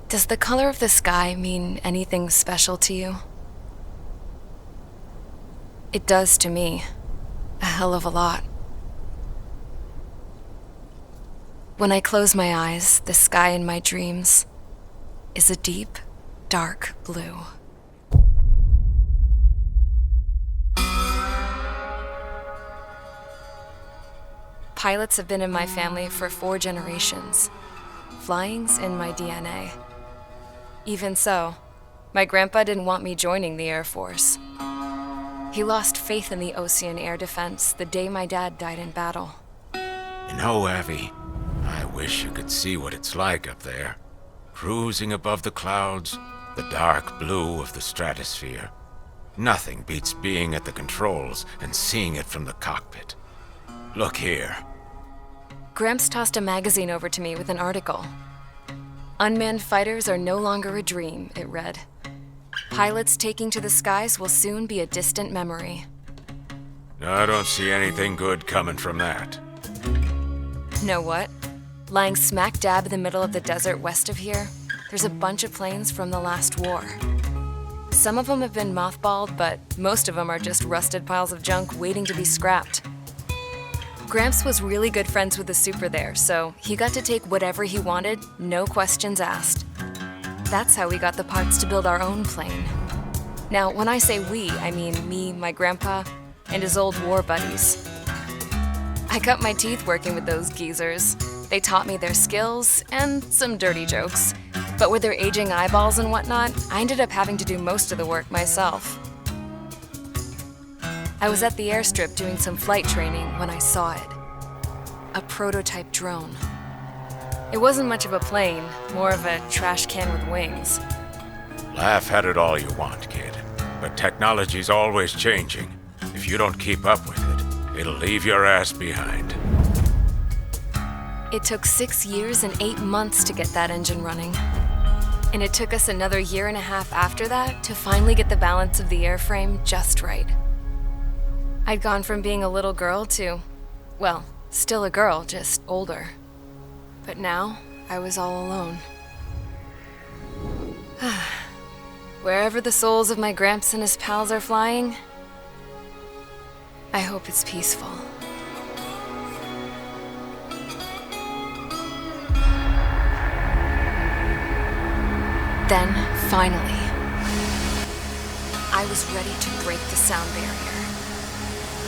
Does the color of the sky mean anything special to you? It does to me. A hell of a lot. When I close my eyes, the sky in my dreams is a deep, dark blue. Pilots have been in my family for 4 generations. Flying's in my DNA. Even so, my grandpa didn't want me joining the Air Force. He lost faith in the ocean air defense the day my dad died in battle. You know, Abby, I wish you could see what it's like up there. Cruising above the clouds, the dark blue of the stratosphere. Nothing beats being at the controls and seeing it from the cockpit. Look here. Gramps tossed a magazine over to me with an article. Unmanned fighters are no longer a dream, it read. Pilots taking to the skies will soon be a distant memory. I don't see anything good coming from that. Know what? Lying smack dab in the middle of the desert west of here, there's a bunch of planes from the last war. Some of them have been mothballed, but most of them are just rusted piles of junk waiting to be scrapped. Gramps was really good friends with the super there, so he got to take whatever he wanted, no questions asked. That's how we got the parts to build our own plane. Now, when I say we, I mean me, my grandpa, and his old war buddies. I cut my teeth working with those geezers. They taught me their skills and some dirty jokes. But with their aging eyeballs and whatnot, I ended up having to do most of the work myself. I was at the airstrip doing some flight training when I saw it. A prototype drone. It wasn't much of a plane, more of a trash can with wings. Laugh at it all you want, kid. But technology's always changing. If you don't keep up with it, it'll leave your ass behind. It took 6 years and 8 months to get that engine running. And it took us another 1.5 years after that to finally get the balance of the airframe just right. I'd gone from being a little girl to, well, still a girl, just older. But now, I was all alone. Wherever the souls of my Gramps and his pals are flying, I hope it's peaceful. Then, finally, I was ready to break the sound barrier.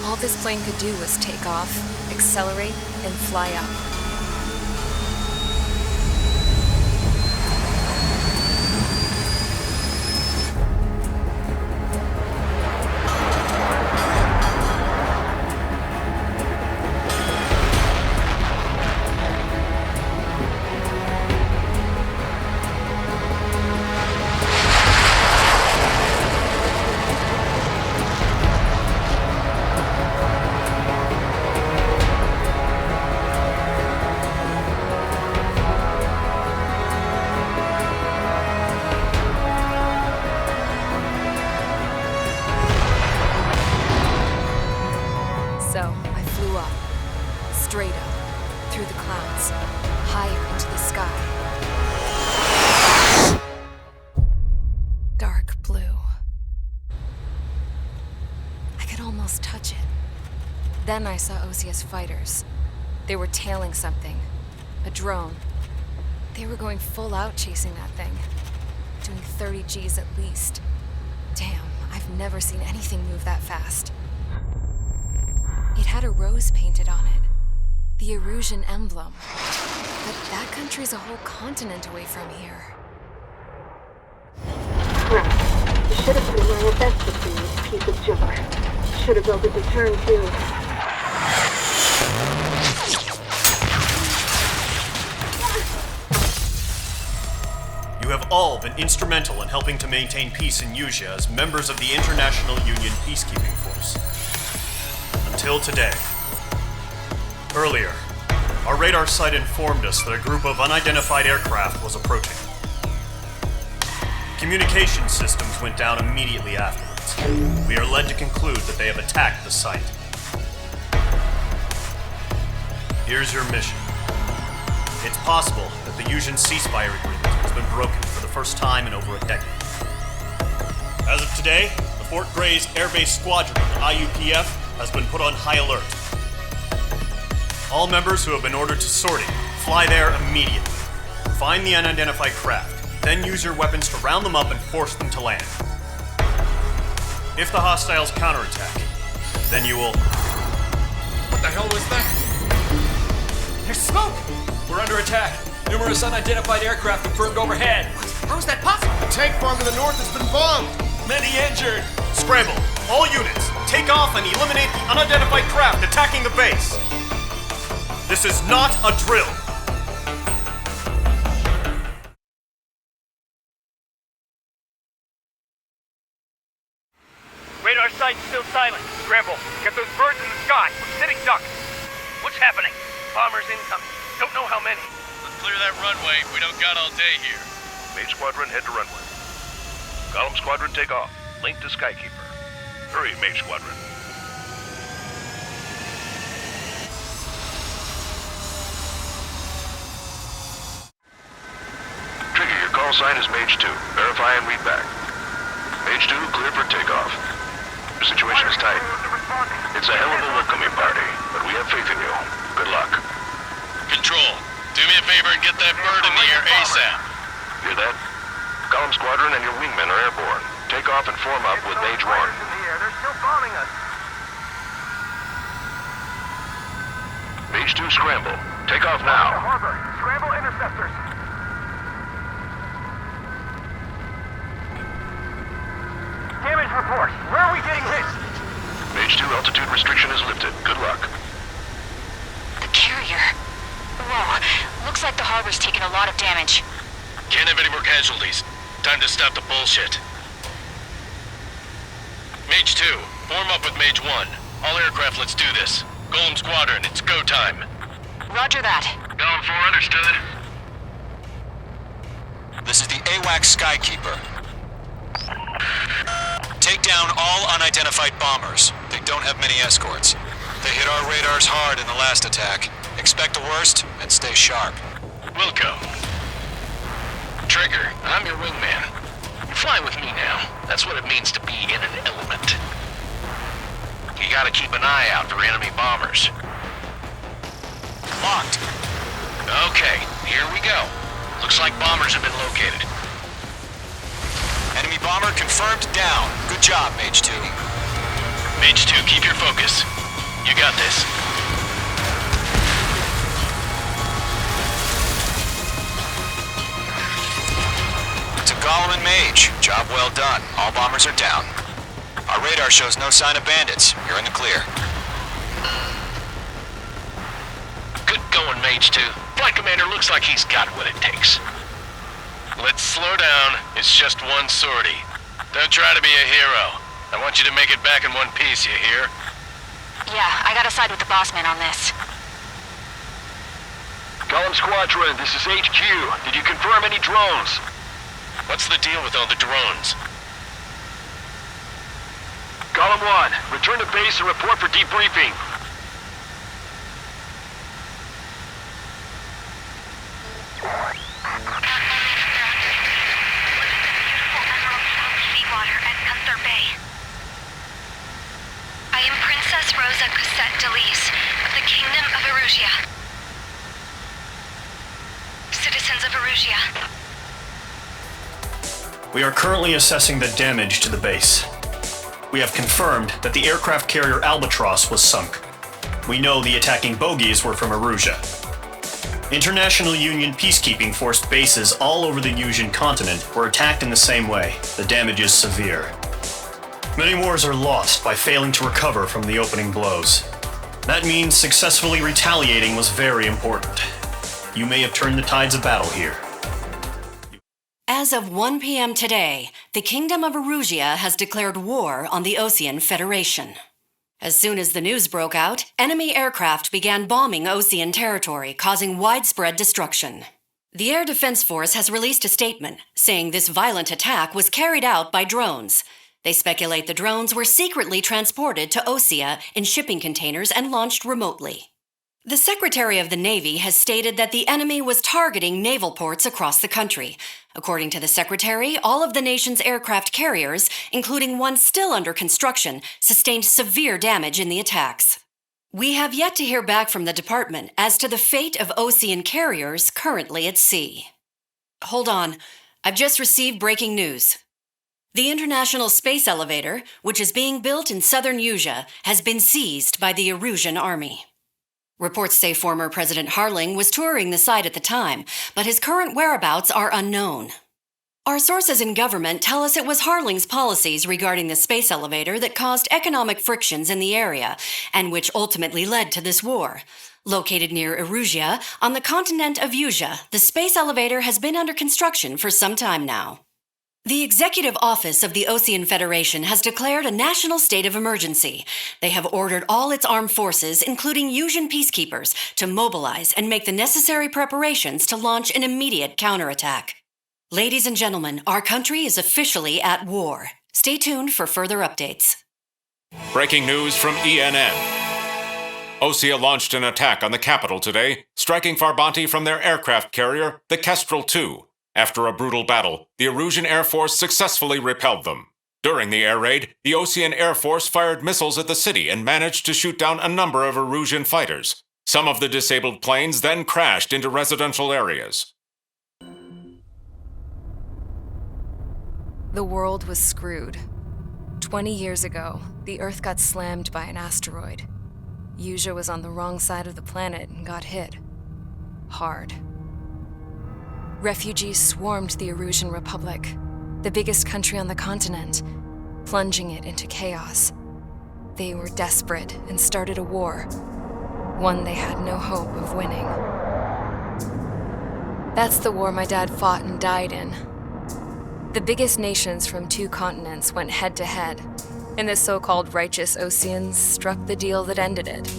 All this plane could do was take off, accelerate, and fly up. So I flew up, straight up, through the clouds, higher into the sky. Dark blue. I could almost touch it. Then I saw OCS fighters. They were tailing something, a drone. They were going full out chasing that thing, doing 30 Gs at least. Damn, I've never seen anything move that fast. It had a rose painted on it, the Erusian emblem. But that country's a whole continent away from here. Crap. You should have been wearing a vest with you, piece of junk. Should have built a return too. You have all been instrumental in helping to maintain peace in Usea as members of the International Union Peacekeeping Force. Until today. Earlier, our radar site informed us that a group of unidentified aircraft was approaching. Communication systems went down immediately afterwards. We are led to conclude that they have attacked the site. Here's your mission. It's possible that the Usean ceasefire agreement has been broken for the first time in over a decade. As of today, the Fort Gray's Air Base Squadron, IUPF, has been put on high alert. All members who have been ordered to sortie, fly there immediately. Find the unidentified craft, then use your weapons to round them up and force them to land. If the hostiles counterattack, then you will... What the hell was that? There's smoke! We're under attack. Numerous unidentified aircraft confirmed overhead. How is that possible? The tank farm to the north has been bombed! Many injured. Scramble! All units, take off and eliminate the unidentified craft attacking the base! This is not a drill! Radar site's still silent. Scramble. Get those birds in the sky. We're sitting ducks. What's happening? Bombers incoming. Don't know how many. Let's clear that runway. We don't got all day here. Mage Squadron, head to runway. Column Squadron, take off. Link to Skykeeper. Hurry, Mage Squadron. Trigger, your call sign is Mage 2. Verify and read back. Mage 2, clear for takeoff. The situation is tight. It's a hell of a welcoming party, but we have faith in you. Good luck. Control, do me a favor and get that bird in the air ASAP. Hear that? Column Squadron and your wingmen are airborne. Take off and form up with Mage 1. They're still bombing us. Mage 2, scramble. Take off now. Harbor. Scramble interceptors. Damage report. Where are we getting hit? Mage 2, altitude restriction is lifted. Good luck. The carrier. Whoa. Looks like the harbor's taken a lot of damage. Can't have any more casualties. Time to stop the bullshit. Mage 2, form up with Mage 1. All aircraft, let's do this. Golem Squadron, it's go time. Roger that. Going for understood. This is the AWACS Skykeeper. Take down all unidentified bombers. They don't have many escorts. They hit our radars hard in the last attack. Expect the worst and stay sharp. Wilco. Trigger, I'm your wingman. Fly with me now. That's what it means to be in an element. You gotta keep an eye out for enemy bombers. Locked. Okay, here we go. Looks like bombers have been located. Enemy bomber confirmed down. Good job, Mage 2. Mage 2, keep your focus. You got this. To Golem and Mage, job well done. All bombers are down. Our radar shows no sign of bandits. You're in the clear. Good going, Mage 2. Flight Commander looks like he's got what it takes. Let's slow down. It's just one sortie. Don't try to be a hero. I want you to make it back in one piece, you hear? Yeah, I gotta side with the boss man on this. Column Squadron, this is HQ. Did you confirm any drones? What's the deal with all the drones? Column 1, return to base and report for debriefing. I am Princess Rosa Cosette Delise of the Kingdom of Erusia. Citizens of Erusia. We are currently assessing the damage to the base. We have confirmed that the aircraft carrier Albatross was sunk. We know the attacking bogies were from Erusia. International Union peacekeeping force bases all over the Yusian continent were attacked in the same way. The damage is severe. Many wars are lost by failing to recover from the opening blows. That means successfully retaliating was very important. You may have turned the tides of battle here. As of 1 p.m. today, the Kingdom of Erusia has declared war on the Osean Federation. As soon as the news broke out, enemy aircraft began bombing Osean territory, causing widespread destruction. The Air Defense Force has released a statement saying this violent attack was carried out by drones. They speculate the drones were secretly transported to Osea in shipping containers and launched remotely. The Secretary of the Navy has stated that the enemy was targeting naval ports across the country. According to the Secretary, all of the nation's aircraft carriers, including one still under construction, sustained severe damage in the attacks. We have yet to hear back from the department as to the fate of Ocean carriers currently at sea. Hold on. I've just received breaking news. The International Space Elevator, which is being built in southern Usea, has been seized by the Erusian Army. Reports say former President Harling was touring the site at the time, but his current whereabouts are unknown. Our sources in government tell us it was Harling's policies regarding the space elevator that caused economic frictions in the area, and which ultimately led to this war. Located near Erusea, on the continent of Usea, the space elevator has been under construction for some time now. The Executive Office of the Ocean Federation has declared a national state of emergency. They have ordered all its armed forces, including Usian peacekeepers, to mobilize and make the necessary preparations to launch an immediate counterattack. Ladies and gentlemen, our country is officially at war. Stay tuned for further updates. Breaking news from ENN. Osea launched an attack on the capital today, striking Farbanti from their aircraft carrier, the Kestrel II. After a brutal battle, the Erusian Air Force successfully repelled them. During the air raid, the Ocean Air Force fired missiles at the city and managed to shoot down a number of Erusian fighters. Some of the disabled planes then crashed into residential areas. The world was screwed. 20 years ago, the Earth got slammed by an asteroid. Usea was on the wrong side of the planet and got hit. Hard. Refugees swarmed the Erusian Republic, the biggest country on the continent, plunging it into chaos. They were desperate and started a war, one they had no hope of winning. That's the war my dad fought and died in. The biggest nations from 2 continents went head-to-head, and the so-called righteous Oceans struck the deal that ended it.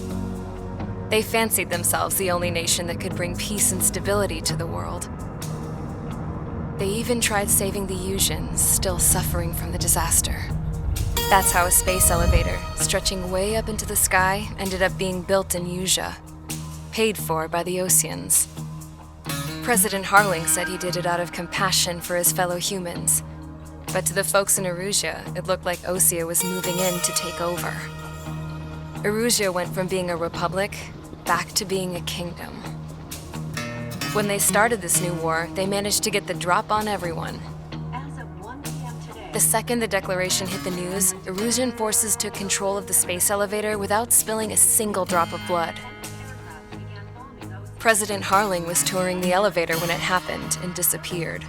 They fancied themselves the only nation that could bring peace and stability to the world. They even tried saving the Usians, still suffering from the disaster. That's how a space elevator, stretching way up into the sky, ended up being built in Usea, paid for by the Oceans. President Harling said he did it out of compassion for his fellow humans, but to the folks in Erusea, it looked like Osea was moving in to take over. Erusea went from being a republic back to being a kingdom. When they started this new war, they managed to get the drop on everyone. As of 1 p.m. today, The second the declaration hit the news, Erusian forces took control of the space elevator without spilling a single drop of blood. President Harling was touring the elevator when it happened and disappeared.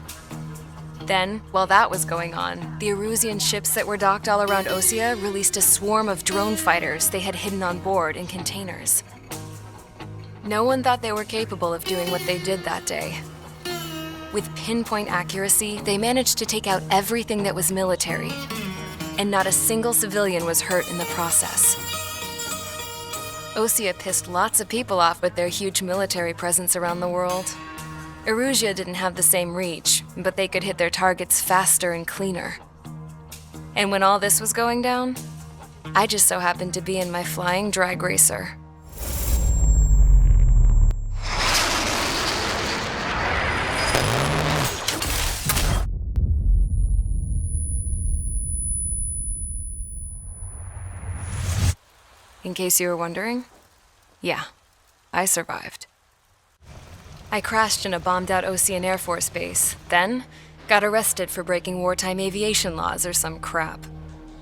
Then, while that was going on, the Erusian ships that were docked all around Osea released a swarm of drone fighters they had hidden on board in containers. No one thought they were capable of doing what they did that day. With pinpoint accuracy, they managed to take out everything that was military, and not a single civilian was hurt in the process. Osea pissed lots of people off with their huge military presence around the world. Erusea didn't have the same reach, but they could hit their targets faster and cleaner. And when all this was going down, I just so happened to be in my flying drag racer. In case you were wondering, yeah, I survived. I crashed in a bombed-out Ocean Air Force base, then got arrested for breaking wartime aviation laws or some crap.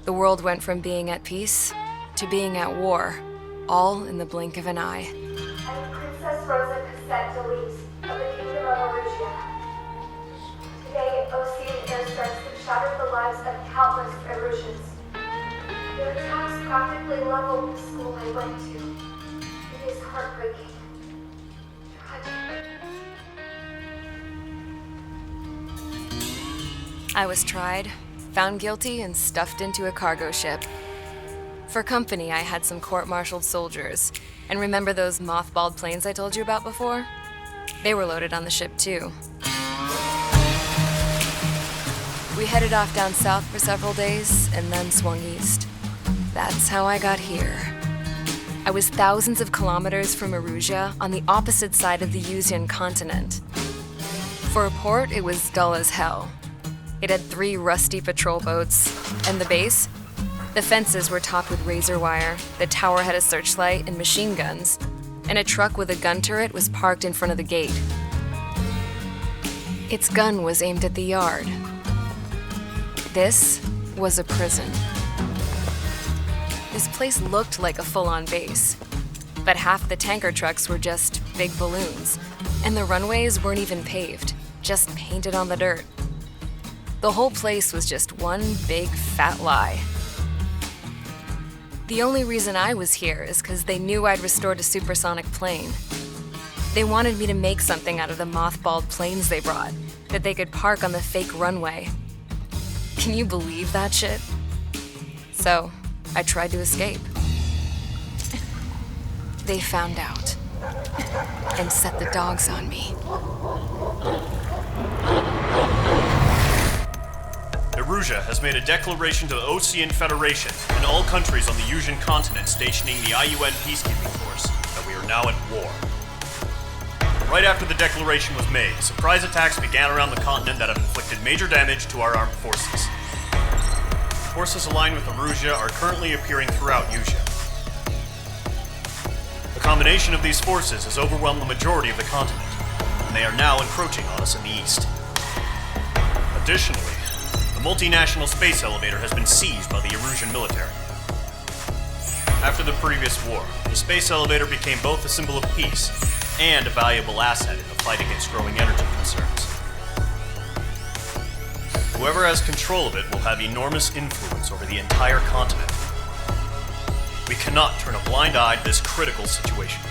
The world went from being at peace to being at war, all in the blink of an eye. I'm Princess Rosa Cassette Delise of the Kingdom of Erusea. Today, Ocean airstrikes have shattered the lives of countless Erusians. Their attacks practically leveled the school I went to. It is heartbreaking. Tragic. I was tried, found guilty, and stuffed into a cargo ship. For company, I had some court-martialed soldiers. And remember those mothballed planes I told you about before? They were loaded on the ship, too. We headed off down south for several days, and then swung east. That's how I got here. I was thousands of kilometers from Erusea on the opposite side of the Yuzian continent. For a port, it was dull as hell. It had 3 rusty patrol boats, and the base? The fences were topped with razor wire, the tower had a searchlight and machine guns, and a truck with a gun turret was parked in front of the gate. Its gun was aimed at the yard. This was a prison. This place looked like a full-on base, but half the tanker trucks were just big balloons, and the runways weren't even paved, just painted on the dirt. The whole place was just one big fat lie. The only reason I was here is because they knew I'd restored a supersonic plane. They wanted me to make something out of the mothballed planes they brought, that they could park on the fake runway. Can you believe that shit? So, I tried to escape. They found out and set the dogs on me. Erusea has made a declaration to the Ocean Federation and all countries on the Yuzian continent stationing the IUN peacekeeping force that we are now at war. Right after the declaration was made, surprise attacks began around the continent that have inflicted major damage to our armed forces. Forces aligned with Erusea are currently appearing throughout Yusia. The combination of these forces has overwhelmed the majority of the continent, and they are now encroaching on us in the east. Additionally, the multinational space elevator has been seized by the Erusian military. After the previous war, the space elevator became both a symbol of peace and a valuable asset in the fight against growing energy concerns. Whoever has control of it will have enormous influence over the entire continent. We cannot turn a blind eye to this critical situation.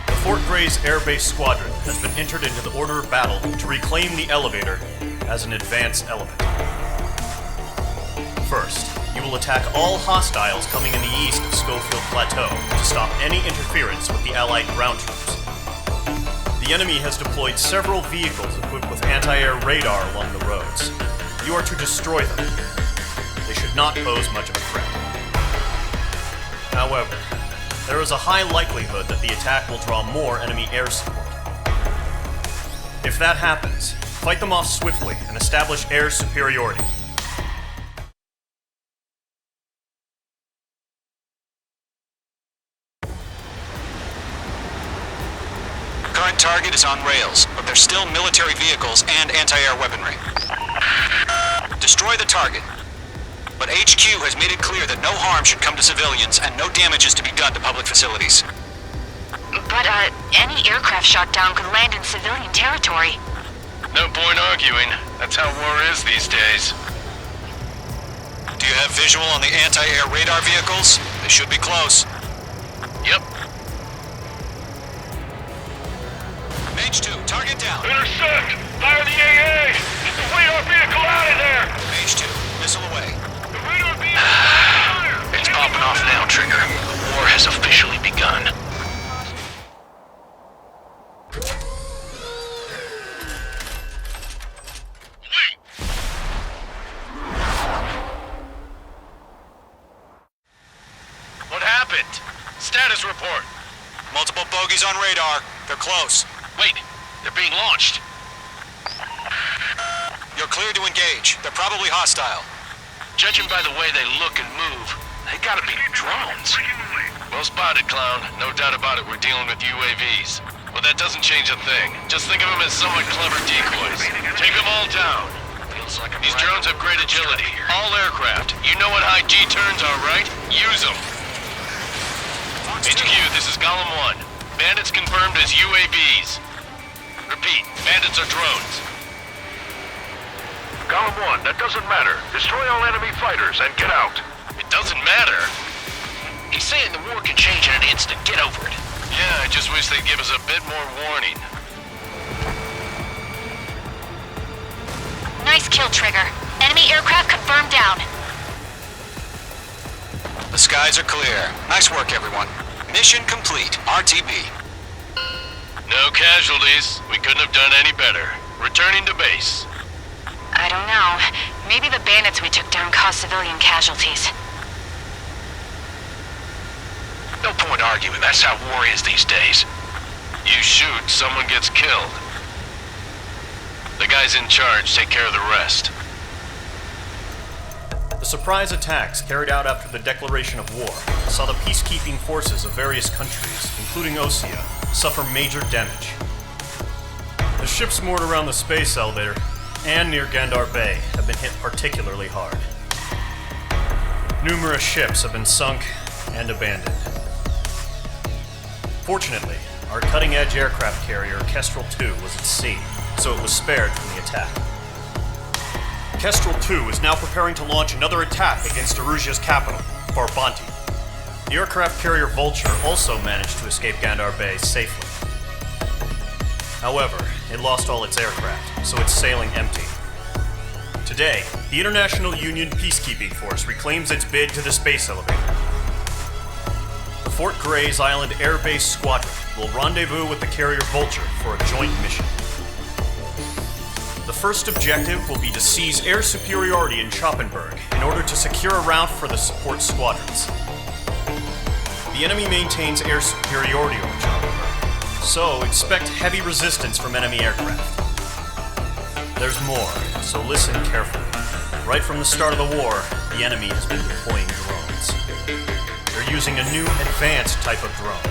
The Fort Gray's Air Base Squadron has been entered into the order of battle to reclaim the elevator as an advance element. First, you will attack all hostiles coming in the east of Schofield Plateau to stop any interference with the Allied ground troops. The enemy has deployed several vehicles equipped with anti-air radar along the roads. You are to destroy them. They should not pose much of a threat. However, there is a high likelihood that the attack will draw more enemy air support. If that happens, fight them off swiftly and establish air superiority. Current target is on rails, but there's still military vehicles and anti-air weaponry. Destroy the target. But HQ has made it clear that no harm should come to civilians and no damage is to be done to public facilities. But, any aircraft shot down could land in civilian territory. No point arguing. That's how war is these days. Do you have visual on the anti-air radar vehicles? They should be close. Yep. Mage 2, target down. Intercept! Fire the AA! Get the radar vehicle out of there! Mage 2, missile away. The radar vehicle! It's popping off now, Trigger. The war has officially begun. What happened? Status report. Multiple bogies on radar. They're close. Wait, they're being launched. You're clear to engage. They're probably hostile. Judging by the way they look and move, they gotta be drones. Well spotted, Clown. No doubt about it, we're dealing with UAVs. But that doesn't change a thing. Just think of them as somewhat clever decoys. Take them all down. These drones have great agility. All aircraft. You know what high G turns are, right? Use them. HQ, this is Golem 1. Bandits confirmed as UAVs. Repeat, bandits are drones. Golem 1, that doesn't matter. Destroy all enemy fighters and get out. It doesn't matter. He's saying the war can change in an instant. Get over it. Yeah, I just wish they'd give us a bit more warning. Nice kill, Trigger. Enemy aircraft confirmed down. The skies are clear. Nice work, everyone. Mission complete. RTB. No casualties. We couldn't have done any better. Returning to base. I don't know. Maybe the bandits we took down caused civilian casualties. No point arguing, that's how war is these days. You shoot, someone gets killed. The guys in charge take care of the rest. The surprise attacks carried out after the declaration of war saw the peacekeeping forces of various countries, including Osea, suffer major damage. The ships moored around the space elevator and near Gandar Bay have been hit particularly hard. Numerous ships have been sunk and abandoned. Fortunately, our cutting-edge aircraft carrier Kestrel 2 was at sea, so it was spared from the attack. Kestrel 2 is now preparing to launch another attack against Erusia's capital, Farbanti. The aircraft carrier Vulture also managed to escape Gandar Bay safely. However, it lost all its aircraft, so it's sailing empty. Today, the International Union Peacekeeping Force reclaims its bid to the space elevator. The Fort Gray's Island Air Base Squadron will rendezvous with the carrier Vulture for a joint mission. The first objective will be to seize air superiority in Schoppenberg in order to secure a route for the support squadrons. The enemy maintains air superiority over Schoppenberg, so expect heavy resistance from enemy aircraft. There's more, so listen carefully. Right from the start of the war, the enemy has been deploying drones. They're using a new advanced type of drone.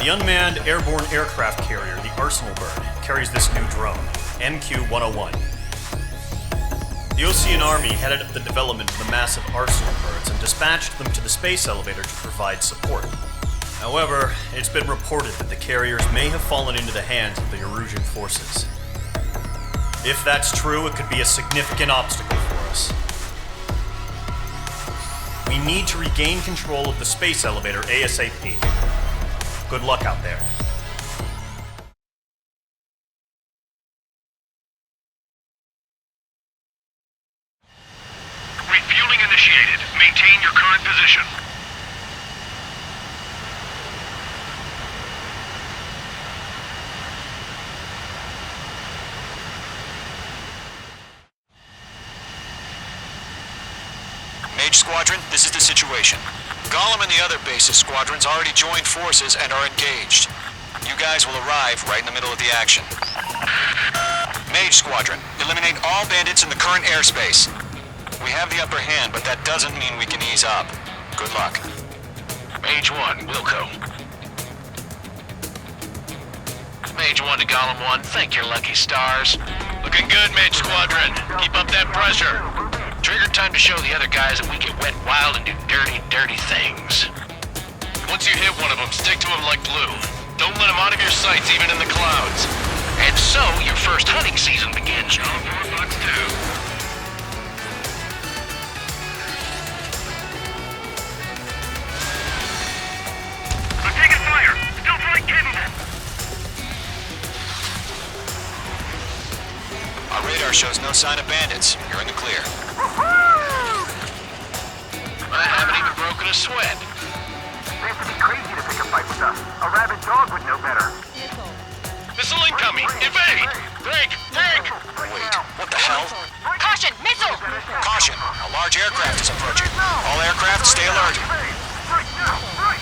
The unmanned airborne aircraft carrier, the Arsenal Bird, carries this new drone, MQ-101. The Osean Army headed up the development of the massive Arsenal Birds and dispatched them to the space elevator to provide support. However, it's been reported that the carriers may have fallen into the hands of the Erusian forces. If that's true, it could be a significant obstacle for us. We need to regain control of the space elevator ASAP. Good luck out there. Refueling initiated. Maintain your current position. Mage Squadron, this is the situation. Gollum and the other base's squadrons already joined forces and are engaged. You guys will arrive right in the middle of the action. Mage Squadron, eliminate all bandits in the current airspace. We have the upper hand, but that doesn't mean we can ease up. Good luck. Mage 1, Wilco. Mage 1 to Gollum 1, thank your lucky stars. Looking good, Mage Squadron. Keep up that pressure. Trigger time to show the other guys that we get wet wild and do dirty, dirty things. Once you hit one of them, stick to him like glue. Don't let him out of your sights, even in the clouds. And so, your first hunting season begins. $4 too. I'm taking fire! Still flight capable! Our radar shows no sign of bandits. You're in the clear. I haven't even broken a sweat. They have to be crazy to pick a fight with us. A rabid dog would know better. Missile incoming! Evade! Break! Break! Wait, what the hell? Caution! Missile! Caution! A large aircraft is approaching. All aircraft, stay alert. Right now! Right!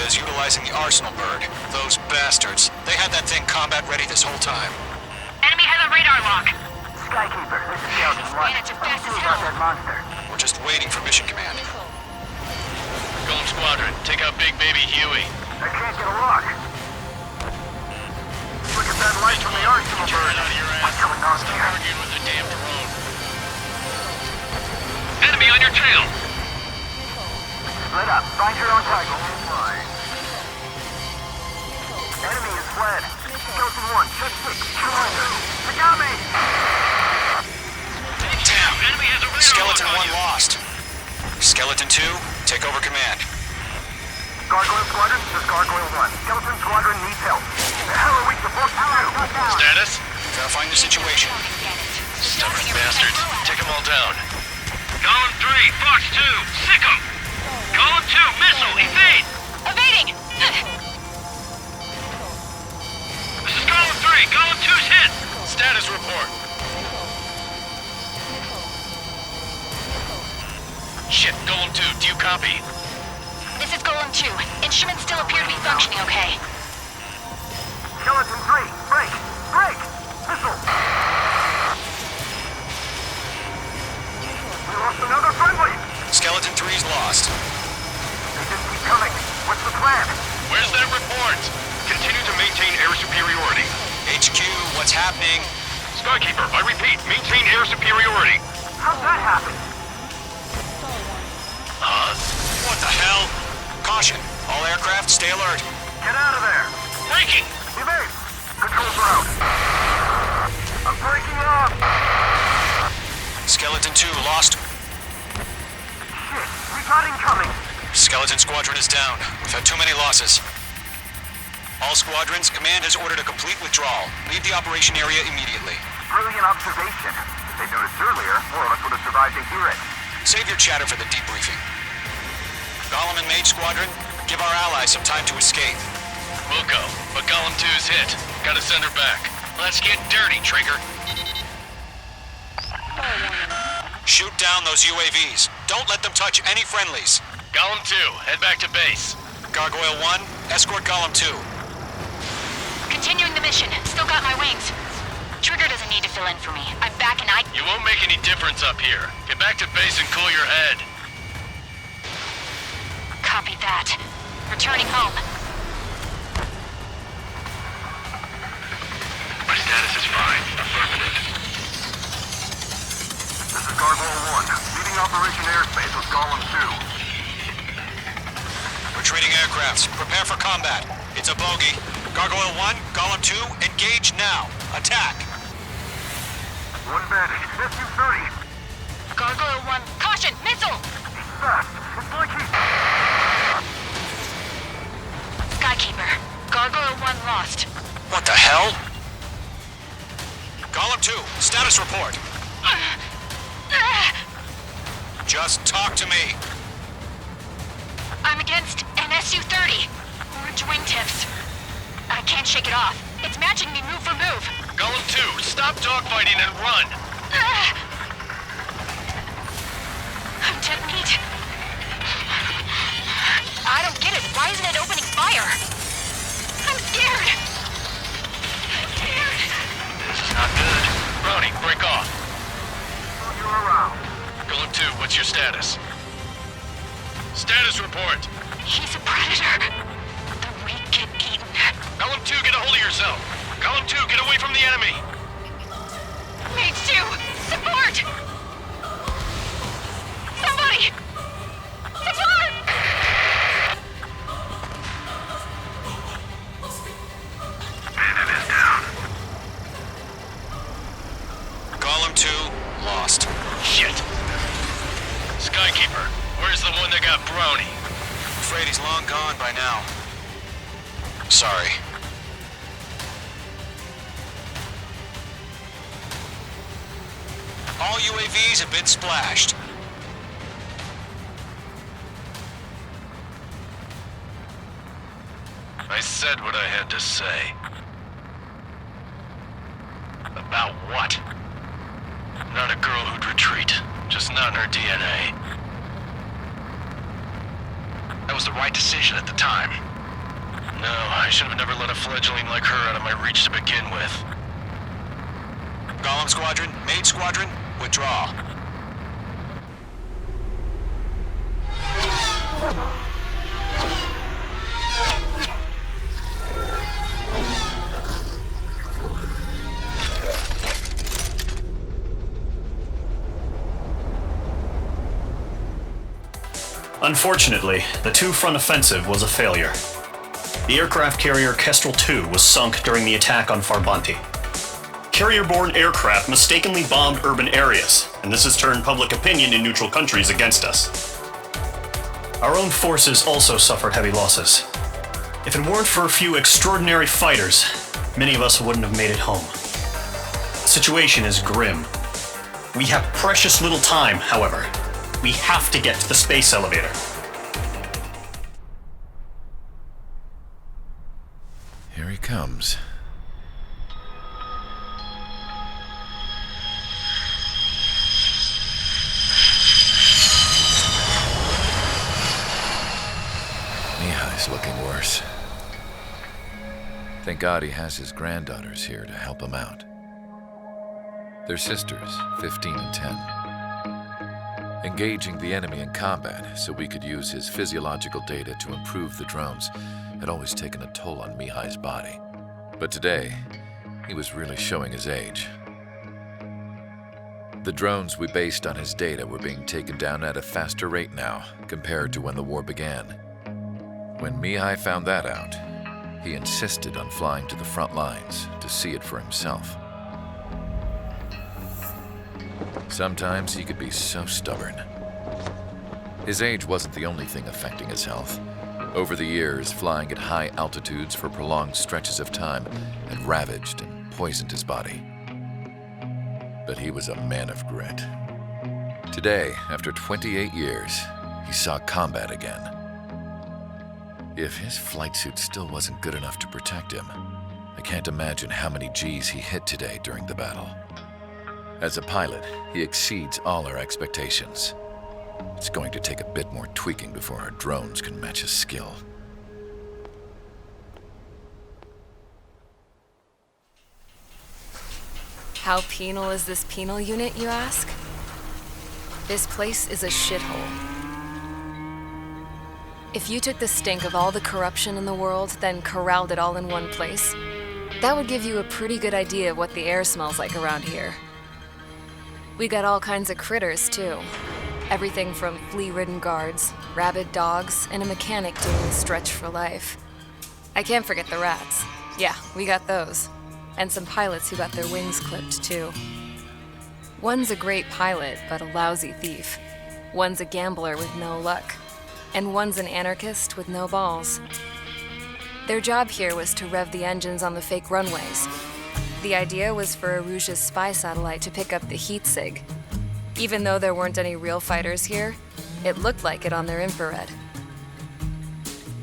Is utilizing the Arsenal Bird. Those bastards. They had that thing combat ready this whole time. Enemy has a radar lock. Skykeeper, this is Scout 1. Man, it's fast as About hell. that monster. We're just waiting for mission command. Golem Squadron, take out Big Baby Huey. I can't get a lock. Look at that light from the Arsenal Bird. What's going on Stop here? arguing with the damn drone. Enemy on your tail! Split up. Find your own target. Enemy is fled. Skeleton 1, check 6. They got me! Damn! Enemy has a radar Skeleton lock on 1 you. lost. Skeleton 2, take over command. Gargoyle Squadron, this is Gargoyle 1. Skeleton Squadron needs help. The hell are we supposed to do? Status? Verifying the situation. Stubborn bastards. Take them all down. Column 3, Fox 2, sick 'em! Column 2, missile, evade! Evading! This is Column 3, Column 2's hit! Status report. Shit, Golem 2, do you copy? This is Golem 2. Instruments still appear to be functioning okay. Skeleton 3, break! Break! Missile! We lost another friendly! Skeleton 3's lost. They just keep coming. What's the plan? Where's that report? Continue to maintain air superiority. HQ, what's happening? Skykeeper, I repeat, maintain air superiority. How'd that happen? What the hell? Caution. All aircraft, stay alert. Get out of there! Breaking! Evade! Controls are out. I'm breaking up! Skeleton 2 lost. Shit, we got incoming! Skeleton Squadron is down. We've had too many losses. All squadrons, command has ordered a complete withdrawal. Leave the operation area immediately. Brilliant observation. If they'd noticed earlier, more of us would have survived to hear it. Save your chatter for the debriefing. Golem and Mage Squadron, give our allies some time to escape. We'll go, but Golem 2's hit. Gotta send her back. Let's get dirty, Trigger. Shoot down those UAVs. Don't let them touch any friendlies. Golem 2, head back to base. Gargoyle 1, escort Golem 2. Continuing the mission. Still got my wings. Trigger doesn't need to fill in for me. I'm back and You won't make any difference up here. Get back to base and cool your head. Copy that. Returning home. My status is fine. Affirmative. This is Gargoyle 1. Leaving Operation Airspace with Golem 2. Retreating aircrafts. Prepare for combat. It's a bogey. Gargoyle 1, Golem 2, engage now. Attack. One bandit. SU-30. Gargoyle 1, caution! Missile! Fast. It's like he's... Skykeeper. Gargoyle 1 lost. What the hell? Golem 2, status report. Just talk to me. I'm against an SU-30. Orange wingtips. I can't shake it off. It's matching me move for move. Golem 2, stop dogfighting and run. I'm dead meat. I don't get it. Why isn't it opening fire? I'm scared. I'm scared. This is not good. Brownie, break off. You're around. Golem 2, what's your status? Status report. He's a predator. The weak get eaten. Golem 2, get a hold of yourself. Golem 2, get away from the enemy. Mage 2, support! Somebody! Support! Bandit is down. Golem 2, lost. Shit. Skykeeper, where's the one that got Brownie? I'm afraid he's long gone by now. Sorry. All UAVs have been splashed. I said what I had to say. About what? Not a girl who'd retreat. Just not in her DNA. That was the right decision at the time. No, I should have never let a fledgling like her out of my reach to begin with. Golem Squadron, Mage Squadron, withdraw. Unfortunately, the two-front offensive was a failure. The aircraft carrier Kestrel 2 was sunk during the attack on Farbanti. Carrier-borne aircraft mistakenly bombed urban areas, and this has turned public opinion in neutral countries against us. Our own forces also suffered heavy losses. If it weren't for a few extraordinary fighters, many of us wouldn't have made it home. The situation is grim. We have precious little time, however. We have to get to the space elevator. Here he comes. Mihai's looking worse. Thank God he has his granddaughters here to help him out. They're sisters, 15 and 10. Engaging the enemy in combat so we could use his physiological data to improve the drones had always taken a toll on Mihai's body. But today, he was really showing his age. The drones we based on his data were being taken down at a faster rate now compared to when the war began. When Mihai found that out, he insisted on flying to the front lines to see it for himself. Sometimes he could be so stubborn. His age wasn't the only thing affecting his health. Over the years, flying at high altitudes for prolonged stretches of time had ravaged and poisoned his body. But he was a man of grit. Today, after 28 years, he saw combat again. If his flight suit still wasn't good enough to protect him, I can't imagine how many G's he hit today during the battle. As a pilot, he exceeds all our expectations. It's going to take a bit more tweaking before our drones can match his skill. How penal is this penal unit, you ask? This place is a shithole. If you took the stink of all the corruption in the world, then corralled it all in one place, that would give you a pretty good idea of what the air smells like around here. We got all kinds of critters, too. Everything from flea-ridden guards, rabid dogs, and a mechanic doing the stretch for life. I can't forget the rats. Yeah, we got those. And some pilots who got their wings clipped, too. One's a great pilot, but a lousy thief. One's a gambler with no luck. And one's an anarchist with no balls. Their job here was to rev the engines on the fake runways. The idea was for Erusia's spy satellite to pick up the heat sig. Even though there weren't any real fighters here, it looked like it on their infrared.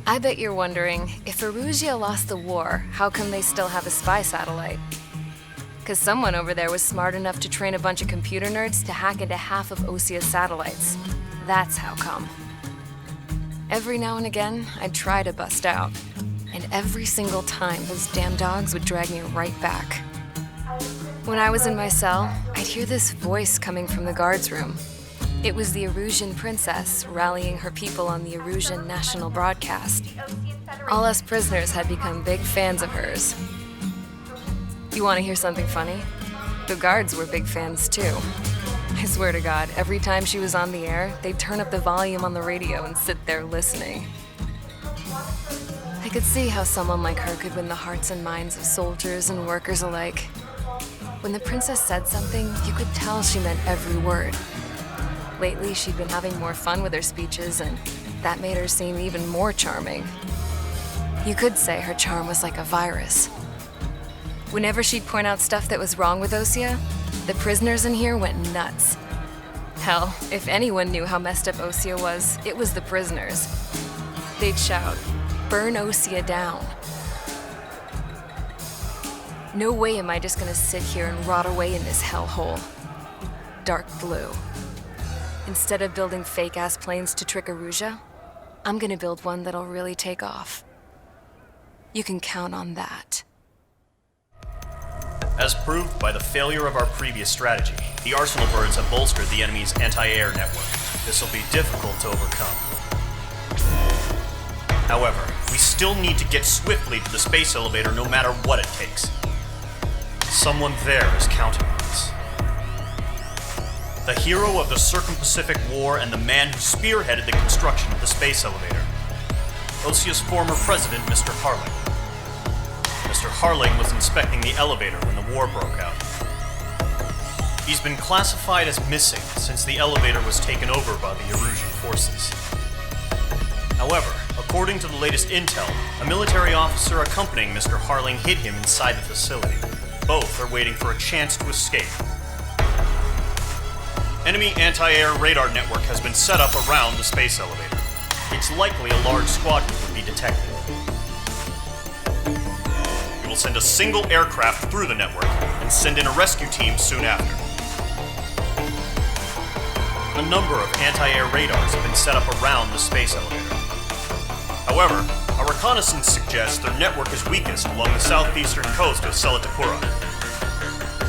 I bet you're wondering, if Erusia lost the war, how come they still have a spy satellite? 'Cause someone over there was smart enough to train a bunch of computer nerds to hack into half of Osia's satellites. That's how come. Every now and again, I'd try to bust out. And every single time, those damn dogs would drag me right back. When I was in my cell, I'd hear this voice coming from the guards room. It was the Erusian princess rallying her people on the Erusian national broadcast. All us prisoners had become big fans of hers. You want to hear something funny? The guards were big fans too. I swear to God, every time she was on the air, they'd turn up the volume on the radio and sit there listening. I could see how someone like her could win the hearts and minds of soldiers and workers alike. When the princess said something, you could tell she meant every word. Lately, she'd been having more fun with her speeches, and that made her seem even more charming. You could say her charm was like a virus. Whenever she'd point out stuff that was wrong with Osia, the prisoners in here went nuts. Hell, if anyone knew how messed up Osia was, it was the prisoners. They'd shout, "Burn Osia down." No way am I just gonna sit here and rot away in this hellhole. Dark blue. Instead of building fake-ass planes to trick Erusia, I'm gonna build one that'll really take off. You can count on that. As proved by the failure of our previous strategy, the Arsenal birds have bolstered the enemy's anti-air network. This will be difficult to overcome. However, we still need to get swiftly to the space elevator no matter what it takes. Someone there is counting on us. The hero of the Circum-Pacific War and the man who spearheaded the construction of the space elevator. Osia's former president, Mr. Harling. Mr. Harling was inspecting the elevator when the war broke out. He's been classified as missing since the elevator was taken over by the Erusian forces. However, according to the latest intel, a military officer accompanying Mr. Harling hit him inside the facility. Both are waiting for a chance to escape. Enemy anti-air radar network has been set up around the space elevator. It's likely a large squadron would be detected. We will send a single aircraft through the network and send in a rescue team soon after. A number of anti-air radars have been set up around the space elevator. However, our reconnaissance suggests their network is weakest along the southeastern coast of Selatapura,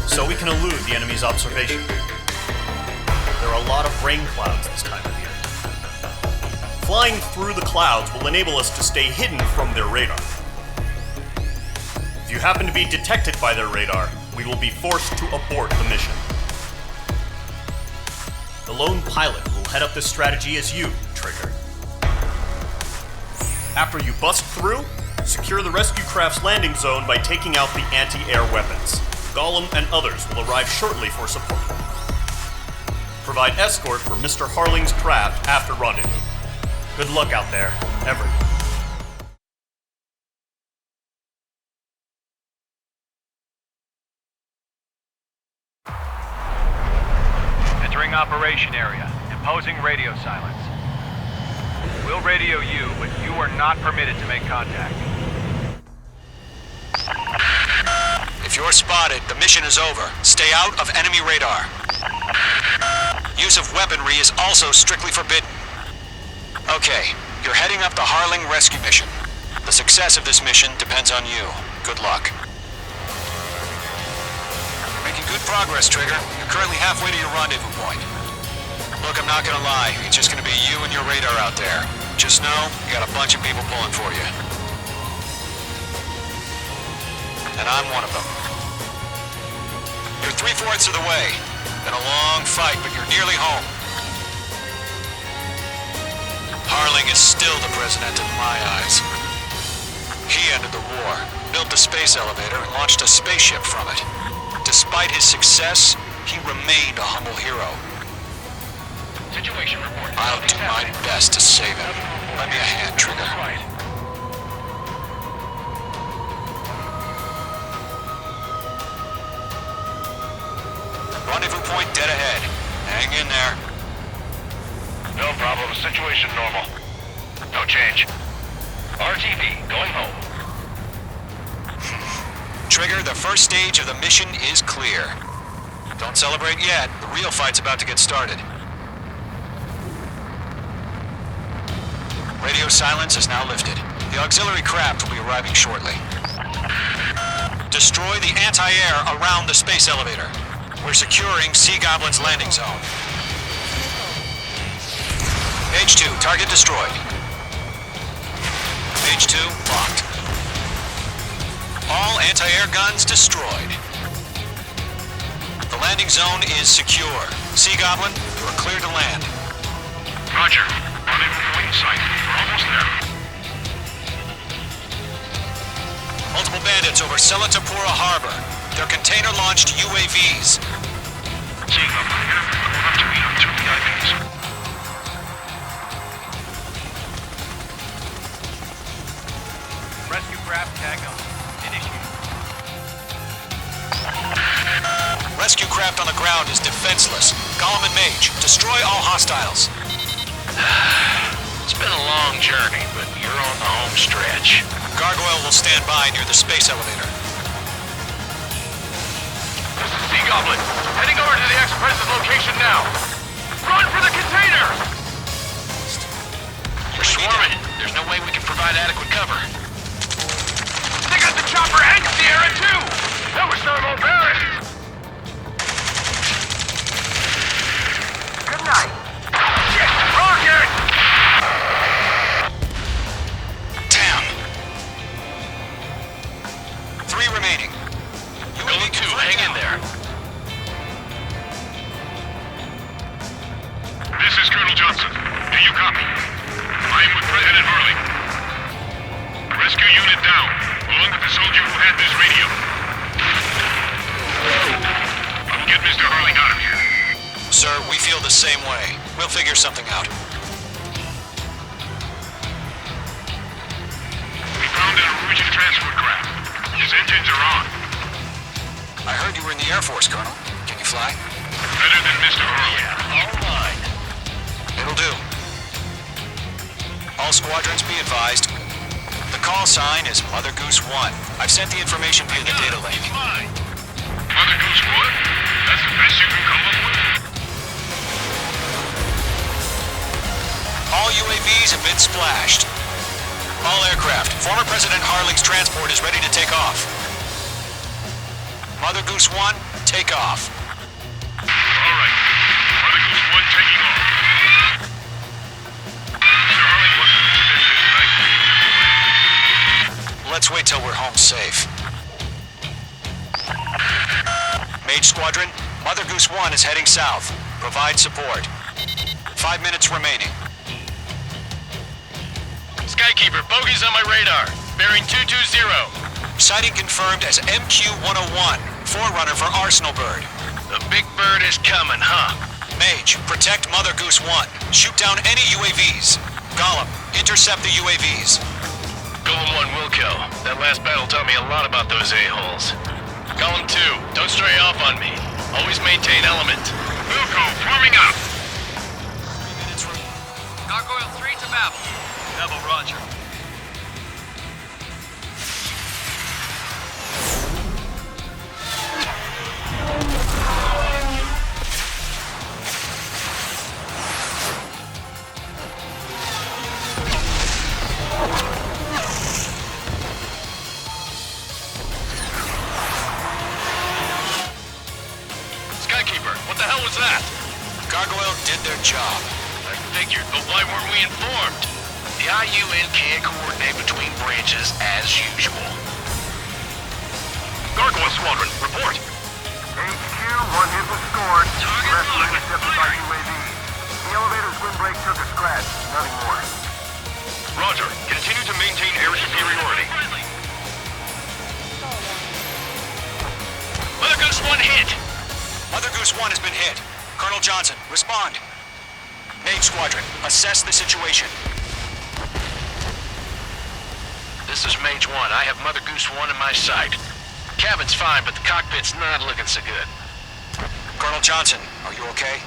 so we can elude the enemy's observation. There are a lot of rain clouds this time of year. Flying through the clouds will enable us to stay hidden from their radar. If you happen to be detected by their radar, we will be forced to abort the mission. The lone pilot will head up this strategy as you, Trigger. After you bust through, secure the rescue craft's landing zone by taking out the anti-air weapons. Gollum and others will arrive shortly for support. Provide escort for Mr. Harling's craft after rendezvous. Good luck out there, everyone. Entering operation area. Imposing radio silence. We'll radio you, but you are not permitted to make contact. If you're spotted, the mission is over. Stay out of enemy radar. Use of weaponry is also strictly forbidden. Okay, you're heading up the Harling rescue mission. The success of this mission depends on you. Good luck. You're making good progress, Trigger. You're currently halfway to your rendezvous point. Look, I'm not gonna lie. It's just gonna be you and your radar out there. Just know, you got a bunch of people pulling for you. And I'm one of them. You're 3/4 of the way. Been a long fight, but you're nearly home. Harling is still the president in my eyes. He ended the war, built the space elevator, and launched a spaceship from it. Despite his success, he remained a humble hero. Situation report. I'll do my best to save him. Lend me a hand, Trigger. Rendezvous point dead ahead. Hang in there. No problem. Situation normal. No change. RTV, going home. Trigger, the first stage of the mission is clear. Don't celebrate yet. The real fight's about to get started. Radio silence is now lifted. The auxiliary craft will be arriving shortly. Destroy the anti-air around the space elevator. We're securing Sea Goblin's landing zone. H2, target destroyed. H2, locked. All anti-air guns destroyed. The landing zone is secure. Sea Goblin, you are cleared to land. Roger. Rendezvous point in sight. We're almost there. Multiple bandits over Selatapura Harbor. They're container-launched UAVs. Seeing them. We'll have to beat them through VIPs. Rescue craft tag on. Initiate. Rescue craft on the ground is defenseless. Gollum and Mage, destroy all hostiles. It's been a long journey, but you're on the home stretch. Gargoyle will stand by near the space elevator. Sea Goblin, heading over to the Express's location now. Run for the container! We're swarming. There's no way we can provide adequate cover. They got the chopper and Sierra too! That was thermal Barrett! Good night. Shit! Rocket! Damn. 3 remaining. Going 2, hang in there. This is Colonel Johnson. Do you copy? I am with President Harling. Rescue unit down, along with the soldier who had this radio. I'll get Mr. Harling out of here. Sir, we feel the same way. We'll figure something out. Fusion transport craft. His engines are on. I heard you were in the Air Force, Colonel. Can you fly? Better than Mr. Hurley. All right. It'll do. All squadrons be advised. The call sign is Mother Goose 1. I've sent the information via the data link. Mother Goose 1? That's the best you can come up with? All UAVs have been splashed. All aircraft. Former President Harling's transport is ready to take off. Mother Goose 1, take off. All right. Mother Goose 1 taking off. Mr. Harling wasn't this night. Let's wait till we're home safe. Mage Squadron, Mother Goose 1 is heading south. Provide support. 5 minutes remaining. Skykeeper, bogey's on my radar. Bearing 220. Sighting confirmed as MQ-101, forerunner for Arsenal Bird. The big bird is coming, huh? Mage, protect Mother Goose 1. Shoot down any UAVs. Gollum, intercept the UAVs. Golem 1 will kill. That last battle taught me a lot about those a-holes. Golem 2, don't stray off on me. Always maintain element. Wilco, forming up. 3 minutes remaining. Gargoyle 3 to Babel. Babel, roger. Skykeeper, what the hell was that? Gargoyle did their job. I figured, but why weren't we informed? The IUN can't coordinate between branches as usual. Gargoyle Squadron, report. HQ, 1 hit was scored. Rest were intercepted by UAV. The elevator's wind break took a scratch. Nothing more. Roger. Continue to maintain air superiority. Mother Goose 1 hit. Mother Goose 1 has been hit. Colonel Johnson, respond. Mage Squadron, assess the situation. This is Mage 1. I have Mother Goose 1 in my sight. Cabin's fine, but the cockpit's not looking so good. Colonel Johnson, are you okay?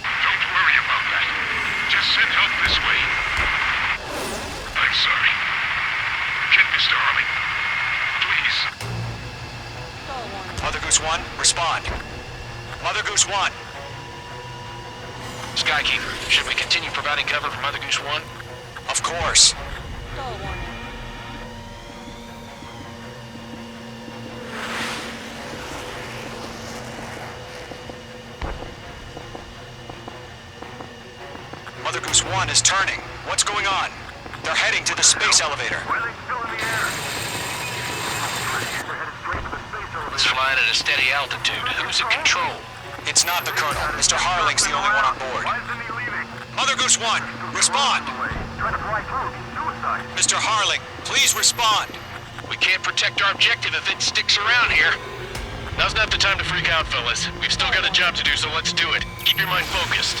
Don't worry about that. Just send help this way. I'm sorry. Get Mr. Harling. Please. Mother Goose 1, respond. Mother Goose 1. Skykeeper, should we continue providing cover for Mother Goose 1? Of course. Mother Goose 1 is turning. What's going on? They're heading to the space elevator. Why are they still in the air? They're headed straight to the space elevator. It's flying at a steady altitude. Who's in control? It's not the Colonel. Mr. Harling's the only one on board. Why isn't he leaving? Mother Goose 1, respond. Trying to fly through. Suicide. Mr. Harling, please respond. We can't protect our objective if it sticks around here. Now's not the time to freak out, fellas. We've still got a job to do, so let's do it. Keep your mind focused.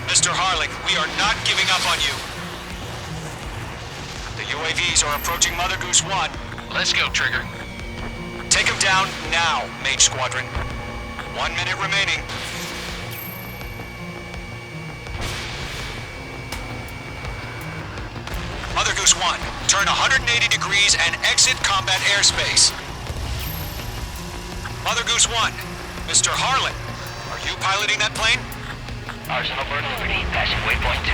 Mr. Harling, we are not giving up on you. The UAVs are approaching Mother Goose 1. Let's go, Trigger. Take them down now, Mage Squadron. 1 minute remaining. Mother Goose 1, turn 180 degrees and exit combat airspace. Mother Goose 1, Mr. Harlan, are you piloting that plane? Arsenal Bird Liberty, passing waypoint 2.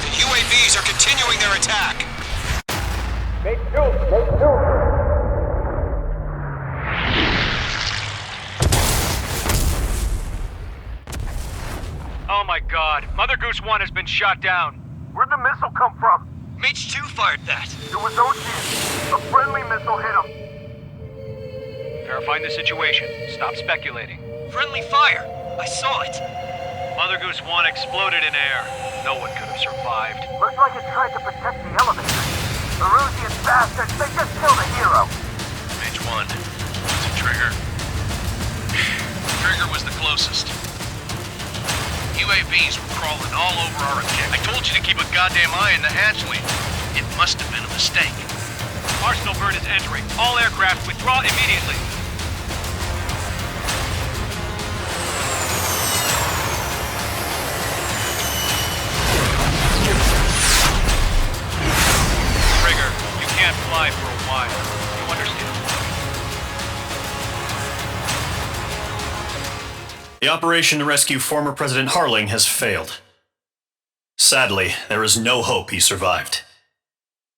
The UAVs are continuing their attack. Make two. Oh my god, Mother Goose 1 has been shot down. Where'd the missile come from? Mage 2 fired that. It was Ocean. A friendly missile hit him. Verifying the situation. Stop speculating. Friendly fire. I saw it. Mother Goose 1 exploded in air. No one could have survived. Looks like it tried to protect the elevator. The Rusian bastards, they just killed a hero. Mage 1, it's a Trigger. Trigger was the closest. UAVs were crawling all over our objective. I told you to keep a goddamn eye in the hatchway. It must have been a mistake. Arsenal bird is entering. All aircraft withdraw immediately. Trigger, you can't fly for a while. You understand? The operation to rescue former President Harling has failed. Sadly, there is no hope he survived.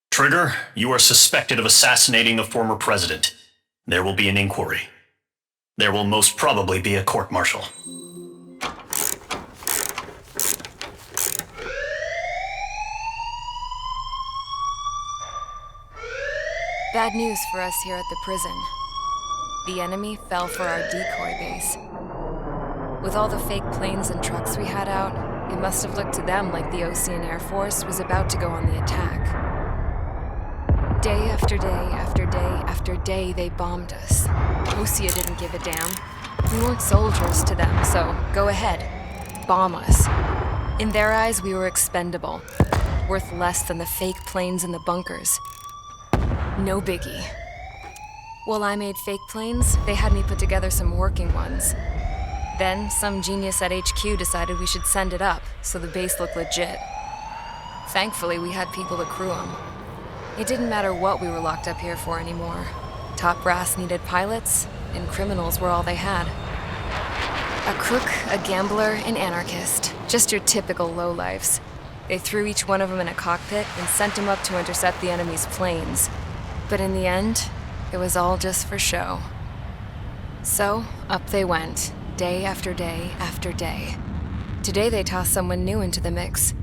Trigger, you are suspected of assassinating the former president. There will be an inquiry. There will most probably be a court-martial. Bad news for us here at the prison. The enemy fell for our decoy base. With all the fake planes and trucks we had out, it must have looked to them like the Ocean Air Force was about to go on the attack. Day after day after day after day, they bombed us. Osea didn't give a damn. We weren't soldiers to them, so go ahead. Bomb us. In their eyes, we were expendable. Worth less than the fake planes in the bunkers. No biggie. While I made fake planes, they had me put together some working ones. Then, some genius at HQ decided we should send it up, so the base looked legit. Thankfully, we had people to crew them. It didn't matter what we were locked up here for anymore. Top brass needed pilots, and criminals were all they had. A crook, a gambler, an anarchist. Just your typical lowlifes. They threw each one of them in a cockpit and sent them up to intercept the enemy's planes. But in the end, it was all just for show. So, up they went. Day after day after day. Today they tossed someone new into the mix.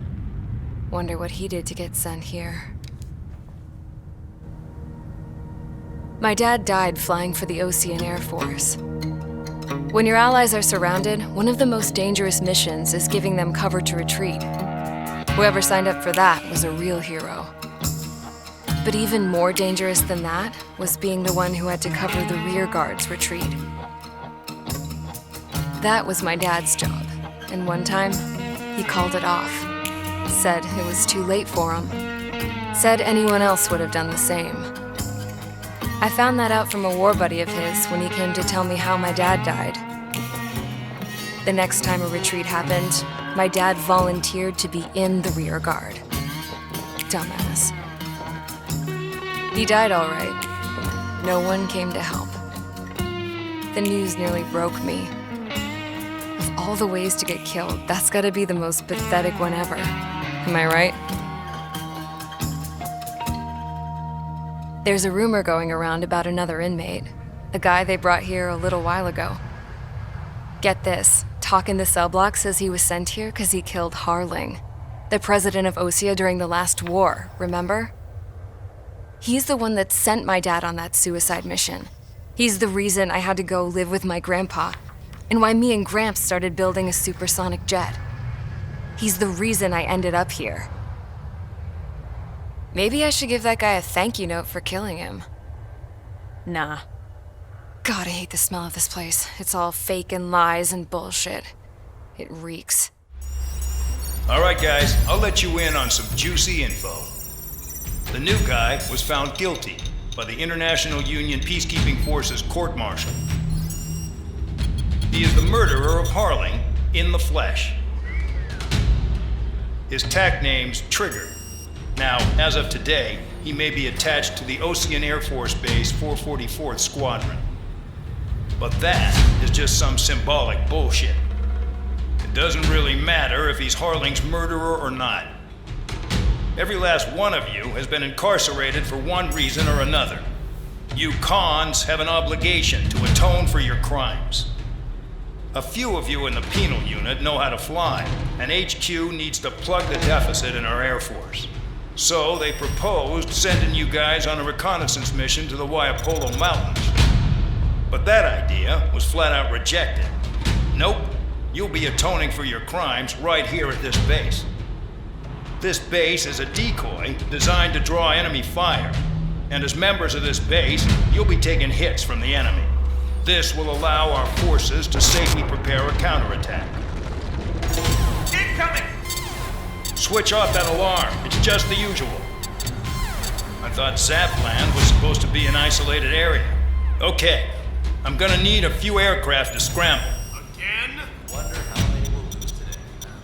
Wonder what he did to get sent here. My dad died flying for the Ocean Air Force. When your allies are surrounded, one of the most dangerous missions is giving them cover to retreat. Whoever signed up for that was a real hero. But even more dangerous than that was being the one who had to cover the rear guard's retreat. That was my dad's job, and one time, he called it off. Said it was too late for him. Said anyone else would have done the same. I found that out from a war buddy of his when he came to tell me how my dad died. The next time a retreat happened, my dad volunteered to be in the rear guard. Dumbass. He died all right. No one came to help. The news nearly broke me. Of all the ways to get killed, that's gotta be the most pathetic one ever. Am I right? There's a rumor going around about another inmate. A guy they brought here a little while ago. Get this, talk in the cell block says he was sent here because he killed Harling, the president of Osea during the last war, remember? He's the one that sent my dad on that suicide mission. He's the reason I had to go live with my grandpa, and why me and Gramps started building a supersonic jet. He's the reason I ended up here. Maybe I should give that guy a thank you note for killing him. Nah. God, I hate the smell of this place. It's all fake and lies and bullshit. It reeks. All right, guys, I'll let you in on some juicy info. The new guy was found guilty by the International Union Peacekeeping Forces court-martial. He is the murderer of Harling in the flesh. His tack name's Trigger. Now, as of today, he may be attached to the Ocean Air Force Base 444th Squadron. But that is just some symbolic bullshit. It doesn't really matter if he's Harling's murderer or not. Every last one of you has been incarcerated for one reason or another. You cons have an obligation to atone for your crimes. A few of you in the penal unit know how to fly, and HQ needs to plug the deficit in our Air Force. So they proposed sending you guys on a reconnaissance mission to the Waiapolo Mountains. But that idea was flat out rejected. Nope, you'll be atoning for your crimes right here at this base. This base is a decoy designed to draw enemy fire, and as members of this base, you'll be taking hits from the enemy. This will allow our forces to safely prepare a counterattack. Incoming! Switch off that alarm. It's just the usual. I thought Zapland was supposed to be an isolated area. Okay, I'm gonna need a few aircraft to scramble. Again? Wonder how many will lose today.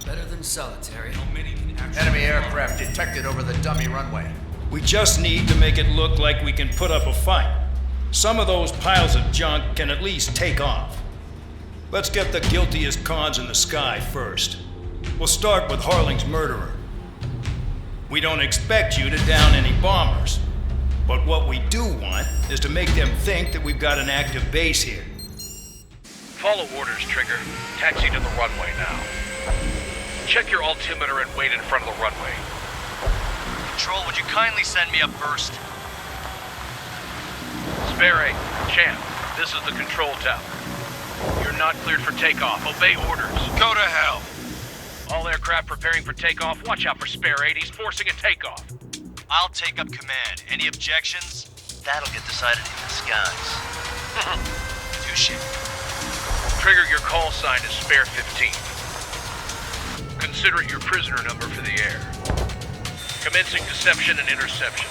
Better than solitary. How many can actually... Enemy aircraft detected over the dummy runway. We just need to make it look like we can put up a fight. Some of those piles of junk can at least take off. Let's get the guiltiest cons in the sky first. We'll start with Harling's murderer. We don't expect you to down any bombers. But what we do want is to make them think that we've got an active base here. Follow orders, Trigger. Taxi to the runway now. Check your altimeter and wait in front of the runway. Control, would you kindly send me up first? Spare 8, Champ, this is the control tower. You're not cleared for takeoff. Obey orders. Go to hell. All aircraft preparing for takeoff. Watch out for Spare 8. He's forcing a takeoff. I'll take up command. Any objections? That'll get decided in the skies. Touche. Trigger, your call sign is Spare 15. Consider it your prisoner number for the air. Commencing deception and interception.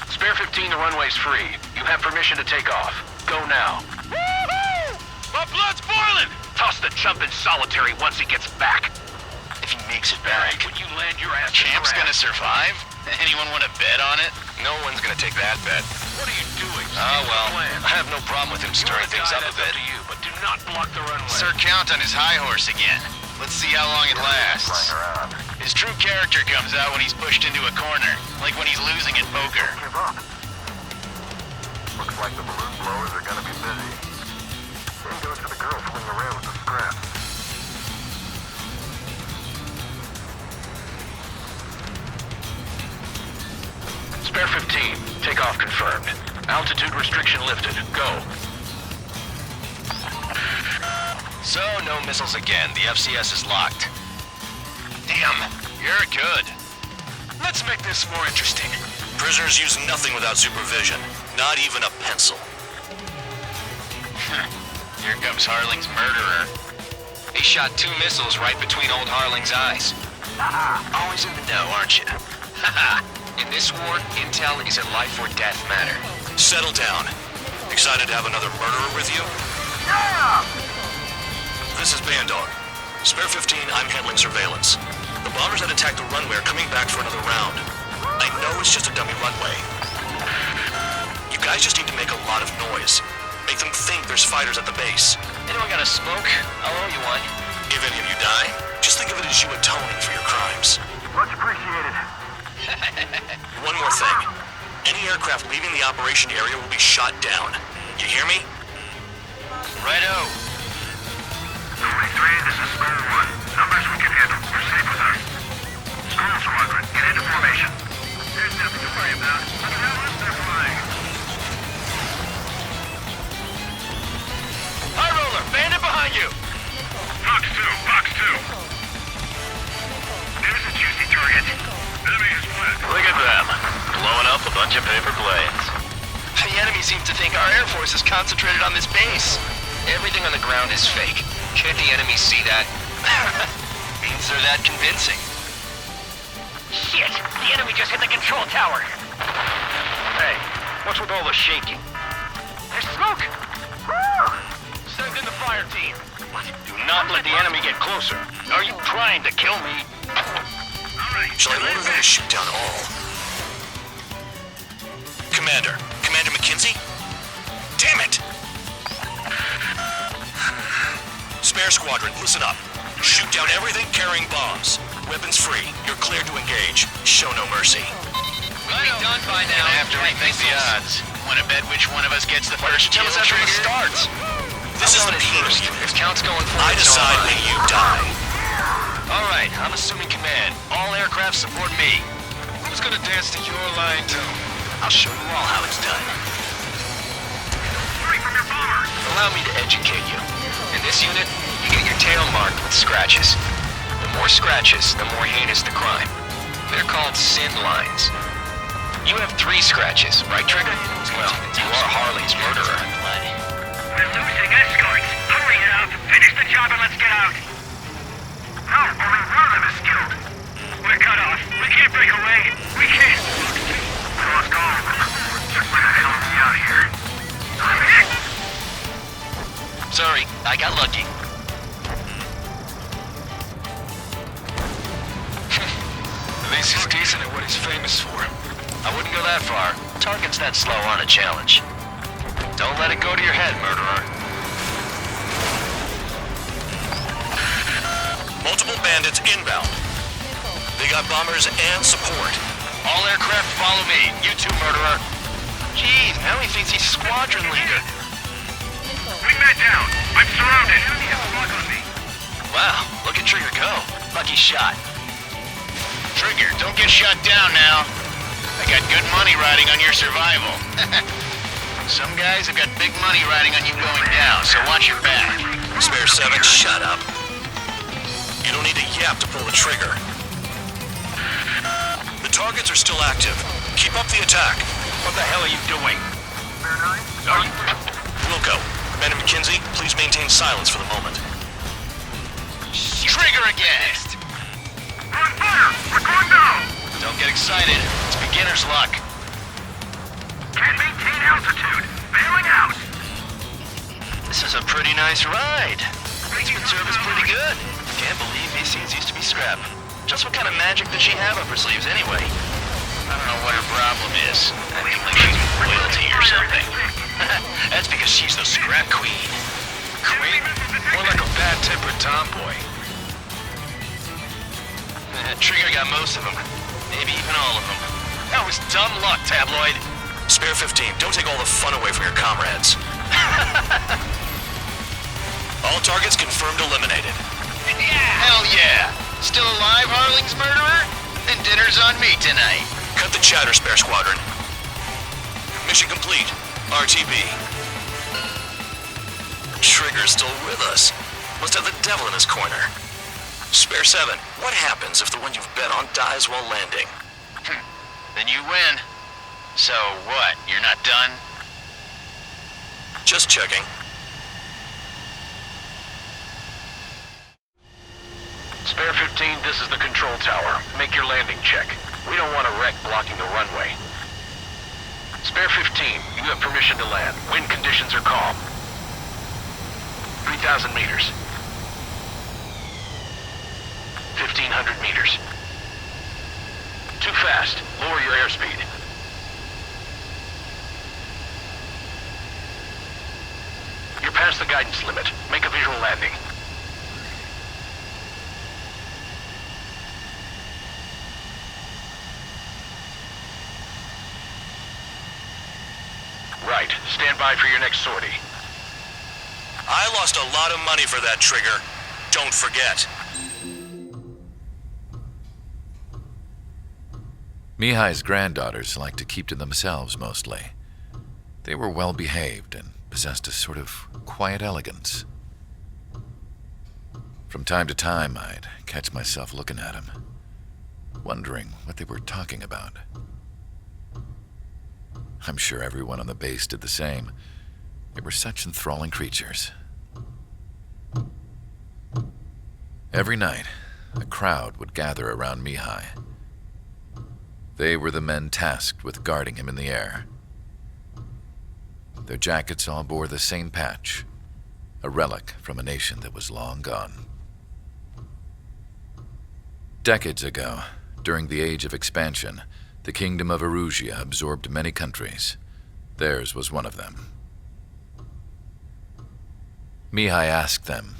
Spare 15, the runway's free. You have permission to take off. Go now. Woohoo! My blood's boiling! Toss the chump in solitary once he gets back. If he makes it back, When you land your ass Champ's in the gonna survive? Anyone want to bet on it? No one's gonna take that bet. What are you doing? Oh, well, I have no problem with him stirring things up a bit. To you, but do not block the runway. Sir Count on his high horse again. Let's see how long it lasts. His true character comes out when he's pushed into a corner, like when he's losing at poker. Give up. Looks like the balloon blowers are gonna be busy. Same goes for the girl fooling around with the scrap. Spare 15, takeoff confirmed. Altitude restriction lifted. Go. So, no missiles again. The FCS is locked. Damn, you're good. Let's make this more interesting. Prisoners use nothing without supervision. Not even a pencil. Here comes Harling's murderer. He shot 2 missiles right between old Harling's eyes. Always in the know, aren't you? In this war, intel is a life or death matter. Settle down. Excited to have another murderer with you? Yeah! This is Bandog. Spare 15, I'm handling surveillance. The bombers that attacked the runway are coming back for another round. I know it's just a dummy runway. You guys just need to make a lot of noise. Make them think there's fighters at the base. Anyone got a smoke? I'll owe you one. If any of you die, just think of it as you atoning for your crimes. Much appreciated. One more thing. Any aircraft leaving the operation area will be shot down. You hear me? Righto. 23, this is Spare 1. Numbers we can handle. We're safe with us. School squadron, get into formation. There's nothing to worry about. Unless they're flying. High roller, bandit behind you! Box 2, box 2. There's a juicy target. Enemy is split. Look at them. Blowing up a bunch of paper planes. The enemy seems to think our Air Force is concentrated on this base. Everything on the ground is fake. Can't the enemy see that? Means they're that convincing. Shit! The enemy just hit the control tower! Hey, what's with all the shaking? There's smoke! Send in the fire team. Do not let the enemy get closer. Are you trying to kill me? Shall I order them to shoot down all? Commander McKinsey? Damn it! Spare squadron, listen up. Shoot down everything carrying bombs. Weapons free. You're cleared to engage. Show no mercy. We'll be done by now. Gonna have to rethink the odds. Wanna bet which one of us gets the first kill after it starts? This is the first. If Count's going for I decide when you die. Alright, I'm assuming command. All aircraft support me. Who's gonna dance to your line tune? I'll show you all how it's done. Straight from your bomber. Allow me to educate you. In this unit, you get your tail marked with scratches. The more scratches, the more heinous the crime. They're called sin lines. You have 3 scratches, right, Trigger? Well, you are Harley's murderer. We're losing escorts. Hurry it up. Finish the job and let's get out. No, only one of them is skilled. We're cut off. We can't break away. We can't. We lost all of them. Where the hell are we out here? I'm hit! Sorry, I got lucky. At least he's decent at what he's famous for. I wouldn't go that far. Targets that slow aren't a challenge. Don't let it go to your head, murderer. Multiple bandits inbound. They got bombers and support. All aircraft follow me. You too, murderer. Jeez, now he thinks he's squadron leader. Wingman down. I'm surrounded. Enemy has a lock on me. Wow, look at Trigger go. Lucky shot. Trigger, don't get shot down now. I got good money riding on your survival. Some guys have got big money riding on you going down, so watch your back. Spare 7, shut up. You don't need to yap to pull the trigger. The targets are still active. Keep up the attack. What the hell are you doing? Wilco, Commander McKenzie, please maintain silence for the moment. Trigger again! We're on fire! We're going down! Don't get excited. It's beginner's luck. Can't maintain altitude. Bailing out. This is a pretty nice ride. Brakesman service pretty good. Can't believe these seats used to be scrap. Just what kind of magic does she have up her sleeves anyway? I don't know what her problem is. Acting like she's royalty or something. That's because she's the scrap queen. Queen? More like a bad-tempered tomboy. Trigger got most of them. Maybe even all of them. That was dumb luck, Tabloid. Spare 15, don't take all the fun away from your comrades. All targets confirmed eliminated. Yeah! Hell yeah! Still alive, Harling's murderer? Then dinner's on me tonight. Cut the chatter, Spare Squadron. Mission complete. RTB. Trigger's still with us. Must have the devil in his corner. Spare 7, what happens if the one you've bet on dies while landing? Then you win. So what, you're not done? Just checking. Spare 15, this is the control tower. Make your landing check. We don't want a wreck blocking the runway. Spare 15, you have permission to land. Wind conditions are calm. 3,000 meters. 1,500 meters. Too fast. Lower your airspeed. You're past the guidance limit. Make a visual landing. Right. Stand by for your next sortie. I lost a lot of money for that trigger. Don't forget. Mihai's granddaughters liked to keep to themselves mostly. They were well behaved and possessed a sort of quiet elegance. From time to time, I'd catch myself looking at them, wondering what they were talking about. I'm sure everyone on the base did the same. They were such enthralling creatures. Every night, a crowd would gather around Mihai. They were the men tasked with guarding him in the air. Their jackets all bore the same patch, a relic from a nation that was long gone. Decades ago, during the Age of Expansion, the Kingdom of Erusia absorbed many countries. Theirs was one of them. Mihai asked them,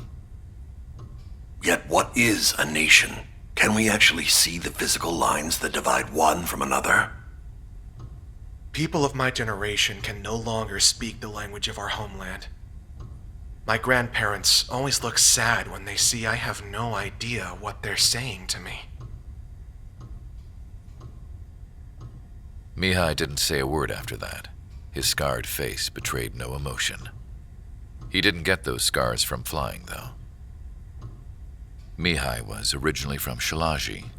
"Yet what is a nation? Can we actually see the physical lines that divide one from another?" People of my generation can no longer speak the language of our homeland. My grandparents always look sad when they see I have no idea what they're saying to me. Mihai didn't say a word after that. His scarred face betrayed no emotion. He didn't get those scars from flying, though. Mihai was originally from Shalaji.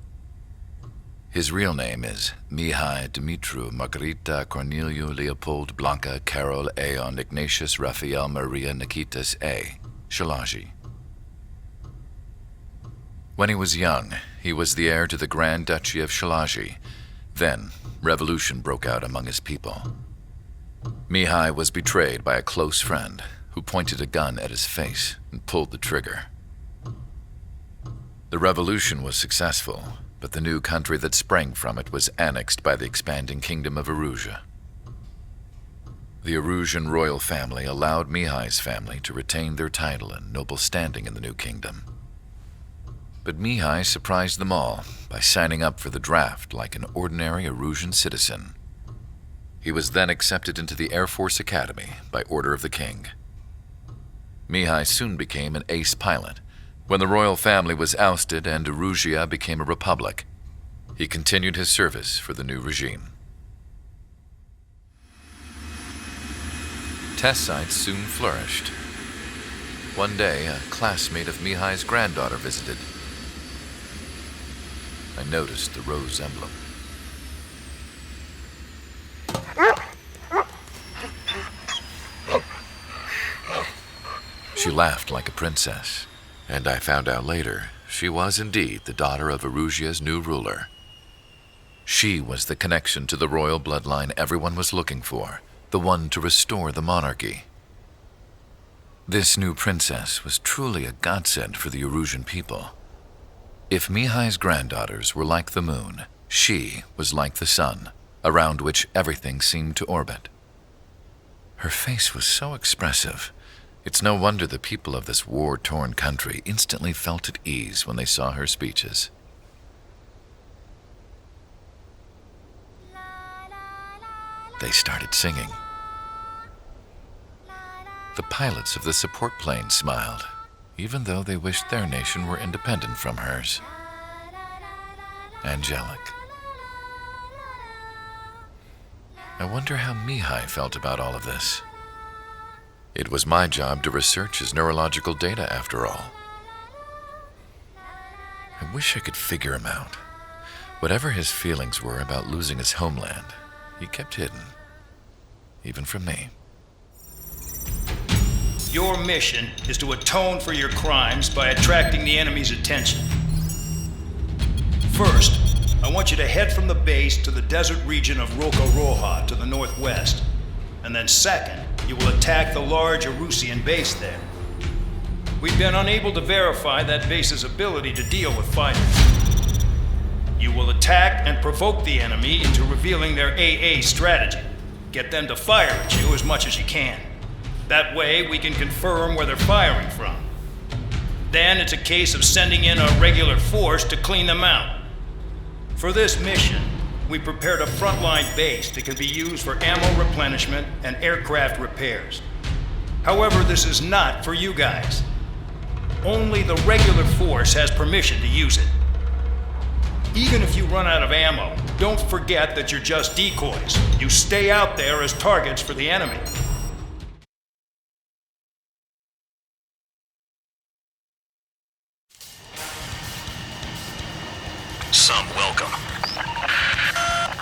His real name is Mihai Dumitru Margarita Corneliu Leopold Blanca Carol Aeon Ignatius Raphael Maria Nikitas A. Shalaji. When he was young, he was the heir to the Grand Duchy of Shalagi. Then, revolution broke out among his people. Mihai was betrayed by a close friend who pointed a gun at his face and pulled the trigger. The revolution was successful, but the new country that sprang from it was annexed by the expanding kingdom of Erusia. The Erusian royal family allowed Mihai's family to retain their title and noble standing in the new kingdom. But Mihai surprised them all by signing up for the draft like an ordinary Erusian citizen. He was then accepted into the Air Force Academy by order of the king. Mihai soon became an ace pilot. When the royal family was ousted and Erusia became a republic, he continued his service for the new regime. Test sites soon flourished. One day, a classmate of Mihai's granddaughter visited. I noticed the rose emblem. She laughed like a princess, and I found out later she was indeed the daughter of Erusia's new ruler. She was the connection to the royal bloodline everyone was looking for, the one to restore the monarchy. This new princess was truly a godsend for the Erusian people. If Mihai's granddaughters were like the moon, she was like the sun, around which everything seemed to orbit. Her face was so expressive. It's no wonder the people of this war-torn country instantly felt at ease when they saw her speeches. They started singing. The pilots of the support plane smiled, even though they wished their nation were independent from hers. Angelic. I wonder how Mihai felt about all of this. It was my job to research his neurological data, after all. I wish I could figure him out. Whatever his feelings were about losing his homeland, he kept hidden, even from me. Your mission is to atone for your crimes by attracting the enemy's attention. First, I want you to head from the base to the desert region of Roca Roja to the northwest. And then second, you will attack the large Erusian base there. We've been unable to verify that base's ability to deal with fighters. You will attack and provoke the enemy into revealing their AA strategy. Get them to fire at you as much as you can. That way, we can confirm where they're firing from. Then it's a case of sending in a regular force to clean them out. For this mission, we prepared a frontline base that can be used for ammo replenishment and aircraft repairs. However, this is not for you guys. Only the regular force has permission to use it. Even if you run out of ammo, don't forget that you're just decoys. You stay out there as targets for the enemy. Some welcome.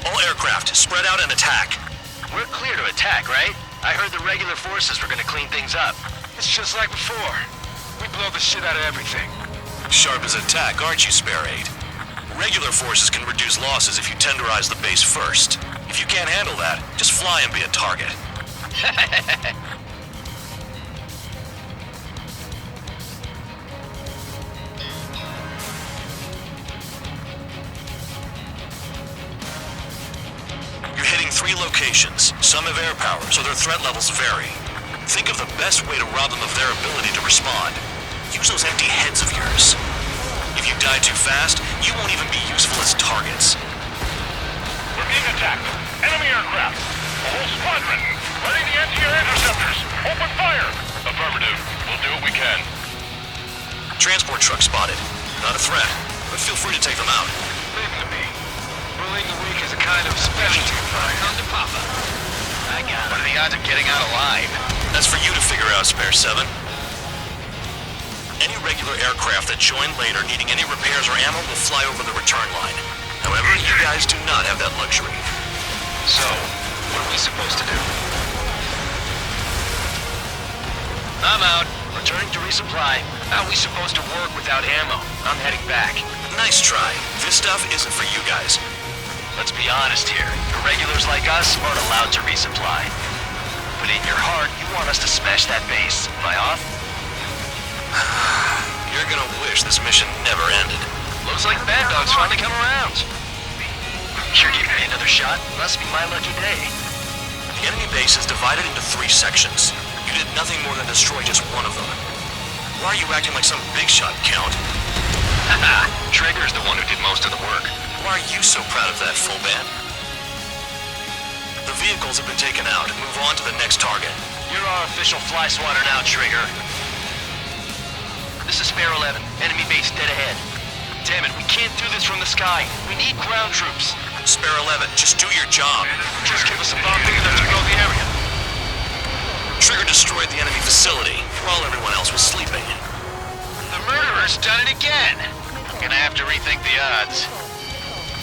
All aircraft, spread out and attack. We're clear to attack, right? I heard the regular forces were gonna clean things up. It's just like before. We blow the shit out of everything. Sharp as a tack, aren't you, Spare 8? Regular forces can reduce losses if you tenderize the base first. If you can't handle that, just fly and be a target. You're hitting 3 locations. Some have air power, so their threat levels vary. Think of the best way to rob them of their ability to respond. Use those empty heads of yours. If you die too fast, you won't even be useful as targets. We're being attacked. Enemy aircraft. A whole squadron. Ready the anti-air interceptors. Open fire. Affirmative. We'll do what we can. Transport truck spotted. Not a threat, but feel free to take them out. Leave them to me. Bullying the weak is a kind of specialty of mine. Come to Papa. I got it. What are the odds of getting out alive? That's for you to figure out, Spare 7. Any regular aircraft that join later needing any repairs or ammo will fly over the return line. However, you guys do not have that luxury. So, what are we supposed to do? I'm out. Returning to resupply. How are we supposed to work without ammo? I'm heading back. Nice try. This stuff isn't for you guys. Let's be honest here. Irregulars like us aren't allowed to resupply. But in your heart, you want us to smash that base. Am I off? You're gonna wish this mission never ended. Looks like Bad Dog's finally come around. You're giving me another shot? Must be my lucky day. The enemy base is divided into 3 sections. You did nothing more than destroy just one of them. Why are you acting like some big shot, Count? Haha, Trigger's the one who did most of the work. Why are you so proud of that, full band? The vehicles have been taken out. Move on to the next target. You're our official fly swatter now, Trigger. This is Spare 11. Enemy base dead ahead. Damn it, we can't do this from the sky. We need ground troops. Spare 11, just do your job. Just give us a bomb big enough to blow the area. Trigger destroyed the enemy facility while everyone else was sleeping. The murderer's done it again. Gonna have to rethink the odds.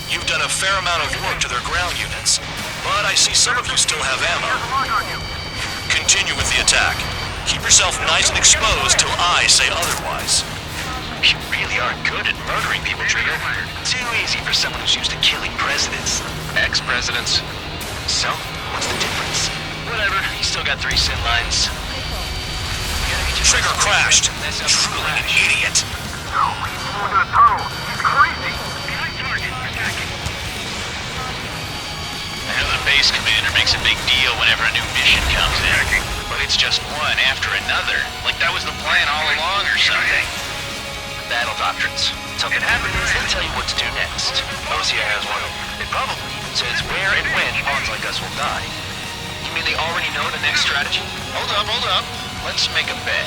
You've done a fair amount of work to their ground units, but I see some of you still have ammo. Continue with the attack. Keep yourself nice and exposed till I say otherwise. You really are good at murdering people, Trigger. Too easy for someone who's used to killing presidents. Ex-presidents. So, what's the difference? Whatever, you still got 3 sin lines. Trigger crashed. Truly an idiot. No, he's moving to the tunnel. He's crazy. I know the base commander makes a big deal whenever a new mission comes in. But it's just one after another. Like that was the plan all along or something. Battle doctrines. Something happens, they'll tell you what to do next. Osia has one of them. It probably even says where and when pawns like us will die. You mean they already know the next strategy? Hold up. Let's make a bet.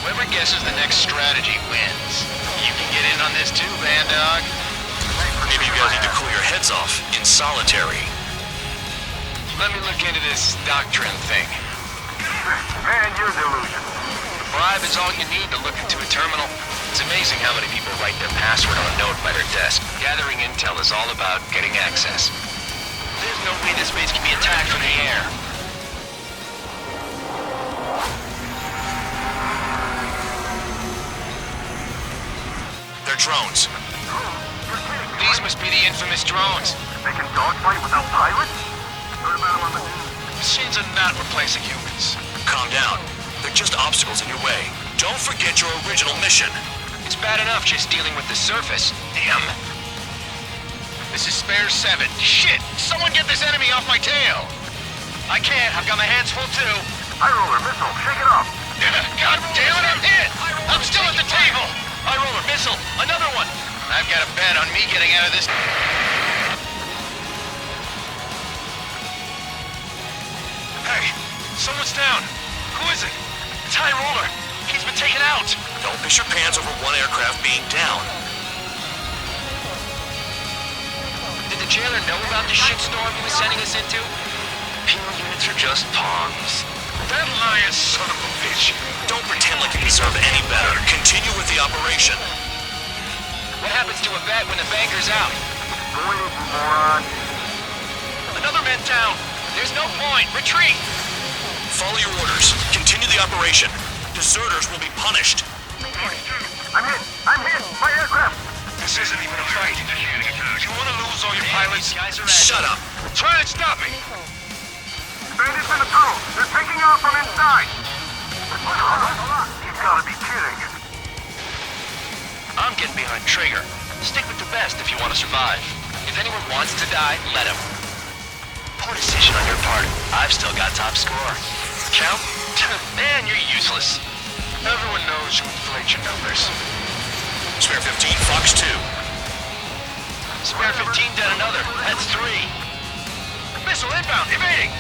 Whoever guesses the next strategy wins. You can get in on this too, Band Dog. Maybe you guys need to cool your heads off in solitary. Let me look into this doctrine thing. Man, you're delusional. The bribe is all you need to look into a terminal. It's amazing how many people write their password on a note by their desk. Gathering intel is all about getting access. There's no way this base can be attacked from the air. They're drones. These must be the infamous drones. They can dogfight without pilots? Heard about them on the news. Machines are not replacing humans. Calm down. They're just obstacles in your way. Don't forget your original mission. It's bad enough just dealing with the surface. Damn. This is Spare 7. Shit! Someone get this enemy off my tail! I can't. I've got my hands full too. High roller missile. Shake it off. God damn it, I'm hit! I'm still at the table! High roller missile. Another one. I've got a bet on me getting out of this. Hey, someone's down. Who is it? It's High Roller. He's been taken out. Don't piss your pants over one aircraft being down. Did the jailer know about the shitstorm he was sending us into? Penal units are just pawns. That lion son of a bitch. Don't pretend like you deserve any better. Continue with the operation. What happens to a vet when the banker's out? Voided, moron. Another man down. There's no point. Retreat. Follow your orders. Continue the operation. Deserters will be punished. I'm hit. My aircraft. This isn't even a fight. You want to lose all your pilots? Shut up. Try and stop me. Bandits in the tunnel. They're taking off from inside. You've got to be kidding. I'm getting behind Trigger. Stick with the best if you want to survive. If anyone wants to die, let him. Poor decision on your part. I've still got top score. Count? Man, you're useless. Everyone knows you inflate your numbers. Spare 15, Fox 2. Spare 15 dead another. That's 3. Missile inbound, evading.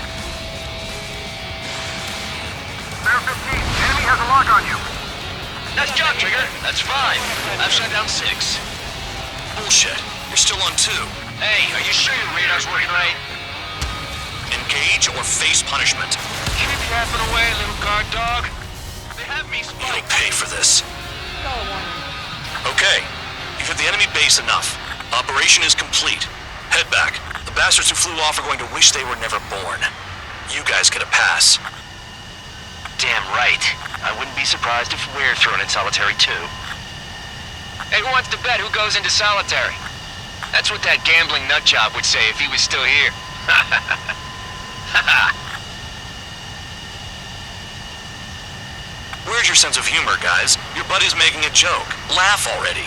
Spare 15, enemy has a lock on you. Nice job, Trigger. That's 5. I've shot down 6. Bullshit. You're still on 2. Hey, are you sure your radar's working right? Engage or face punishment. Keep yapping away, little guard dog. They have me spiked. You'll pay for this. Okay. You've hit the enemy base enough. Operation is complete. Head back. The bastards who flew off are going to wish they were never born. You guys get a pass. Damn damn right. I wouldn't be surprised if we're thrown in solitary too. Hey, who wants to bet who goes into solitary? That's what that gambling nutjob would say if he was still here. Where's your sense of humor, guys? Your buddy's making a joke. Laugh already.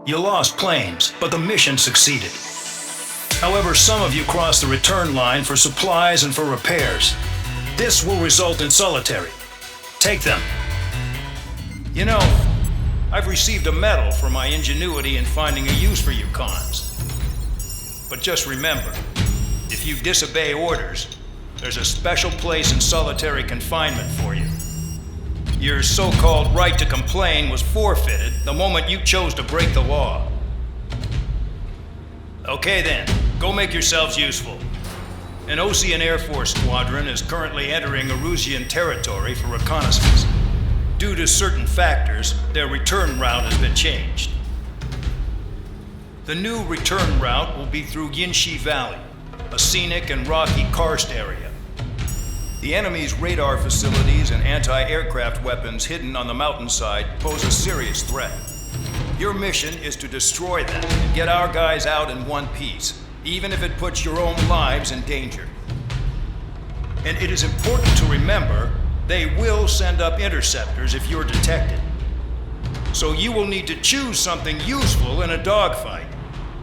You lost planes, but the mission succeeded. However, some of you crossed the return line for supplies and for repairs. This will result in solitary. Take them. You know, I've received a medal for my ingenuity in finding a use for you cons. But just remember, if you disobey orders, there's a special place in solitary confinement for you. Your so-called right to complain was forfeited the moment you chose to break the law. Okay then, go make yourselves useful. An Ocean Air Force squadron is currently entering Erusian territory for reconnaissance. Due to certain factors, their return route has been changed. The new return route will be through Yinshi Valley, a scenic and rocky karst area. The enemy's radar facilities and anti-aircraft weapons hidden on the mountainside pose a serious threat. Your mission is to destroy them and get our guys out in one piece, even if it puts your own lives in danger. And it is important to remember, they will send up interceptors if you're detected. So you will need to choose something useful in a dogfight.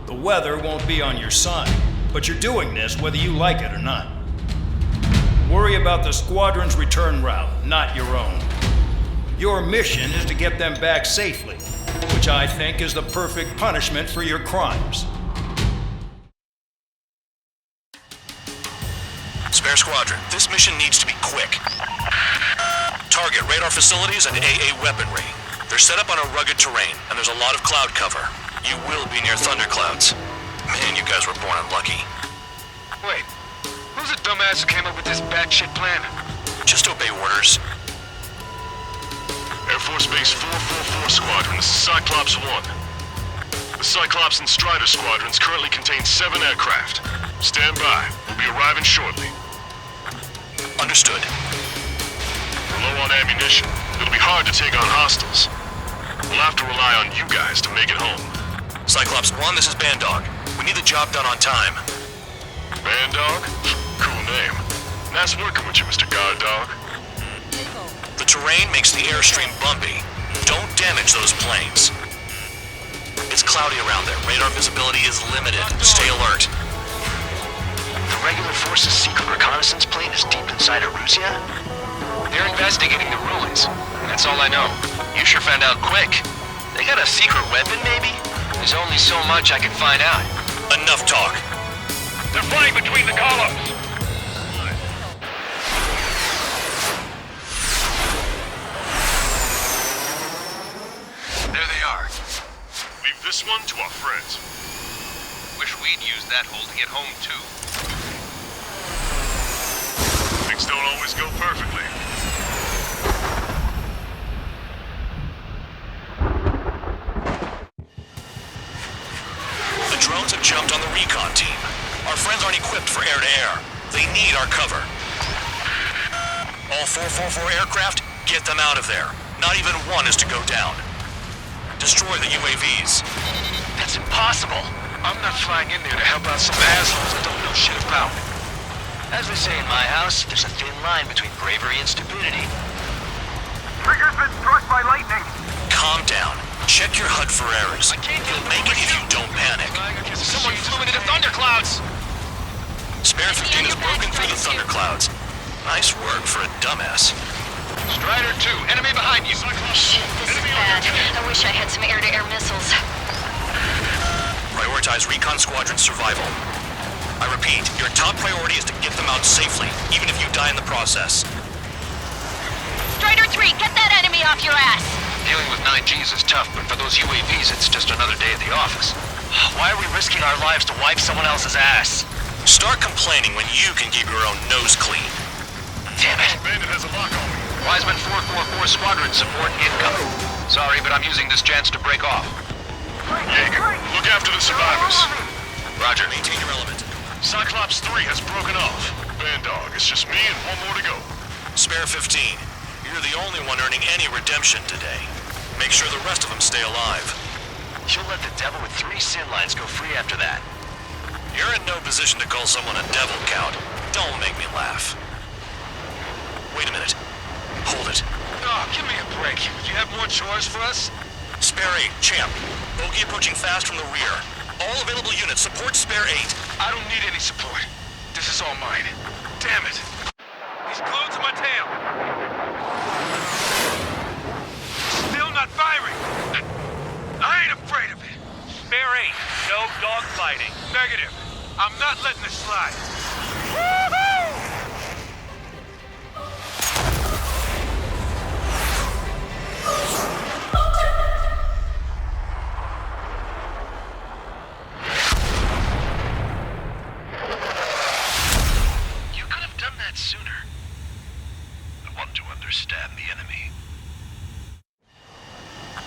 The weather won't be on your side, but you're doing this whether you like it or not. Worry about the squadron's return route, not your own. Your mission is to get them back safely, which I think is the perfect punishment for your crimes. Spare Squadron, this mission needs to be quick. Target radar facilities and AA weaponry. They're set up on a rugged terrain, and there's a lot of cloud cover. You will be near thunderclouds. Man, you guys were born unlucky. Wait, who's the dumbass who came up with this batshit plan? Just obey orders. Air Force Base 444 Squadron, this is Cyclops 1. The Cyclops and Strider squadrons currently contain 7 aircraft. Stand by. We'll be arriving shortly. Understood. We're low on ammunition. It'll be hard to take on hostiles. We'll have to rely on you guys to make it home. Cyclops 1, this is Bandog. We need the job done on time. Bandog? Cool name. Nice working with you, Mr. Guard Dog. The terrain makes the airstream bumpy. Don't damage those planes. It's cloudy around there. Radar visibility is limited. Stay alert. The regular force's secret reconnaissance plane is deep inside Erusia? They're investigating the ruins. That's all I know. You sure found out quick. They got a secret weapon, maybe? There's only so much I can find out. Enough talk. They're fighting between the columns. There they are. Leave this one to our friends. Wish we'd used that hole to get home, too. Things don't always go perfectly. The drones have jumped on the recon team. Our friends aren't equipped for air-to-air. They need our cover. All 444 aircraft, get them out of there. Not even one is to go down. Destroy the UAVs. That's impossible. I'm not flying in there to help out some assholes I don't know shit about. As they say in my house, there's a thin line between bravery and stupidity. Trigger's been struck by lightning. Calm down. Check your HUD for errors. You'll make it if you don't panic. Someone flew into the thunderclouds! Spare 15 has broken through the thunderclouds. Nice work for a dumbass. Strider 2, enemy behind you. Shit, this is bad. I wish I had some air-to-air missiles. Prioritize recon squadron survival. I repeat, your top priority is to get them out safely, even if you die in the process. Strider 3, get that enemy off your ass! Dealing with 9Gs is tough, but for those UAVs, it's just another day at the office. Why are we risking our lives to wipe someone else's ass? Start complaining when you can keep your own nose clean. Damn it. Bandit has a lock on me. Wiseman 444 squadron support incoming. Sorry, but I'm using this chance to break off. Jaeger, look after the survivors. Roger. Maintain your element. Cyclops 3 has broken off. Bandog, it's just me and one more to go. Spare 15. You're the only one earning any redemption today. Make sure the rest of them stay alive. You'll let the devil with 3 sin lines go free after that. You're in no position to call someone a devil, Count. Don't make me laugh. Wait a minute. Hold it. Oh, give me a break. Do you have more chores for us? Spare 8, Champ. Bogey approaching fast from the rear. All available units support Spare 8. I don't need any support. This is all mine. Damn it. He's glued to my tail. Still not firing. I ain't afraid of it. Spare 8. No dogfighting. Negative. I'm not letting this slide. Woohoo! You could have done that sooner. I want to understand the enemy.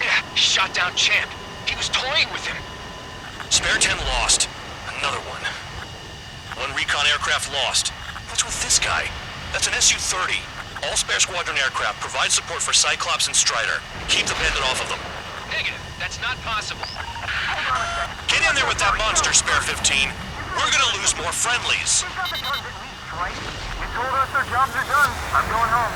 Yeah, shot down Champ. He was toying with him. Spare 10 lost. Another one. One recon aircraft lost. What's with this guy? That's an Su-30. All Spare Squadron aircraft provide support for Cyclops and Strider. Keep the bandit off of them. Negative. That's not possible. Get in there with that monster, Spare 15. We're gonna lose more friendlies. We've got the guns at least, right? You told us their jobs are done. I'm going home.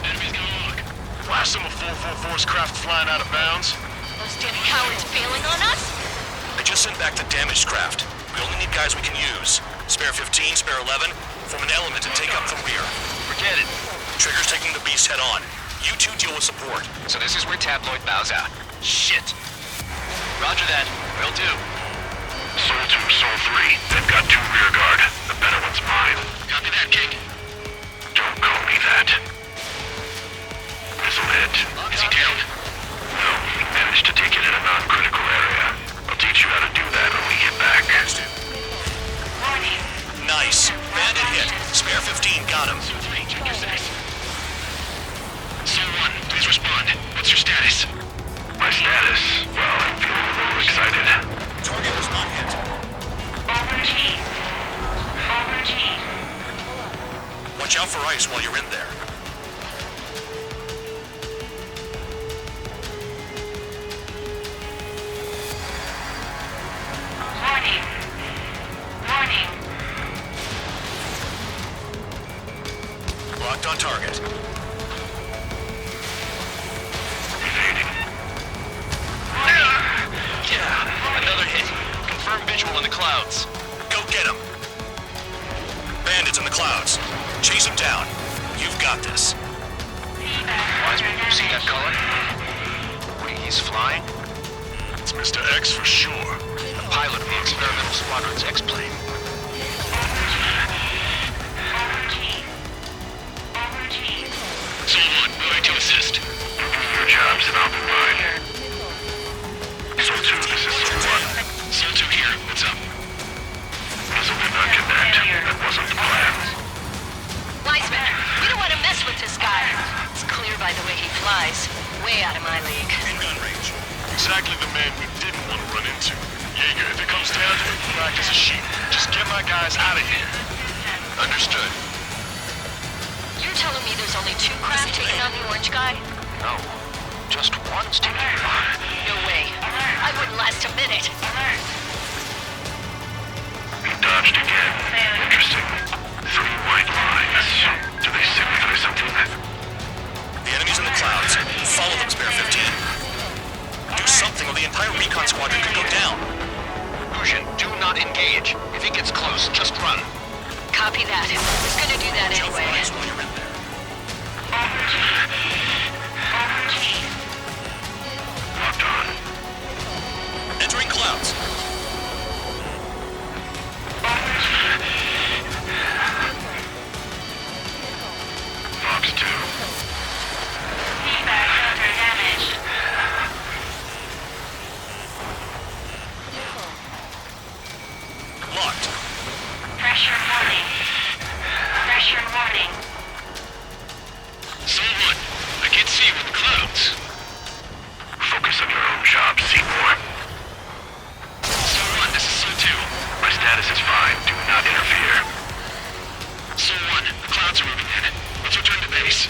Enemy's gonna look. Blast them with 444's craft flying out of bounds. Those damn cowards bailing on us? I just sent back the damaged craft. We only need guys we can use. Spare 15, Spare 11, form an element and take up the rear. Forget it. Trigger's taking the beast head on. You two deal with support. So this is where Tabloid bows out. Shit. Roger that. Will do. Soul 2, Soul 3. They've got 2 rear guard. The better one's mine. Copy that, King. Don't call me that. Missile hit. Is he down? No, we managed to take it in a non-critical area. I'll teach you how to do that when we get back. Nice. Bandit hit. Spare 15 got him. Soul 3, check your status. Soul 1, please respond. What's your status? My status? Well, I'm feeling a little excited. Target was not hit. Overachieve. Overachieve. Watch out for ice while you're in there. Warning. Warning. Locked on target. Evading. Yeah, another hit. Confirm visual in the clouds. Go get him. Bandits in the clouds. Chase him down. You've got this. Wiseman, you see that color? Wait, he's flying? It's Mr. X for sure. The pilot of the experimental squadron's X-plane. Soul 1, moving to assist. Your jobs and I'll do mine. Soul 2, this is Soul 1. Soul 2 here. What's up? Missile did not connect. That wasn't the plan. Wiseman, we don't want to mess with this guy. It's clear by the way he flies. Way out of my league. In gun range. Exactly the man we didn't want to run into. Jaeger, if it comes down to it, practice a sheep. Just get my guys out of here. Understood. You're telling me there's only 2 craft taking on the orange guy? No, just one's taking him on. No way. I wouldn't last a minute. We dodged again. Interesting. 3 white lines. Do they signify something? The enemy's in the clouds. Follow them, Spare 15. Do something or the entire recon squadron could go down. Lucian, do not engage. If he gets close, just run. Copy that. Who's gonna do that Jump for anyway? ice while you're in there. Locked on. Entering clouds. Fox 2. Feedback filter damaged. Locked. Pressure warning. Pressure warning. Soul 1, I can't see you in the clouds. Focus on your own job, Seymour. Interfere. Sol 1, the clouds are moving in. Let's return to base.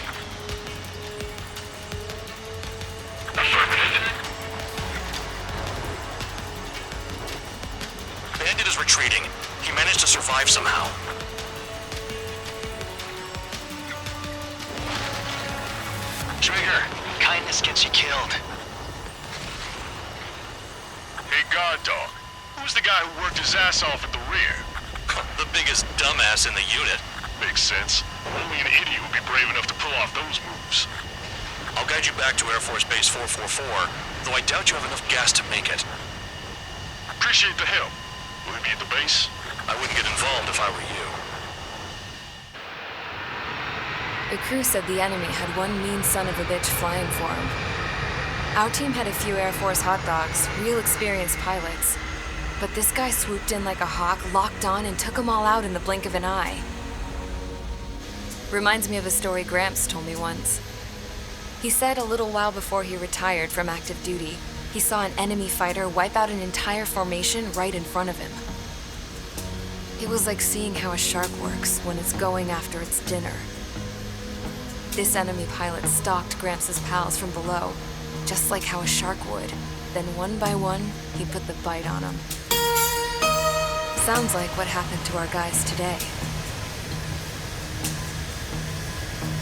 Affirmative. Bandit is retreating. He managed to survive somehow. Trigger, kindness gets you killed. Hey, guard dog. Who's the guy who worked his ass off at the rear? The biggest dumbass in the unit. Makes sense. Only an idiot would be brave enough to pull off those moves. I'll guide you back to Air Force Base 444, though I doubt you have enough gas to make it. Appreciate the help. Will you be at the base? I wouldn't get involved if I were you. The crew said the enemy had one mean son of a bitch flying for him. Our team had a few Air Force hot dogs, real experienced pilots. But this guy swooped in like a hawk, locked on, and took them all out in the blink of an eye. Reminds me of a story Gramps told me once. He said a little while before he retired from active duty, he saw an enemy fighter wipe out an entire formation right in front of him. It was like seeing how a shark works when it's going after its dinner. This enemy pilot stalked Gramps' pals from below, just like how a shark would. Then one by one, he put the bite on them. Sounds like what happened to our guys today.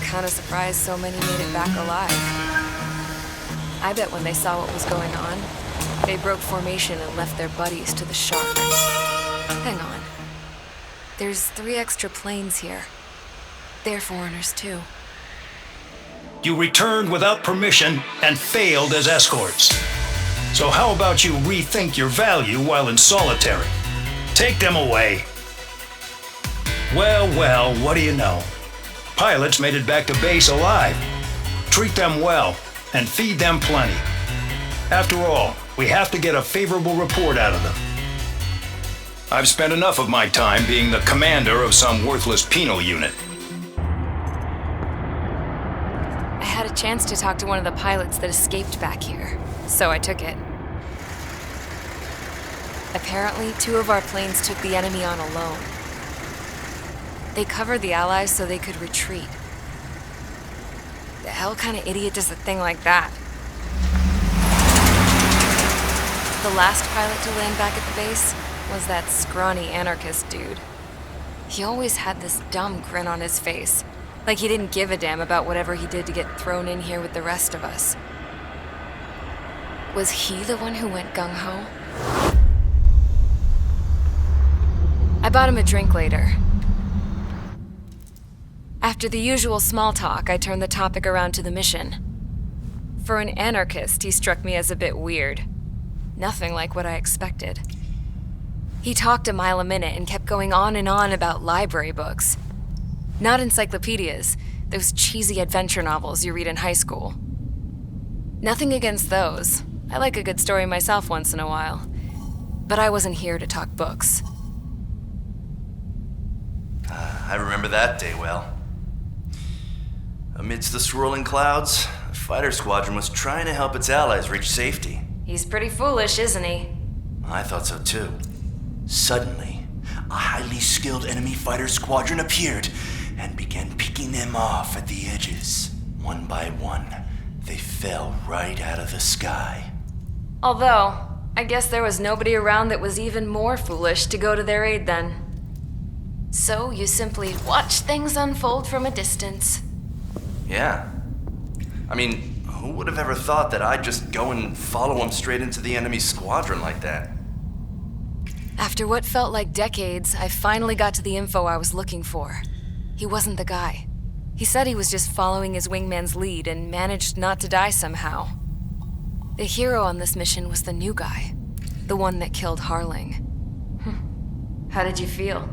Kinda surprised so many made it back alive. I bet when they saw what was going on, they broke formation and left their buddies to the shark. Hang on. There's 3 extra planes here. They're foreigners too. You returned without permission and failed as escorts. So how about you rethink your value while in solitary? Take them away. Well, what do you know? Pilots made it back to base alive. Treat them well and feed them plenty. After all, we have to get a favorable report out of them. I've spent enough of my time being the commander of some worthless penal unit. I had a chance to talk to one of the pilots that escaped back here, so I took it. Apparently, 2 of our planes took the enemy on alone. They covered the Allies so they could retreat. The hell kind of idiot does a thing like that? The last pilot to land back at the base was that scrawny anarchist dude. He always had this dumb grin on his face, like he didn't give a damn about whatever he did to get thrown in here with the rest of us. Was he the one who went gung-ho? I bought him a drink later. After the usual small talk, I turned the topic around to the mission. For an anarchist, he struck me as a bit weird. Nothing like what I expected. He talked a mile a minute and kept going on and on about library books. Not encyclopedias, those cheesy adventure novels you read in high school. Nothing against those. I like a good story myself once in a while. But I wasn't here to talk books. I remember that day well. Amidst the swirling clouds, a fighter squadron was trying to help its allies reach safety. He's pretty foolish, isn't he? I thought so too. Suddenly, a highly skilled enemy fighter squadron appeared and began picking them off at the edges. One by one, they fell right out of the sky. Although, I guess there was nobody around that was even more foolish to go to their aid then. So you simply watch things unfold from a distance. Yeah. I mean, who would have ever thought that I'd just go and follow him straight into the enemy squadron like that? After what felt like decades, I finally got to the info I was looking for. He wasn't the guy. He said he was just following his wingman's lead and managed not to die somehow. The hero on this mission was the new guy, the one that killed Harling. How did you feel?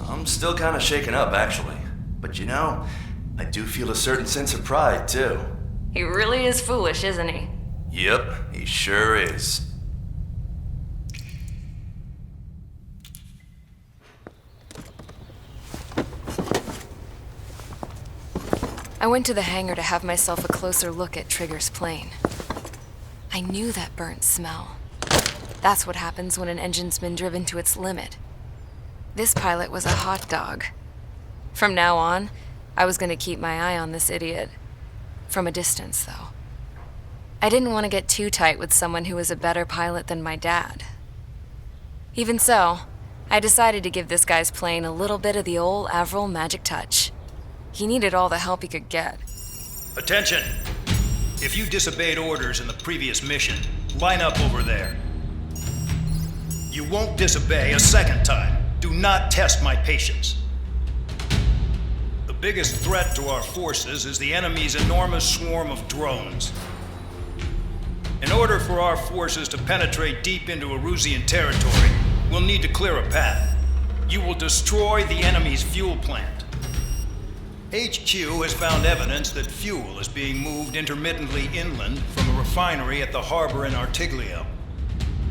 I'm still kind of shaken up, actually. But you know, I do feel a certain sense of pride, too. He really is foolish, isn't he? Yep, he sure is. I went to the hangar to have myself a closer look at Trigger's plane. I knew that burnt smell. That's what happens when an engine's been driven to its limit. This pilot was a hot dog. From now on, I was going to keep my eye on this idiot. From a distance, though. I didn't want to get too tight with someone who was a better pilot than my dad. Even so, I decided to give this guy's plane a little bit of the old Avril magic touch. He needed all the help he could get. Attention! If you disobeyed orders in the previous mission, line up over there. You won't disobey a second time. Do not test my patience. The biggest threat to our forces is the enemy's enormous swarm of drones. In order for our forces to penetrate deep into Erusian territory, we'll need to clear a path. You will destroy the enemy's fuel plant. HQ has found evidence that fuel is being moved intermittently inland from a refinery at the harbor in Artiglio.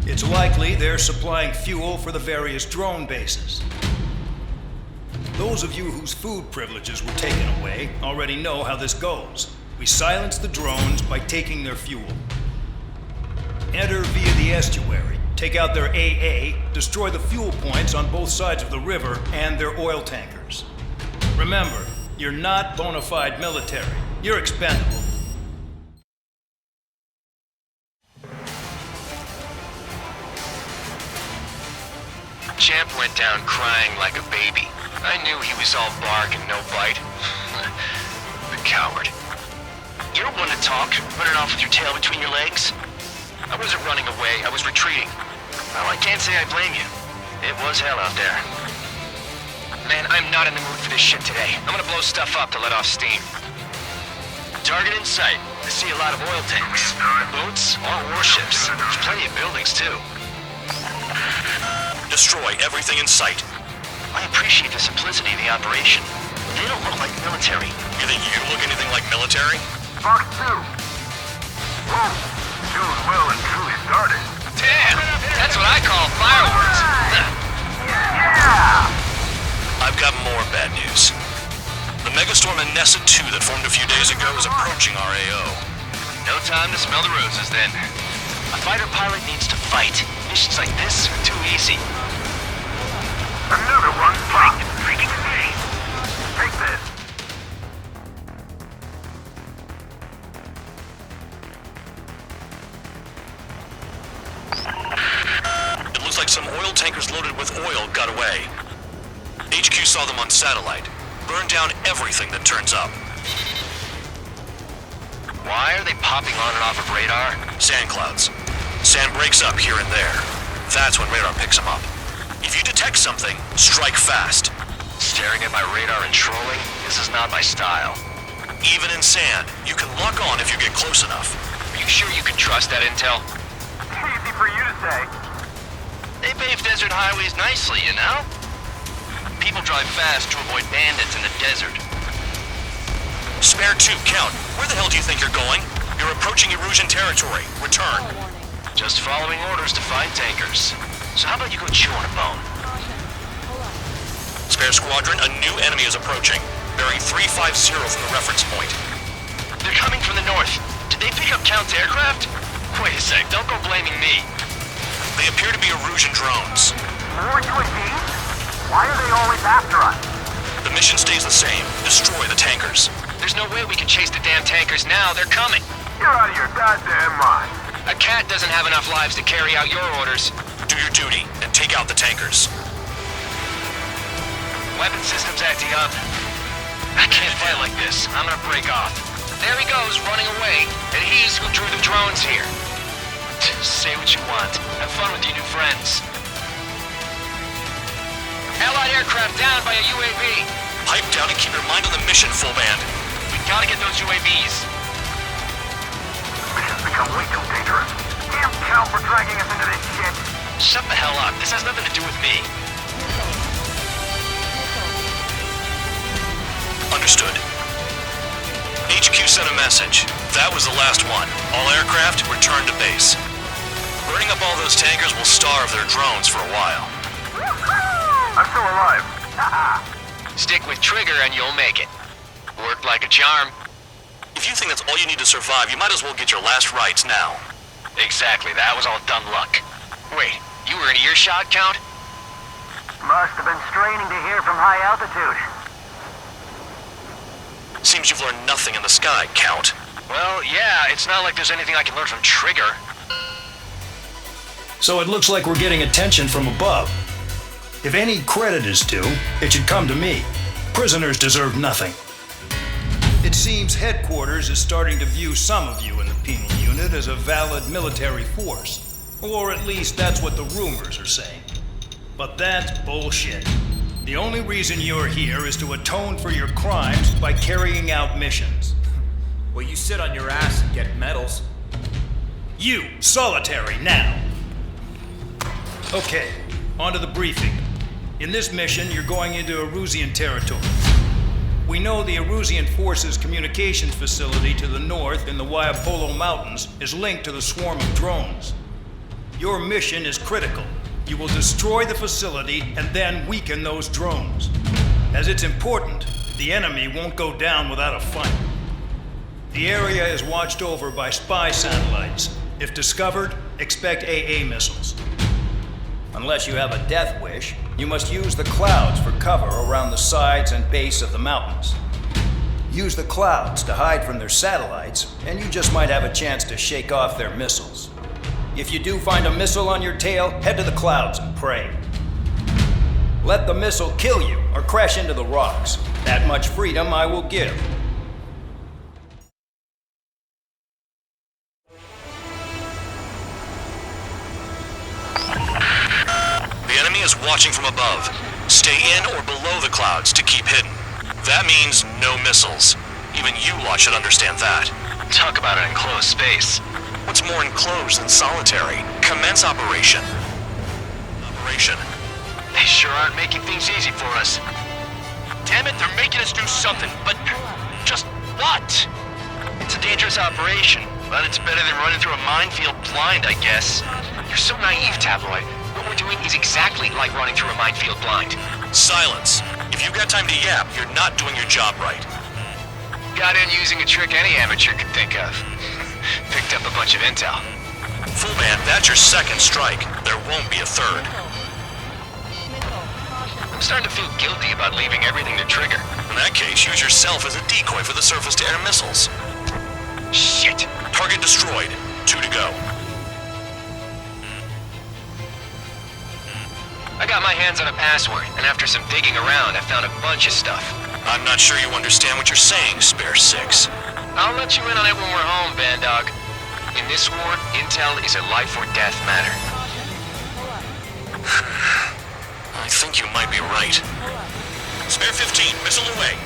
It's likely they're supplying fuel for the various drone bases. Those of you whose food privileges were taken away already know how this goes. We silence the drones by taking their fuel. Enter via the estuary, take out their AA, destroy the fuel points on both sides of the river and their oil tankers. Remember, you're not bona fide military. You're expendable. Champ went down crying like a baby. I knew he was all bark and no bite. The coward. You don't want to talk, running off with your tail between your legs? I wasn't running away, I was retreating. Well, I can't say I blame you. It was hell out there. Man, I'm not in the mood for this shit today. I'm gonna blow stuff up to let off steam. Target in sight. I see a lot of oil tanks. Boats or warships. There's plenty of buildings, too. Destroy everything in sight. I appreciate the simplicity of the operation. They don't look like military. You think you look anything like military? Fox 2. Whoa. June well and truly started. Damn! That's what I call fireworks. Yeah! I've got more bad news. The megastorm in Nessa 2 that formed a few days ago is approaching our AO. No time to smell the roses, then. A fighter pilot needs to fight. Missions like this are too easy. Another one popped. Freaking me. Take this. It looks like some oil tankers loaded with oil got away. HQ saw them on satellite. Burned down everything that turns up. Why are they popping on and off of radar? Sand clouds. Sand breaks up here and there. That's when radar picks them up. If you detect something, strike fast. Staring at my radar and trolling? This is not my style. Even in sand, you can lock on if you get close enough. Are you sure you can trust that intel? Easy for you to say. They pave desert highways nicely, you know? People drive fast to avoid bandits in the desert. Spare 2, Count. Where the hell do you think you're going? You're approaching Erusian territory. Return. Just following orders to find tankers. So how about you go chew on a bone? Spare Squadron, a new enemy is approaching. Bearing 350 from the reference point. They're coming from the north. Did they pick up Count's aircraft? Wait a sec, don't go blaming me. They appear to be Erusian drones. More UAVs? Why are they always after us? The mission stays the same. Destroy the tankers. There's no way we can chase the damn tankers now. They're coming. You're out of your goddamn mind. A cat doesn't have enough lives to carry out your orders. Do your duty and take out the tankers. Weapon system's acting up. I can't fight like this. I'm gonna break off. There he goes, running away. And he's who drew the drones here. Say what you want. Have fun with your new friends. Allied aircraft down by a UAV. Pipe down and keep your mind on the mission, full band. We gotta get those UAVs. Mission's become way too dangerous. Damn Count for dragging us into this shit. Shut the hell up. This has nothing to do with me. Understood. HQ sent a message. That was the last one. All aircraft return to base. Burning up all those tankers will starve their drones for a while. I'm still alive. Stick with Trigger and you'll make it. Worked like a charm. If you think that's all you need to survive, you might as well get your last rites now. Exactly, that was all dumb luck. Wait, you were in earshot, Count? Must have been straining to hear from high altitude. Seems you've learned nothing in the sky, Count. Well, yeah, it's not like there's anything I can learn from Trigger. So it looks like we're getting attention from above. If any credit is due, it should come to me. Prisoners deserve nothing. It seems headquarters is starting to view some of you in the penal unit as a valid military force. Or at least that's what the rumors are saying. But that's bullshit. The only reason you're here is to atone for your crimes by carrying out missions. Well, you sit on your ass and get medals. You, solitary, now! Okay, on to the briefing. In this mission, you're going into Erusian territory. We know the Erusian Forces communications facility to the north in the Waiapolo Mountains is linked to the swarm of drones. Your mission is critical. You will destroy the facility and then weaken those drones. As it's important, the enemy won't go down without a fight. The area is watched over by spy satellites. If discovered, expect AA missiles. Unless you have a death wish, you must use the clouds for cover around the sides and base of the mountains. Use the clouds to hide from their satellites, and you just might have a chance to shake off their missiles. If you do find a missile on your tail, head to the clouds and pray. Let the missile kill you or crash into the rocks. That much freedom I will give. The enemy is watching from above. Stay in or below the clouds to keep hidden. That means no missiles. Even you lot should understand that. Talk about an enclosed space. What's more enclosed than solitary? Commence operation. They sure aren't making things easy for us. Damn it, they're making us do something, but just what? It's a dangerous operation, but it's better than running through a minefield blind, I guess. You're so naive, Tabloid. What we're doing is exactly like running through a minefield blind. Silence. If you've got time to yap, you're not doing your job right. Got in using a trick any amateur could think of. Picked up a bunch of intel. Full man, that's your second strike. There won't be a third. I'm starting to feel guilty about leaving everything to Trigger. In that case, use yourself as a decoy for the surface-to-air missiles. Shit! Target destroyed. 2 to go. I got my hands on a password, and after some digging around, I found a bunch of stuff. I'm not sure you understand what you're saying, Spare Six. I'll let you in on it when we're home, Bandog. In this war, intel is a life-or-death matter. I think you might be right. Spare 15, missile away.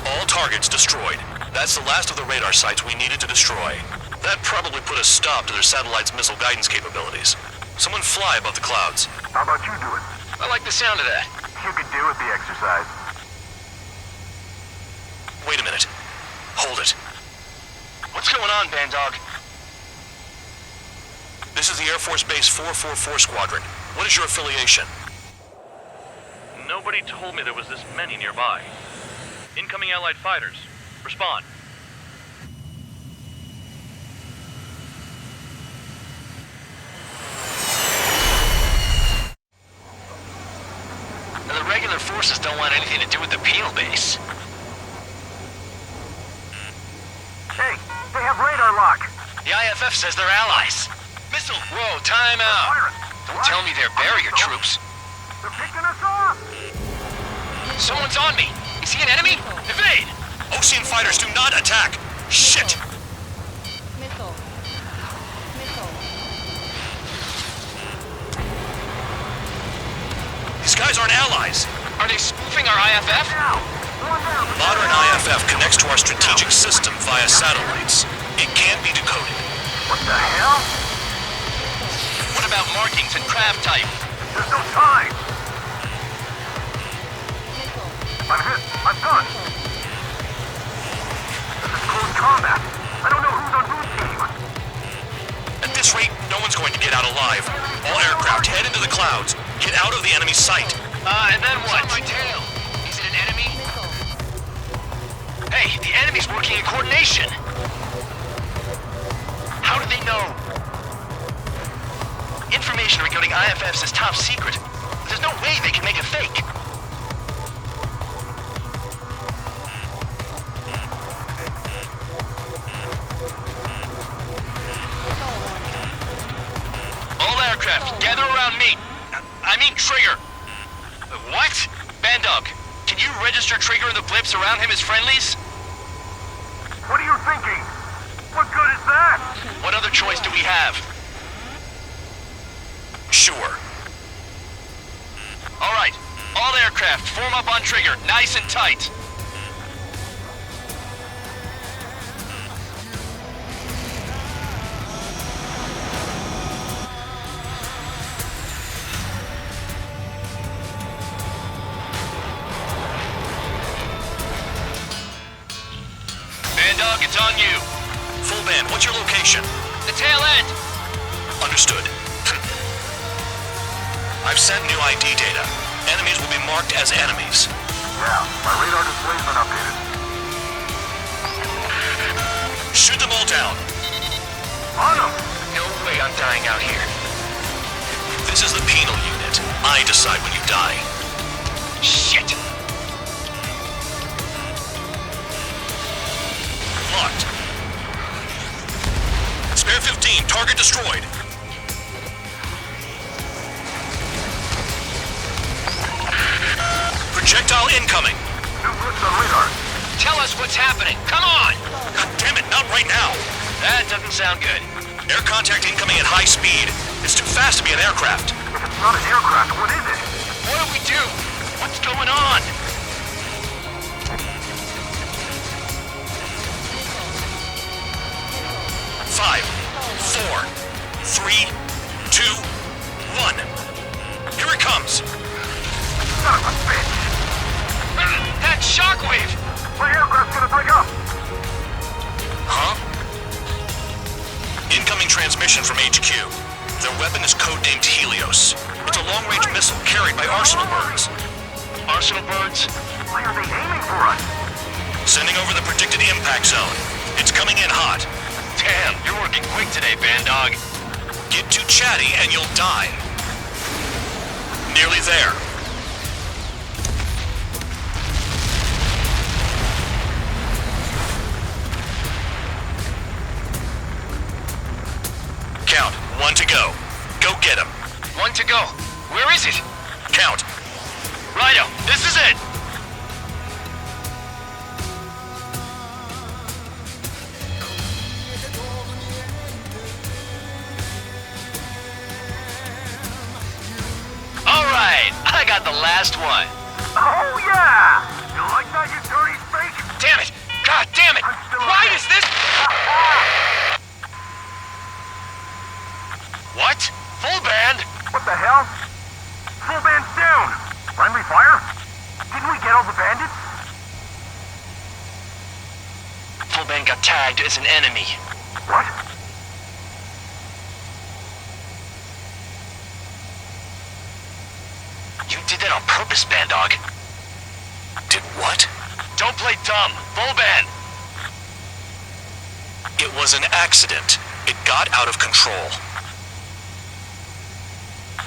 All targets destroyed. That's the last of the radar sites we needed to destroy. That probably put a stop to their satellite's missile guidance capabilities. Someone fly above the clouds. How about you do it? I like the sound of that. You could do it the exercise. Wait a minute. Hold it. What's going on, Bandog? This is the Air Force Base 444 Squadron. What is your affiliation? Nobody told me there was this many nearby. Incoming Allied fighters. Respond. The regular forces don't want anything to do with the penal base. Hey, they have radar lock. The IFF says they're allies. Missile! Whoa, time out! Don't tell me they're barrier troops. They're picking us off! Someone's on me! Is he an enemy? Evade! Ocean fighters do not attack! Shit! Missile. These guys aren't allies! Are they spoofing our IFF? Modern IFF connects to our strategic system via satellites. It can't be decoded. What the hell? What about markings and craft type? There's no time! I'm hit. I'm done. This is close combat. I don't know who's on whose team. At this rate, no one's going to get out alive. All aircraft head into the clouds. Get out of the enemy's sight. And then what? It's on my tail. Is it an enemy? Hey, the enemy's working in coordination. How do they know? Information regarding IFFs is top secret. There's no way they can make it fake. All aircraft, gather around me. I mean Trigger. What? Bandog, can you register Trigger and the blips around him as friendlies? What are you thinking? What good is that? What other choice do we have? Sure. All right, all aircraft, form up on Trigger, nice and tight. Bandog, it's on you. Full band, what's your location? The tail end. Understood. I've sent new ID data. Enemies will be marked as enemies. Yeah, my radar display's been updated. Shoot them all down. On them! No way I'm dying out here. This is the penal unit. I decide when you die. Shit! Locked. Spare 15, target destroyed. Projectile incoming. New blips on radar. Tell us what's happening. Come on! God damn it, not right now. That doesn't sound good. Air contact incoming at high speed. It's too fast to be an aircraft. If it's not an aircraft, what is it? What do we do? What's going on? Five, 4, 3, 2, 1. Here it comes. Son of a bitch! That shockwave! My aircraft's gonna break up! Huh? Incoming transmission from HQ. Their weapon is codenamed Helios. It's a long-range missile carried by Arsenal birds. Arsenal birds? Why are they aiming for us? Sending over the predicted impact zone. It's coming in hot. Damn, you're working quick today, Bandog. Get too chatty and you'll die. Nearly there. Count. 1 to go. Go get him. 1 to go. Where is it? Count. Righto, this is it. All right, I got the last one. Oh, yeah! You like that, you dirty fake? Damn it! God damn it! Why is this... What? Full band? What the hell? Full band's down! Friendly fire? Didn't we get all the bandits? Full band got tagged as an enemy. What? You did that on purpose, Bandog. Did what? Don't play dumb. Full band. It was an accident. It got out of control.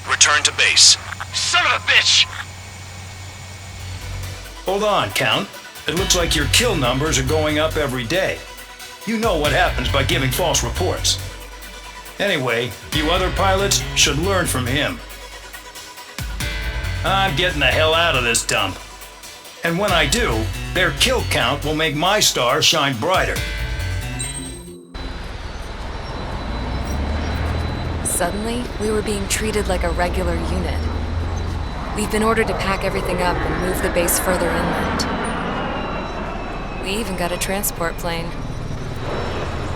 Return to base. Son of a bitch! Hold on, Count. It looks like your kill numbers are going up every day. You know what happens by giving false reports. Anyway, you other pilots should learn from him. I'm getting the hell out of this dump. And when I do, their kill count will make my star shine brighter. Suddenly, we were being treated like a regular unit. We've been ordered to pack everything up and move the base further inland. We even got a transport plane.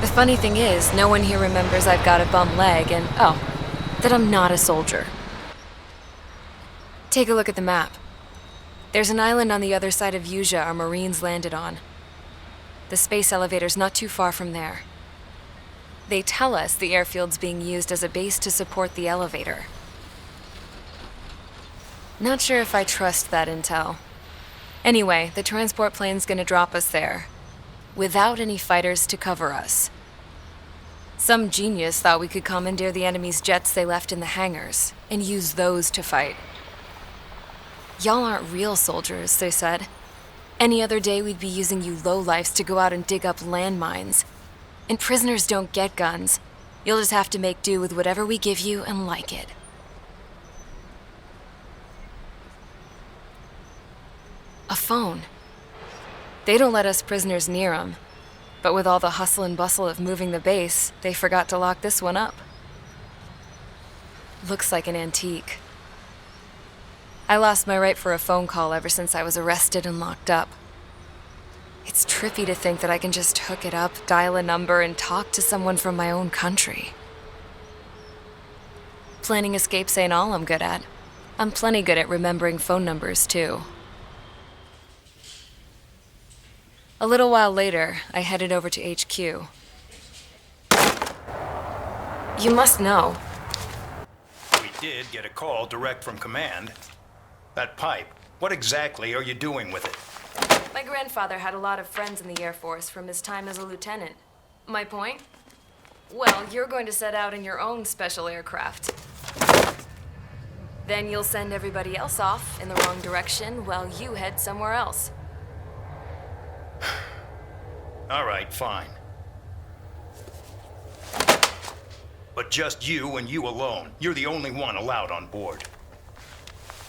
The funny thing is, no one here remembers I've got a bum leg and, oh, that I'm not a soldier. Take a look at the map. There's an island on the other side of Usea our Marines landed on. The space elevator's not too far from there. They tell us the airfield's being used as a base to support the elevator. Not sure if I trust that intel. Anyway, the transport plane's gonna drop us there, without any fighters to cover us. Some genius thought we could commandeer the enemy's jets they left in the hangars and use those to fight. Y'all aren't real soldiers, they said. Any other day we'd be using you lowlifes to go out and dig up landmines. And prisoners don't get guns. You'll just have to make do with whatever we give you and like it. A phone. They don't let us prisoners near them. But with all the hustle and bustle of moving the base, they forgot to lock this one up. Looks like an antique. I lost my right for a phone call ever since I was arrested and locked up. It's trippy to think that I can just hook it up, dial a number, and talk to someone from my own country. Planning escapes ain't all I'm good at. I'm plenty good at remembering phone numbers, too. A little while later, I headed over to HQ. You must know. We did get a call direct from command. That pipe, what exactly are you doing with it? My grandfather had a lot of friends in the Air Force from his time as a lieutenant. My point? Well, you're going to set out in your own special aircraft. Then you'll send everybody else off in the wrong direction while you head somewhere else. All right, fine. But just you and you alone. You're the only one allowed on board.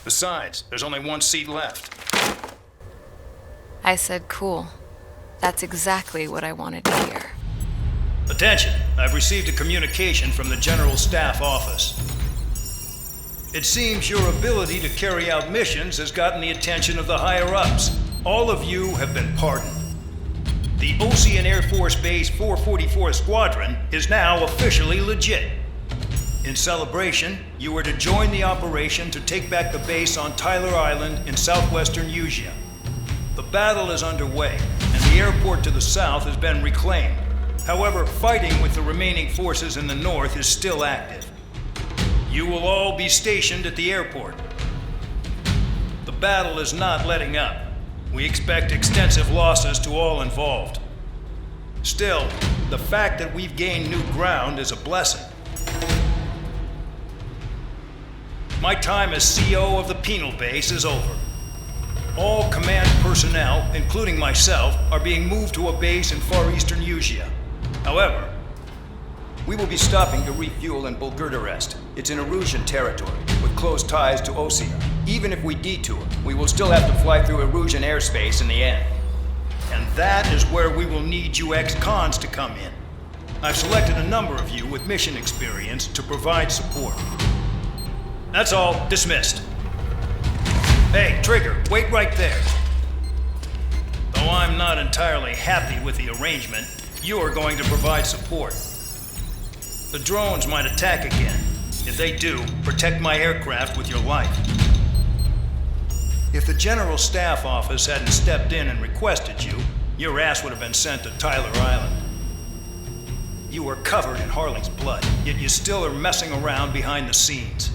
Besides, there's only one seat left. I said cool. That's exactly what I wanted to hear. Attention! I've received a communication from the General Staff Office. It seems your ability to carry out missions has gotten the attention of the higher-ups. All of you have been pardoned. The Ocean Air Force Base 444 Squadron is now officially legit. In celebration, you are to join the operation to take back the base on Tyler Island in southwestern Usea. The battle is underway, and the airport to the south has been reclaimed. However, fighting with the remaining forces in the north is still active. You will all be stationed at the airport. The battle is not letting up. We expect extensive losses to all involved. Still, the fact that we've gained new ground is a blessing. My time as CO of the penal base is over. All command personnel, including myself, are being moved to a base in far eastern Usea. However, we will be stopping to refuel in Bulgurdarest. It's in Erusian territory, with close ties to Osea. Even if we detour, we will still have to fly through Erusian airspace in the end. And that is where we will need you ex-cons to come in. I've selected a number of you with mission experience to provide support. That's all. Dismissed. Hey, Trigger, wait right there. Though I'm not entirely happy with the arrangement, you are going to provide support. The drones might attack again. If they do, protect my aircraft with your life. If the General Staff Office hadn't stepped in and requested you, your ass would have been sent to Tyler Island. You are covered in Harling's blood, yet you still are messing around behind the scenes.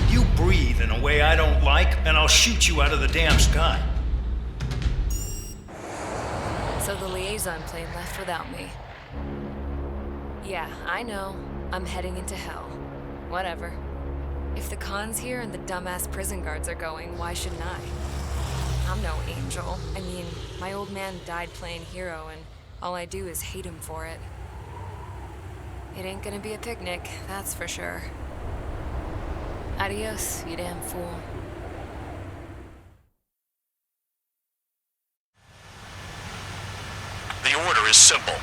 You breathe in a way I don't like, and I'll shoot you out of the damn sky. So the liaison plane left without me. Yeah, I know. I'm heading into hell. Whatever. If the cons here and the dumbass prison guards are going, why shouldn't I? I'm no angel. I mean, my old man died playing hero, and all I do is hate him for it. It ain't gonna be a picnic, that's for sure. Adios, you damn fool. The order is simple.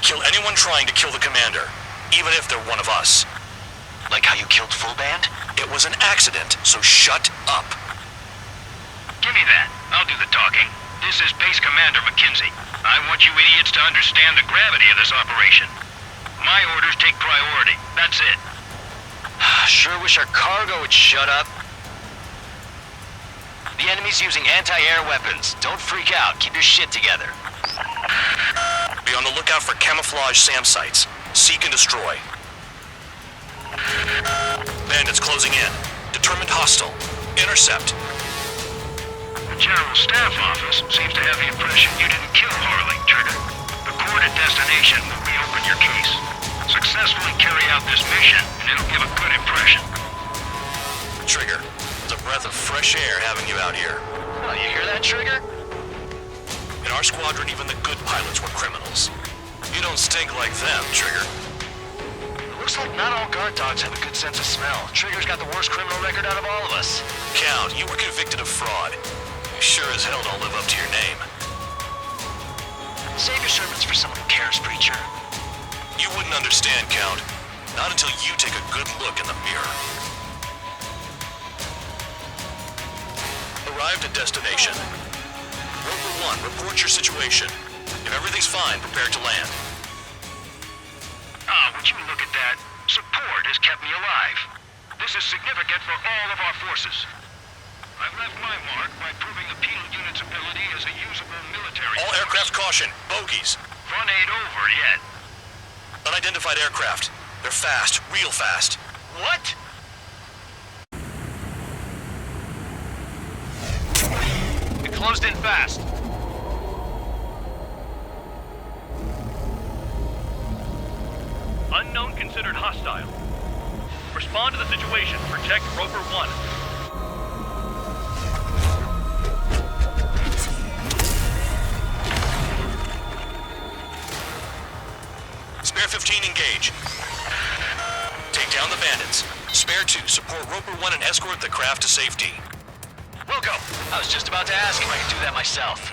Kill anyone trying to kill the commander, even if they're one of us. Like how you killed Full Band? It was an accident, so shut up. Give me that. I'll do the talking. This is Base Commander McKenzie. I want you idiots to understand the gravity of this operation. My orders take priority. That's it. Sure wish our cargo would shut up. The enemy's using anti-air weapons. Don't freak out. Keep your shit together. Be on the lookout for camouflage SAM sites. Seek and destroy. Bandits closing in. Determined hostile. Intercept. The General Staff Office seems to have the impression you didn't kill Harley, Trigger. The report at destination will reopen your case. Successfully carry out this mission, and it'll give a good impression. Trigger, it's a breath of fresh air having you out here. Oh, you hear that, Trigger? In our squadron, even the good pilots were criminals. You don't stink like them, Trigger. It looks like not all guard dogs have a good sense of smell. Trigger's got the worst criminal record out of all of us. Count, you were convicted of fraud. You sure as hell don't live up to your name. Save your sermons for someone who cares, preacher. You wouldn't understand, Count. Not until you take a good look in the mirror. Arrived at destination. Roper 1, report your situation. If everything's fine, prepare to land. Would you look at that? Support has kept me alive. This is significant for all of our forces. I've left my mark by proving the penal unit's ability as a usable military All aircraft caution, bogies. Fun ain't over yet. Unidentified aircraft. They're fast, real fast. What? It closed in fast. Unknown considered hostile. Respond to the situation. Protect Roper 1. Spare 15, engage. Take down the bandits. Spare 2, support Roper 1 and escort the craft to safety. We'll go. I was just about to ask if I could do that myself.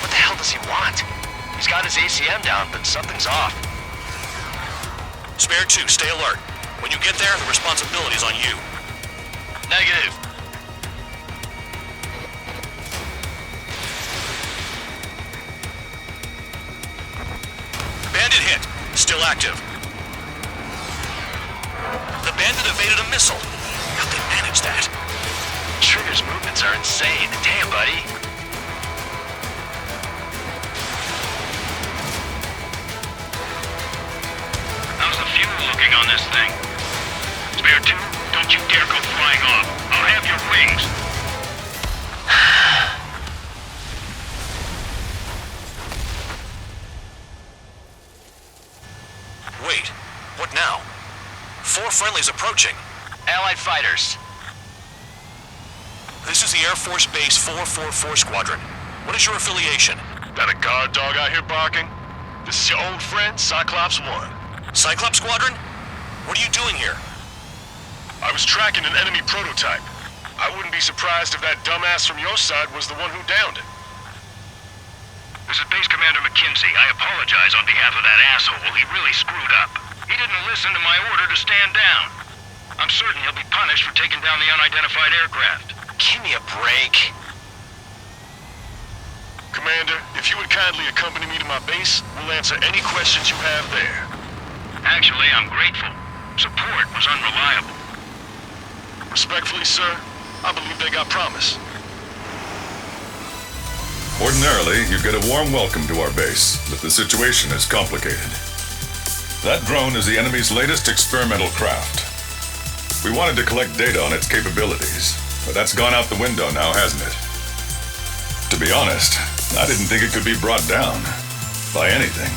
What the hell does he want? He's got his ACM down, but something's off. Spare 2, stay alert. When you get there, the responsibility's on you. Negative. Bandit hit. Still active. The bandit evaded a missile. How'd they manage that? Trigger's movements are insane. Damn, buddy. How's the fuel looking on this thing? Spare 2, don't you dare go flying off. I'll have your wings. Wait, what now? 4 friendlies approaching. Allied fighters. This is the Air Force Base 444 Squadron. What is your affiliation? That a guard dog out here barking? This is your old friend, Cyclops 1. Cyclops Squadron? What are you doing here? I was tracking an enemy prototype. I wouldn't be surprised if that dumbass from your side was the one who downed it. This is Base Commander McKinsey. I apologize on behalf of that asshole. He really screwed up. He didn't listen to my order to stand down. I'm certain he'll be punished for taking down the unidentified aircraft. Give me a break. Commander, if you would kindly accompany me to my base, we'll answer any questions you have there. Actually, I'm grateful. Support was unreliable. Respectfully, sir, I believe they got promise. Ordinarily, you get a warm welcome to our base, but the situation is complicated. That drone is the enemy's latest experimental craft. We wanted to collect data on its capabilities, but that's gone out the window now, hasn't it? To be honest, I didn't think it could be brought down by anything.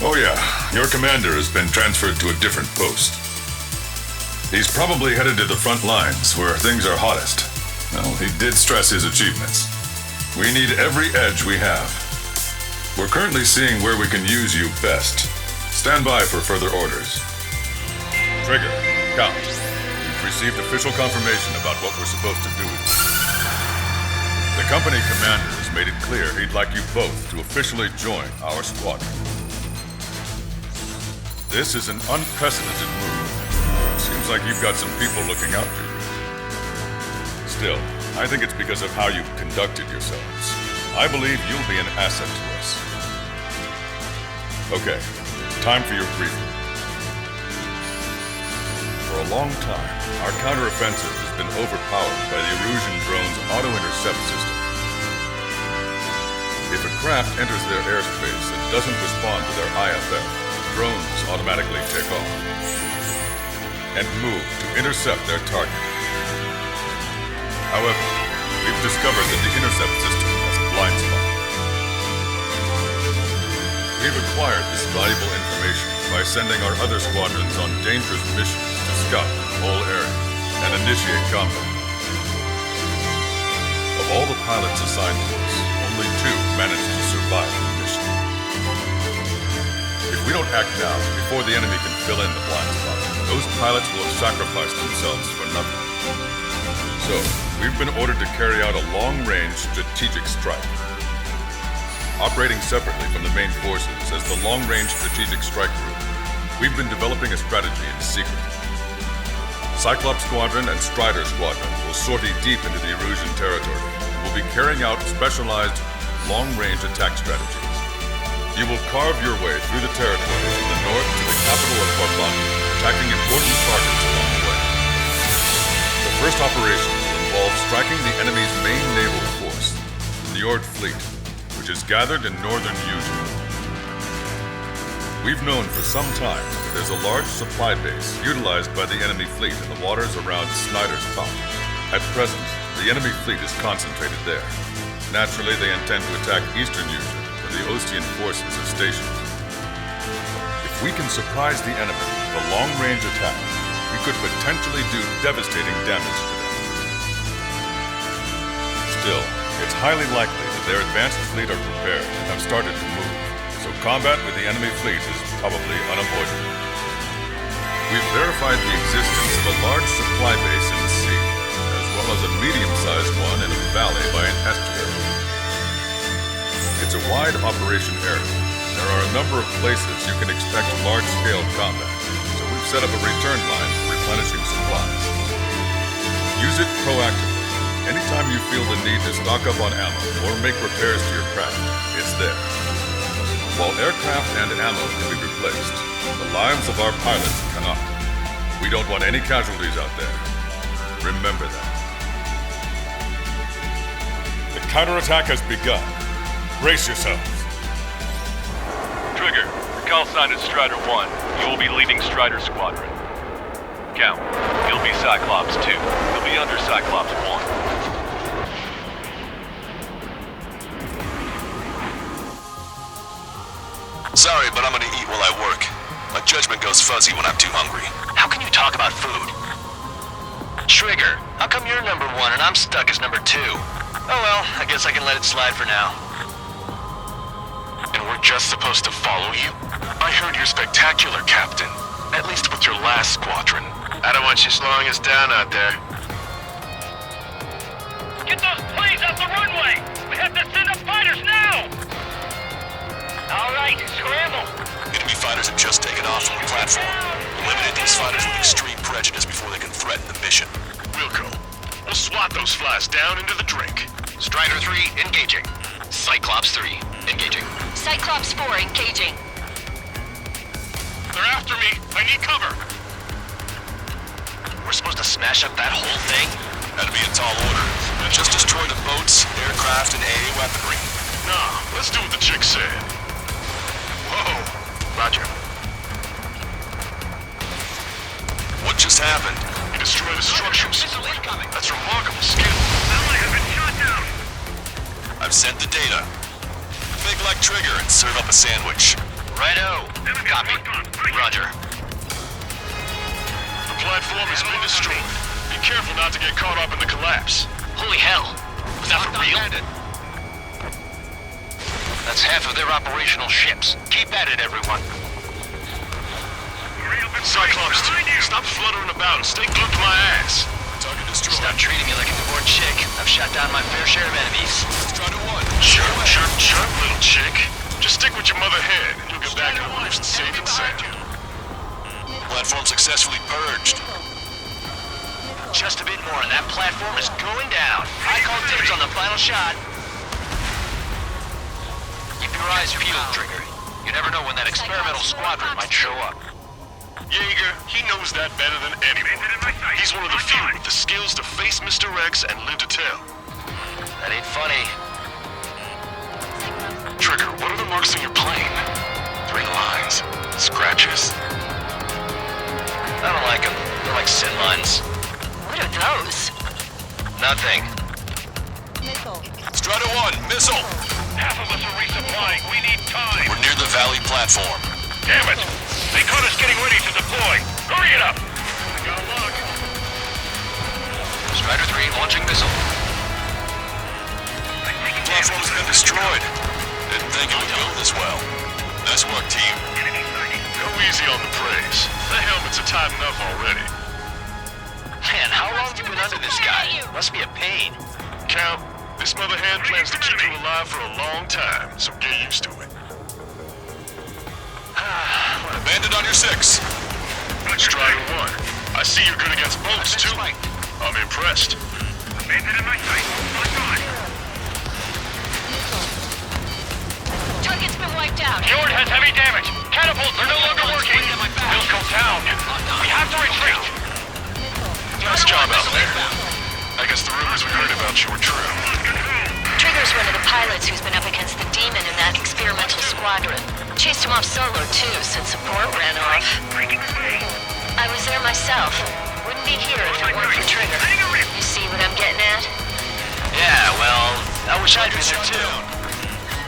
Oh yeah, your commander has been transferred to a different post. He's probably headed to the front lines where things are hottest. Well, he did stress his achievements. We need every edge we have. We're currently seeing where we can use you best. Stand by for further orders. Trigger, Count. We've received official confirmation about what we're supposed to do. The company commander has made it clear he'd like you both to officially join our squadron. This is an unprecedented move. Seems like you've got some people looking out for you. Still, I think it's because of how you've conducted yourselves. I believe you'll be an asset to us. Okay, time for your briefing. For a long time, our counteroffensive has been overpowered by the Erusian drone's auto-intercept system. If a craft enters their airspace and doesn't respond to their IFF, drones automatically take off and move to intercept their target. However, we've discovered that the intercept system has a blind spot. We've acquired this valuable information by sending our other squadrons on dangerous missions to scout the whole area and initiate combat. Of all the pilots assigned to us, only 2 managed to survive the mission. If we don't act now, before the enemy can fill in the blind spot, those pilots will have sacrificed themselves for nothing. So, we've been ordered to carry out a long-range strategic strike. Operating separately from the main forces as the Long-Range Strategic Strike Group, we've been developing a strategy in secret. Cyclops Squadron and Strider Squadron will sortie deep into the Erusian territory and will be carrying out specialized long-range attack strategies. You will carve your way through the territory from the north to the capital of Barbani, attacking important targets along the way. The first operation will involve striking the enemy's main naval force, the Njord Fleet, which is gathered in northern Eugene. We've known for some time that there's a large supply base utilized by the enemy fleet in the waters around Snyder's Fountain. At present, the enemy fleet is concentrated there. Naturally, they intend to attack eastern Eugene, where the Ostian forces are stationed. If we can surprise the enemy with a long-range attack, we could potentially do devastating damage to them. Still, it's highly likely that their advanced fleet are prepared and have started to move, so combat with the enemy fleet is probably unavoidable. We've verified the existence of a large supply base in the sea, as well as a medium-sized one in a valley by an estuary. It's a wide operation area. There are a number of places you can expect large-scale combat, so we've set up a return line for replenishing supplies. Use it proactively. Anytime you feel the need to stock up on ammo or make repairs to your craft, it's there. While aircraft and ammo can be replaced, the lives of our pilots cannot. We don't want any casualties out there. Remember that. The counterattack has begun. Brace yourselves. Trigger, your call sign is Strider 1. You will be leading Strider Squadron. Count, you'll be Cyclops 2. You'll be under Cyclops 1. Sorry, but I'm gonna eat while I work. My judgment goes fuzzy when I'm too hungry. How can you talk about food? Trigger, how come you're number 1 and I'm stuck as number 2? Oh well, I guess I can let it slide for now. And we're just supposed to follow you? I heard you're spectacular, Captain. At least with your last squadron. I don't want you slowing us down out there. Get those planes off the runway! We have to send up fighters now! All right, scramble! Enemy fighters have just taken off from the platform. Eliminate these fighters with extreme prejudice before they can threaten the mission. Wilco, we'll swat those flies down into the drink. Strider 3, engaging. Cyclops 3, engaging. Cyclops 4, engaging. They're after me. I need cover. We're supposed to smash up that whole thing? That'd be a tall order. Just destroy the boats, aircraft, and AA weaponry. Nah, let's do what the chick said. Whoa. Roger. What just happened? You destroyed the structures. That's remarkable skill. Ally has been shot down. I've sent the data. Think like Trigger and serve up a sandwich. Righto. Copy. Roger. The platform has been destroyed. Be careful not to get caught up in the collapse. Holy hell. Was that for real? That's half of their operational ships. Keep at it, everyone. Cyclops 2, stop fluttering about and stay glued to my ass. Target destroyed. Stop treating me like a newborn chick. I've shot down my fair share of enemies. Strider 1. Chirp, little chick. Just stick with your mother head and you'll get back on the lift safe and sound. Platform successfully purged. Just a bit more and that platform is going down. I call dibs on the final shot. Keep your eyes peeled, Trigger. You never know when that experimental squadron might show up. Jaeger, he knows that better than anyone. He's one of the few with the skills to face Mr. X and live to tell. That ain't funny. Trigger, what are the marks on your plane? 3 lines. Scratches. I don't like them. They're like sin lines. What are those? Nothing. Strider 1, missile! Half of us are resupplying. We need time. We're near the valley platform. Damn it! They caught us getting ready to deploy. Hurry it up! I got luck. Strider 3 launching missile. Platform's been destroyed. Didn't think it would go this well. Nice work, team. Go easy on the praise. The helmets are tight enough already. Man, how long have you been under this guy? Must be a pain. Count, this mother hen plans to keep you alive for a long time, so get used to it. Bandit on your 6. Strider 1, I see you're good against boats, too. I'm impressed. Bandit in my sight. On guard. Target's been wiped out. Fjord has heavy damage. Catapults are no longer working. We'll go down. We have to retreat. Nice job out there. I guess the rumors we heard about you were true. Trigger's one of the pilots who's been up against the demon in that experimental squadron. Chased him off solo, too, since support ran off. I was there myself. Wouldn't be here if it weren't for Trigger. You see what I'm getting at? Yeah, well, I wish I'd been there too.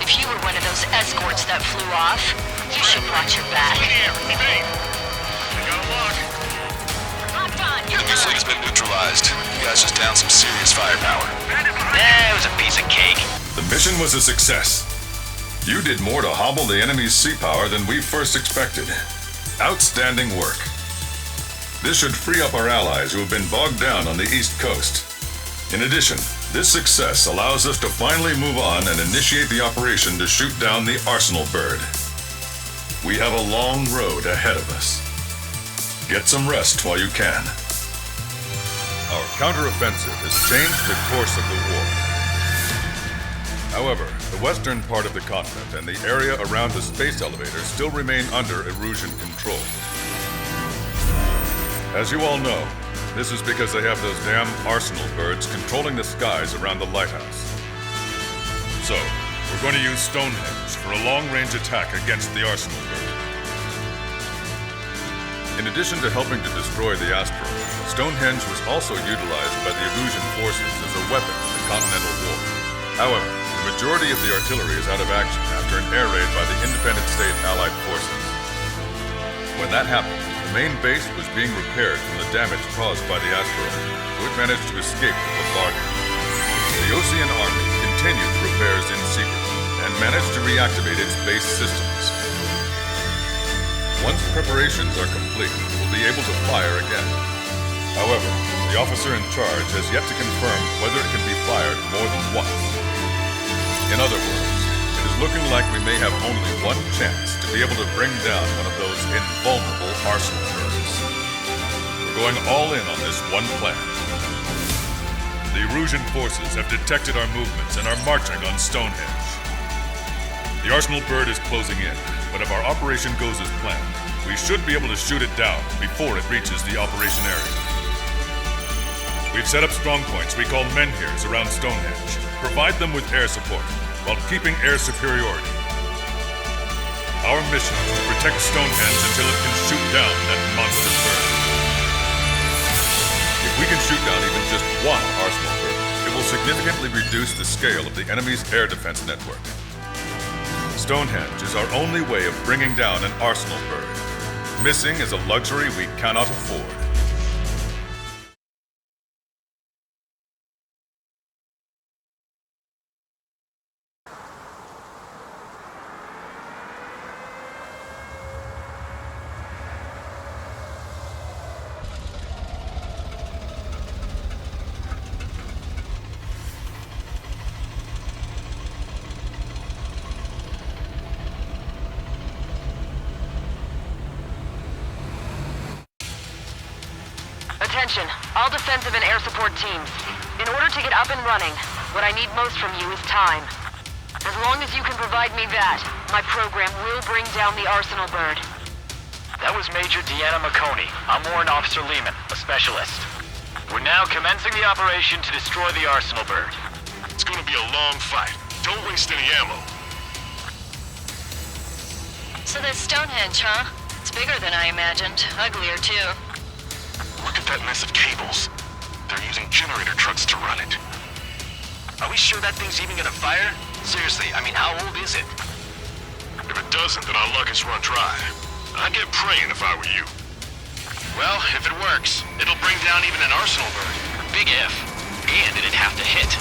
If you were one of those escorts that flew off, you should watch your back. Enemy fleet's been neutralized. You guys just downed some serious firepower. It was a piece of cake. The mission was a success. You did more to hobble the enemy's sea power than we first expected. Outstanding work. This should free up our allies who have been bogged down on the East Coast. In addition, this success allows us to finally move on and initiate the operation to shoot down the Arsenal bird. We have a long road ahead of us. Get some rest while you can. Our counteroffensive has changed the course of the war. However, the western part of the continent and the area around the space elevator still remain under Erusian control. As you all know, this is because they have those damn Arsenal birds controlling the skies around the lighthouse. So, we're going to use Stonehenge for a long-range attack against the Arsenal bird. In addition to helping to destroy the asteroid, Stonehenge was also utilized by the Erusian forces as a weapon in the Continental War. However, the majority of the artillery is out of action after an air raid by the Independent State Allied forces. When that happened, the main base was being repaired from the damage caused by the asteroid, so it managed to escape the bombardment. The Ocean Army continued repairs in secret and managed to reactivate its base systems. Once preparations are complete, we'll be able to fire again. However, the officer in charge has yet to confirm whether it can be fired more than once. In other words, it is looking like we may have only one chance to be able to bring down one of those invulnerable Arsenal birds. We're going all in on this one plan. The Erusian forces have detected our movements and are marching on Stonehenge. The Arsenal bird is closing in, but if our operation goes as planned, we should be able to shoot it down before it reaches the operation area. We've set up strong points we call menhirs around Stonehenge. Provide them with air support while keeping air superiority. Our mission is to protect Stonehenge until it can shoot down that monster bird. If we can shoot down even just one Arsenal bird, it will significantly reduce the scale of the enemy's air defense network. Stonehenge is our only way of bringing down an Arsenal bird. Missing is a luxury we cannot afford. Attention, all defensive and air support teams. In order to get up and running, what I need most from you is time. As long as you can provide me that, my program will bring down the Arsenal bird. That was Major Deanna McConey. I'm Warrant Officer Lehman, a specialist. We're now commencing the operation to destroy the Arsenal bird. It's gonna be a long fight. Don't waste any ammo. So that's Stonehenge, huh? It's bigger than I imagined. Uglier, too. Look at that mess of cables. They're using generator trucks to run it. Are we sure that thing's even gonna fire? Seriously, I mean, how old is it? If it doesn't, then our luck is run dry. I'd get praying if I were you. Well, if it works, it'll bring down even an arsenal bird. Big if. And it'd have to hit.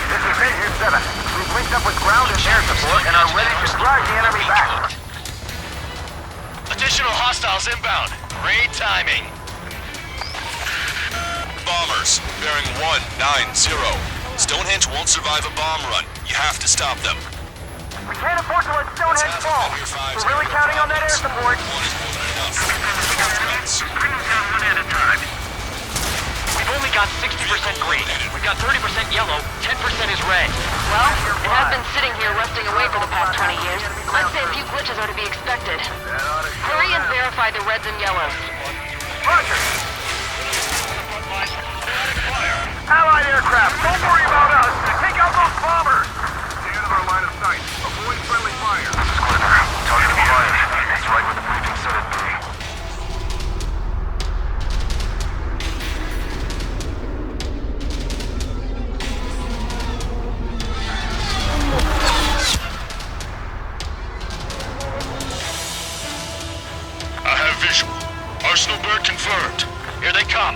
This is Vision 7. We've linked up with ground and air support and are ready to drive the enemy back. Additional hostiles inbound. Great timing. Bombers, bearing 190. Stonehenge won't survive a bomb run. You have to stop them. We can't afford to let Stonehenge fall. We're really counting on that air support. We've only got 60% green. We've got 30% yellow, 10% is red. Well, it has been sitting here rusting away for the past 20 years. I'd say a few glitches are to be expected. Hurry and verify the reds and yellows. Roger. Allied aircraft, don't worry about us. Take out those bombers. Stay out of our line of sight. Avoid friendly fire. This is Glitter. Target acquired. It's right where the briefing said it'd be. I have visual. Arsenal bird confirmed. Here they come.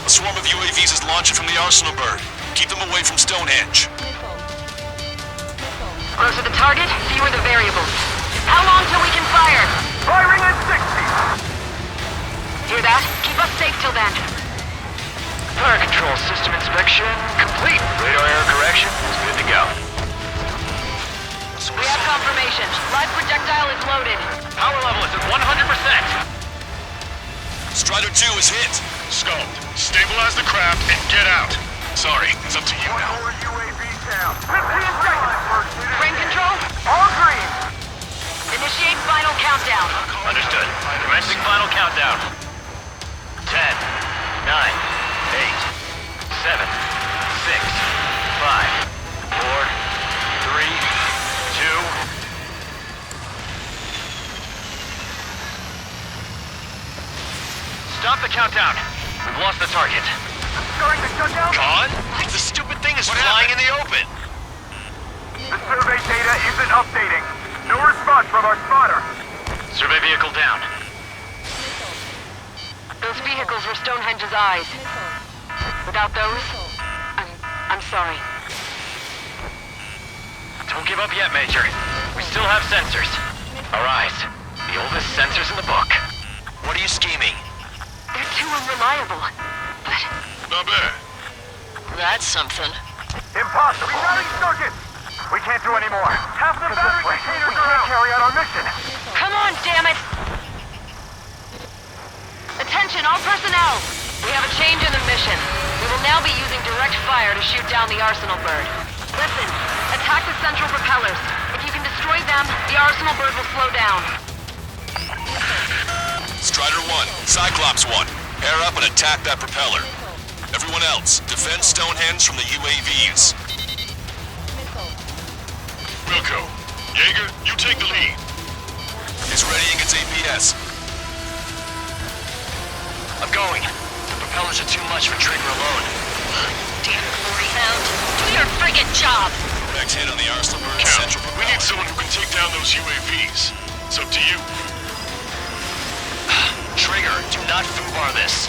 A swarm of UAVs is launching from the Arsenal bird. Keep them away from Stonehenge. Closer to target, fewer the variables. How long till we can fire? Firing at 60. Hear that? Keep us safe till then. Fire control system inspection complete. Radar error correction is good to go. We have confirmation. Live projectile is loaded. Power level is at 100%. Strider 2 is hit. Scald, stabilize the craft and get out. Sorry, it's up to you now. More UAVs down. 15 seconds. Frame control? All green. Initiate final countdown. Understood. Commencing final countdown. 10, 9, 8, 7, 6, 5, 4, 3, 2... Stop the countdown. We've lost the target. Starting to shut down? Gone? The stupid thing is flying in the open. The survey data isn't updating. No response from our spotter. Survey vehicle down. Those vehicles were Stonehenge's eyes. Without those, I'm sorry. Don't give up yet, Major. We still have sensors. Our eyes. The oldest sensors in the book. What are you scheming? They're too unreliable. But... Not bad. That's something. Impossible. Rerouting circuits. We can't do any more. Half the battery containers are out. We can't carry out our mission. Come on, damn it! Attention, all personnel! We have a change in the mission. We will now be using direct fire to shoot down the Arsenal bird. Listen, attack the central propellers. If you can destroy them, the Arsenal bird will slow down. Strider 1, Cyclops 1. Pair up and attack that propeller. Everyone else, defend Stonehenge from the UAVs. Wilco, Jaeger, you take the lead. It's readying its APS. I'm going. The propellers are too much for Trigger alone. Damn 40-pound. Do your friggin' job! Next hit on the Arsenal bird Count, central propeller. we need someone who can take down those UAVs. It's up to you. Trigger, do not foobar this.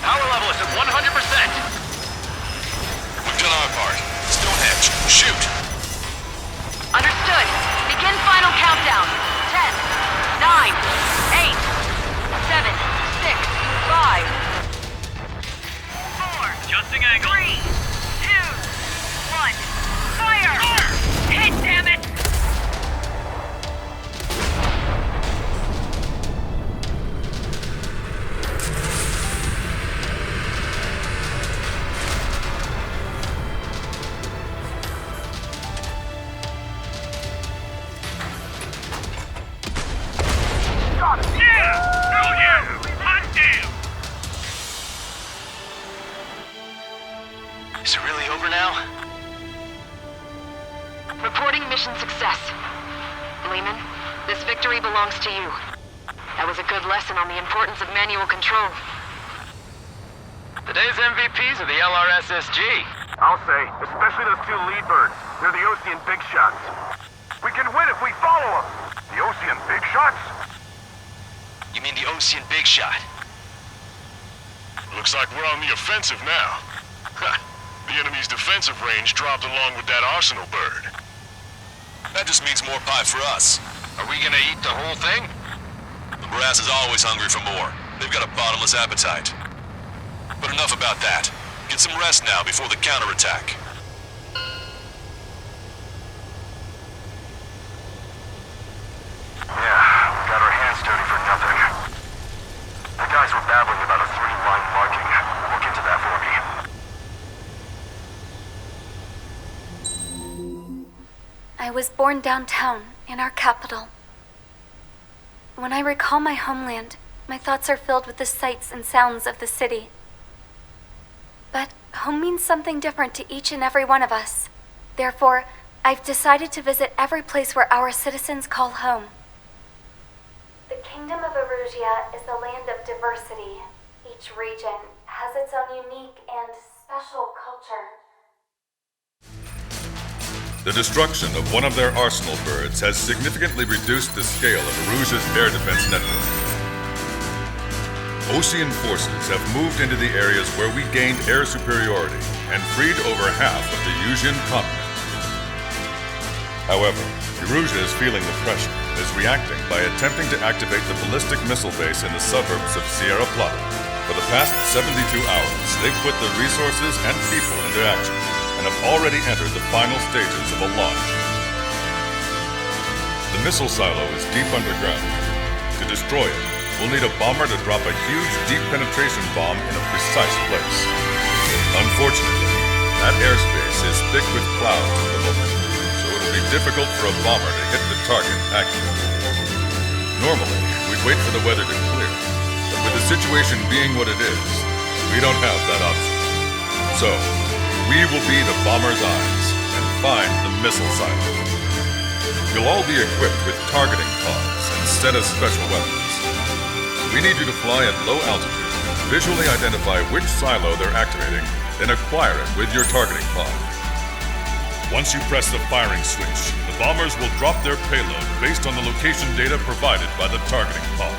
Power level is at 100%. We've done our part. Stonehenge, shoot! Understood. Begin final countdown. 10, 9, 8, 7, 6, 5. 4. Adjusting angle. 3, 2, 1. Fire! Hit, damn it! Is it really over now? Reporting mission success. Lehman, this victory belongs to you. That was a good lesson on the importance of manual control. Today's MVPs are the LRSSG. I'll say, especially those two lead birds. They're the Ocean big shots. We can win if we follow them. The Ocean big shots? You mean the Ocean Big Shot? Looks like we're on the offensive now. The enemy's defensive range dropped along with that arsenal bird. That just means more pie for us. Are we gonna eat the whole thing? The brass is always hungry for more. They've got a bottomless appetite. But enough about that. Get some rest now before the counterattack. Yeah, we got our hands dirty for nothing. The guys were babbling about a 3-line marking. Look into that for me. I was born downtown, in our capital. When I recall my homeland, my thoughts are filled with the sights and sounds of the city. But home means something different to each and every one of us. Therefore, I've decided to visit every place where our citizens call home. The Kingdom of Erusia is a land of diversity. Each region has its own unique and special culture. The destruction of one of their arsenal birds has significantly reduced the scale of Erusia's air defense network. Ocean forces have moved into the areas where we gained air superiority and freed over half of the Eusian continent. However, Erusia is feeling the pressure and is reacting by attempting to activate the ballistic missile base in the suburbs of Sierra Plata. For the past 72 hours, they've put the resources and people into action and have already entered the final stages of a launch. The missile silo is deep underground. To destroy it, we'll need a bomber to drop a huge deep penetration bomb in a precise place. Unfortunately, that airspace is thick with clouds at the moment, so it'll be difficult for a bomber to hit the target accurately. Normally, we'd wait for the weather to clear, but with the situation being what it is, we don't have that option. So, we will be the bomber's eyes and find the missile silo. You'll all be equipped with targeting pods instead of special weapons. We need you to fly at low altitude, visually identify which silo they're activating, then acquire it with your targeting pod. Once you press the firing switch, the bombers will drop their payload based on the location data provided by the targeting pod.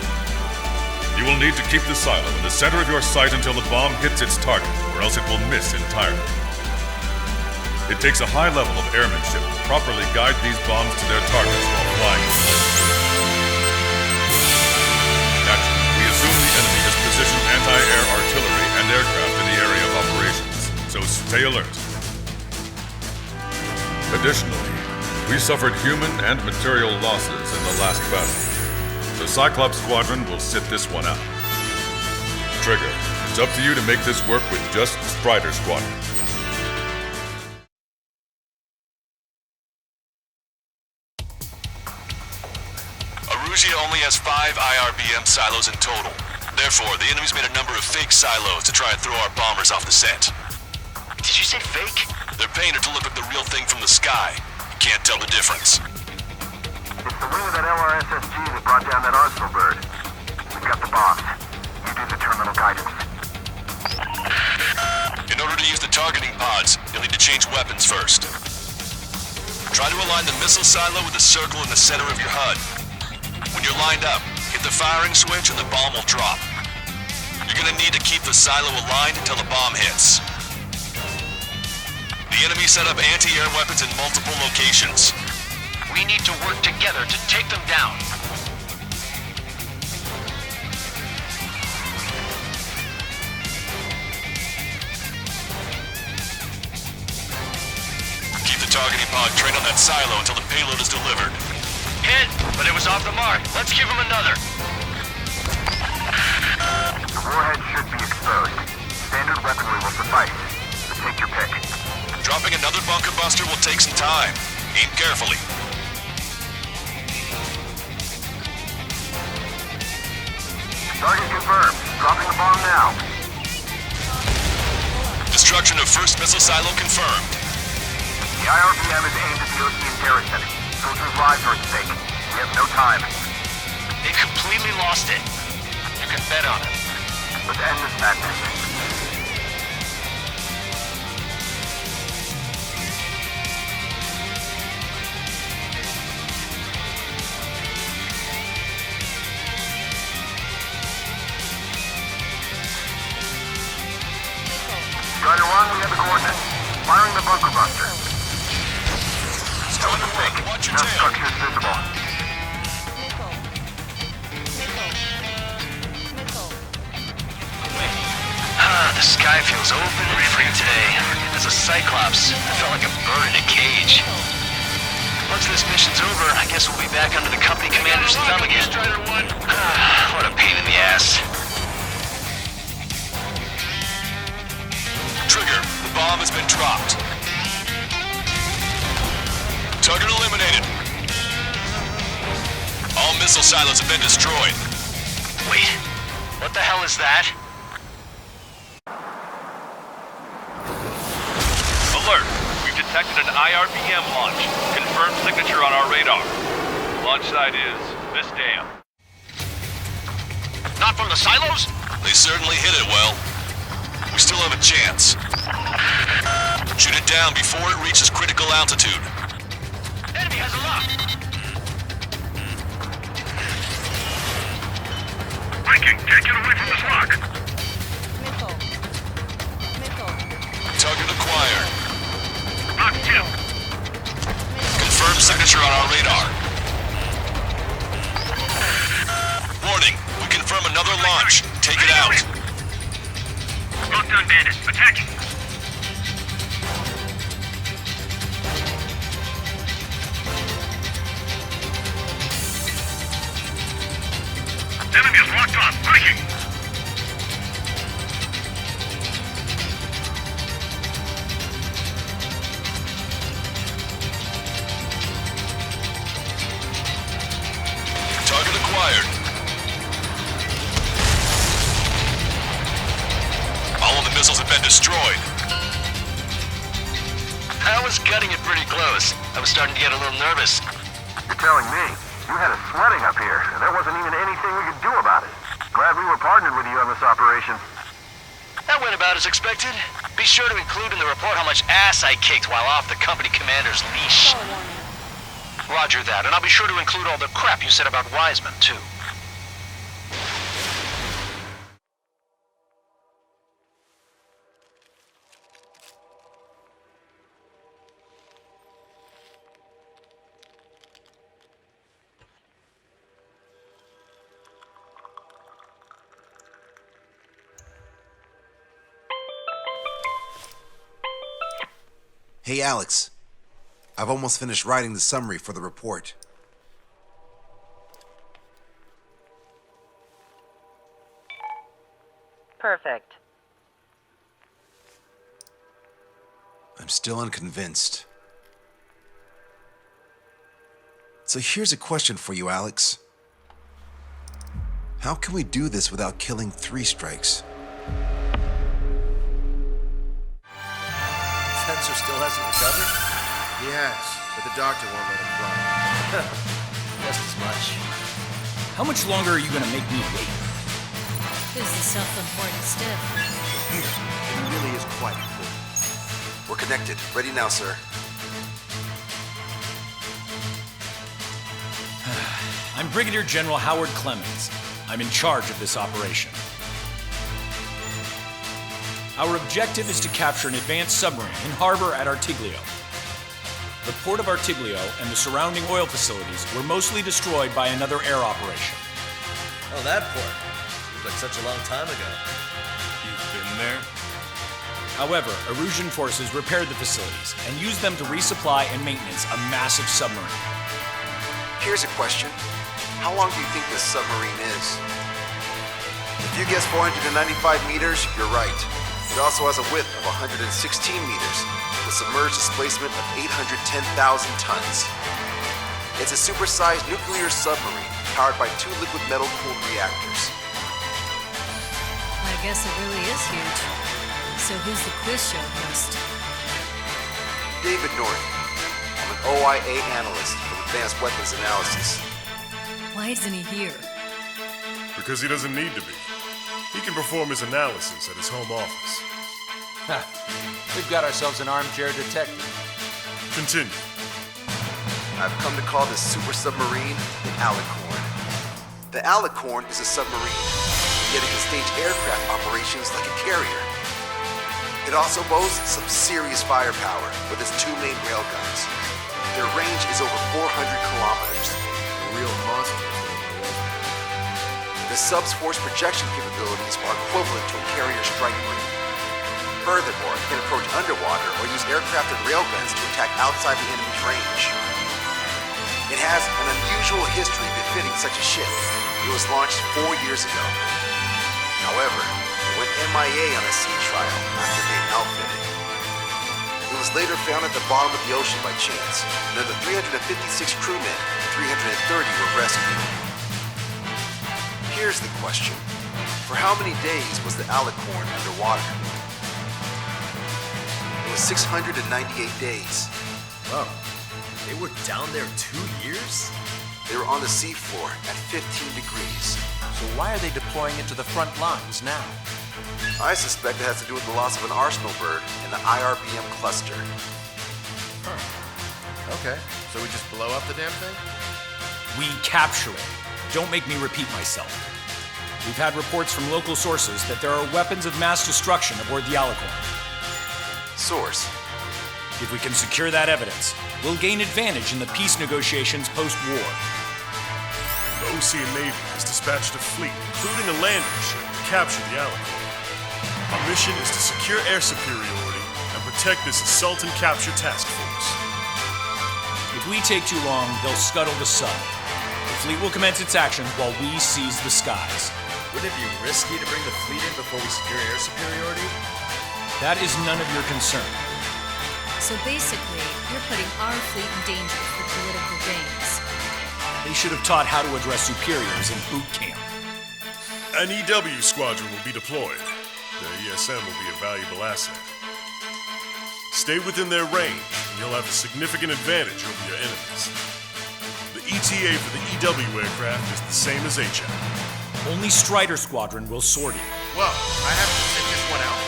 You will need to keep the silo in the center of your sight until the bomb hits its target, or else it will miss entirely. It takes a high level of airmanship to properly guide these bombs to their targets while flying. Naturally, we assume the enemy has positioned anti-air artillery and aircraft in the area of operations, so stay alert. Additionally, we suffered human and material losses in the last battle. The Cyclops Squadron will sit this one out. Trigger, it's up to you to make this work with just Strider Squadron. Erusia only has 5 IRBM silos in total. Therefore, the enemy's made a number of fake silos to try and throw our bombers off the scent. Did you say fake? They're painted to look like the real thing from the sky. You can't tell the difference. It's the wing of that LRSSG that brought down that arsenal bird. We've got the bombs. You do the terminal guidance. In order to use the targeting pods, you'll need to change weapons first. Try to align the missile silo with the circle in the center of your HUD. When you're lined up, hit the firing switch and the bomb will drop. You're gonna need to keep the silo aligned until the bomb hits. The enemy set up anti-air weapons in multiple locations. We need to work together to take them down. Keep the targeting pod trained on that silo until the payload is delivered. Hit, but it was off the mark. Let's give him another. The warhead should be exposed. Standard weaponry will suffice, but take your pick. Dropping another bunker buster will take some time. Aim carefully. Target confirmed. Dropping the bomb now. Destruction of first missile silo confirmed. The IRBM is aimed at the Ocean garrison. Soldiers' lives are at stake. We have no time. They completely lost it. You can bet on it. Let's end this madness. Strider 1, we have the coordinates. Firing the bunker buster. Still in the thick. No structures visible. The sky feels open and free today. As a Cyclops, I felt like a bird in a cage. Once this mission's over, I guess we'll be back under the company commander's thumb again. Strider 1. What a pain in the ass. Trigger, the bomb has been dropped. Target eliminated. All missile silos have been destroyed. Wait, what the hell is that? Alert! We've detected an IRBM launch. Confirmed signature on our radar. Launch site is this dam. Not from the silos? They certainly hit it well. We still have a chance. Shoot it down before it reaches critical altitude. Enemy has a lock. Viking, can't get away from this lock. Target acquired. Lock 2. Confirmed signature on our radar. Warning, we confirm another launch. Take it out. Lockdown bandit, attacking. Enemy is locked on, breaking. Target acquired. All of the missiles have been destroyed. I was gutting it pretty close. I was starting to get a little nervous. You're telling me you had us sweating up here, and there wasn't even anything we could do about it. Glad we were partnered with you on this operation. That went about as expected. Be sure to include in the report how much ass I kicked while off the company commander's leash. Roger that, and I'll be sure to include all the crap you said about Wiseman, too. Hey, Alex. I've almost finished writing the summary for the report. Perfect. I'm still unconvinced. So here's a question for you, Alex. How can we do this without killing 3 strikes? Sensor still hasn't recovered? He has, but the doctor won't let him fly. Just as much. How much longer are you gonna make me wait? This is self-important stuff. It really is quite important. We're connected. Ready now, sir. I'm Brigadier General Howard Clemens. I'm in charge of this operation. Our objective is to capture an advanced submarine in harbor at Artiglio. The port of Artiglio and the surrounding oil facilities were mostly destroyed by another air operation. Oh, that port. Seems like such a long time ago. You've been there? However, Erusian forces repaired the facilities and used them to resupply and maintenance a massive submarine. Here's a question. How long do you think this submarine is? If you guess 495 meters, you're right. It also has a width of 116 meters, with submerged displacement of 810,000 tons. It's a supersized nuclear submarine powered by 2 liquid metal-cooled reactors. I guess it really is huge. So who's the quiz show host? David Norton. I'm an OIA analyst from Advanced Weapons Analysis. Why isn't he here? Because he doesn't need to be. He can perform his analysis at his home office. We've got ourselves an armchair detective. Continue. I've come to call this super submarine the Alicorn. The Alicorn is a submarine, yet it can stage aircraft operations like a carrier. It also boasts some serious firepower with its 2 main railguns. Their range is over 400 kilometers. A real monster. The sub's force projection capabilities are equivalent to a carrier strike group. Furthermore, it can approach underwater or use aircraft and railguns to attack outside the enemy's range. It has an unusual history befitting such a ship. It was launched 4 years ago. However, it went MIA on a sea trial after being outfitted. It was later found at the bottom of the ocean by chance, and of the 356 crewmen, 330 were rescued. Here's the question. For how many days was the Alicorn underwater? It was 698 days. Wow. They were down there 2 years? They were on the seafloor at 15 degrees. So why are they deploying it to the front lines now? I suspect it has to do with the loss of an arsenal bird in the IRBM cluster. Huh. Okay, so we just blow up the damn thing? We capture it. Don't make me repeat myself. We've had reports from local sources that there are weapons of mass destruction aboard the Alicorn. Source? If we can secure that evidence, we'll gain advantage in the peace negotiations post-war. The Ocean Navy has dispatched a fleet, including a landing ship, to capture the Alicorn. Our mission is to secure air superiority and protect this assault and capture task force. If we take too long, they'll scuttle the sub. The fleet will commence its actions while we seize the skies. Wouldn't it be risky to bring the fleet in before we secure air superiority? That is none of your concern. So basically, you're putting our fleet in danger for political gains. They should have taught how to address superiors in boot camp. An EW squadron will be deployed. Their ESM will be a valuable asset. Stay within their range, and you'll have a significant advantage over your enemies. The ETA for the EW aircraft is the same as HF. Only Strider Squadron will sort it. Well, I have to sit this one out?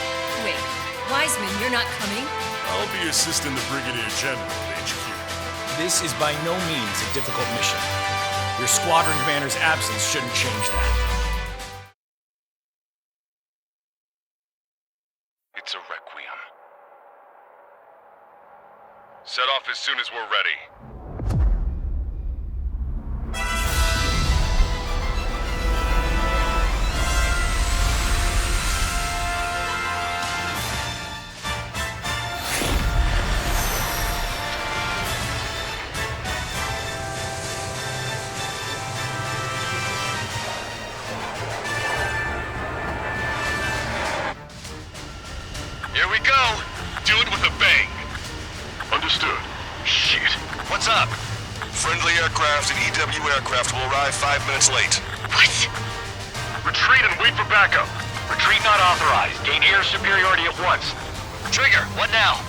Wait, Wiseman, you're not coming? I'll be assisting the Brigadier General at HQ. This is by no means a difficult mission. Your squadron commander's absence shouldn't change that. It's a requiem. Set off as soon as we're ready. Here we go! Do it with a bang! Understood. Shit. What's up? Friendly aircraft and EW aircraft will arrive 5 minutes late. What? Retreat and wait for backup. Retreat not authorized. Gain air superiority at once. Trigger, what now?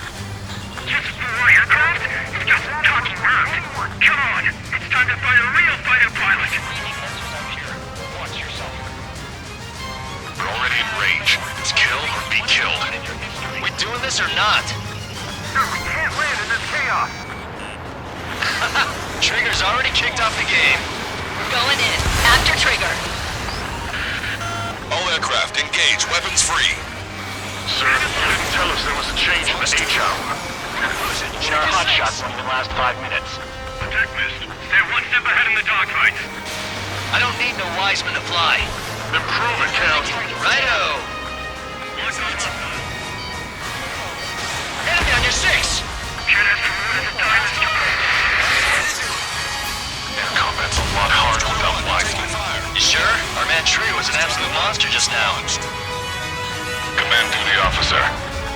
Just 4 aircraft? It's just talking round. Come on, it's time to find a real fighter pilot. We're already in range. It's kill or be killed. We doing this or not? No, we can't land in this chaos. Trigger's already kicked off the game. Going in. After Trigger. All aircraft, engage. Weapons free. Sir, you didn't tell us there was a change in the HL. Our hotshots won't even last 5 minutes. Attack missed. They're one step ahead in the dogfights. I don't need no Wiseman to fly. Then prove it, Count. Righto! Enemy on your 6! Can't ask for more than the diamonds to Air combat's a lot harder without Wiseman. You sure? Our man Tree was an absolute monster just now. Command duty officer.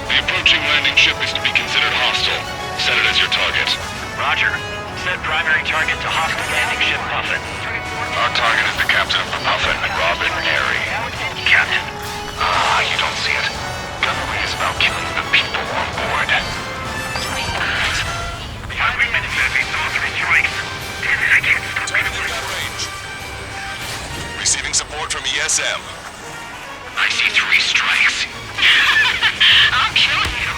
The approaching landing ship is to be considered hostile. Set it as your target. Roger. Set primary target to hostile landing ship Puffin. Our target is the captain of the Puffin, Robin Airy. Captain. Ah, you don't see it. Gunnery is about killing the people on board. 5 minutes left. It's all 3 strikes. Damn it, I can't stop it. Receiving support from ESM. I see 3 strikes. I'll kill you.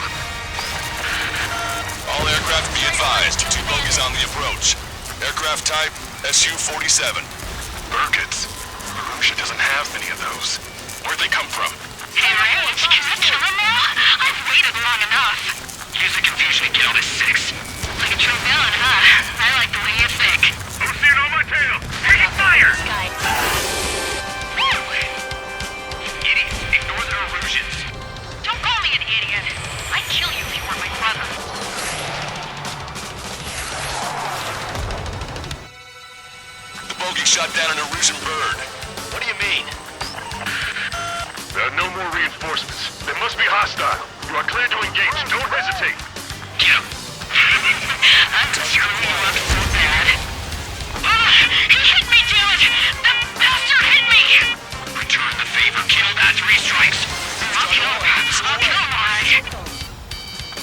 All aircraft be advised. 2 bogies on the approach. Aircraft type SU-47. Burkitts. Russia doesn't have many of those. Where'd they come from? Hey, Range, can I kill him now? I've waited long enough. Use the confusion to get all this 6. Like a true villain, huh? I like the way you think. Who's seen on my tail? Taking fire! Idiots, ignore their illusions. Don't call me an idiot. I'd kill you if you were my brother. The bogey shot down an Erusian bird. What do you mean? There are no more reinforcements. They must be hostile. You are clear to engage. Don't hesitate. Get him. I'm screwing you up so bad. He hit me, damn it! The bastard hit me! Return the favor. Kill that 3 strikes. I'll kill him. Alright.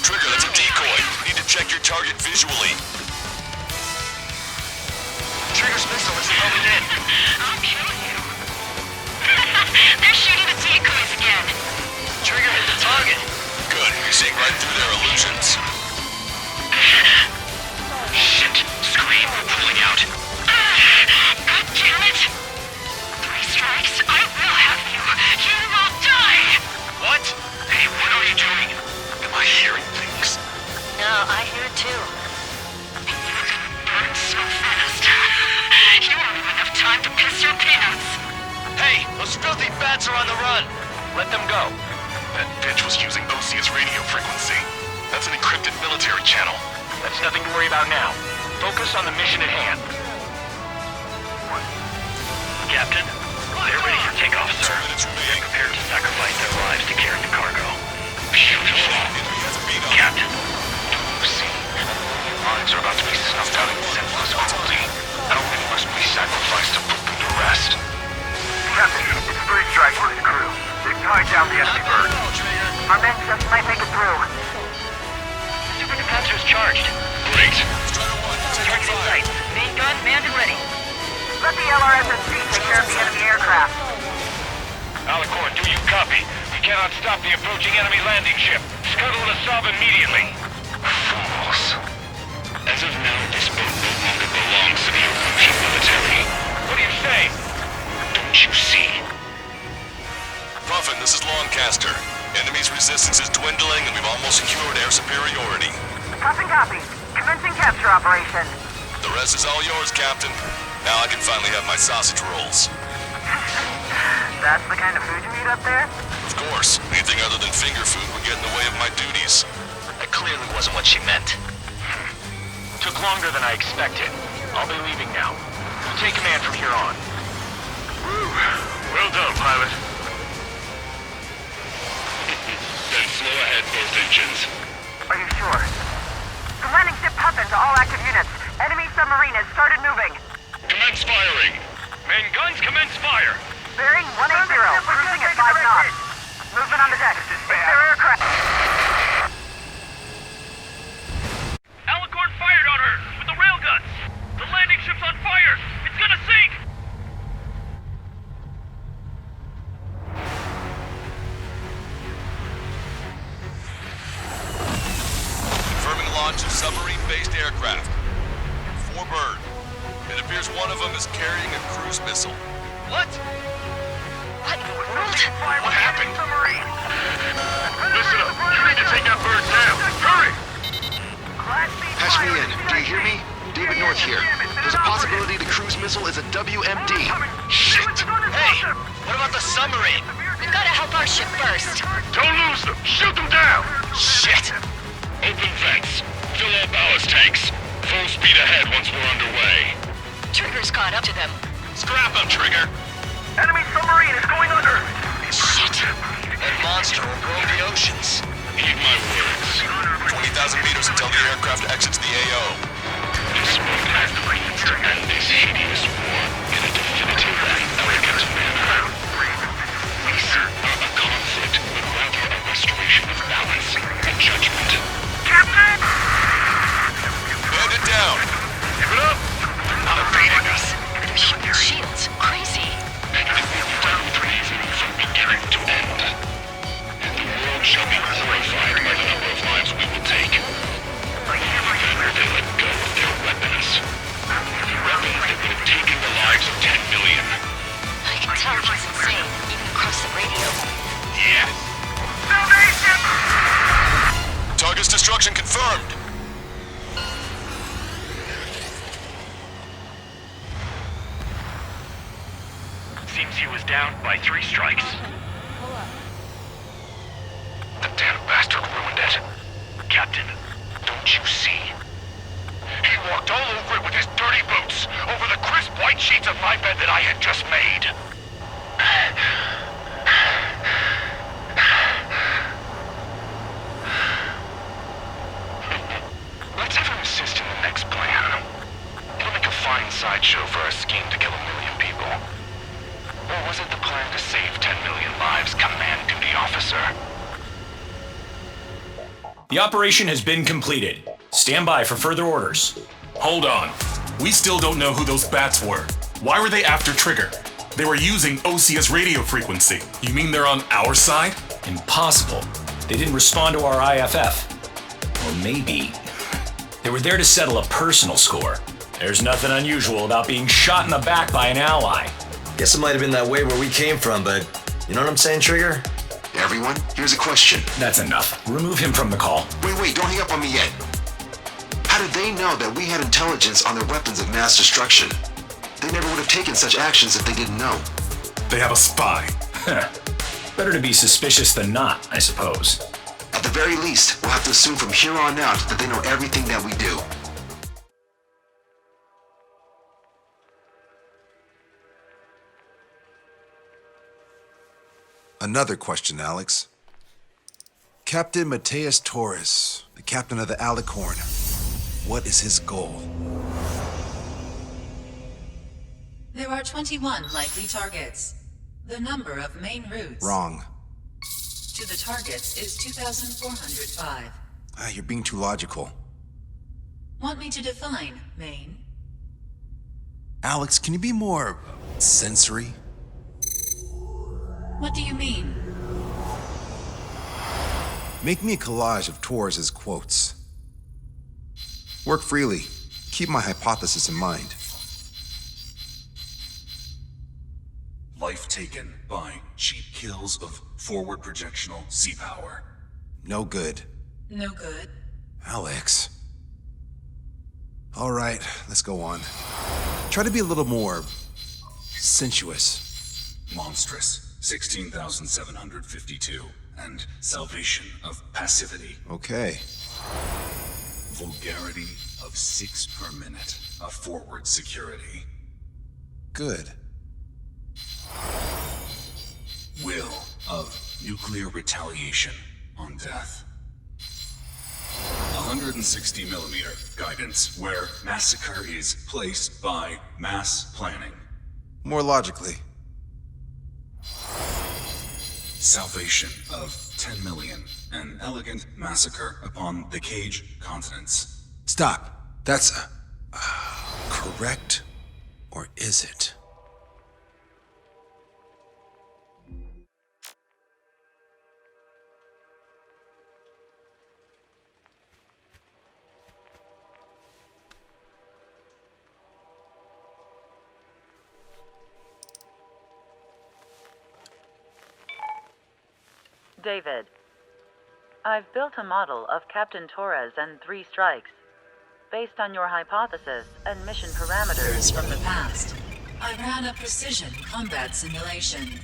Trigger, that's a decoy. You need to check your target visually. Trigger's missile is coming in. I'll kill you. They're shooting the decoys again. Trigger hit the target. Good. You're seeing right through their illusions. Shit. Scream. We're pulling out. God damn it. 3 strikes. I will have you. You will die. What? Hey, what are you doing? Am I hearing things? No, I hear it too. Burn so fast. You won't have enough time to piss your pants. Hey, those filthy bats are on the run. Let them go. That bitch was using OCS radio frequency. That's an encrypted military channel. That's nothing to worry about now. Focus on the mission at hand. Captain, they're ready for takeoff, sir. They're prepared to sacrifice their lives to carry the cargo. Beautiful. Captain, do you see? Lives are about to be snuffed out in senseless cruelty. How many must be sacrificed to put them to rest? Captain, it's 3 strikes for the crew. They've tied down the enemy bird. Our men just might make it through. Super defensor's charged. Great. Target in sight. Main gun manned and ready. Let the LRSSC take care of the enemy aircraft. Alicorn, do you copy? We cannot stop the approaching enemy landing ship. Scuttle the sub immediately. Fools. As of now, this boat no longer belongs to the Erusian military. What do you say? Don't you see? Puffin, this is Longcaster. Enemy's resistance is dwindling and we've almost secured air superiority. Copy. Commencing capture operation. The rest is all yours, Captain. Now I can finally have my sausage rolls. That's the kind of food you eat up there? Of course. Anything other than finger food would get in the way of my duties. That clearly wasn't what she meant. Took longer than I expected. I'll be leaving now. We'll take command from here on. Woo. Well done, pilot. Then slow ahead, both engines. Are you sure? The landing ship Puffin to all active units. Enemy submarine has started moving. Commence firing. Main guns commence fire. Bearing 180, cruising at 5 knots. Movement on the deck. It's their aircraft. Alicorn fired on her with the railguns. The landing ship's on fire. It's gonna sink. Confirming launch of submarine-based aircraft. 4 bird. It appears one of them is carrying a cruise missile. What? What in the world? What happened? Listen up. You need to take that bird down. Hurry! Patch me in. Do you hear me? David North here. There's a possibility the cruise missile is a WMD. Shit! Hey, what about the submarine? We've got to help our ship first. Don't lose them! Shoot them down! Shit! Open vents. Fill all ballast tanks. Full speed ahead once we're underway. Trigger's caught up to them. Scrap them, Trigger! Enemy submarine is going under. Shit! That monster will roam the oceans. Heed my words. 20,000 meters until the aircraft exits the AO. This boat has the means to end this hideous war in a definitive and elegant manner. Peace, not a conflict, but rather a restoration of balance and judgment. Captain! Bend it down! Give it up! They're not evading us. They're shooting shields. Crazy. They will be down 3 He was down by 3 strikes. The damn bastard ruined it. Captain, Don't you see? He walked all over it with his dirty boots, over the crisp white sheets of my bed that I had just made. Let's have him assist in the next plan. It'll make a fine sideshow for our scheme to kill 1 million people. Or was it the plan to save 10 million lives, command duty officer? The operation has been completed. Stand by for further orders. Hold on. We still don't know who those bats were. Why were they after Trigger? They were using OCS radio frequency. You mean they're on our side? Impossible. They didn't respond to our IFF. Or maybe they were there to settle a personal score. There's nothing unusual about being shot in the back by an ally. Guess it might have been that way where we came from, but you know what I'm saying, Trigger? Everyone, here's a question. That's enough. Remove him from the call. Wait, don't hang up on me yet. How did they know that we had intelligence on their weapons of mass destruction? They never would have taken such actions if they didn't know. They have a spy. Better to be suspicious than not, I suppose. At the very least, we'll have to assume from here on out that they know everything that we do. Another question, Alex. Captain Mateus Torres, the captain of the Alicorn. What is his goal? There are 21 likely targets. The number of main routes Wrong. to the targets is 2,405. You're being too logical. Want me to define main? Alex, can you be more sensory? What do you mean? Make me a collage of Torres' quotes. Work freely. Keep my hypothesis in mind. Life taken by cheap kills of forward projectional sea power. No good. No good. Alex. All right, let's go on. Try to be a little more sensuous. Monstrous, 16,752. And salvation of passivity. Okay. Vulgarity of 6 per minute of forward security. Good. Will of nuclear retaliation on death. 160 millimeter guidance where massacre is placed by mass planning. More logically. Salvation of 10 million. An elegant massacre upon the Cage continents. Stop. That's correct, or is it? David, I've built a model of Captain Torres and 3 strikes. Based on your hypothesis and mission parameters from the past, I ran a precision combat simulation.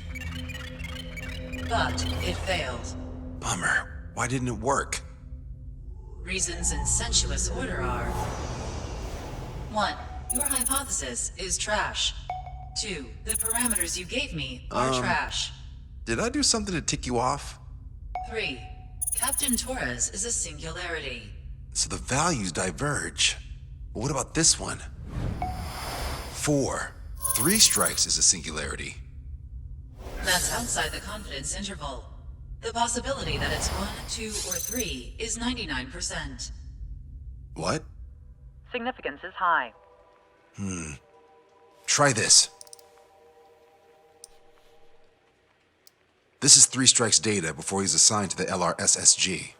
But it failed. Bummer. Why didn't it work? Reasons in sensuous order are: 1. Your hypothesis is trash. 2. The parameters you gave me are trash. Did I do something to tick you off? 3. Captain Torres is a singularity. So the values diverge. But what about this one? 4. 3 strikes is a singularity. That's outside the confidence interval. The possibility that it's 1, 2, or 3 is 99%. What? Significance is high. Try this. This is 3 strikes data before he's assigned to the LRSSG.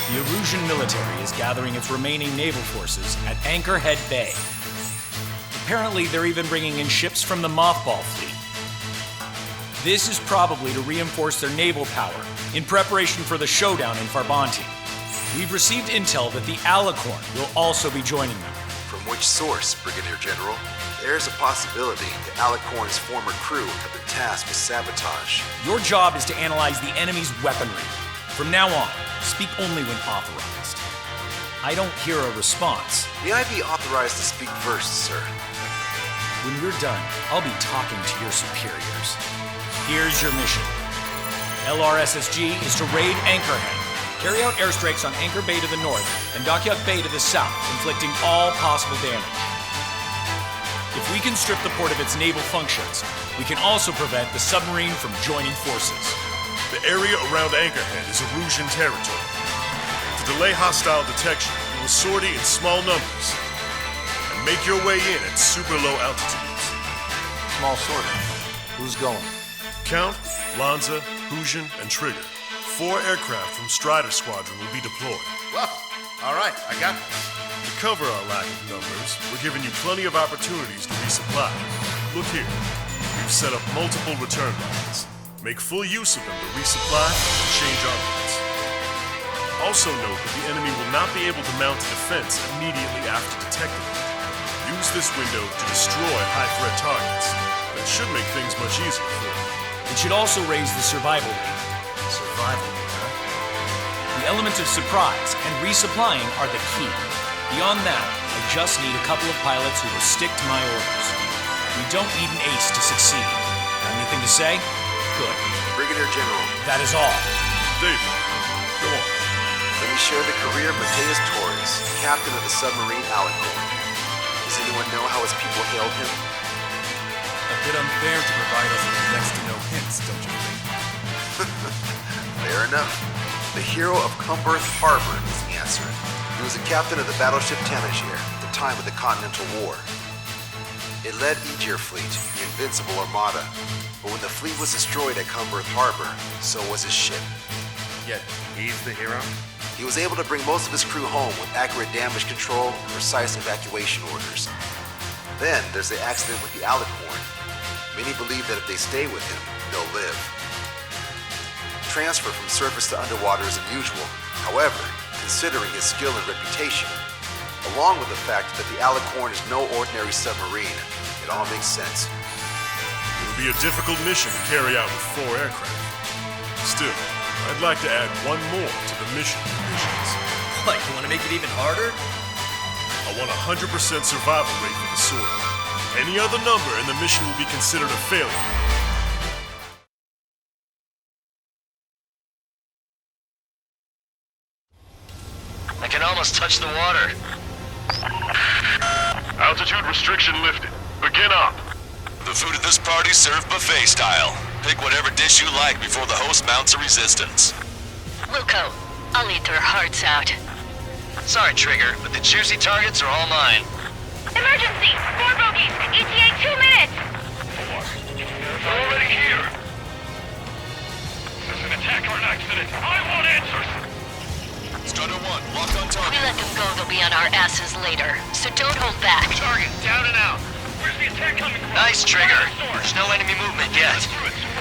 The Erusian military is gathering its remaining naval forces at Anchorhead Bay. Apparently, they're even bringing in ships from the Mothball Fleet. This is probably to reinforce their naval power in preparation for the showdown in Farbanti. We've received intel that the Alicorn will also be joining them. From which source, Brigadier General? There's a possibility that Alicorn's former crew have been tasked with sabotage. Your job is to analyze the enemy's weaponry. From now on, speak only when authorized. I don't hear a response. May I be authorized to speak first, sir? When we're done, I'll be talking to your superiors. Here's your mission. LRSSG is to raid Anchorhead, carry out airstrikes on Anchor Bay to the north and Dockyard Bay to the south, inflicting all possible damage. If we can strip the port of its naval functions, we can also prevent the submarine from joining forces. The area around Anchorhead is Erusian territory. To delay hostile detection, you will sortie in small numbers and make your way in at super low altitudes. Small sortie. Who's going? Count, Lanza, Hujan, and Trigger. 4 aircraft from Strider Squadron will be deployed. Well, all right, I got this. To cover our lack of numbers, we're giving you plenty of opportunities to resupply. Look here. We've set up multiple return lines. Make full use of them to resupply and change armaments. Also note that the enemy will not be able to mount a defense immediately after detecting them. Use this window to destroy high-threat targets. That should make things much easier for you. It should also raise the survival rate. Survival, huh? The elements of surprise and resupplying are the key. Beyond that, I just need a couple of pilots who will stick to my orders. We don't need an ace to succeed. Got anything to say? Good. Brigadier General. That is all. David, go on. Let me share the career of Mateus Torres, captain of the submarine Alicorn. Does anyone know how his people hailed him? A bit unfair to provide us with next to no hints, don't you think? Fair enough. The hero of Cumberth Harbor is the answer. He was the captain of the battleship Tanager at the time of the Continental War. It led Aegir Fleet, the Invincible Armada. But when the fleet was destroyed at Cumberth Harbor, so was his ship. Yet, he's the hero? He was able to bring most of his crew home with accurate damage control and precise evacuation orders. Then there's the accident with the Alicorn. Many believe that if they stay with him, they'll live. Transfer from surface to underwater is unusual. However, considering his skill and reputation, along with the fact that the Alicorn is no ordinary submarine, it all makes sense. It will be a difficult mission to carry out with 4 aircraft. Still, I'd like to add one more to the mission conditions. What, you want to make it even harder? I want a 100% survival rate for the sword. Any other number and the mission will be considered a failure. I can almost touch the water. Altitude restriction lifted. Begin up. The food at this party served buffet style. Pick whatever dish you like before the host mounts a resistance. Wilco, I'll eat their hearts out. Sorry, Trigger, but the juicy targets are all mine. Emergency! 4 bogeys! ETA 2 minutes! They're already here. Is this an attack or an accident? I want answers! Strider 1, lock on If target. we let them go, they'll be on our asses later. So don't hold back. Target, down and out. Where's the attack coming from? Nice, Trigger. There's no enemy movement yet.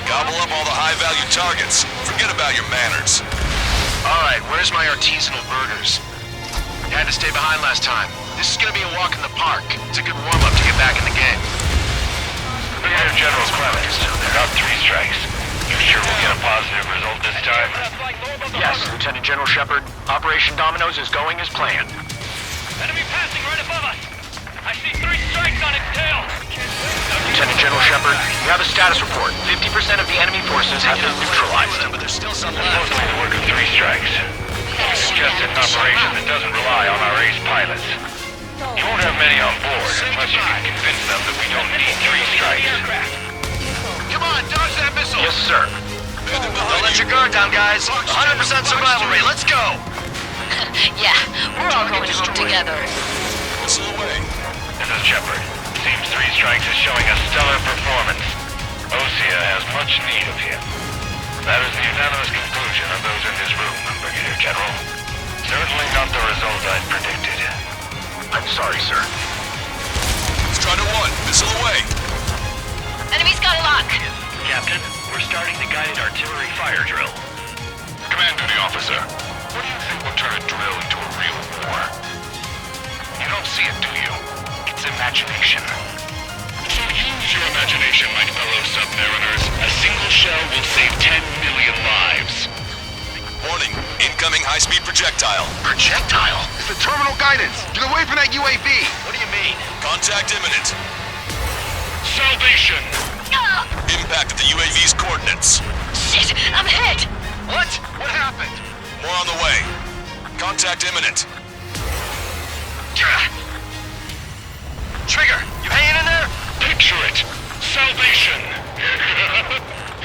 Gobble up all the high-value targets. Forget about your manners. Alright, where's my artisanal burgers? You had to stay behind last time. This is gonna be a walk in the park. It's a good warm-up to get back in the game. Brigadier General Clemens, they're up 3 strikes. You sure we'll get a positive result this time? Yes, Lieutenant General Shepard. Operation Dominoes is going as planned. Enemy passing right above us! I see 3 strikes on its tail! Lieutenant General Shepard, you have a status report. 50% of the enemy forces have been neutralized. But there's still some left. Mostly the work of 3 strikes. We suggested an operation that doesn't rely on our ace pilots. You won't have many on board unless you can convince them that we don't need 3 strikes. Come on, dodge that missile! Yes, sir. Don't let your guard down, guys. 100% survival rate. Let's go! Yeah, we're all going home together. Missile away. This is Shepard. Seems 3 strikes is showing a stellar performance. Osea has much need of him. That is the unanimous conclusion of those in this room, Brigadier General. Certainly not the result I'd predicted. I'm sorry, sir. Strider 1, missile away. Enemy's got a lock. Captain, we're starting the guided artillery fire drill. Command duty officer, what do you think will turn a drill into a real war? You don't see it, do you? It's imagination. your imagination, my fellow submariners. A single shell will save 10 million lives. Warning, incoming high-speed projectile. Projectile? It's the terminal guidance. Get away from that UAV. What do you mean? Contact imminent. Salvation! Impact at the UAV's coordinates. Shit, I'm hit! What? What happened? More on the way. Contact imminent. Trigger, you hanging in there? Picture it. Salvation.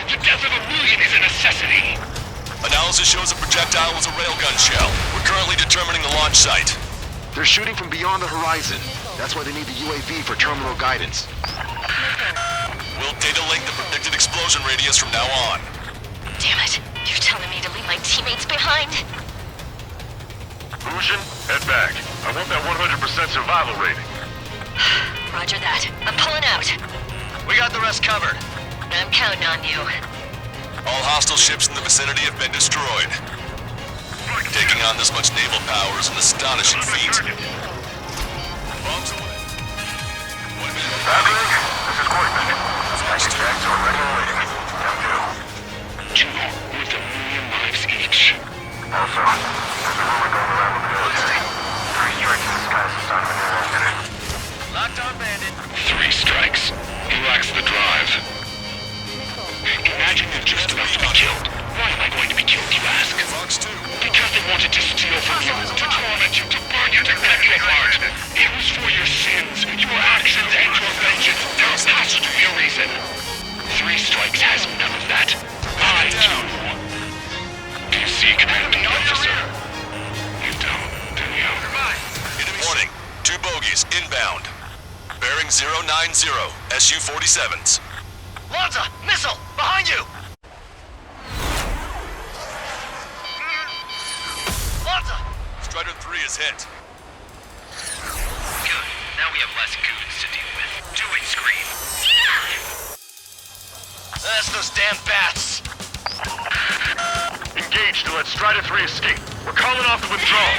The death of a million is a necessity. Analysis shows the projectile was a railgun shell. We're currently determining the launch site. They're shooting from beyond the horizon. That's why they need the UAV for terminal guidance. We'll data link the predicted explosion radius from now on. Damn it. You're telling me to leave my teammates behind? Fusion, head back. I want that 100% survival rating. Roger that. I'm pulling out. We got the rest covered. I'm counting on you. All hostile ships in the vicinity have been destroyed. Taking on this much naval power is an astonishing feat. Bombs away. Maverick, this is Courtman. Package back to a regular rating. Down 2. 2 with 1 million lives each. Also, there's a rumor going around the military. 3 strikes in the sky is a sign of a new incident. Locked on bandit. 3 strikes. He lacks the drive. Imagine you're just about to be killed. Why am I going to be killed, you ask? Fox 2. Because they wanted to steal from you, to torment you, to burn you, to rip you apart. It was for your sins, your actions, and your vengeance. There has to be a reason. 3 strikes has none of that. I do. Do you see, commanding officer? You don't, do you? Warning, 2 bogies inbound. Bearing 090, SU-47s. Lanza, missile, behind you! Lanza! Strider 3 is hit. Good. Now we have less goons to deal with. Do it, Scream. That's those damn bats. Engage to let Strider 3 escape. We're calling off the withdrawal.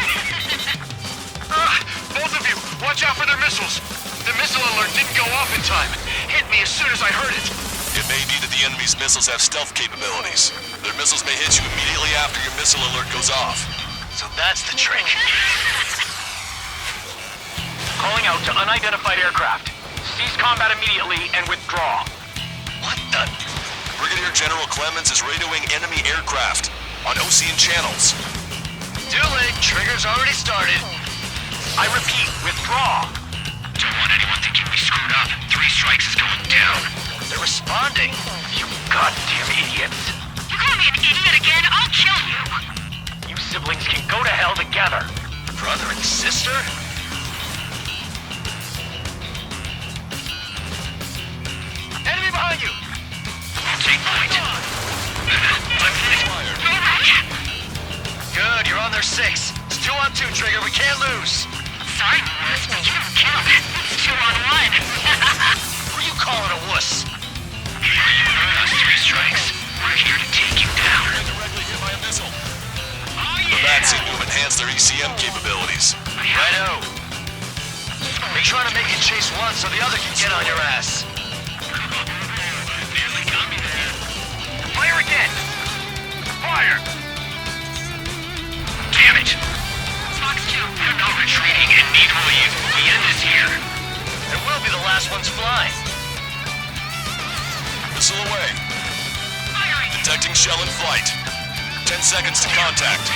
Both of you, watch out for their missiles. The missile alert didn't go off in time. Hit me as soon as I heard it. It may be that the enemy's missiles have stealth capabilities. Their missiles may hit you immediately after your missile alert goes off. So that's the trick. Calling out to unidentified aircraft. Cease combat immediately and withdraw. What the? Brigadier General Clemens is radioing enemy aircraft on Ocean channels. Too late. Trigger's already started. I repeat, withdraw. Don't want anyone thinking we screwed up. 3 strikes is going down. They're responding. You goddamn idiots. You call me an idiot again, I'll kill you. You siblings can go to hell together. Brother and sister? Enemy behind you! Take point. Good, you're on their 6. It's 2 on 2, Trigger. We can't lose. Sorry, Wuss, but you don't count. It's 2 on 1. Who are you calling a wuss? That's 3 strikes. We're here to take you down. Directly hit by a missile. Oh, yeah. The bats seem to have enhanced their ECM capabilities. Righto. They're trying to make you chase one so the other can get on your ass. Nearly got me there. Fire again. Fire. Damn it. Fox 2, we're not retreating, and neither will you. The end is here. And we'll be the last ones flying. Missile away. Detecting shell in flight. 10 seconds to contact.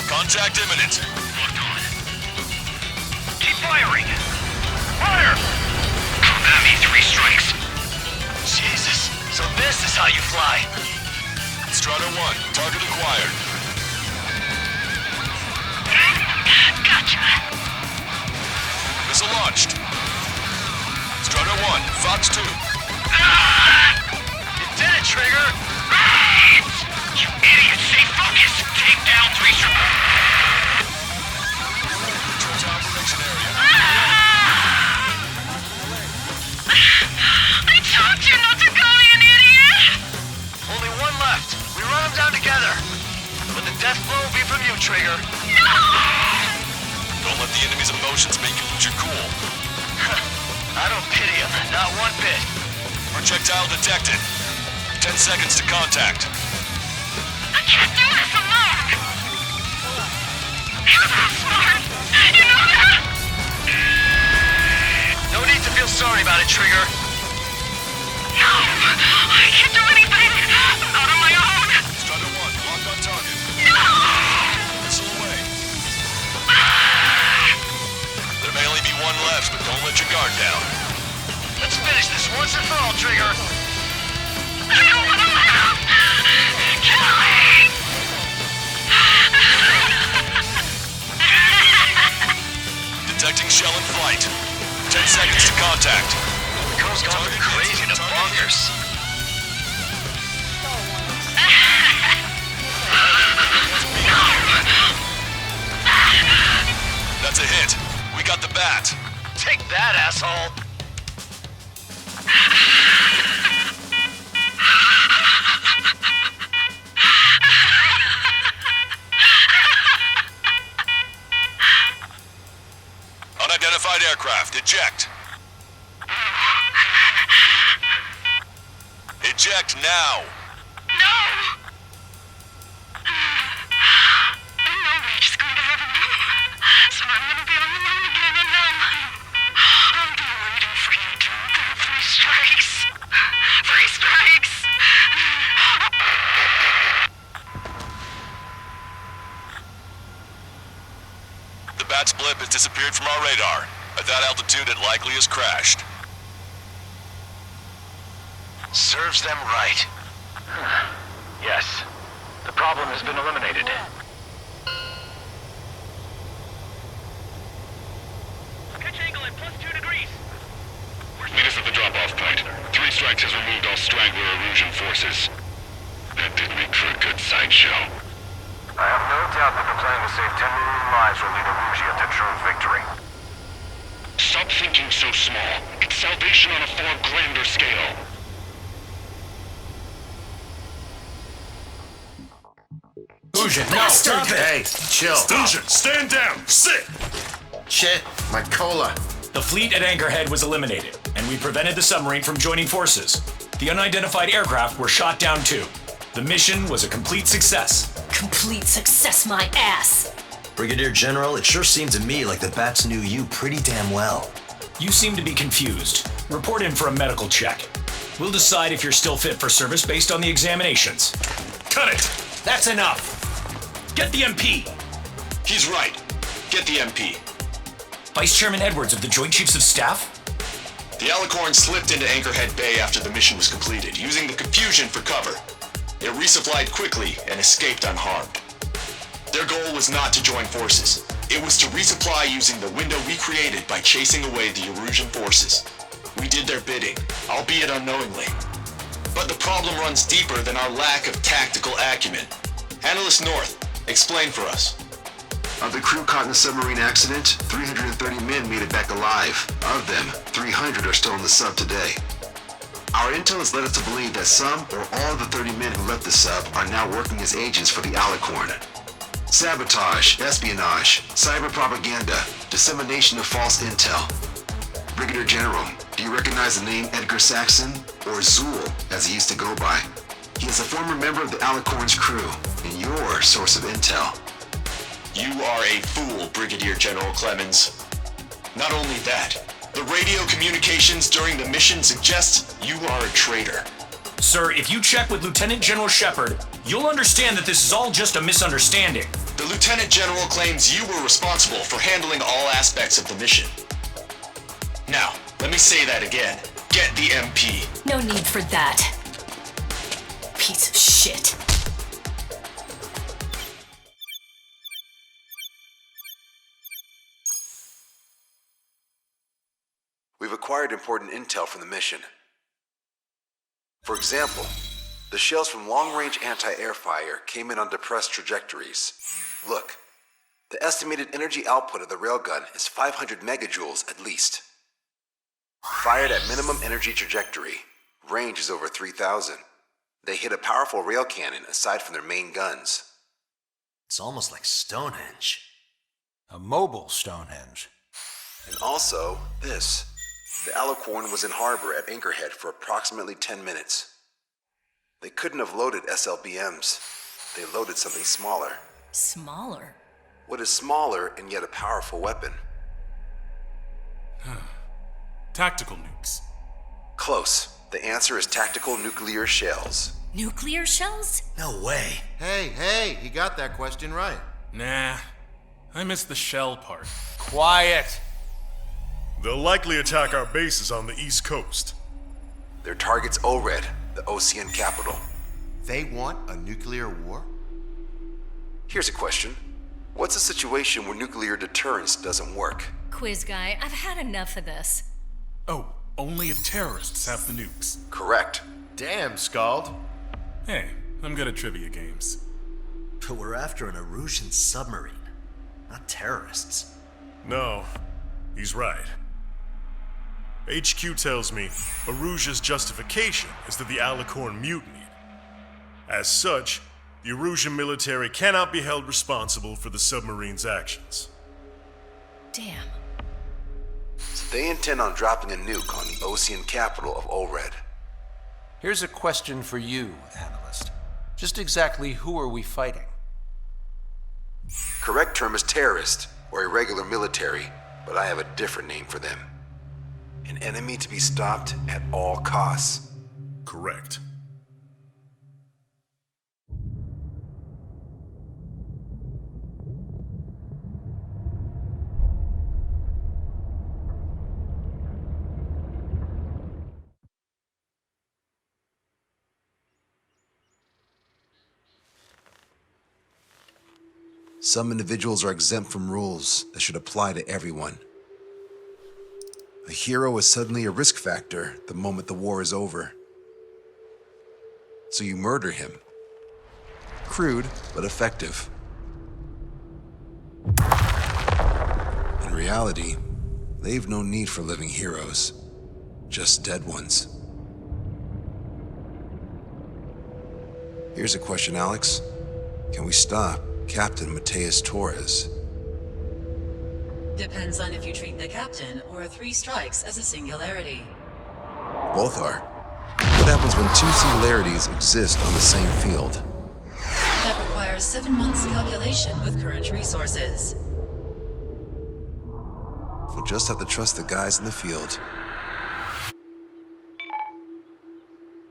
Contact imminent. Keep firing. Fire! Come at me, 3 strikes. Jesus, so this is how you fly. Strider 1, target acquired. Gotcha. Missile launched. Strider 1, Fox 2. You did it, Trigger. You idiot, stay focused. Take down 3 strikes. Towards operation area. I told you not to call me an idiot! Only 1 left. We run them down together. But the death blow will be from you, Trigger. No! Don't Don't let the enemy's emotions make you lose your cool. I don't pity him, not one bit. Projectile detected. 10 seconds to contact. I can't do this alone! You're so smart! You know that? No need to feel sorry about it, Trigger. No! I can't do anything! Not on my own! Strider 1, lock on target. No! Missile away. There may only be one left, but don't let your guard down. Let's finish this once and for all, Trigger. I don't want to live! Kill me! Detecting shell in flight. 10 seconds to contact. Girl's gone from crazy to bonkers. That's a hit. We got the bat. Take that, asshole. Unidentified aircraft, eject. Eject now. No! I know we're just going to heaven now, so I'm going to be all alone again, and I'll be waiting for you to do 3 strikes. 3 strikes! The bat's blip has disappeared from our radar. At that altitude, it likely has crashed. Serves them right. Yes. The problem has been eliminated. Pitch angle at +2 degrees. Meet us at the drop-off point. 3 strikes has removed all straggler erosion forces. That did make for a good sideshow. I have no doubt that the plan to save 10 million lives will lead Erugia to true victory. Stop thinking so small. It's salvation on a far grander scale. Fusion, no, stop it! Hey, chill. Fusion, stand down! Sit! Shit, my cola. The fleet at Anchorhead was eliminated, and we prevented the submarine from joining forces. The unidentified aircraft were shot down too. The mission was a complete success. Complete success, my ass! Brigadier General, it sure seemed to me like the bats knew you pretty damn well. You seem to be confused. Report in for a medical check. We'll decide if you're still fit for service based on the examinations. Cut it! That's enough! Get the MP! He's right. Get the MP. Vice Chairman Edwards of the Joint Chiefs of Staff? The Alicorn slipped into Anchorhead Bay after the mission was completed, using the confusion for cover. It resupplied quickly and escaped unharmed. Their goal was not to join forces. It was to resupply using the window we created by chasing away the Erusian forces. We did their bidding, albeit unknowingly. But the problem runs deeper than our lack of tactical acumen. Analyst North, explain for us. Of the crew caught in the submarine accident, 330 men made it back alive. Of them, 300 are still in the sub today. Our intel has led us to believe that some or all of the 30 men who left the sub are now working as agents for the Alicorn. Sabotage, espionage, cyber propaganda, dissemination of false intel. Brigadier General, do you recognize the name Edgar Saxon, or Zool, as he used to go by? He is a former member of the Alicorn's crew, and your source of intel. You are a fool, Brigadier General Clemens. Not only that, the radio communications during the mission suggest you are a traitor. Sir, if you check with Lieutenant General Shepard, you'll understand that this is all just a misunderstanding. The Lieutenant General claims you were responsible for handling all aspects of the mission. Now, let me say that again. Get the MP. No need for that. Piece of shit. We've acquired important intel from the mission. For example, the shells from long-range anti-air fire came in on depressed trajectories. Look, the estimated energy output of the railgun is 500 megajoules at least. Fired at minimum energy trajectory, range is over 3,000. They hit a powerful rail cannon aside from their main guns. It's almost like Stonehenge. A mobile Stonehenge. And also, this. The Alicorn was in harbor at Anchorhead for approximately 10 minutes. They couldn't have loaded SLBMs. They loaded something smaller. Smaller? What is smaller and yet a powerful weapon? Tactical nukes. Close. The answer is tactical nuclear shells. Nuclear shells? No way. Hey, he got that question right. Nah, I missed the shell part. Quiet! They'll likely attack our bases on the East Coast. Their target's ORED, the Ocean capital. They want a nuclear war? Here's a question. What's a situation where nuclear deterrence doesn't work? Quiz guy, I've had enough of this. Oh, only if terrorists have the nukes. Correct. Damn, Scald. Hey, I'm good at trivia games. But we're after an Erusian submarine, not terrorists. No, he's right. HQ tells me Erusia's justification is that the Alicorn mutinied. As such, the Erusian military cannot be held responsible for the submarine's actions. Damn. So they intend on dropping a nuke on the Ocean capital of ORED. Here's a question for you, analyst. Just exactly who are we fighting? Correct term is terrorist, or irregular military, but I have a different name for them. An enemy to be stopped at all costs. Correct. Some individuals are exempt from rules that should apply to everyone. A hero is suddenly a risk factor the moment the war is over. So you murder him. Crude, but effective. In reality, they've no need for living heroes, just dead ones. Here's a question, Alex. Can we stop Captain Mateus Torres? Depends on if you treat the captain or 3 strikes as a singularity. Both are. What happens when 2 singularities exist on the same field? That requires 7 months calculation with current resources. We'll just have to trust the guys in the field.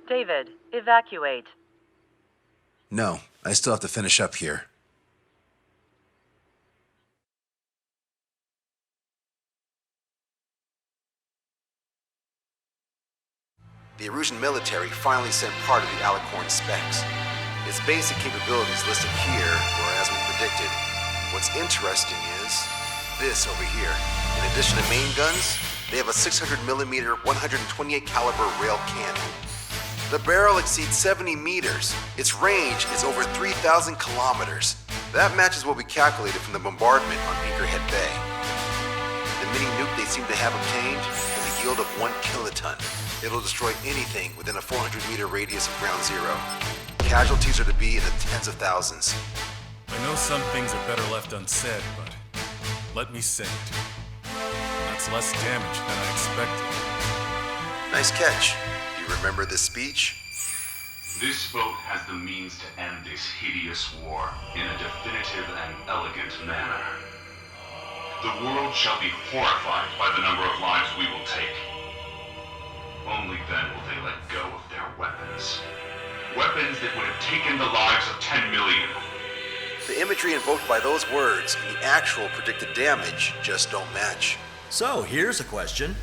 David, evacuate. No, I still have to finish up here. The Erusian military finally sent part of the Alicorn specs. Its basic capabilities listed here were as we predicted. What's interesting is this over here. In addition to main guns, they have a 600mm 128 caliber rail cannon. The barrel exceeds 70 meters. Its range is over 3,000 kilometers. That matches what we calculated from the bombardment on Anchorhead Bay. The mini nuke they seem to have obtained has a yield of 1 kiloton. It'll destroy anything within a 400-meter radius of ground zero. Casualties are to be in the tens of thousands. I know some things are better left unsaid, but let me say it. That's less damage than I expected. Nice catch. Do you remember this speech? This vote has the means to end this hideous war in a definitive and elegant manner. The world shall be horrified by the number of lives we will take. Only then will they let go of their weapons. Weapons that would have taken the lives of 10 million. The imagery invoked by those words and the actual predicted damage just don't match. So, here's a question.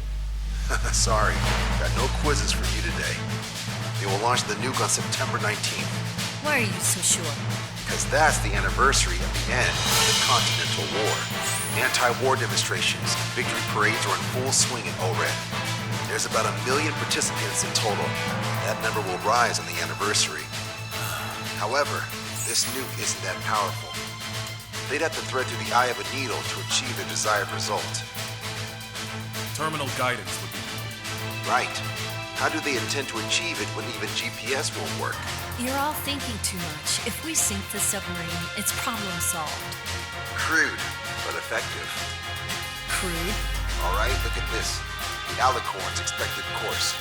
Sorry, got no quizzes for you today. They will launch the nuke on September 19th. Why are you so sure? Because that's the anniversary of the end of the Continental War. Anti-war demonstrations and victory parades are in full swing at ORED. There's about 1 million participants in total. That number will rise on the anniversary. However, this nuke isn't that powerful. They'd have to thread through the eye of a needle to achieve their desired result. Terminal guidance would be Right. How do they intend to achieve it when even GPS won't work? You're all thinking too much. If we sink the submarine, it's problem solved. Crude, but ineffective. Crude. Alright, look at this. The Alicorn's expected course.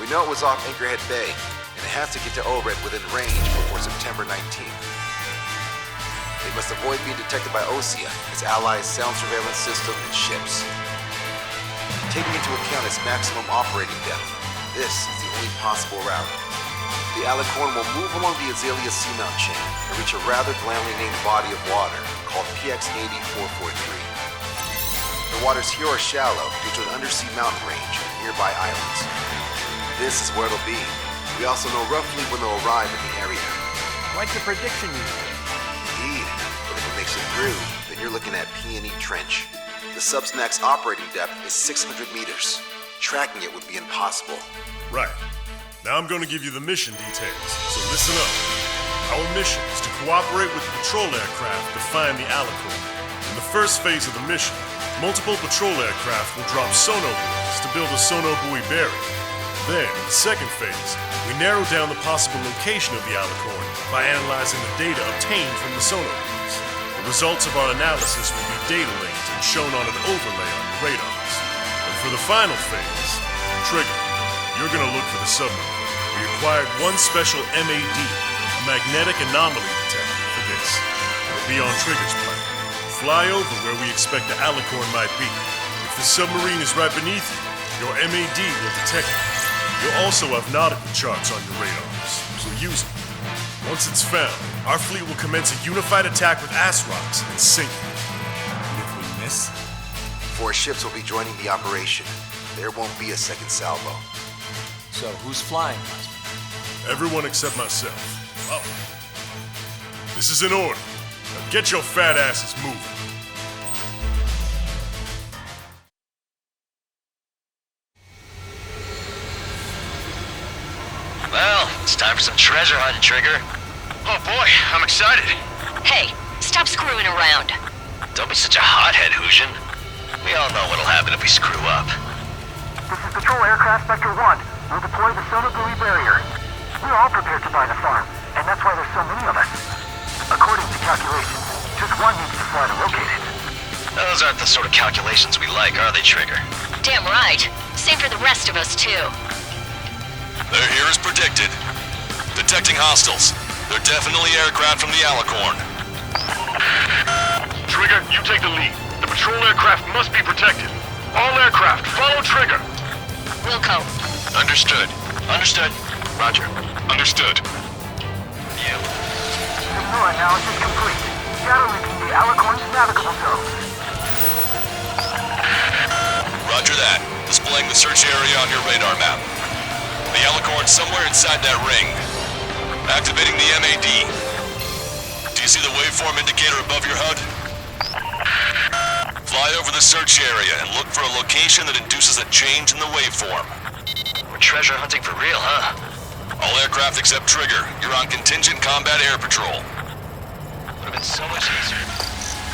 We know it was off Anchorhead Bay, and it has to get to Ored within range before September 19th. They must avoid being detected by Osea, its allies' sound surveillance system, and ships. Taking into account its maximum operating depth, this is the only possible route. The Alicorn will move along the Azalea Seamount chain and reach a rather blandly named body of water called PX-8443. The waters here are shallow due to an undersea mountain range and nearby islands. This is where it'll be. We also know roughly when they'll arrive in the area. Quite the prediction you made. Indeed, but if it makes it through, then you're looking at P&E Trench. The Subsnac's operating depth is 600 meters. Tracking it would be impossible. Right. Now I'm going to give you the mission details, so listen up. Our mission is to cooperate with the patrol aircraft to find the Alicorn. In the first phase of the mission, multiple patrol aircraft will drop sonar buoys to build a sonar buoy barrier. Then, in the second phase, we narrow down the possible location of the Alicorn by analyzing the data obtained from the sonar buoys. The results of our analysis will be data linked and shown on an overlay on your radars. And for the final phase, Trigger, you're going to look for the submarine. We acquired one special MAD, a magnetic anomaly detector, for this. It'll be on Trigger's plane. Fly over where we expect the Alicorn might be. If the submarine is right beneath you, your MAD will detect it. You'll also have nautical charts on your radars, so use them. Once it's found, our fleet will commence a unified attack with ass rocks and sink it. And if we miss? 4 ships will be joining the operation. There won't be a second salvo. So who's flying? Everyone except myself. Oh. This is in order. Now get your fat asses moving. Well, it's time for some treasure hunting, Trigger. Oh boy, I'm excited. Hey, stop screwing around. Don't be such a hothead, Hujin. We all know what'll happen if we screw up. This is Patrol Aircraft Sector 1. We'll deploy the sonar buoy barrier. We're all prepared to buy the farm, and that's why there's so many of us. According to calculations, just one needs to fly to locate it. Those aren't the sort of calculations we like, are they, Trigger? Damn right. Same for the rest of us, too. They're here as predicted. Detecting hostiles. They're definitely aircraft from the Alicorn. Trigger, you take the lead. The patrol aircraft must be protected. All aircraft, follow Trigger. Wilco. Understood. Understood. Roger. Understood. You. Signal analysis complete. Shadow linking the Alicorn's navigable zone. Roger that. Displaying the search area on your radar map. The Alicorn's somewhere inside that ring. Activating the MAD. Do you see the waveform indicator above your HUD? Fly over the search area and look for a location that induces a change in the waveform. We're treasure hunting for real, huh? All aircraft except Trigger, you're on contingent combat air patrol. Would have been so much easier.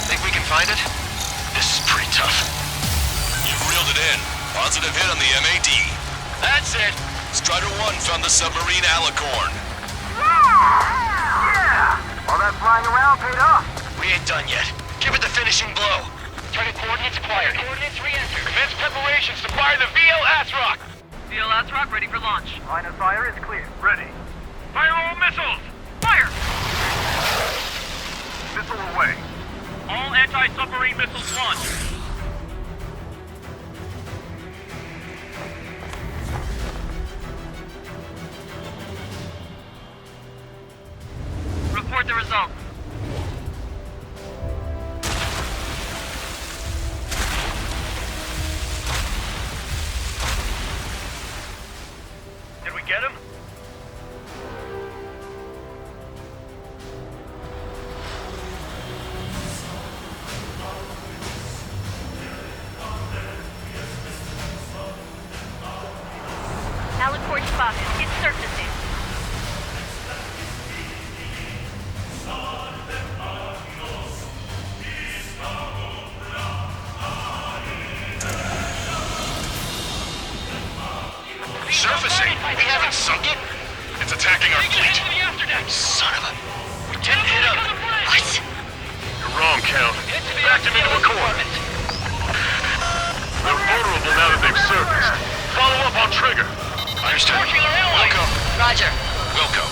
Think we can find it? This is pretty tough. You've reeled it in. Positive hit on the MAD. That's it. Strider 1 found the submarine Alicorn. Yeah! All that flying around paid off. We ain't done yet. Give it the finishing blow. Target coordinates acquired. Coordinates re-entered. Commence preparations to fire the VL Asrock. VL Asrock ready for launch. Line of fire is clear. Ready. Fire all missiles! Fire! Missile away. All anti-submarine missiles launched. Report the results. Did we get him? Alicorn spotted. It's surfacing. Alicorn. They're vulnerable now that they've surfaced. Follow up on trigger. Understood. Wilco. Roger. Wilco.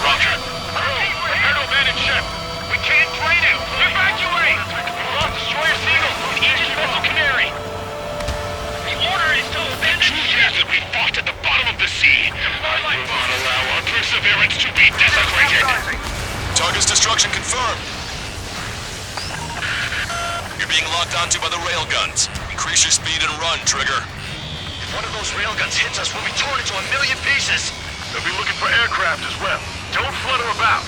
Roger. Crew, prepare to abandon ship. We can't drain it. Evacuate. We lost destroyer Cielos and Aegis vessel Canary. The order is to abandon ship. That we fought at the bottom of the sea. I will not allow our perseverance to be desecrated. Target's destruction confirmed. You're being locked onto by the railguns. Increase your speed and run, Trigger. If one of those railguns hits us, we'll be torn into a million pieces. They'll be looking for aircraft as well. Don't flutter about.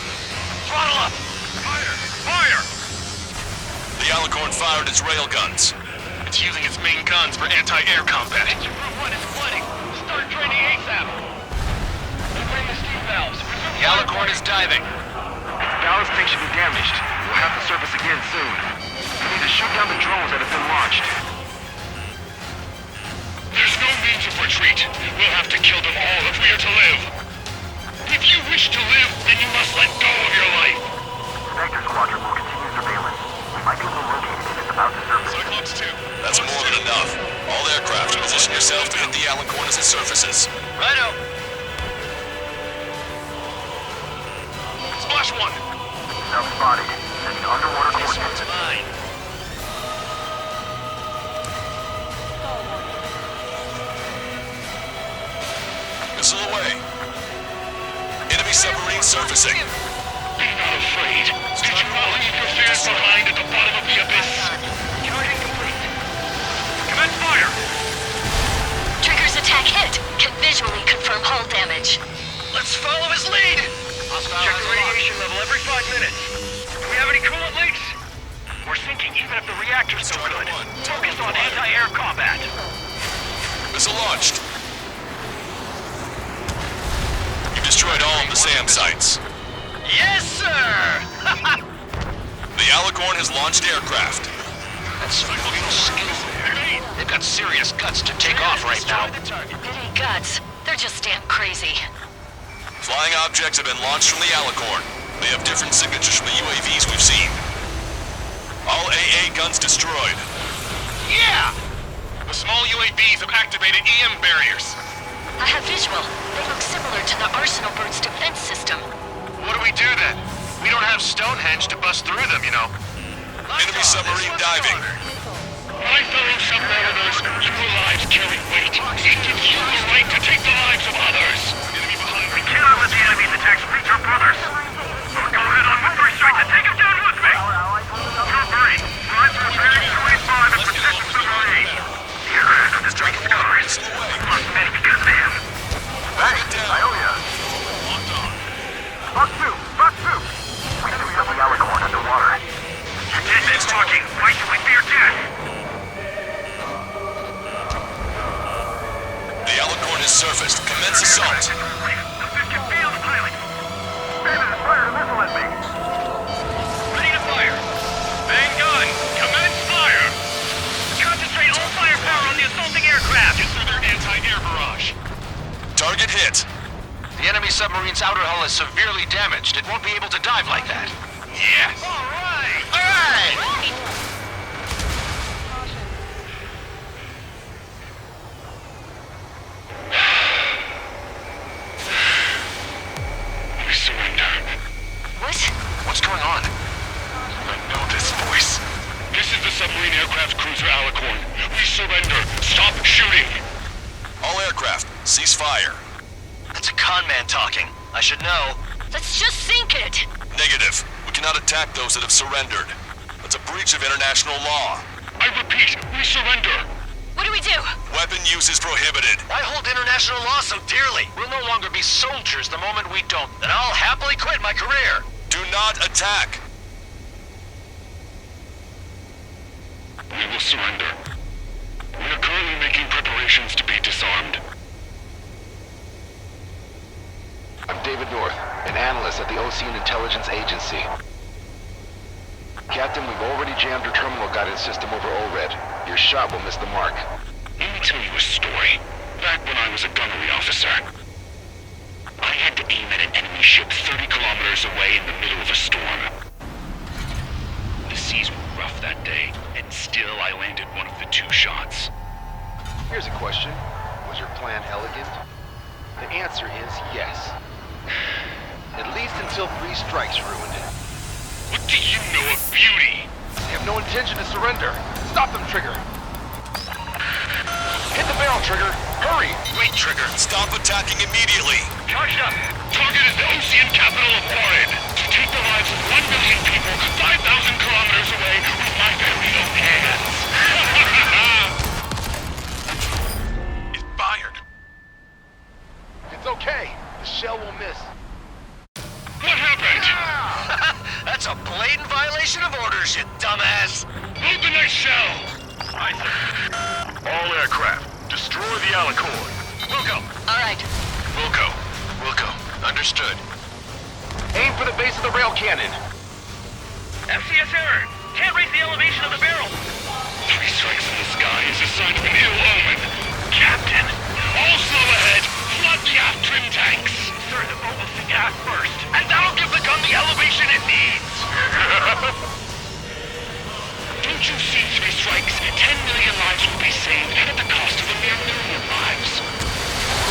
Throttle up! Fire! Fire! The Alicorn fired its railguns. It's using its main guns for anti-air combat. Engine group 1 is flooding. Start training ASAP. Opening the steam valves. The Alicorn is diving. Its ballast tank should be damaged. We'll have to surface again soon. We need to shoot down the drones that have been launched. There's no means of retreat. We'll have to kill them all if we are to live. If you wish to live, then you must let go of your life. Vector Squadron will continue surveillance. We might be able to locate it if it's about to surface. Cyclops 2. That's more than enough. All aircraft, position yourself to hit the Alicorn as it surfaces. Righto. Splash 1. Self-spotted. Sending underwater coordinates. Mine. Missile away. Enemy submarine surfacing. Be not afraid. Did you all leave your fears behind at the bottom of the abyss? Charging complete. Commence fire! Trigger's attack hit. Can visually confirm hull damage. Let's follow his lead! Check the radiation level every 5 minutes. Do we have any coolant leaks? We're sinking even if the reactor's so good. Focus on anti-air combat. Missile launched. You destroyed all of the SAM sites. Yes, sir! The Alicorn has launched aircraft. That's real skillful. They've got serious guts to take off right now. It ain't guts. They're just damn crazy. Flying objects have been launched from the Alicorn. They have different signatures from the UAVs we've seen. All AA guns destroyed. Yeah! The small UAVs have activated EM barriers. I have visual. They look similar to the Arsenal Bird's defense system. What do we do then? We don't have Stonehenge to bust through them, you know. Enemy submarine diving. My fellow submariners, your lives carry weight. It gives you the right to take the lives of others. Enemy behind We cannot let the enemy's attacks reach our brothers. I'll go head on with 3 strikes and take him down with me. Group 3, rise to repair 285 and protect the submarine. The aircraft are destroying scars. We've lost many because of him. Thanks, I owe ya. Locked on. Buck 2! Buck 2! We souped up the Alicorn underwater. Your dead man's talking. Why should we fear death? The Alicorn has surfaced. Commence assault. The fish can feel the pilot. Bandit has fired a missile at me. ready to fire. Main gun, commence fire. Concentrate all firepower on the assaulting aircraft. Get through their anti-air barrage. Target hit. The enemy submarine's outer hull is severely damaged. It won't be able to dive like that. Yes. All right. All right! We surrender. What? What's going on? I know this voice. This is the submarine aircraft cruiser Alicorn. We surrender. Stop shooting. All aircraft, cease fire. That's a con man talking. I should know. Let's just sink it. Negative. We cannot attack those that have surrendered. That's a breach of international law. I repeat, we surrender. What do we do? Weapon use is prohibited. I hold international law so dearly. We'll no longer be soldiers the moment we don't. Then I'll happily quit my career. Do not attack. We will surrender. We are currently making preparations to be disarmed. I'm David North, an analyst at the Ocean Intelligence Agency. Captain, we've already jammed your terminal guidance system over ORED. Your shot will miss the mark. Let me tell you a story. Back when I was a gunnery officer, I had to aim at an enemy ship 30 kilometers away in the middle of a storm. The seas were rough that day, and What do you know of beauty? They have no intention to surrender. Stop them, Trigger. Hit the barrel, Trigger. Hurry! Wait, Trigger. Stop attacking immediately. Charged up. Target is the Ocean capital of Foreign. To take the lives of 1 million people 5,000 kilometers away with my very own hands. It fired. It's okay. The shell will miss. What happened? That's a blatant violation of orders, you dumbass. Load the next shell. Aye, sir. All aircraft, destroy the Alicorn. Wilco. All right. Wilco. Understood. Aim for the base of the rail cannon. FCS error. Can't raise the elevation of the barrel. 3 strikes in the sky is a sign of an ill omen. Captain, all slow ahead. Flood the aft trim tanks. Sir, the boat will sink aft first. And that'll give the gun the elevation it needs. Don't you see, 3 strikes? 10 million lives will be saved at the cost of a mere million lives.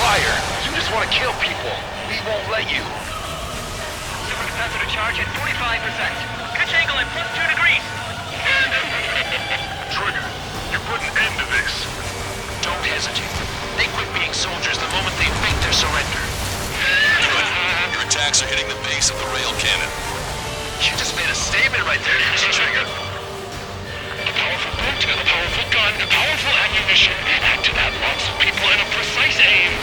Liar, you just want to kill people. We won't let you. Supercapacitor charge at 45%. Pitch angle at +2 degrees. Trigger, you put an end to this. Don't hesitate. They quit being soldiers the moment they fake their surrender. Good. Your attacks are hitting the base of the rail cannon. You just made a statement right there, didn't you, Trigger? A powerful boat, a powerful gun, powerful ammunition. Add to that lots of people and a precise aim.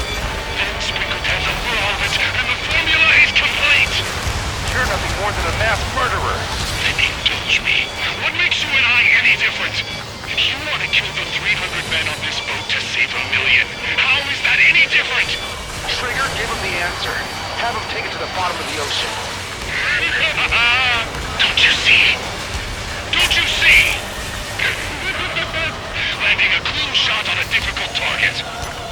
Then sprinkle that over all of it, and the formula is complete. You're nothing more than a mass murderer. Then indulge me. What makes you and I any different? If you want to kill the 300 men on this boat to save 1 million, how is that any different? Trigger, give him the answer. Have him take it to the bottom of the ocean. Don't you see? Don't you see? Landing a clean shot on a difficult target.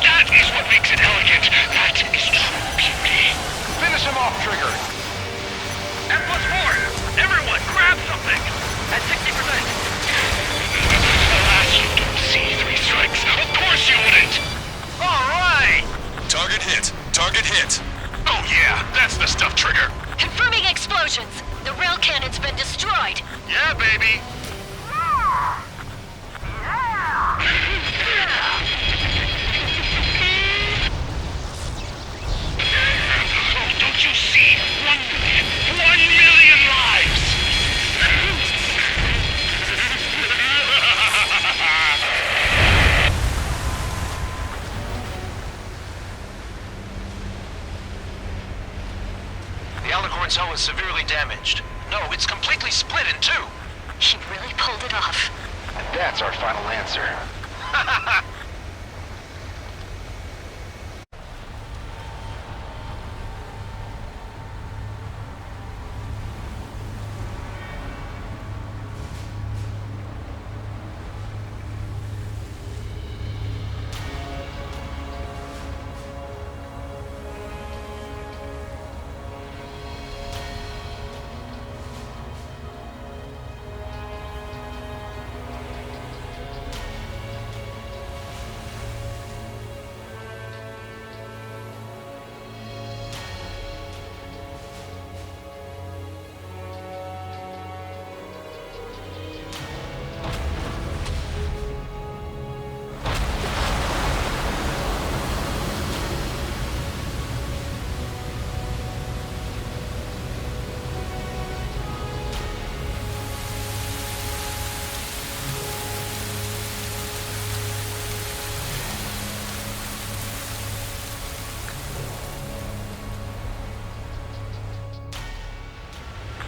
That is what makes it elegant. That is true beauty. Finish him off, Trigger. M+4. Everyone, grab something. At 60%. Alas, you don't see 3 strikes. Of course you wouldn't. All right. Target hit. Target hit. Oh yeah, that's the stuff, Trigger. Confirming explosions. The rail cannon's been destroyed. Yeah, baby. Oh, don't you see? 1 million lives! The Alicorn's hull is severely damaged. No, it's completely split in 2. He really pulled it off. And that's our final answer.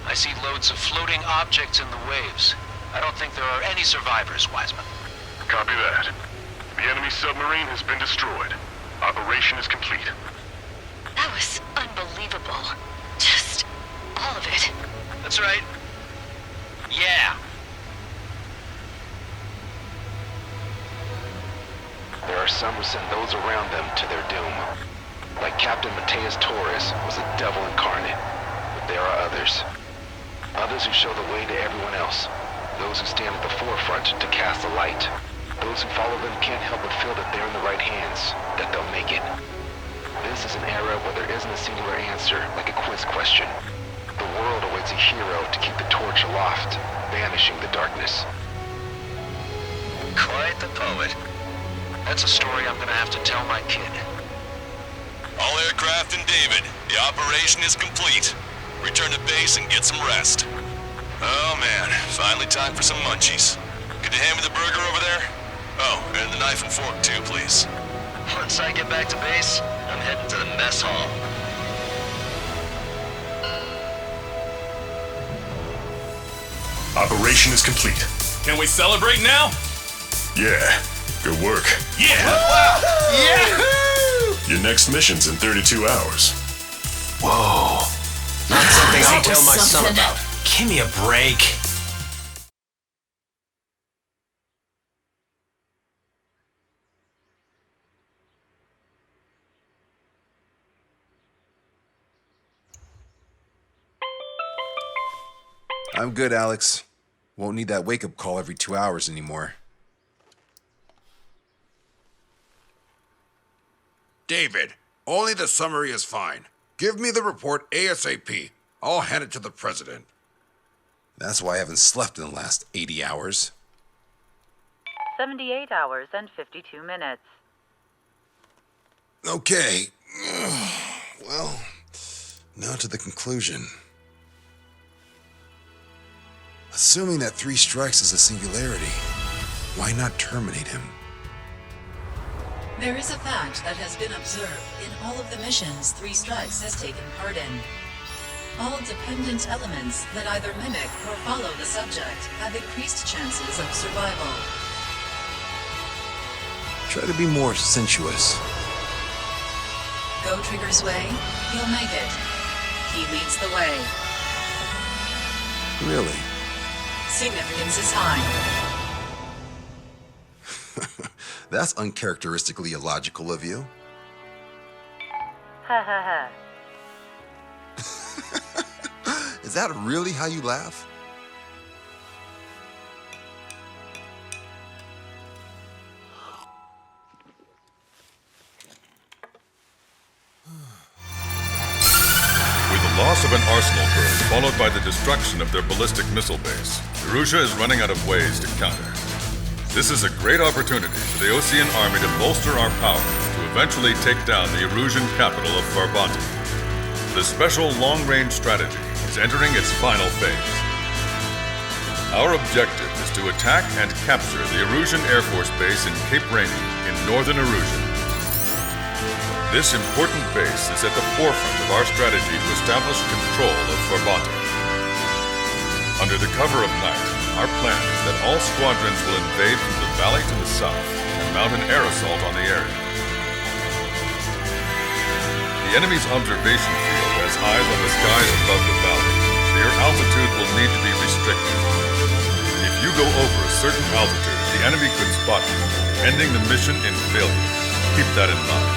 I see loads of floating objects in the waves. I don't think there are any survivors, Wiseman. Copy that. The enemy submarine has been destroyed. Operation is complete. That was unbelievable. Just all of it. That's right. Yeah. There are some who send those around them to their doom. Like Captain Mateus Torres was a devil incarnate. But there are others. Others who show the way to everyone else. Those who stand at the forefront to cast the light. Those who follow them can't help but feel that they're in the right hands, that they'll make it. This is an era where there isn't a singular answer, like a quiz question. The world always takes a hero to keep the torch aloft, banishing the darkness. Quite the poet. That's a story I'm gonna have to tell my kid. All aircraft and David, the operation is complete. Return to base and get some rest. Oh man, finally time for some munchies. Could you hand me the burger over there? Oh, and the knife and fork too, please. Once I get back to base, I'm heading to the mess hall. Operation is complete. Can we celebrate now? Yeah, good work. Yeah! Yahoo! Your next mission's in 32 hours. Whoa. Not something I That tell was my son something. about. Give me a break. I'm good, Alex. Won't need that wake-up call every 2 hours anymore. David, only the summary is fine. Give me the report ASAP. I'll hand it to the president. That's why I haven't slept in the last 80 hours. 78 hours and 52 minutes. Okay. Well, now to the conclusion. Assuming that 3 strikes is a singularity, why not terminate him? There is a fact that has been observed in all of the missions 3 Strikes has taken part in. All dependent elements that either mimic or follow the subject have increased chances of survival. Try to be more sensuous. Go Trigger's way, he'll make it. He leads the way. Really? Significance is high. That's uncharacteristically illogical of you. Ha ha ha. Is that really how you laugh? With the loss of an arsenal burn followed by the destruction of their ballistic missile base, Erussia is running out of ways to counter. This is a great opportunity for the Osean army to bolster our power to eventually take down the Erusian capital of Farbanti. The special long-range strategy is entering its final phase. Our objective is to attack and capture the Erusian Air Force Base in Cape Rainy in northern Erusia. This important base is at the forefront of our strategy to establish control of Farbanti. Under the cover of night, our plan is that all squadrons will invade from the valley to the south and mount an air assault on the area. The enemy's observation field has eyes on the skies above the valley, so your altitude will need to be restricted. If you go over a certain altitude, the enemy could spot you, ending the mission in failure. Keep that in mind.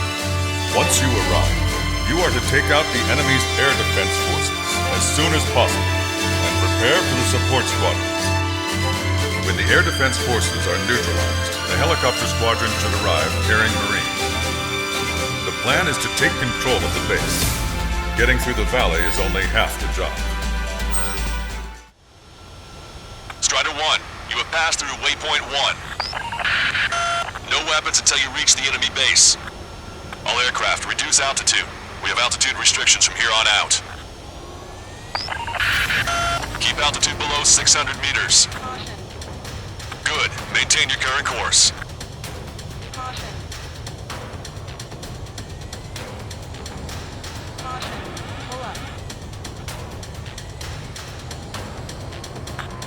Once you arrive, you are to take out the enemy's air defense forces as soon as possible and prepare for the support squadrons. When the air defense forces are neutralized, the helicopter squadron should arrive carrying Marines. The plan is to take control of the base. Getting through the valley is only half the job. Strider 1, you have passed through waypoint 1. No weapons until you reach the enemy base. All aircraft, reduce altitude. We have altitude restrictions from here on out. Keep altitude below 600 meters. Good. Maintain your current course.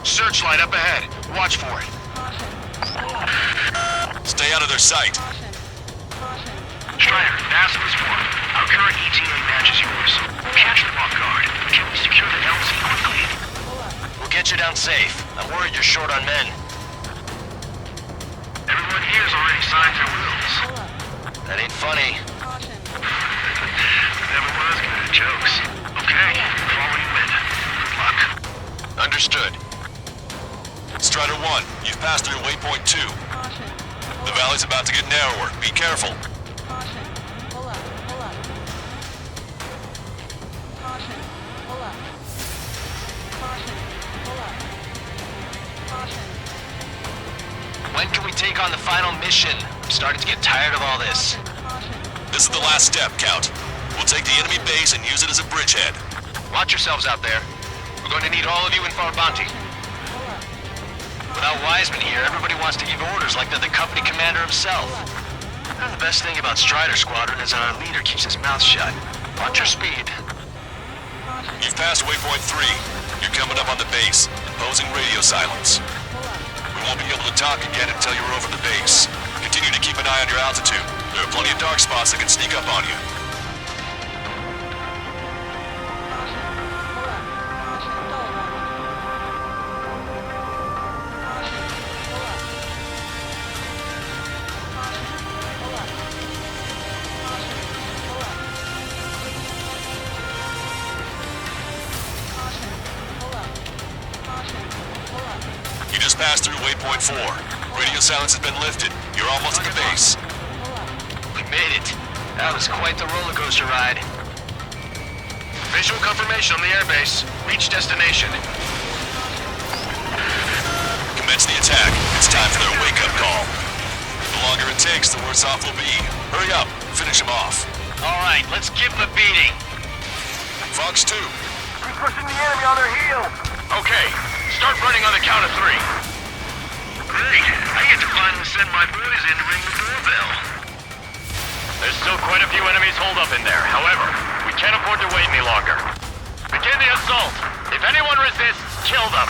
Searchlight up ahead. Watch for it. Stay out of their sight. Strider, NASA is formed. Our current ETA matches yours. Catch them off guard. Can we secure the LZ quickly? We'll get you down safe. I'm worried you're short on men. Everyone here's already signed their wills. That ain't funny. Never was good at jokes. Okay, follow you in. Good luck. Understood. Strider 1, you've passed through waypoint 2. The valley's about to get narrower. Be careful. take on the final mission. I'm starting to get tired of all this. This is the last step, Count. We'll take the enemy base and use it as a bridgehead. Watch yourselves out there. We're going to need all of you in Farbanti. Without Wiseman here, everybody wants to give orders like they're the company commander himself. And the best thing about Strider Squadron is that our leader keeps his mouth shut. Watch your speed. You've passed waypoint 3. You're coming up on the base, imposing radio silence. We won't be able to talk again until you're over the base. Continue to keep an eye on your altitude. There are plenty of dark spots that can sneak up on you. Pass through waypoint 4. Radio silence has been lifted. You're almost at the base. We made it. That was quite the roller coaster ride. Visual confirmation on the airbase. Reach destination. Commence the attack. It's time for their wake-up call. The longer it takes, the worse off we'll be. Hurry up. Finish him off. All right, let's give them a beating. Fox 2. We're pushing the enemy on their heels. Okay, start running on the count of 3. Great. I get to finally send my boys in to ring the doorbell. There's still quite a few enemies holed up in there. However, we can't afford to wait any longer. Begin the assault. If anyone resists, kill them.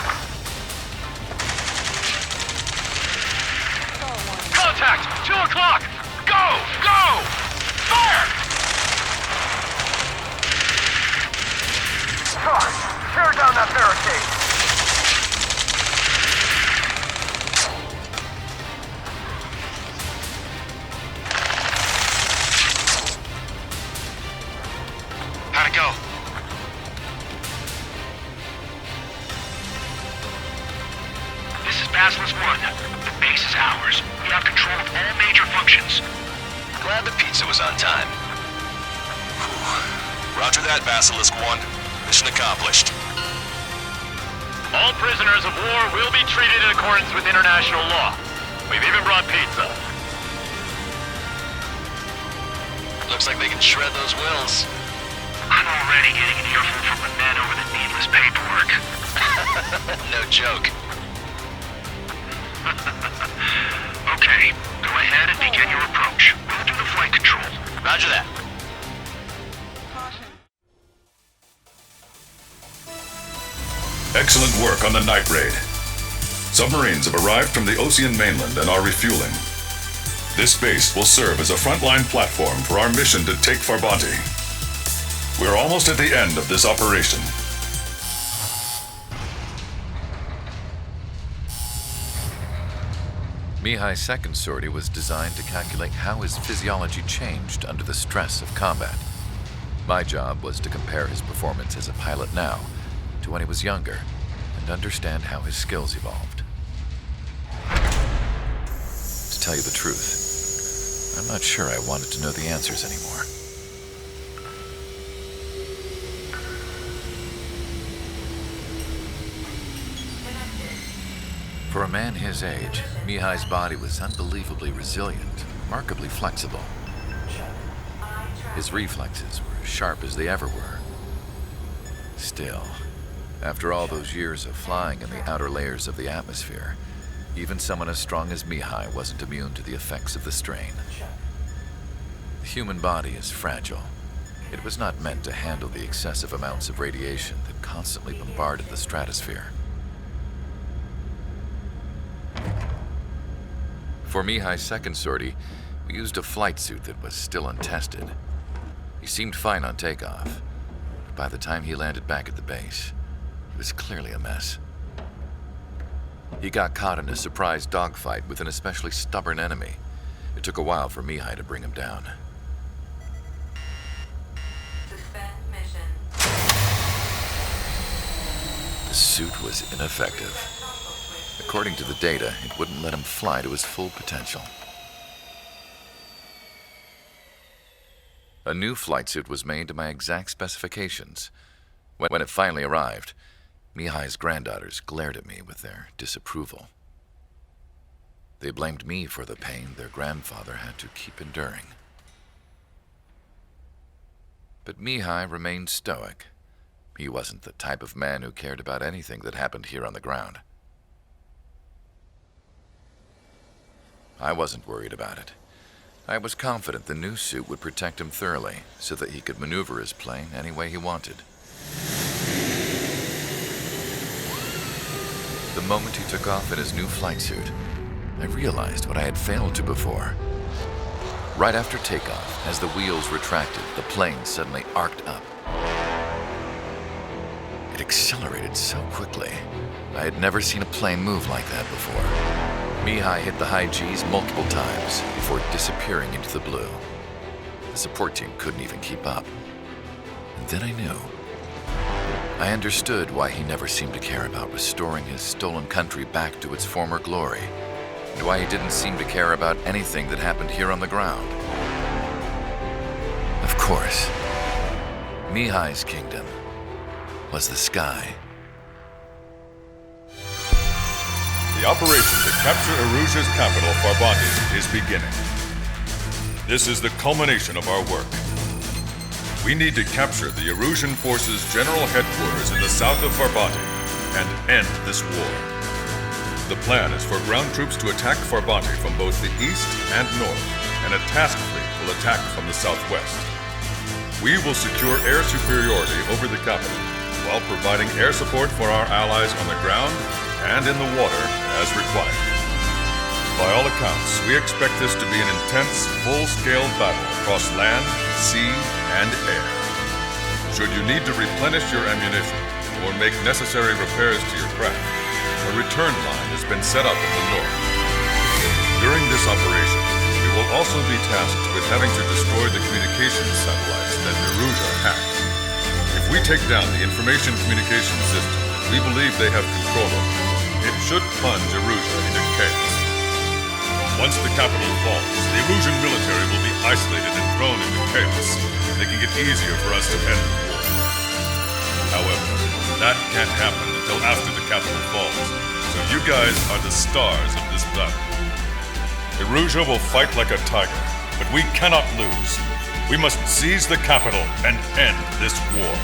Contact! 2 o'clock! Go! Go! Fire! Sarge, tear down that barricade! How'd it go? This is Basilisk 1. The base is ours. We have control of all major functions. Glad the pizza was on time. Roger that, Basilisk 1. Mission accomplished. All prisoners of war will be treated in accordance with international law. We've even brought pizza. Looks like they can shred those wills. I'm already getting an earful from the men over the needless paperwork. No joke. Okay, go ahead and begin your approach. We'll do the flight control. Roger that. Excellent work on the night raid. Submarines have arrived from the Ocean mainland and are refueling. This base will serve as a frontline platform for our mission to take Farbanti. We're almost at the end of this operation. Mihai's second sortie was designed to calculate how his physiology changed under the stress of combat. My job was to compare his performance as a pilot now to when he was younger and understand how his skills evolved. To tell you the truth, I'm not sure I wanted to know the answers anymore. For a man his age, Mihai's body was unbelievably resilient, remarkably flexible. His reflexes were as sharp as they ever were. Still, after all those years of flying in the outer layers of the atmosphere, even someone as strong as Mihai wasn't immune to the effects of the strain. The human body is fragile. It was not meant to handle the excessive amounts of radiation that constantly bombarded the stratosphere. For Mihai's second sortie, we used a flight suit that was still untested. He seemed fine on takeoff, but by the time he landed back at the base, it was clearly a mess. He got caught in a surprise dogfight with an especially stubborn enemy. It took a while for Mihai to bring him down. The suit was ineffective. According to the data, it wouldn't let him fly to his full potential. A new flight suit was made to my exact specifications. When it finally arrived, Mihai's granddaughters glared at me with their disapproval. They blamed me for the pain their grandfather had to keep enduring. But Mihai remained stoic. He wasn't the type of man who cared about anything that happened here on the ground. I wasn't worried about it. I was confident the new suit would protect him thoroughly so that he could maneuver his plane any way he wanted. The moment he took off in his new flight suit, I realized what I had failed to before. Right after takeoff, as the wheels retracted, the plane suddenly arced up. It accelerated so quickly. I had never seen a plane move like that before. Mihai hit the high G's multiple times before disappearing into the blue. The support team couldn't even keep up. And then I knew. I understood why he never seemed to care about restoring his stolen country back to its former glory, and why he didn't seem to care about anything that happened here on the ground. Of course, Mihai's kingdom was the sky. The operation to capture Erusia's capital, Farbanti, is beginning. This is the culmination of our work. We need to capture the Erusian forces' general headquarters in the south of Farbanti and end this war. The plan is for ground troops to attack Farbanti from both the east and north, and a task fleet will attack from the southwest. We will secure air superiority over the capital, while providing air support for our allies on the ground and in the water as required. By all accounts, we expect this to be an intense, full-scale battle across land, sea, and air. Should you need to replenish your ammunition or make necessary repairs to your craft, a return line has been set up in the north. During this operation, we will also be tasked with having to destroy the communications satellites that Erusia hacked. If we take down the information communications system we believe they have control over, it should plunge Erusia into chaos. Once the capital falls, the Erusian military will be isolated and thrown into chaos, making it easier for us to end the war. However, that can't happen until after the capital falls, so you guys are the stars of this battle. Erusia will fight like a tiger, but we cannot lose. We must seize the capital and end this war.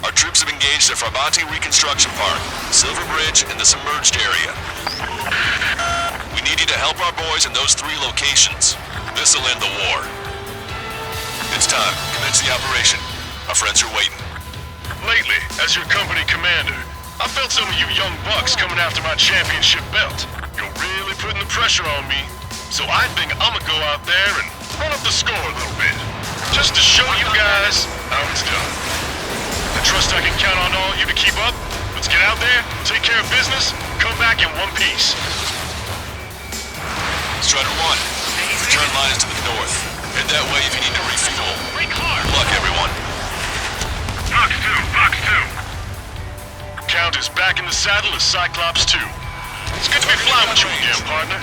Our troops have engaged the Farbanti Reconstruction Park, Silver Bridge, and the submerged area. We need you to help our boys in those 3 locations. This'll end the war. It's time. Commence the operation. Our friends are waiting. Lately, as your company commander, I felt some of you young bucks coming after my championship belt. You're really putting the pressure on me. So I think I'm gonna go out there and run up the score a little bit. Just to show you guys how it's done. I trust I can count on all you to keep up. Let's get out there, take care of business, come back in one piece. Strider 1, return line is to the north. Head that way if you need to refuel. Good luck, everyone. Fox 2. Count is back in the saddle as Cyclops 2. It's good to be flying with you again, partner.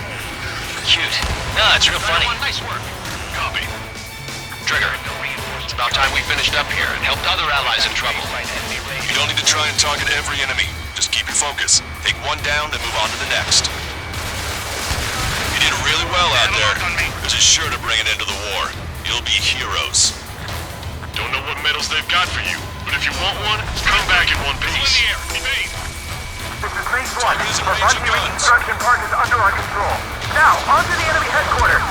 Cute. No, it's real funny. Nice work. Copy. Trigger, it's about time we finished up here and helped other allies in trouble. You don't need to try and target every enemy. Just keep your focus. Take one down, then move on to the next. You did really well out there. This is sure to bring an end to the war. You'll be heroes. Don't know what medals they've got for you, but if you want one, come back in one piece. This is Base 1. Farbanti Reconstruction Park is under our control. Now, on to the enemy headquarters.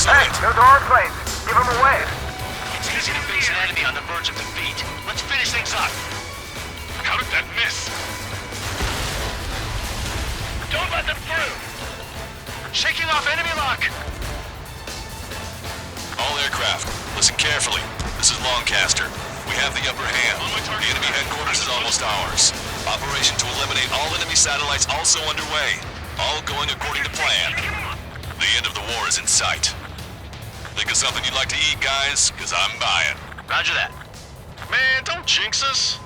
Hey, those are our planes. Give them a wave. It's easy to face an enemy on the verge of defeat. Let's finish things up. How did that miss? Don't let them through. Shaking off enemy lock. All aircraft, listen carefully. This is Lancaster. We have the upper hand. The enemy headquarters is almost ours. Operation to eliminate all enemy satellites also underway. All going according to plan. The end of the war is in sight. Think of something you'd like to eat, guys? Because I'm buying. Roger that. Man, don't jinx us.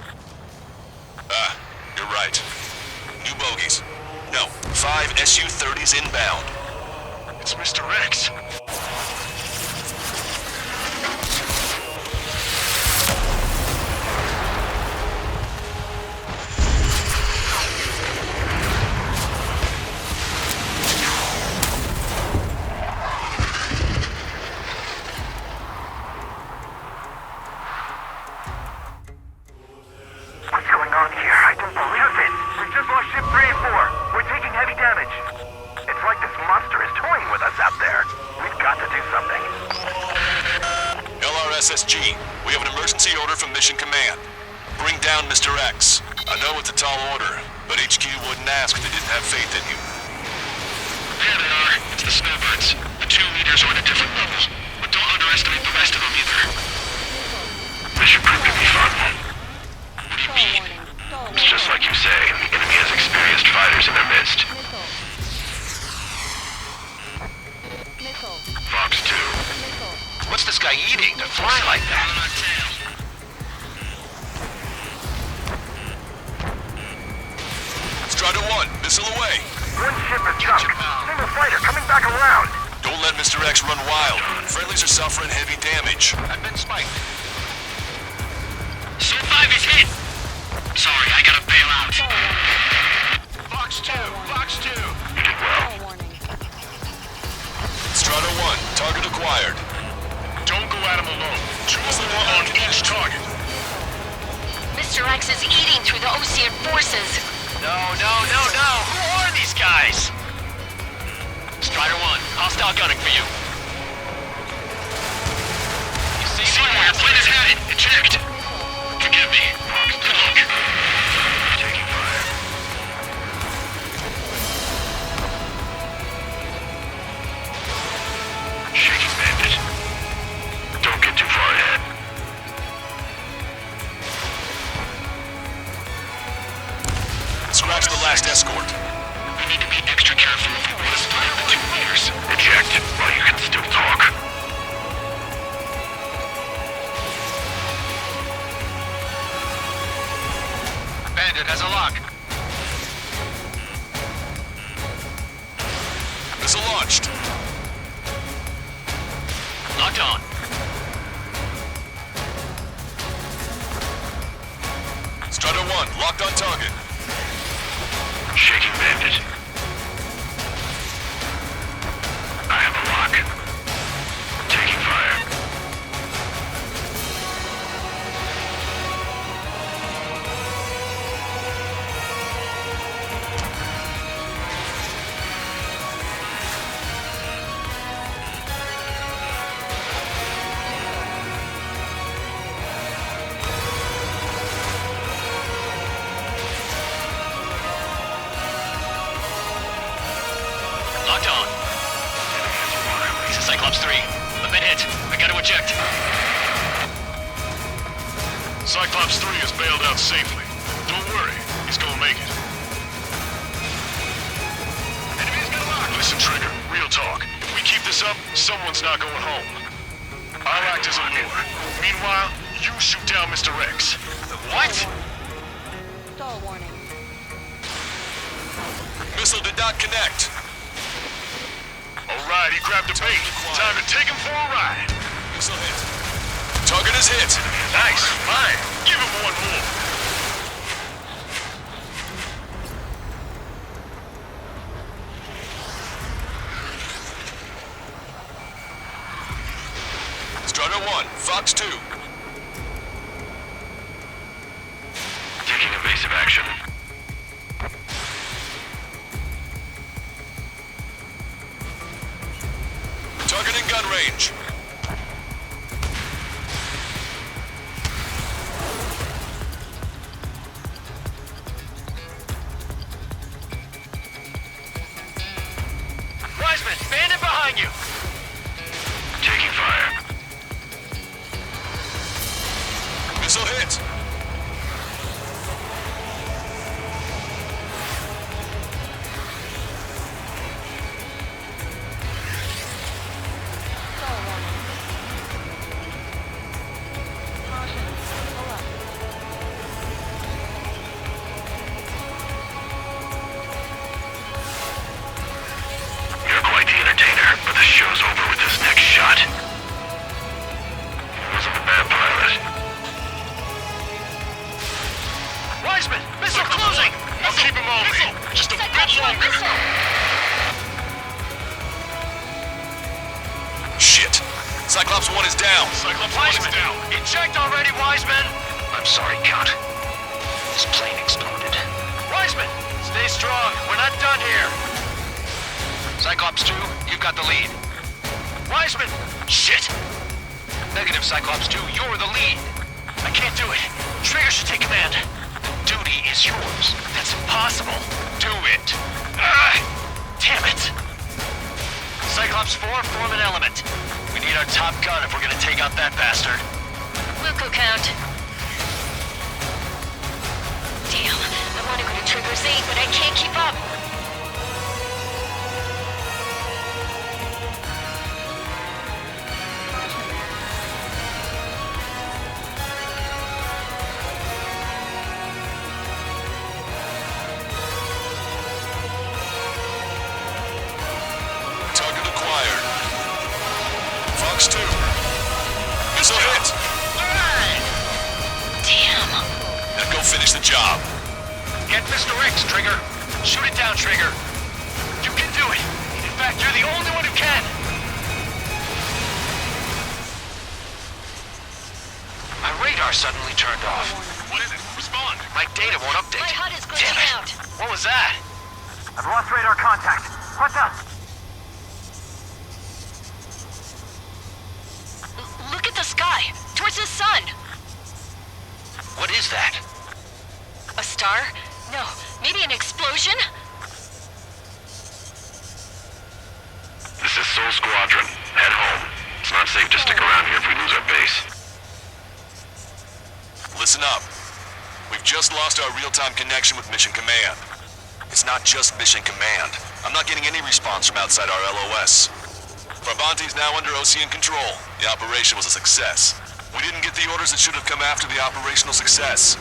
You're right. New bogies. No, 5 Su-30s inbound. It's Mr. X. SSG. We have an emergency order from Mission Command. Bring down Mr. X. I know it's a tall order, but HQ wouldn't ask if they didn't have faith in you. There they are. It's the snowbirds. The 2 leaders are at a different level. But don't underestimate the rest of them either. This should prove to be fun. What do you mean? It's just like you say. The enemy has experienced fighters in their midst. Fox 2. What's this guy eating to fly like that? Strider 1, missile away. One ship is junk. Single fighter coming back around. Don't let Mr. X run wild. Friendlies are suffering heavy damage. I've been spiked. Sub 5 is hit. Sorry, I gotta bail out. Fox 2, Fox 2. You did well. Strider 1, target acquired. Don't go at him alone. 2 more on each target. Mr. X is eating through the Osean forces. No. Who are these guys? Strider 1, hostile gunning for you. You see where your plane is headed. Eject. Forgive me. Good luck. Taking fire. Shaking bandit. Don't get too far ahead. Scratch the last escort. We need to be extra careful if we want to split up the 2 leaders. Eject while you can still talk. Bandit has a lock. Missile launched. Locked on. Strider 1, locked on target. Shaking bandit. I have a lock. Taking fire. Locked on. This is Cyclops 3. I've been hit. I gotta eject. Cyclops 3 is bailed out safely. Don't worry, he's gonna make it. Enemies got a lock. Listen, Trigger, real talk. If we keep this up, someone's not going home. I'll act as a lure. Meanwhile, you shoot down Mr. X. What? Stall warning. Missile did not connect. Alright, he grabbed a bait. Time to take him for a ride. Missile hit. Target is hit. Nice. Fine. Give him one more. Strider 1, Fox 2. Taking evasive action. Target in gun range. Wiseman, bandit behind you. Taking fire. Missile hit. Stall warning. Caution. Pull up. You're quite the entertainer, but the show's over with this next shot. Wasn't a bad pilot. Wiseman, missile closing. I'll keep him on me. Just a bit longer. Shit. Cyclops 1 is down. Cyclops Wiseman, down. eject already, Wiseman. I'm sorry, Count. This plane exploded. Wiseman, stay strong. We're not done here. Cyclops 2, you've got the lead. Wiseman, shit. Negative, Cyclops 2. You're the lead. I can't do it. Trigger should take command. The duty is yours. That's impossible. Do it. Damn it. Cyclops 4, form an element. We need our top gun if we're gonna take out that bastard. Wilco count. Damn, I want to go to Trigger's 8, but I can't keep up. Target acquired. Fox 2. Missile hit. Damn. Now go finish the job. Get Mr. X, Trigger. Shoot it down, Trigger. You can do it. In fact, you're the only one who can. My radar suddenly turned off. What is it? Respond. My data won't update. My HUD is glitching Damn it. out. What was that? I've lost radar contact. What's up? Look at the sky. Towards the sun. What is that? A star? No, maybe an explosion? This is Soul Squadron. Head home. It's not safe to stick around here if we lose our base. Listen up. We've just lost our real-time connection with Mission Command. It's not just Mission Command. I'm not getting any response from outside our LOS. Brabant's now under Ocean control. The operation was a success. We didn't get the orders that should have come after the operational success.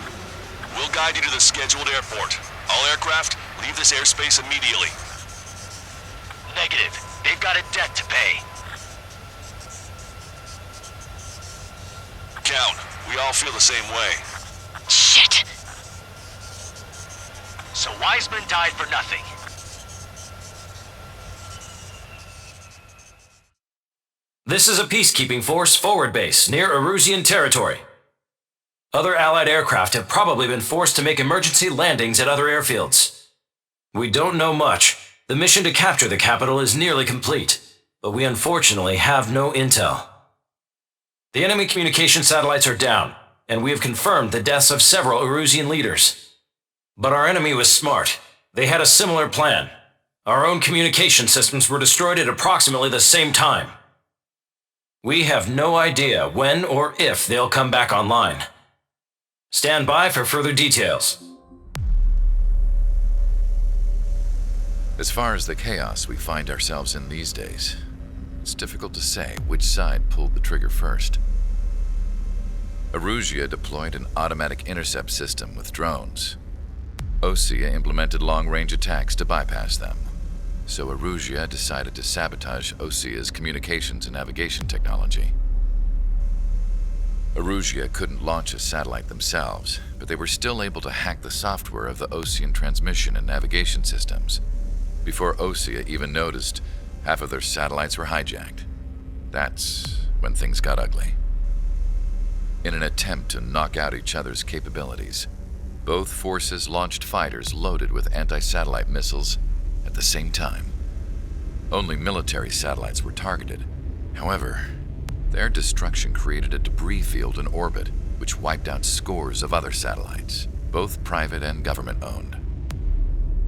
We'll guide you to the scheduled airport. All aircraft, leave this airspace immediately. Negative. They've got a debt to pay. Count, we all feel the same way. Shit. So Wiseman died for nothing. This is a peacekeeping force forward base near Erusian territory. Other Allied aircraft have probably been forced to make emergency landings at other airfields. We don't know much. The mission to capture the capital is nearly complete, but we unfortunately have no intel. The enemy communication satellites are down, and we have confirmed the deaths of several Erusian leaders. But our enemy was smart. They had a similar plan. Our own communication systems were destroyed at approximately the same time. We have no idea when or if they'll come back online. Stand by for further details. As far as the chaos we find ourselves in these days, it's difficult to say which side pulled the trigger first. Erusia deployed an automatic intercept system with drones. Osea implemented long-range attacks to bypass them. So Erusia decided to sabotage Osea's communications and navigation technology. Erusia couldn't launch a satellite themselves, but they were still able to hack the software of the Osean transmission and navigation systems. Before Osea even noticed, half of their satellites were hijacked. That's when things got ugly. In an attempt to knock out each other's capabilities, both forces launched fighters loaded with anti-satellite missiles at the same time. Only military satellites were targeted. However, their destruction created a debris field in orbit, which wiped out scores of other satellites, both private and government-owned.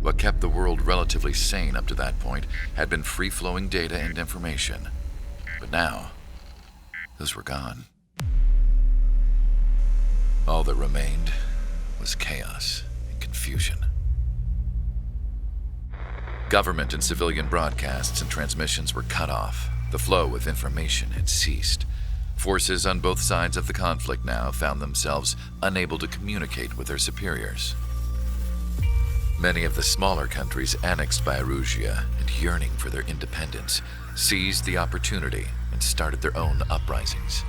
What kept the world relatively sane up to that point had been free-flowing data and information. But now, those were gone. All that remained was chaos and confusion. Government and civilian broadcasts and transmissions were cut off. The flow of information had ceased. Forces on both sides of the conflict now found themselves unable to communicate with their superiors. Many of the smaller countries annexed by Erusia and yearning for their independence seized the opportunity and started their own uprisings.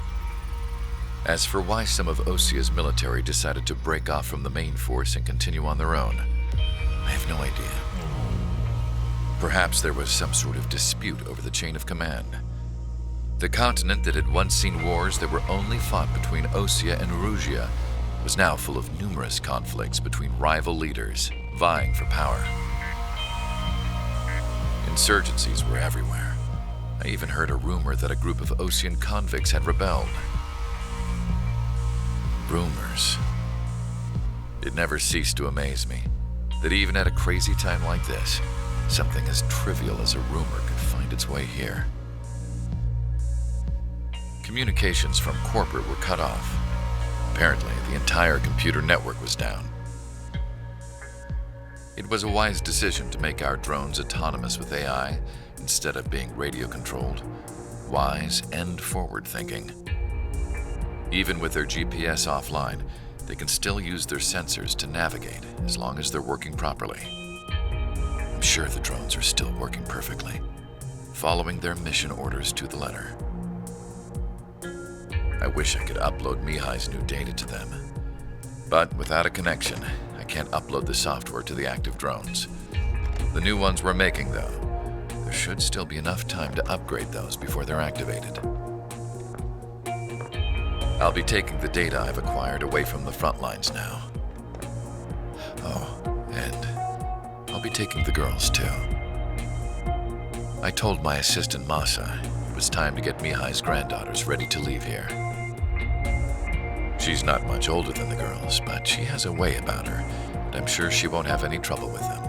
As for why some of Osea's military decided to break off from the main force and continue on their own, I have no idea. Perhaps there was some sort of dispute over the chain of command. The continent that had once seen wars that were only fought between Osea and Erusia was now full of numerous conflicts between rival leaders vying for power. Insurgencies were everywhere. I even heard a rumor that a group of Osean convicts had rebelled. Rumors. It never ceased to amaze me that even at a crazy time like this, something as trivial as a rumor could find its way here. Communications from corporate were cut off. Apparently, the entire computer network was down. It was a wise decision to make our drones autonomous with AI instead of being radio-controlled. Wise and forward-thinking. Even with their GPS offline, they can still use their sensors to navigate as long as they're working properly. I'm sure the drones are still working perfectly, following their mission orders to the letter. I wish I could upload Mihai's new data to them. But without a connection, I can't upload the software to the active drones. The new ones we're making, though, there should still be enough time to upgrade those before they're activated. I'll be taking the data I've acquired away from the front lines now. Oh, and I'll be taking the girls, too. I told my assistant Masa it was time to get Mihai's granddaughters ready to leave here. She's not much older than the girls, but she has a way about her, and I'm sure she won't have any trouble with them.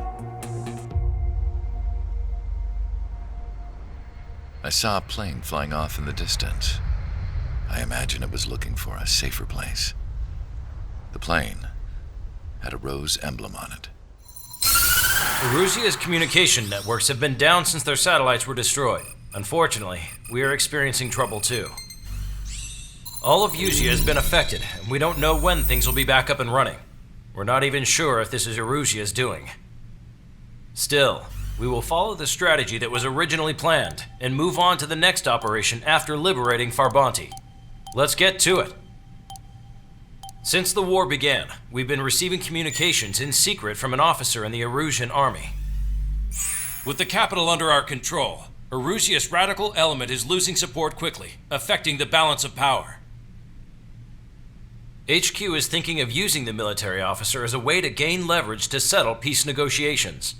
I saw a plane flying off in the distance. I imagine it was looking for a safer place. The plane had a rose emblem on it. Erusia's communication networks have been down since their satellites were destroyed. Unfortunately, we are experiencing trouble too. All of Erusia has been affected, and we don't know when things will be back up and running. We're not even sure if this is Erusia's doing. Still, we will follow the strategy that was originally planned and move on to the next operation after liberating Farbanti. Let's get to it. Since the war began, we've been receiving communications in secret from an officer in the Erusian army. With the capital under our control, Erusia's radical element is losing support quickly, affecting the balance of power. HQ is thinking of using the military officer as a way to gain leverage to settle peace negotiations.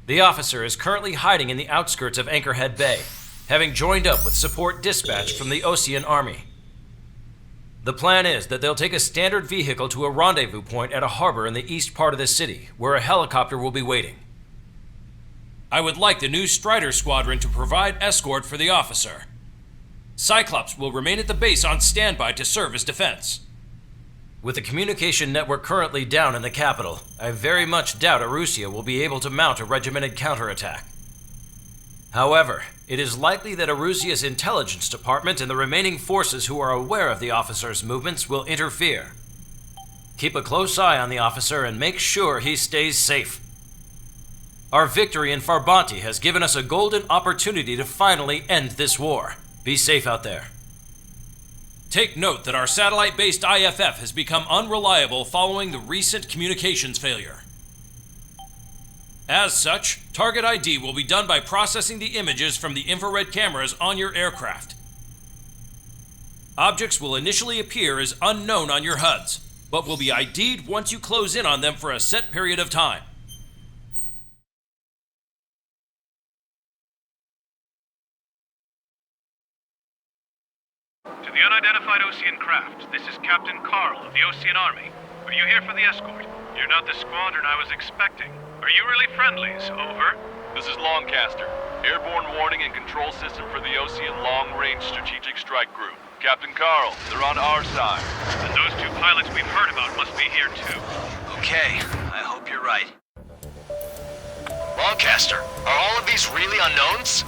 The officer is currently hiding in the outskirts of Anchorhead Bay, having joined up with support dispatched from the Osean army. The plan is that they'll take a standard vehicle to a rendezvous point at a harbor in the east part of the city, where a helicopter will be waiting. I would like the new Strider Squadron to provide escort for the officer. Cyclops will remain at the base on standby to serve as defense. With the communication network currently down in the capital, I very much doubt Erusia will be able to mount a regimented counterattack. However, it is likely that Erusia's intelligence department and the remaining forces who are aware of the officer's movements will interfere. Keep a close eye on the officer and make sure he stays safe. Our victory in Farbanti has given us a golden opportunity to finally end this war. Be safe out there. Take note that our satellite-based IFF has become unreliable following the recent communications failure. As such, target ID will be done by processing the images from the infrared cameras on your aircraft. Objects will initially appear as unknown on your HUDs, but will be ID'd once you close in on them for a set period of time. To the unidentified Osean craft, this is Captain Carl of the Osean Army. Are you here for the escort? You're not the squadron I was expecting. Are you really friendlies? Over. This is Longcaster. Airborne warning and control system for the Osean Long-Range Strategic Strike Group. Captain Carl, they're on our side. And those two pilots we've heard about must be here too. Okay, I hope you're right. Longcaster, are all of these really unknowns?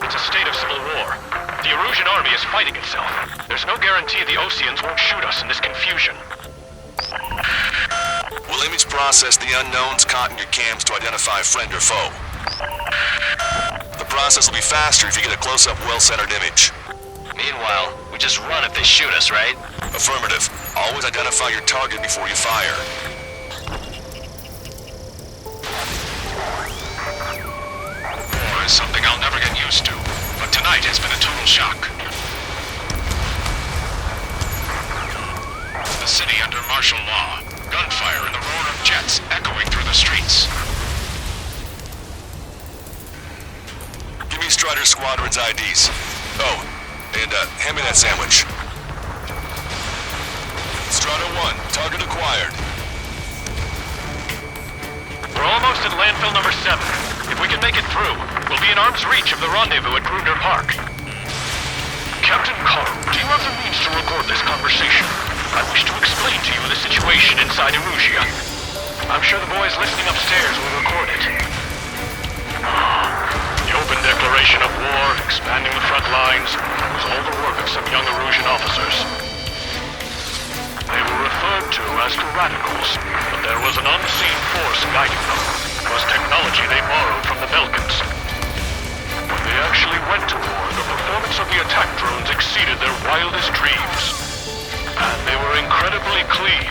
It's a state of civil war. The Erusian army is fighting itself. There's no guarantee the Oseans won't shoot us in this confusion. We'll image process the unknowns caught in your cams to identify friend or foe. The process will be faster if you get a close-up, well-centered image. Meanwhile, we just run if they shoot us, right? Affirmative. Always identify your target before you fire. War is something I'll never get used to, but tonight it's been a total shock. The city under martial law. Gunfire and the roar of jets echoing through the streets. squadron's IDs. Oh, and hand me that sandwich. Strata 1, target acquired. We're almost at landfill number 7. If we can make it through, we'll be in arm's reach of the rendezvous at Grunder Park. Captain Carl, do you have the means to record this conversation? I wish to explain to you the situation inside Erusia. I'm sure the boys listening upstairs will record it. The open declaration of war, expanding the front lines, was all the work of some young Erusian officers. They were referred to as the radicals, but there was an unseen force guiding them. It was technology they borrowed from the Belkans. When they actually went to war, the performance of the attack drones exceeded their wildest dreams. And they were incredibly clean,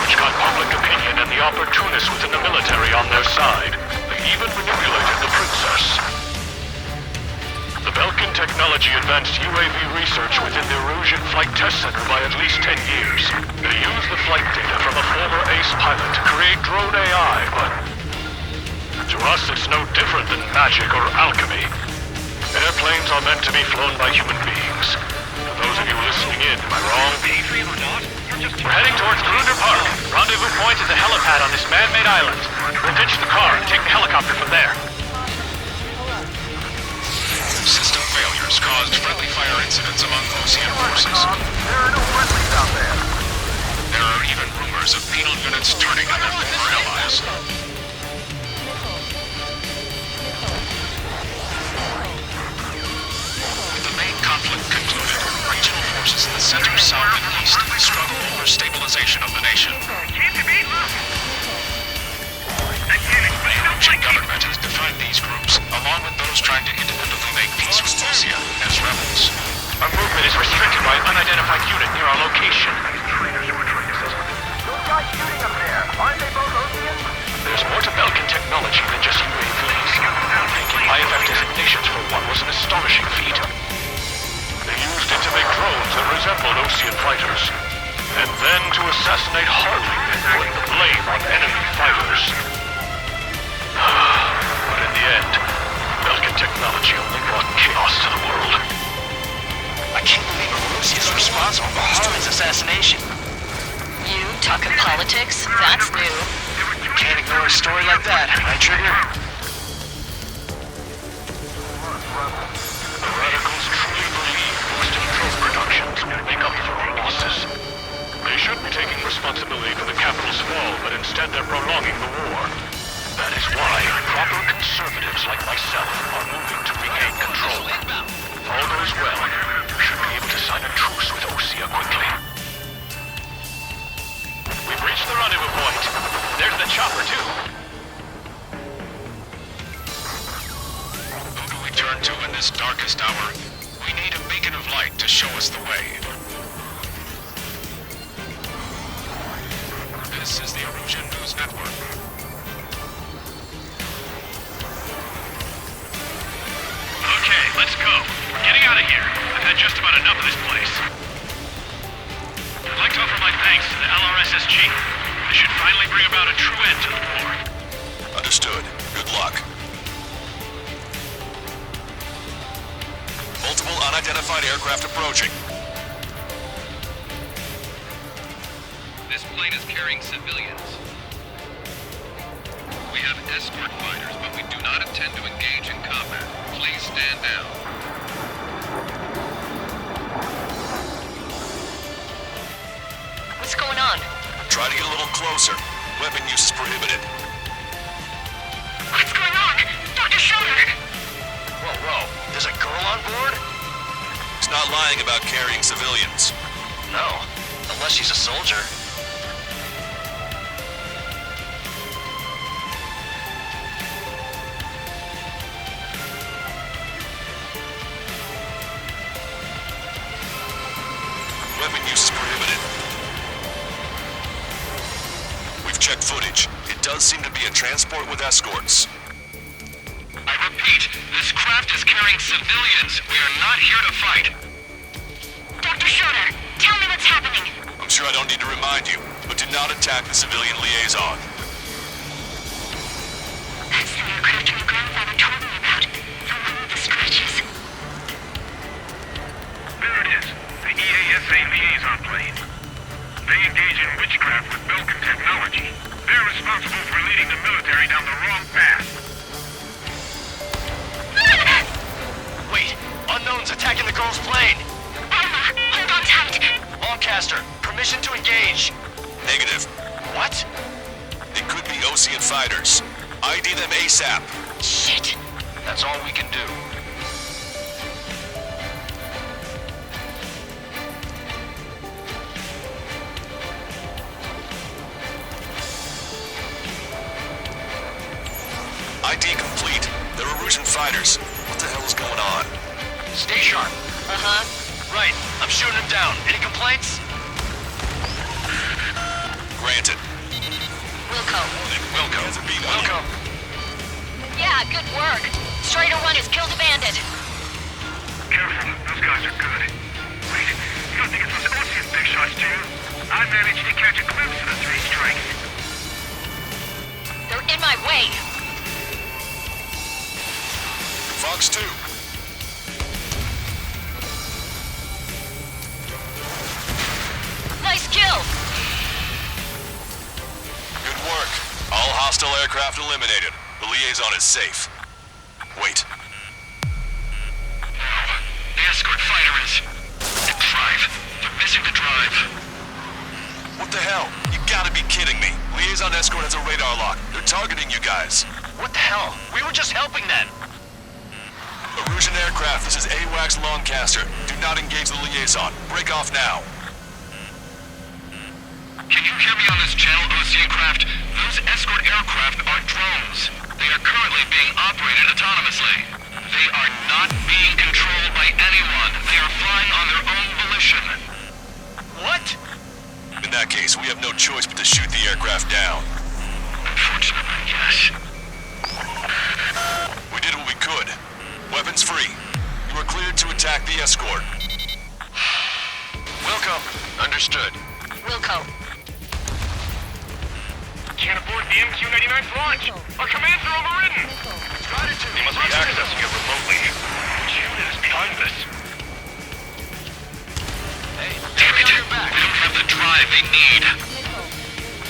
which got public opinion and the opportunists within the military on their side. They even manipulated the princess. The Belkan technology advanced UAV research within the Erusian Flight Test Center by at least 10 years. They used the flight data from a former ace pilot to create drone AI, but to us it's no different than magic or alchemy. Airplanes are meant to be flown by human beings. For those of you listening in, am I wrong? We're heading towards Grunder Park. Rendezvous point is a helipad on this man-made island. We'll ditch the car and take the helicopter from there. System failures caused friendly fire incidents among Ocean forces. There are no friendlies out there. There are even rumors of penal units turning on their former allies. With the main conflict concluded, regional forces in the center, south, and east struggle over stabilization of the nation. The Erusian government has defined these groups, along with those trying to independently make peace with Lucia, as rebels. Our movement is restricted by an unidentified unit near our location. Those guys shooting up there, aren't they both Oceans? There's more to Belkan technology than just UAVs. Thinking IFF designations for one was an astonishing feat. They used it to make drones that resembled Ocean fighters, and then to assassinate Harley and put the blame on enemy fighters. But in the end, Belkan technology only brought chaos to the world. I can't believe Erusia is responsible for Harlan's assassination. You talking politics? That's new. Can't ignore a story like that, right, Trigger? The radicals truly believe boosting drone productions will make up for our losses. They should be taking responsibility for the capital's fall, but instead they're prolonging the war. That is why proper conservatives like myself are moving to regain control. If all goes well, we should be able to sign a truce with Osia quickly. We've reached the rendezvous point. There's the chopper, too. Who do we turn to in this darkest hour? We need a beacon of light to show us the way. This is the Erusian News Network. Okay, let's go. We're getting out of here. I've had just about enough of this place. I'd like to offer my thanks to the LRSSG. This should finally bring about a true end to the war. Understood. Good luck. Multiple unidentified aircraft approaching. This plane is carrying civilians. We have escort fighters, but we do not intend to engage in combat. Please stand down. What's going on? Try to get a little closer. Weapon use is prohibited. What's going on? Dr. Schroeder! Whoa. There's a girl on board? He's not lying about carrying civilians. No, unless she's a soldier. Weapon use is prohibited. We've checked footage. It does seem to be a transport with escorts. I repeat, this craft is carrying civilians. We are not here to fight. Dr. Schroeder, tell me what's happening. I'm sure I don't need to remind you, but do not attack the civilian liaison. That's the aircraft my grandfather told me about. The one with the scratches. plane. They engage in witchcraft with Belkin technology. They're responsible for leading the military down the wrong path. Wait, unknown's attacking the girl's plane. Hold on tight. Lancaster, permission to engage. Negative. What? It could be Ocean fighters. ID them ASAP. Shit. That's all we can do. ID complete. They're Erusian fighters. What the hell is going on? Stay sharp. Uh-huh. Right, I'm shooting him down. Any complaints? Granted. Wilco. Wilco. Wilco. Yeah, good work. Strider 1 has killed a bandit. Careful, those guys are good. Wait, you don't think it's those Ocean big shots, do you? I managed to catch a glimpse of the 3 strikes. They're in my way. Fox 2. Nice kill. Good work. All hostile aircraft eliminated. The liaison is safe. Wait. The escort fighter is... drive. They're missing the drive. What the hell? You gotta be kidding me. Liaison escort has a radar lock. They're targeting you guys. What the hell? We were just helping them. Erusian aircraft, this is AWACS Lancaster. Do not engage the liaison. Break off now. Can you hear me on this channel, Ocean craft? Those escort aircraft are drones. They are currently being operated autonomously. They are not being controlled by anyone. They are flying on their own volition. What? In that case, we have no choice but to shoot the aircraft down. Unfortunately, yes. We did what we could. Weapons free. You are cleared to attack the escort. Wilco. Understood. Wilco. Can't abort the MQ-99's launch. Our commands are overridden. They must be accessing it remotely. Unit is behind this. Hey, damn it! We don't have the drive they need.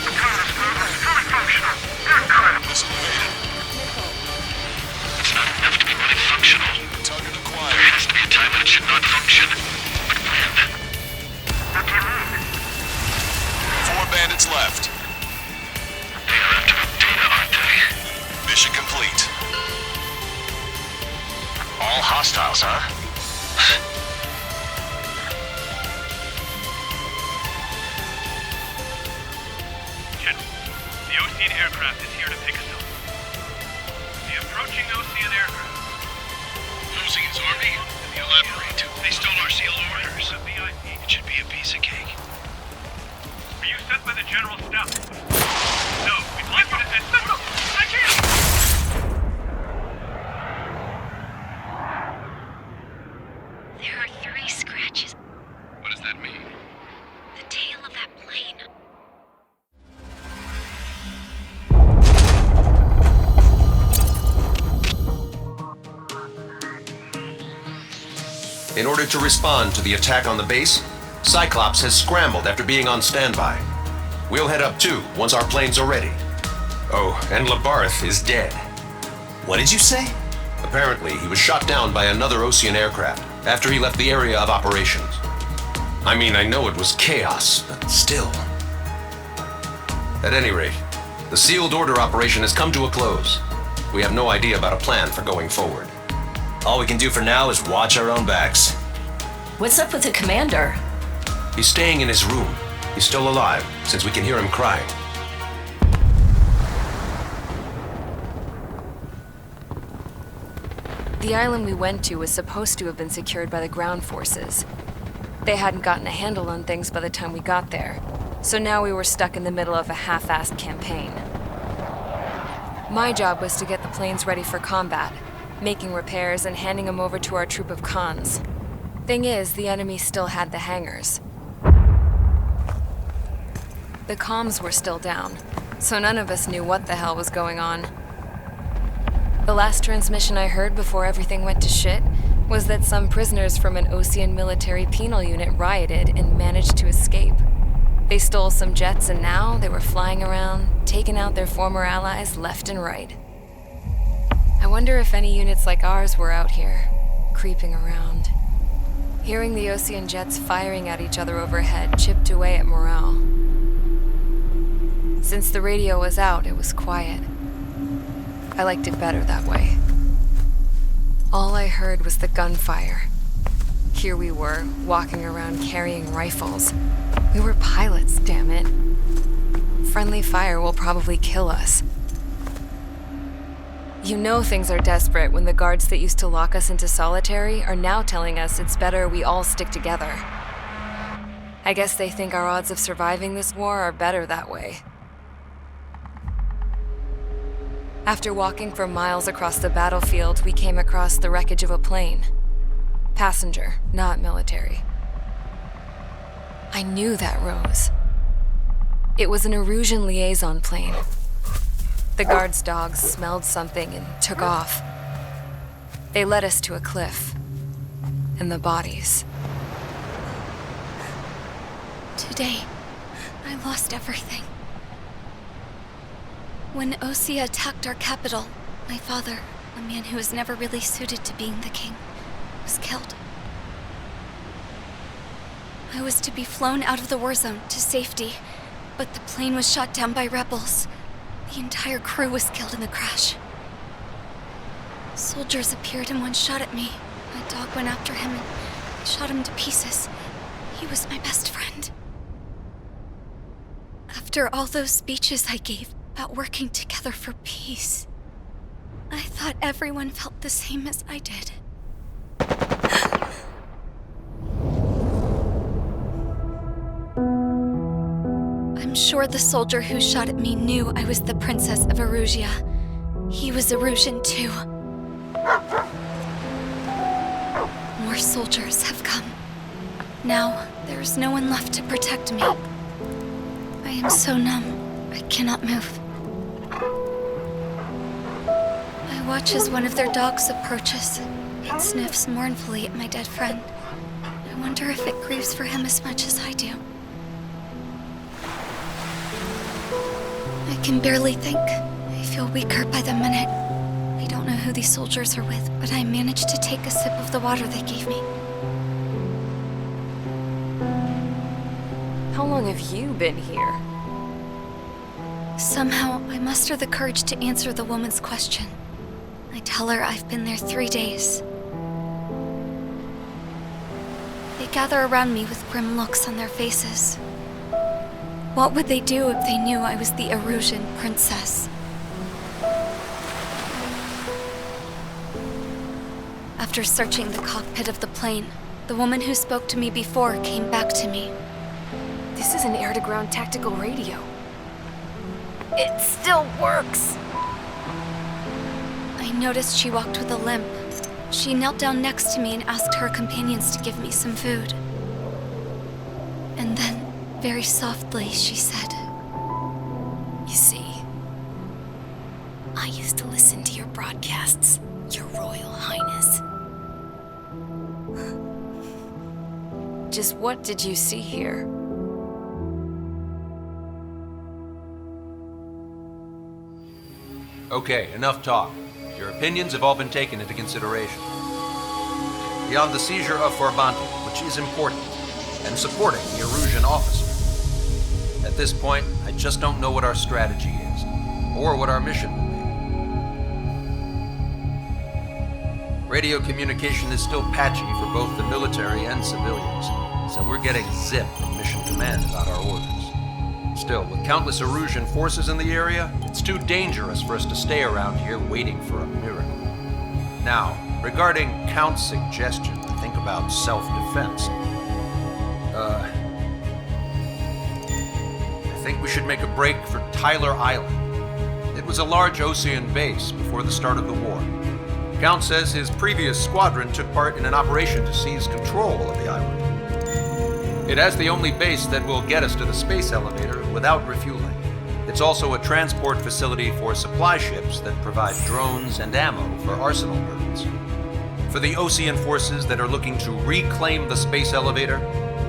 The counter's fully functional. They're incredible. It's not enough to be really functional. Target acquired. There has to be a time when it should not function. But when? What do you mean? 4 bandits left. They are after the data, aren't they? Mission complete. All hostiles, huh? General, the Ocean aircraft is here to pick us up. The approaching Ocean aircraft. Ocean's army? Elaborate. They stole our seal orders. It should be a piece of cake. Are you sent by the General's staff? No, we'd like you to send... No, I can't! There are 3 scratches. What does that mean? The tail of that plane. In order to respond to the attack on the base, Cyclops has scrambled after being on standby. We'll head up too, once our planes are ready. Oh, and Labarth is dead. What did you say? Apparently, he was shot down by another Ocean aircraft after he left the area of operations. I mean, I know it was chaos, but still. At any rate, the sealed order operation has come to a close. We have no idea about a plan for going forward. All we can do for now is watch our own backs. What's up with the commander? He's staying in his room. He's still alive, since we can hear him crying. The island we went to was supposed to have been secured by the ground forces. They hadn't gotten a handle on things by the time we got there, so now we were stuck in the middle of a half-assed campaign. My job was to get the planes ready for combat, making repairs and handing them over to our troop of cons. Thing is, the enemy still had the hangars. The comms were still down, so none of us knew what the hell was going on. The last transmission I heard before everything went to shit was that some prisoners from an Ocean military penal unit rioted and managed to escape. They stole some jets and now they were flying around, taking out their former allies left and right. I wonder if any units like ours were out here, creeping around. Hearing the Ocean jets firing at each other overhead chipped away at morale. Since the radio was out, it was quiet. I liked it better that way. All I heard was the gunfire. Here we were, walking around carrying rifles. We were pilots, damn it. Friendly fire will probably kill us. You know things are desperate when the guards that used to lock us into solitary are now telling us it's better we all stick together. I guess they think our odds of surviving this war are better that way. After walking for miles across the battlefield, we came across the wreckage of a plane. Passenger, not military. I knew that rose. It was an Erusian liaison plane. The guards' dogs smelled something and took off. They led us to a cliff. And the bodies. Today, I lost everything. When Osea attacked our capital, my father, a man who was never really suited to being the king, was killed. I was to be flown out of the war zone to safety, but the plane was shot down by rebels. The entire crew was killed in the crash. Soldiers appeared and one shot at me. My dog went after him and shot him to pieces. He was my best friend. After all those speeches I gave about working together for peace, I thought everyone felt the same as I did. I'm sure the soldier who shot at me knew I was the Princess of Erusia. He was Erusian too. More soldiers have come. Now, there's no one left to protect me. I am so numb, I cannot move. I watch as one of their dogs approaches. It sniffs mournfully at my dead friend. I wonder if it grieves for him as much as I do. I can barely think. I feel weaker by the minute. I don't know who these soldiers are with, but I managed to take a sip of the water they gave me. How long have you been here? Somehow, I muster the courage to answer the woman's question. I tell her I've been there 3 days. They gather around me with grim looks on their faces. What would they do if they knew I was the Erusian princess? After searching the cockpit of the plane, the woman who spoke to me before came back to me. This is an air-to-ground tactical radio. It still works! I noticed she walked with a limp. She knelt down next to me and asked her companions to give me some food. And then, very softly, she said, "You see, I used to listen to your broadcasts, Your Royal Highness." Just what did you see here? Okay, enough talk. Your opinions have all been taken into consideration. Beyond the seizure of Forbanti, which is important, and supporting the Erusian officer. At this point, I just don't know what our strategy is, or what our mission will be. Radio communication is still patchy for both the military and civilians, so we're getting zip from Mission Command about our orders. Still, with countless Erusian forces in the area, it's too dangerous for us to stay around here waiting for a miracle. Now, regarding Count's suggestion to think about self-defense, I think we should make a break for Tyler Island. It was a large Ocean base before the start of the war. Count says his previous squadron took part in an operation to seize control of the island. It has the only base that will get us to the space elevator without refueling. It's also a transport facility for supply ships that provide drones and ammo for arsenal birds. For the Osean forces that are looking to reclaim the space elevator,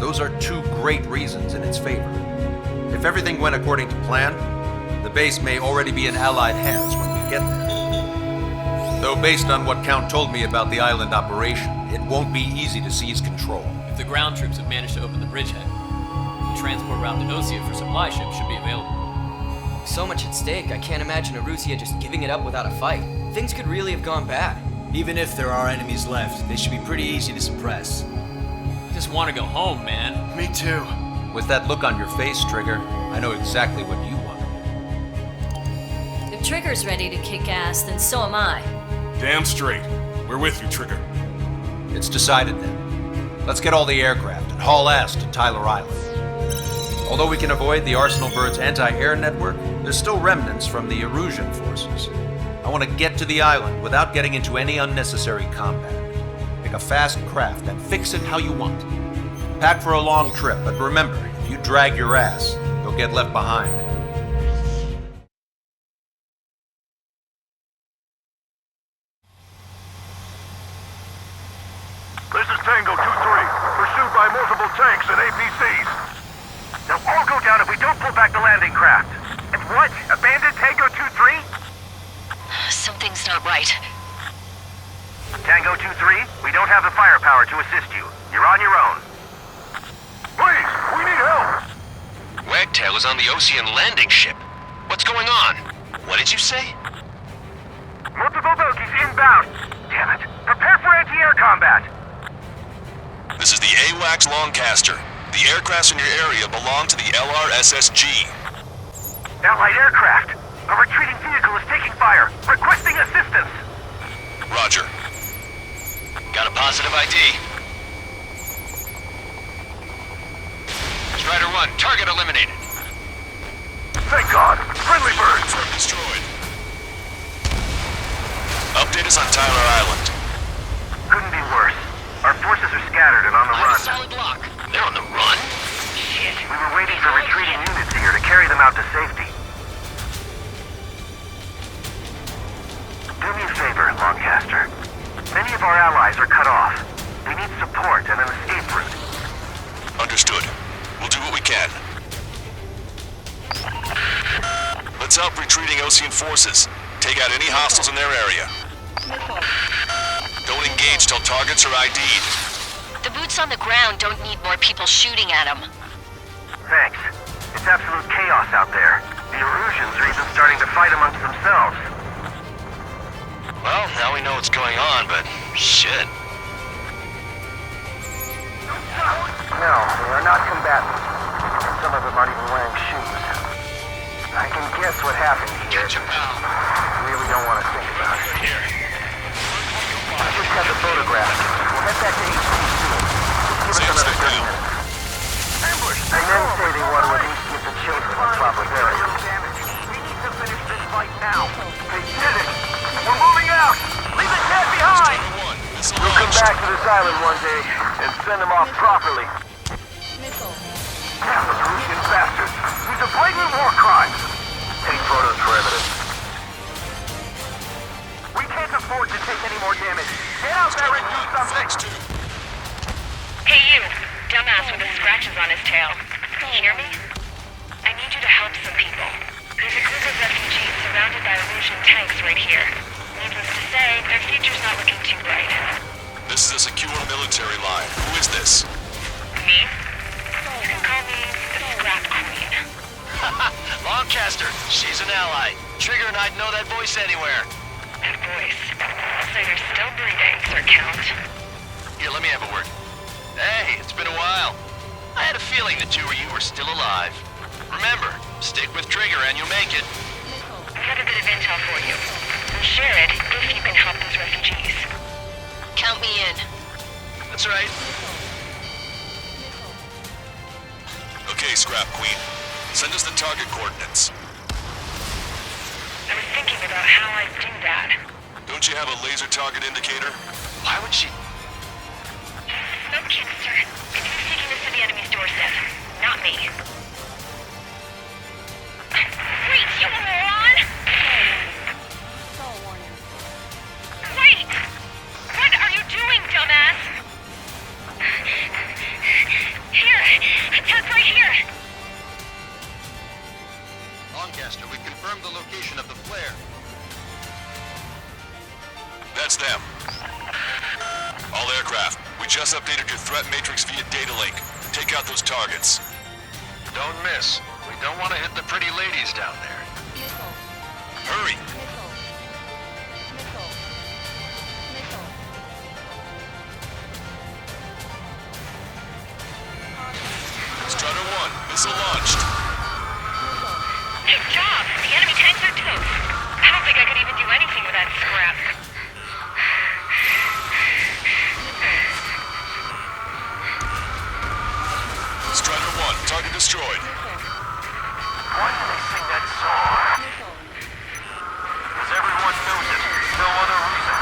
those are two great reasons in its favor. If everything went according to plan, the base may already be in Allied hands when we get there. Though based on what Count told me about the island operation, it won't be easy to seize control. If the ground troops have managed to open the bridgehead, the transport route to Osea for supply ships should be available. So much at stake, I can't imagine Erusia just giving it up without a fight. Things could really have gone bad. Even if there are enemies left, they should be pretty easy to suppress. I just want to go home, man. Me too. With that look on your face, Trigger, I know exactly what you want. If Trigger's ready to kick ass, then so am I. Damn straight. We're with you, Trigger. It's decided then. Let's get all the aircraft and haul ass to Tyler Island. Although we can avoid the Arsenal Bird's anti-air network, there's still remnants from the Erusian forces. I want to get to the island without getting into any unnecessary combat. Pick a fast craft and fix it how you want. Pack for a long trip, but remember, if you drag your ass, you'll get left behind. This is Tango 2-3, pursued by multiple tanks and APCs. They'll all go down if we don't pull back the landing craft. And what? Abandon Tango 2-3? Something's not right. Tango 2-3, we don't have the firepower to assist you. You're on your own. Please, we need help! Wagtail is on the Osean landing ship. What's going on? What did you say? Multiple bogies inbound. Damn it. Prepare for anti-air combat. This is the AWACS Longcaster. The aircrafts in your area belong to the LRSSG. Allied aircraft. A retreating vehicle is taking fire. Requesting assistance. Roger. Got a positive ID. Strider 1, target eliminated. Thank God. Friendly birds. Destroyed. Update us on Tyler Island. Couldn't be worse. Our forces are scattered and on the run. Solid block. They're on the run? Shit. We were waiting for retreating units here to carry them out to safety. Do me a favor, Longcaster. Many of our allies are cut off. They need support and an escape route. Understood. We'll do what we can. Let's help retreating Osean forces. Take out any hostiles in their area. Don't engage till targets are ID'd. The boots on the ground don't need more people shooting at them. Thanks. It's absolute chaos out there. The Erusians are even starting to fight amongst themselves. Well, now we know what's going on, but shit. No, they are not combatants. Some of them aren't even wearing shoes. I can guess what happened here. I really don't want to think about it. I just have the photograph. We'll head back to HQ soon. Just give us another 30 minutes. The men say they want to at least give the children a proper burial. We need to finish this fight now. They did it! We're moving out! Leave the cat behind! We'll come back to this island one day and send them off properly. Damn those Russian bastards! These are blatant war crimes! Take photos for evidence. We can't afford to take any more damage. Get out there and do something! Hey you, dumbass with the scratches on his tail. Hear me? I need you to help some people. There's a group of refugees surrounded by Erusian tanks right here. Needless to say, their future's not looking too bright. This is a secure military line. Who is this? Me? You can call me the Scrap Queen. Longcaster, she's an ally. Trigger and I'd know that voice anywhere. That voice. I'll say you're still breathing, Sir Count. Here, let me have a word. Hey, it's been a while. I had a feeling the two of you were still alive. Remember, stick with Trigger and you'll make it. I have a bit of intel for you. We'll share it if you can help those refugees. Count me in. That's right. Okay, Scrap Queen. Send us the target coordinates. I was thinking about how I'd do that. Don't you have a laser target indicator? Why would she? Smoke canister. Who's taking this to the enemy's doorstep? Not me. Wait, you moron! Wait! What are you doing? updated your threat matrix via data link. Take out those targets. Don't miss. We don't want to hit the pretty ladies down there. Hurry! Strider 1, missile launched. Good job! The enemy tanks are toast. I don't think I could even do anything with that scrap. Strider 1, target destroyed. Why do they sing that song? Because everyone knows it. No other reason.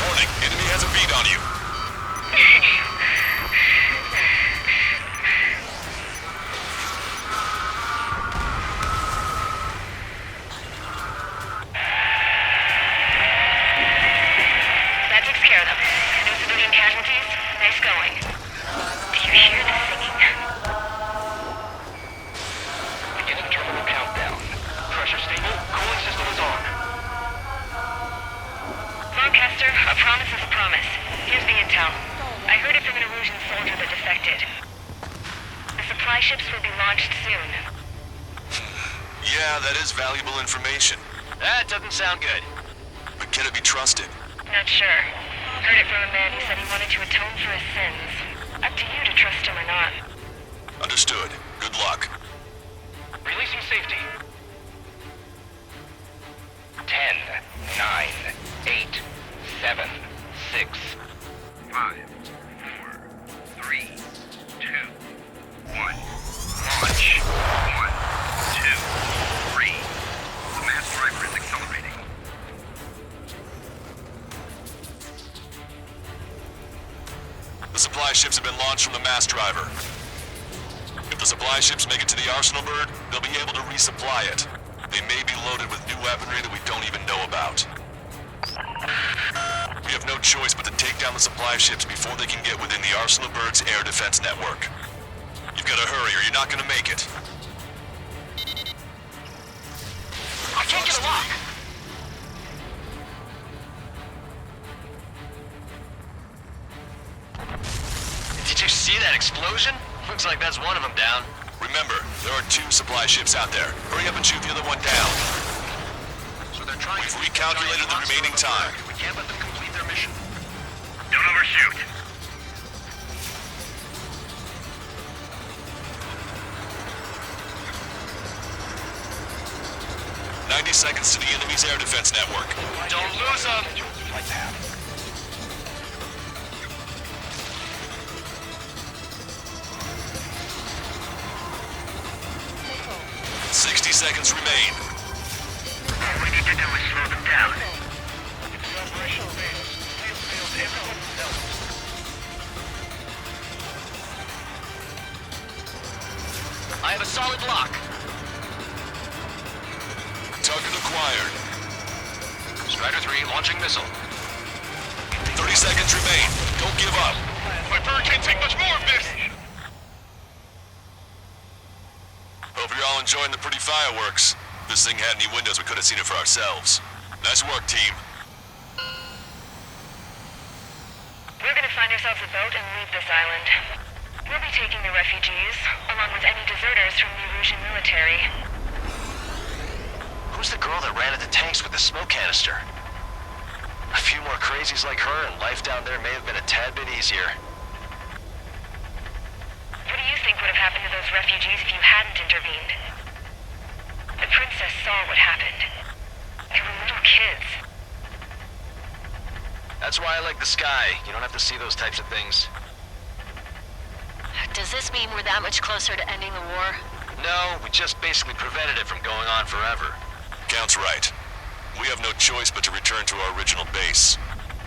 Warning, enemy has a beat on you. That takes care of them. No civilian casualties. Nice going. Do you hear the singing? Beginning terminal countdown. Pressure stable. Cooling system is on. Lancaster, a promise is a promise. Here's the intel. I heard it from an Erusian soldier that defected. The supply ships will be launched soon. Yeah, that is valuable information. That doesn't sound good. But can it be trusted? Not sure. Heard it from a man who said he wanted to atone for his sins. Up to you to trust him or not. Understood. Good luck. Releasing safety. 10, 9, 8, 7, 6, 5, 4, 3, 2, 1. Launch. 1, 2, 3. The mass driver is accelerating. The supply ships have been launched from the mass driver. If the supply ships make it to the arsenal bird, they'll be able to resupply it. They may be loaded with new weaponry that we don't even know about. We have no choice but to take down the supply ships before they can get within the arsenal bird's air defense network. You've got to hurry or you're not going to make it. I can't get a lock. Did you see that explosion? Looks like that's one of them down. Remember, there are 2 supply ships out there. Hurry up and shoot the other one down. So they're trying We've recalculated the remaining time. We can't let them complete their mission. Don't overshoot. Seconds to the enemy's air defense network. Don't lose them! 60 seconds remain. All we need to do is slow them down. I have a solid lock. Target acquired. Strider 3 launching missile. 30 seconds remain. Don't give up. My bird can't take much more of this! Hope you're all enjoying the pretty fireworks. If this thing had any windows, we could have seen it for ourselves. Nice work, team. We're gonna find ourselves a boat and leave this island. We'll be taking the refugees, along with any deserters from the Erusian military. Who's the girl that ran at the tanks with the smoke canister? A few more crazies like her and life down there may have been a tad bit easier. What do you think would have happened to those refugees if you hadn't intervened? The princess saw what happened. They were little kids. That's why I like the sky. You don't have to see those types of things. Does this mean we're that much closer to ending the war? No, we just basically prevented it from going on forever. Count's right. We have no choice but to return to our original base.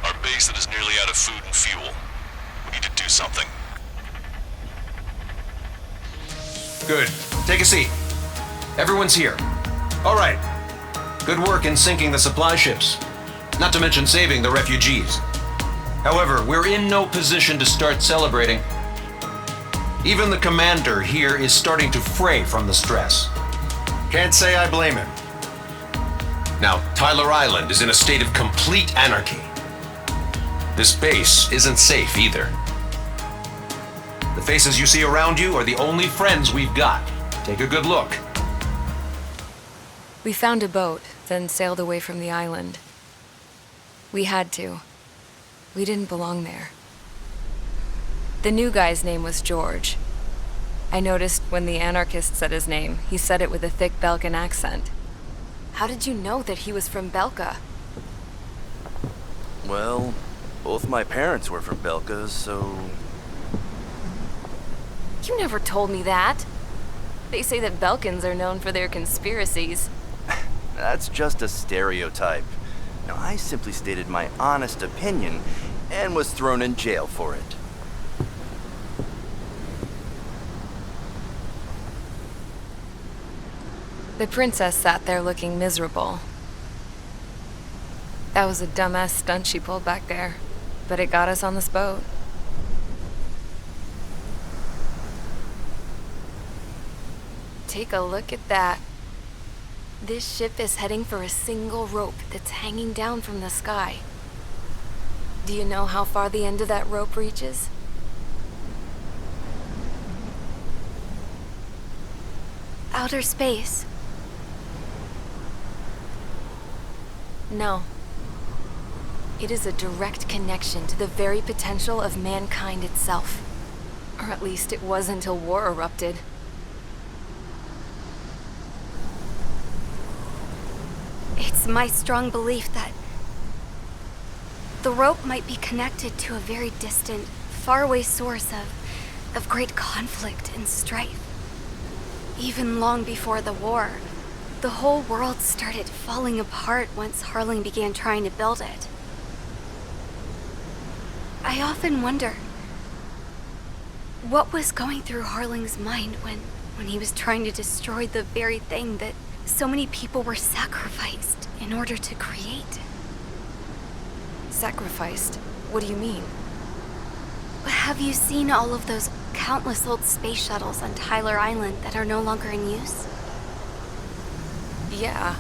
Our base that is nearly out of food and fuel. We need to do something. Good. Take a seat. Everyone's here. All right. Good work in sinking the supply ships. Not to mention saving the refugees. However, we're in no position to start celebrating. Even the commander here is starting to fray from the stress. Can't say I blame him. Now, Tyler Island is in a state of complete anarchy. This base isn't safe either. The faces you see around you are the only friends we've got. Take a good look. We found a boat, then sailed away from the island. We had to. We didn't belong there. The new guy's name was George. I noticed when the anarchist said his name, he said it with a thick Belkan accent. How did you know that he was from Belka? Well, both my parents were from Belka, so... You never told me that. They say that Belkans are known for their conspiracies. That's just a stereotype. Now, I simply stated my honest opinion and was thrown in jail for it. The princess sat there looking miserable. That was a dumbass stunt she pulled back there, but it got us on this boat. Take a look at that. This ship is heading for a single rope that's hanging down from the sky. Do you know how far the end of that rope reaches? Outer space. No. It is a direct connection to the very potential of mankind itself. Or at least it was until war erupted. It's my strong belief that the rope might be connected to a very distant, faraway source of great conflict and strife. Even long before the war, the whole world started falling apart once Harling began trying to build it. I often wonder what was going through Harling's mind when he was trying to destroy the very thing that so many people were sacrificed in order to create. Sacrificed? What do you mean? Have you seen all of those countless old space shuttles on Tyler Island that are no longer in use? Yeah.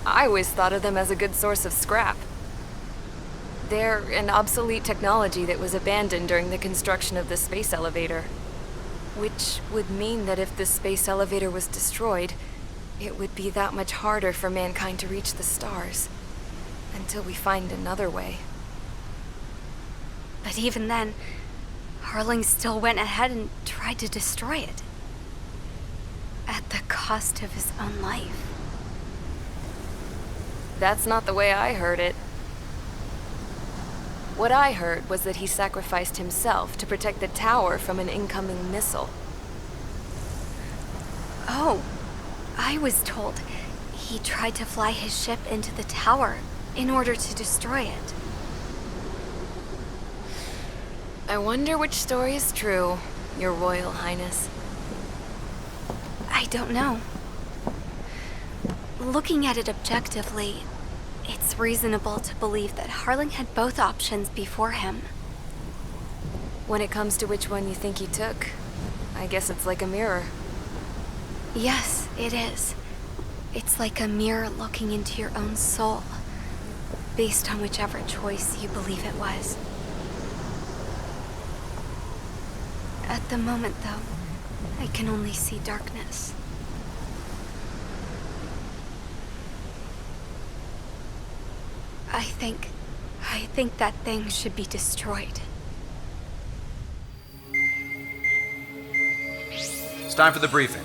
I always thought of them as a good source of scrap. They're an obsolete technology that was abandoned during the construction of the space elevator. Which would mean that if the space elevator was destroyed, it would be that much harder for mankind to reach the stars. Until we find another way. But even then, Harling still went ahead and tried to destroy it. At the cost of his own life. That's not the way I heard it. What I heard was that he sacrificed himself to protect the tower from an incoming missile. Oh, I was told he tried to fly his ship into the tower in order to destroy it. I wonder which story is true, Your Royal Highness. I don't know. Looking at it objectively, it's reasonable to believe that Harling had both options before him. When it comes to which one you think he took, I guess it's like a mirror. Yes, it is. It's like a mirror looking into your own soul, based on whichever choice you believe it was. At the moment, though, I can only see darkness. I think that thing should be destroyed. It's time for the briefing.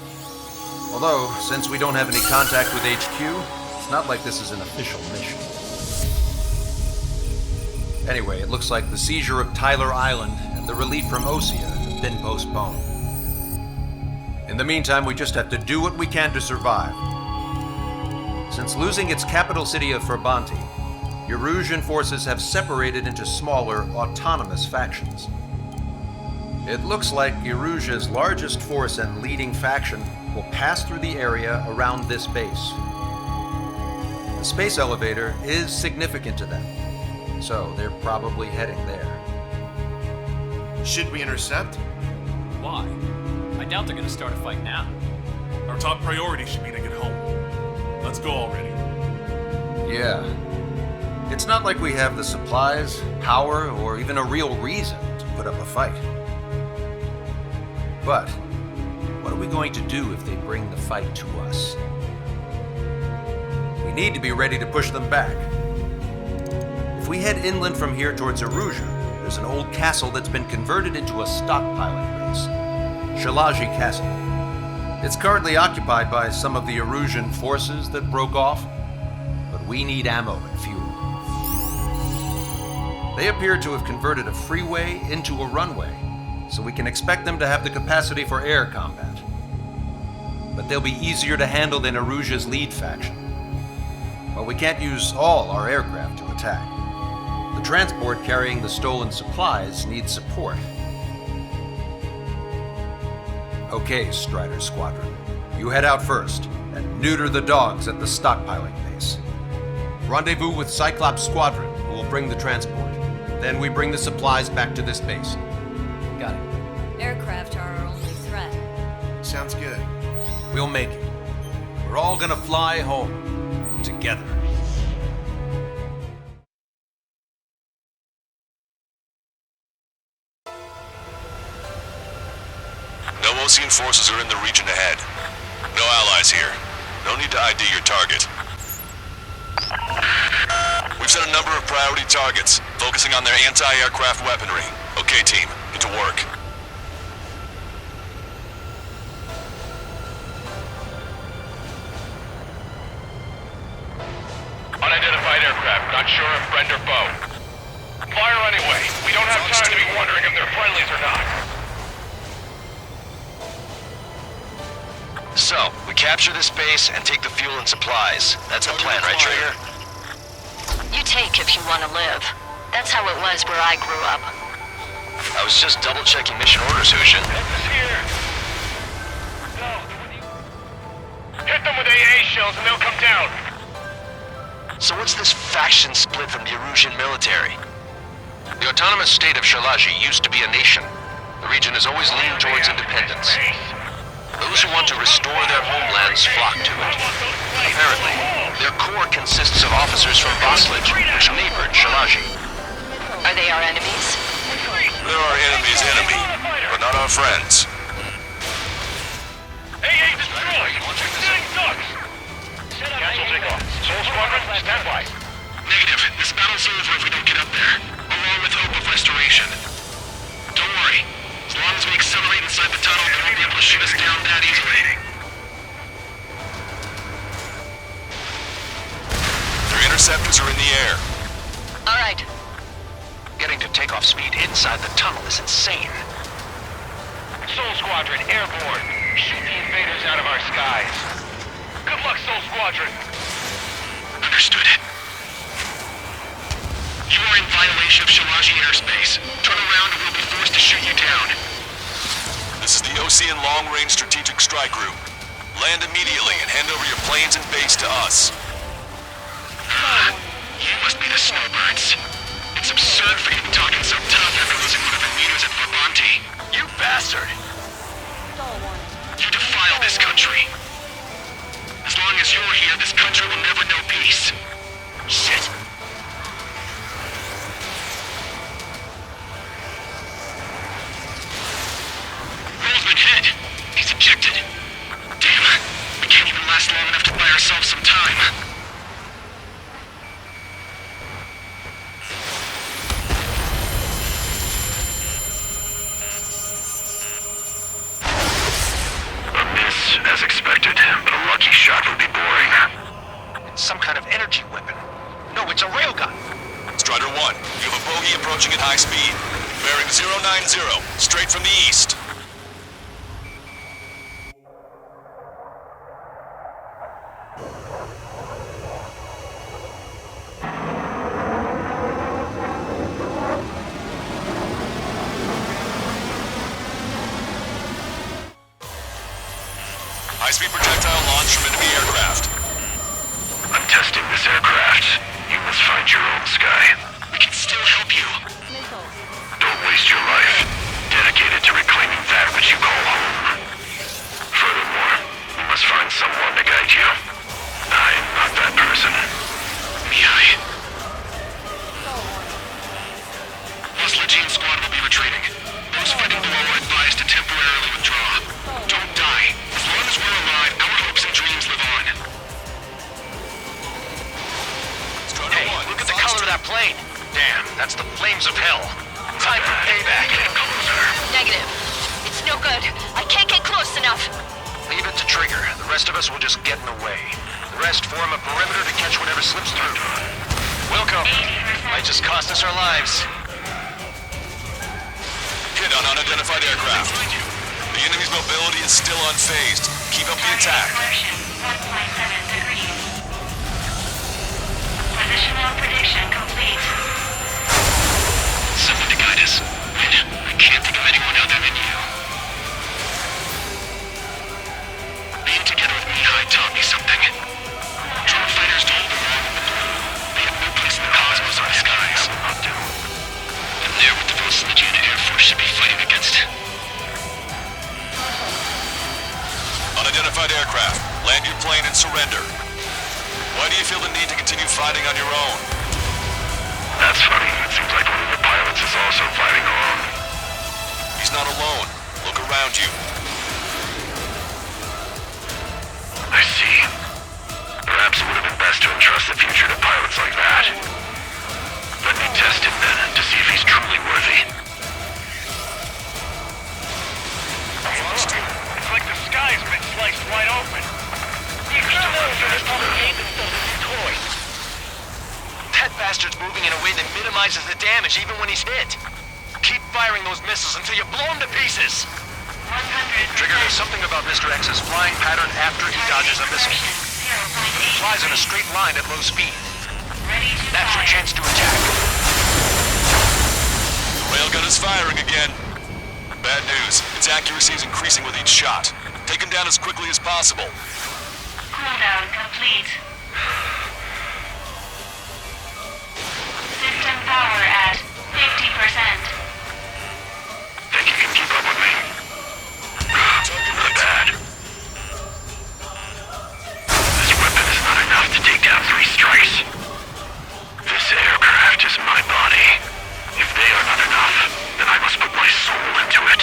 Although, since we don't have any contact with HQ, it's not like this is an official mission. Anyway, it looks like the seizure of Tyler Island and the relief from Osea have been postponed. In the meantime, we just have to do what we can to survive. Since losing its capital city of Ferbanti, Erusian forces have separated into smaller, autonomous factions. It looks like Erusia's largest force and leading faction will pass through the area around this base. The space elevator is significant to them, so they're probably heading there. Should we intercept? Why? I doubt they're gonna start a fight now. Our top priority should be to get home. Let's go already. Yeah. It's not like we have the supplies, power, or even a real reason to put up a fight. But what are we going to do if they bring the fight to us? We need to be ready to push them back. If we head inland from here towards Erusia, there's an old castle that's been converted into a stockpiling base. Shalaji Castle. It's currently occupied by some of the Erusian forces that broke off, but we need ammo and fuel. They appear to have converted a freeway into a runway, so we can expect them to have the capacity for air combat. But they'll be easier to handle than Erusia's lead faction. While we can't use all our aircraft to attack, the transport carrying the stolen supplies needs support. Okay, Strider Squadron. You head out first and neuter the dogs at the stockpiling base. Rendezvous with Cyclops Squadron, who will bring the transport. Then we bring the supplies back to this base. Got it. Aircraft are our only threat. Sounds good. We'll make it. We're all gonna fly home. Together. No Osean forces are in the region ahead. No allies here. No need to ID your target. We've set a number of priority targets, focusing on their anti-aircraft weaponry. Okay, team, get to work. Unidentified aircraft, not sure if friend or foe. Fire anyway. We don't have time to be wondering if they're friendlies or not. So, we capture this base and take the fuel and supplies. That's the plan, right, Trigger? You take if you want to live. That's how it was where I grew up. I was just double-checking mission orders, Hushin. It's here. No. Hit them with AA shells and they'll come down. So what's this faction split from the Erusian military? The autonomous state of Shalaji used to be a nation. The region has always leaned towards independence. Those who want to restore their homelands flock to it. Apparently, their core consists of officers from Vaslage, which neighbored Shalaji. Are they our enemies? They're our enemy's enemy, but not our friends. AA destroyed! Sitting ducks! Cancel takeoff. Soul Squadron, stand by. Negative. This battle's over if we don't get up there, along with hope of restoration. Don't worry. As long as we accelerate inside the tunnel, they won't be able to shoot us down that easily. Their interceptors are in the air. All right. Getting to takeoff speed inside the tunnel is insane. Soul Squadron, airborne. Shoot the invaders out of our skies. Good luck, Soul Squadron. Understood. You are in violation of Shalaji airspace. Turn around and we'll be forced to shoot you down. This is the Osean Long-Range Strategic Strike Group. Land immediately and hand over your planes and base to us. You must be the snowbirds. It's absurd for you to be talking so tough after losing one of your leaders at Vabanti. You bastard! You defile this country. As long as you're here, this country will never know peace. Shit. Roseman hit. He's ejected. Damn. We can't even last long enough to buy ourselves some time. A miss, as expected, but a lucky shot would be boring. It's some kind of energy weapon. No, it's a railgun. Strider 1, you have a bogey approaching at high speed. Bearing 090, straight from the east. High-speed projectile launch from enemy aircraft. I'm testing this aircraft. You must find your own sky. We can still help you. Don't waste your life. Dedicate it to reclaiming that which you call home. Furthermore, you must find someone to guide you. I'm not that person. Mihai. man. That's the flames of hell. Time for payback. Negative. It's no good. I can't get close enough. Leave it to Trigger. The rest of us will just get in the way. The rest form a perimeter to catch whatever slips through. Welcome. Might just cost us our lives. Hit on unidentified aircraft. The enemy's mobility is still unfazed. Keep up the attack. Positional prediction complete. Someone to guide us. I can't think of anyone other than you. Being together with Mihai taught me something. Drone fighters don't belong in the blue. They have no place in the cosmos or the skies. And they're what the Velocity Air Force should be fighting against. Unidentified aircraft. Land your plane and surrender. Why do you feel the need to continue fighting on your own? That's funny. It seems like one of the pilots is also fighting alone. He's not alone. Look around you. I see. Perhaps it would have been best to entrust the future to pilots like that. Let me test him then, to see if he's truly worthy. It's like the sky's been sliced wide open. The experimental is probably aimed at his toy. That bastard's moving in a way that minimizes the damage even when he's hit. Keep firing those missiles until you blow him to pieces. Trigger, there's something about Mr. X's flying pattern after he dodges a missile. He flies in a straight line at low speed. That's your chance to attack. The railgun is firing again. Bad news. Its accuracy is increasing with each shot. Take him down as quickly as possible. Cooldown complete. System power at 50%. Think you can keep up with me? Not bad. This weapon is not enough to take down 3 strikes. This aircraft is my body. If they are not enough, then I must put my soul into it.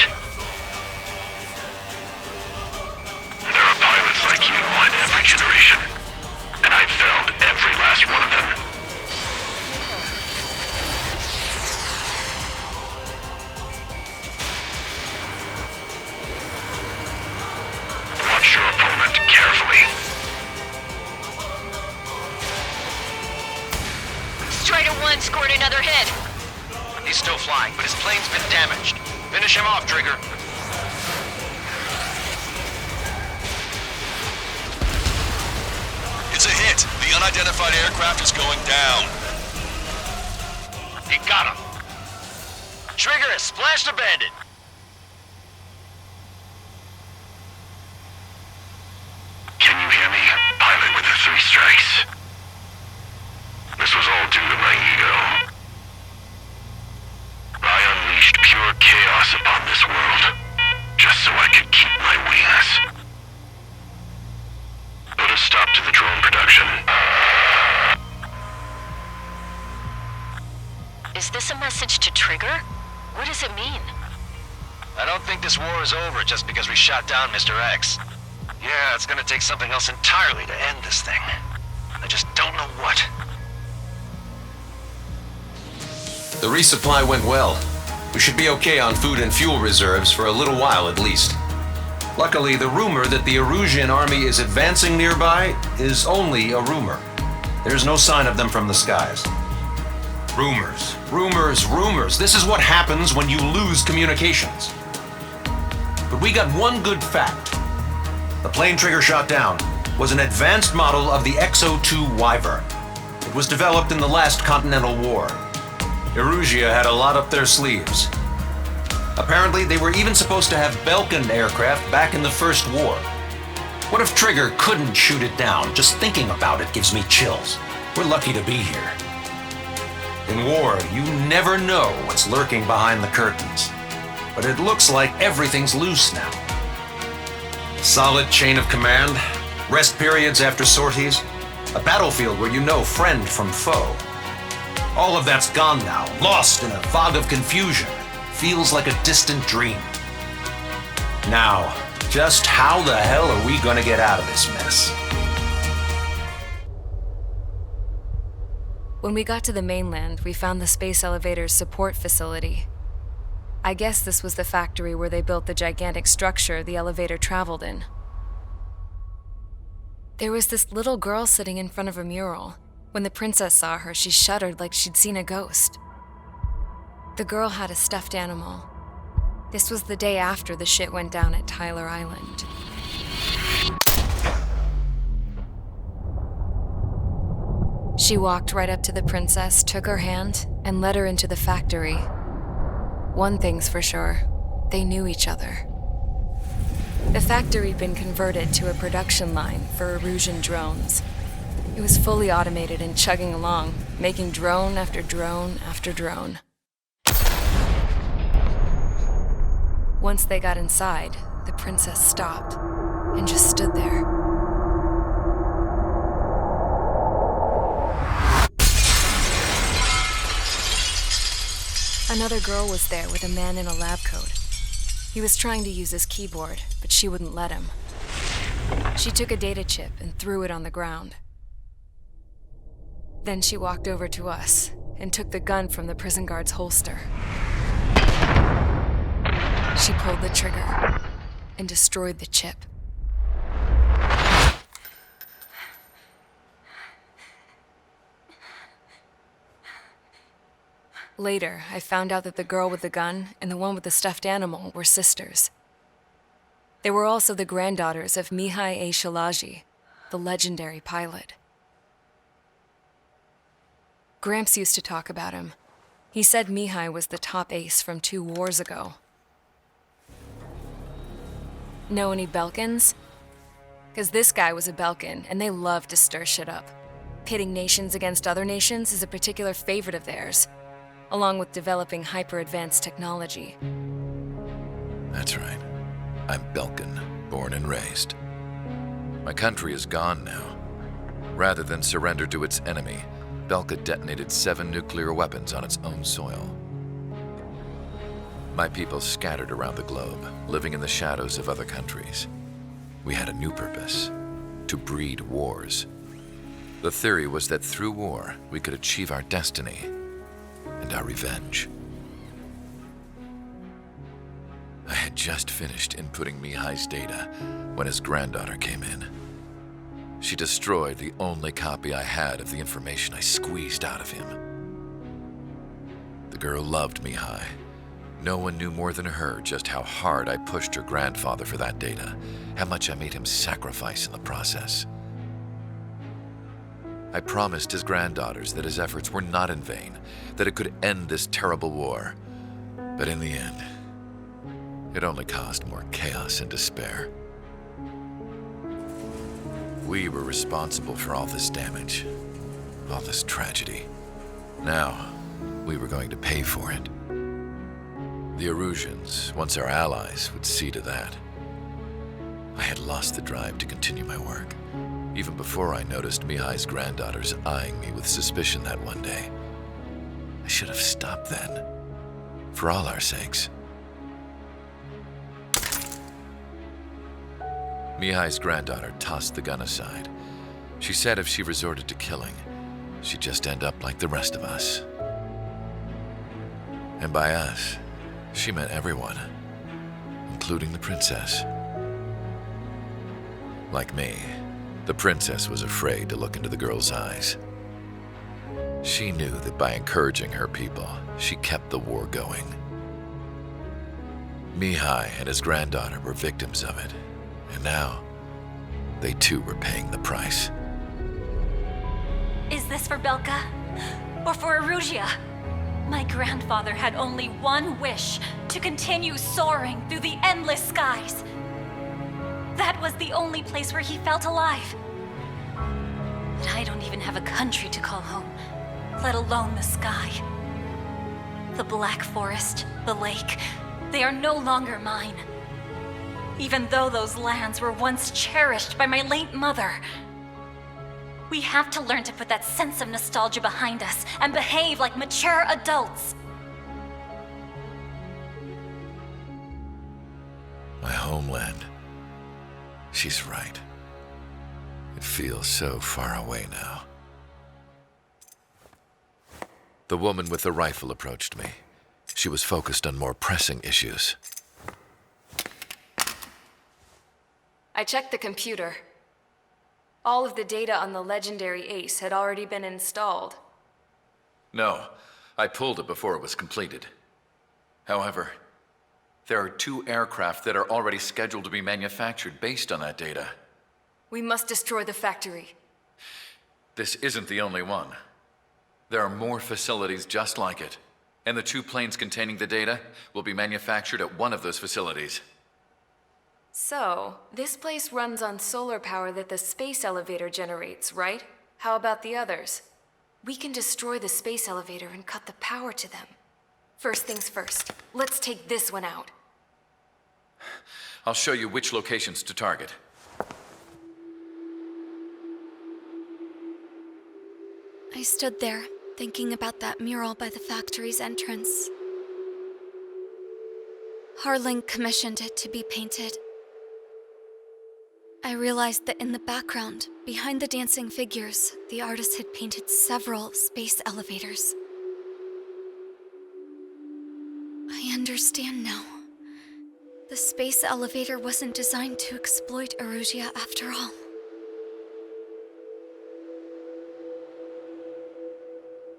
There are pilots like you in every generation, and I've found every last one of them. Watch your opponent carefully. Strider 1 scored another hit. He's still flying, but his plane's been damaged. Finish him off, Trigger. It's a hit. The unidentified aircraft is going down. He got him. Trigger has splashed a bandit. Can you hear me? Pilot with the 3 strikes. This was all due to my ego. I unleashed pure chaos upon this world, just so I could keep my wings. Put a stop to the drone production. Is this a message to Trigger? What does it mean? I don't think this war is over just because we shot down Mr. X. Yeah, it's gonna take something else entirely to end this thing. I just don't know what. The resupply went well. We should be okay on food and fuel reserves for a little while at least. Luckily, the rumor that the Erusian army is advancing nearby is only a rumor. There's no sign of them from the skies. Rumors, rumors, rumors. This is what happens when you lose communications. But we got one good fact. The plane Trigger shot down was an advanced model of the XO-2 Wyvern. It was developed in the last Continental War. Erusia had a lot up their sleeves. Apparently, they were even supposed to have Belkin aircraft back in the First War. What if Trigger couldn't shoot it down? Just thinking about it gives me chills. We're lucky to be here. In war, you never know what's lurking behind the curtains. But it looks like everything's loose now. Solid chain of command, rest periods after sorties, a battlefield where you know friend from foe. All of that's gone now, lost in a fog of confusion. Feels like a distant dream. Now, just how the hell are we gonna get out of this mess? When we got to the mainland, we found the space elevator's support facility. I guess this was the factory where they built the gigantic structure the elevator traveled in. There was this little girl sitting in front of a mural. When the princess saw her, she shuddered like she'd seen a ghost. The girl had a stuffed animal. This was the day after the shit went down at Tyler Island. She walked right up to the princess, took her hand, and led her into the factory. One thing's for sure, they knew each other. The factory'd been converted to a production line for Erusian drones. It was fully automated and chugging along, making drone after drone after drone. Once they got inside, the princess stopped and just stood there. Another girl was there with a man in a lab coat. He was trying to use his keyboard, but she wouldn't let him. She took a data chip and threw it on the ground. Then she walked over to us and took the gun from the prison guard's holster. She pulled the trigger and destroyed the chip. Later, I found out that the girl with the gun and the one with the stuffed animal were sisters. They were also the granddaughters of Mihai A. Shalaji, the legendary pilot. Gramps used to talk about him. He said Mihai was the top ace from 2 wars ago. Know any Belkans? Because this guy was a Belkan, and they love to stir shit up. Pitting nations against other nations is a particular favorite of theirs, along with developing hyper-advanced technology. That's right. I'm Belkan, born and raised. My country is gone now. Rather than surrender to its enemy, Belka detonated 7 nuclear weapons on its own soil. My people scattered around the globe, living in the shadows of other countries. We had a new purpose: to breed wars. The theory was that through war, we could achieve our destiny and our revenge. I had just finished inputting Mihai's data when his granddaughter came in. She destroyed the only copy I had of the information I squeezed out of him. The girl loved Mihai. No one knew more than her just how hard I pushed her grandfather for that data, how much I made him sacrifice in the process. I promised his granddaughters that his efforts were not in vain, that it could end this terrible war. But in the end, it only caused more chaos and despair. We were responsible for all this damage, all this tragedy. Now, we were going to pay for it. The Erusians, once our allies, would see to that. I had lost the drive to continue my work, even before I noticed Mihai's granddaughters eyeing me with suspicion that one day. I should have stopped then, for all our sakes. Mihai's granddaughter tossed the gun aside. She said if she resorted to killing, she'd just end up like the rest of us. And by us, she meant everyone, including the princess. Like me, the princess was afraid to look into the girl's eyes. She knew that by encouraging her people, she kept the war going. Mihai and his granddaughter were victims of it, and now they too were paying the price. Is this for Belka? Or for Erusea? My grandfather had only one wish: to continue soaring through the endless skies. That was the only place where he felt alive. But I don't even have a country to call home, let alone the sky. The Black Forest, the lake, they are no longer mine. Even though those lands were once cherished by my late mother. We have to learn to put that sense of nostalgia behind us and behave like mature adults. My homeland. She's right. It feels so far away now. The woman with the rifle approached me. She was focused on more pressing issues. I checked the computer. All of the data on the legendary Ace had already been installed. No, I pulled it before it was completed. However, there are 2 aircraft that are already scheduled to be manufactured based on that data. We must destroy the factory. This isn't the only one. There are more facilities just like it, and the 2 planes containing the data will be manufactured at one of those facilities. So, this place runs on solar power that the space elevator generates, right? How about the others? We can destroy the space elevator and cut the power to them. First things first, let's take this one out. I'll show you which locations to target. I stood there, thinking about that mural by the factory's entrance. Harling commissioned it to be painted. I realized that in the background, behind the dancing figures, the artist had painted several space elevators. I understand now. The space elevator wasn't designed to exploit Erusia after all.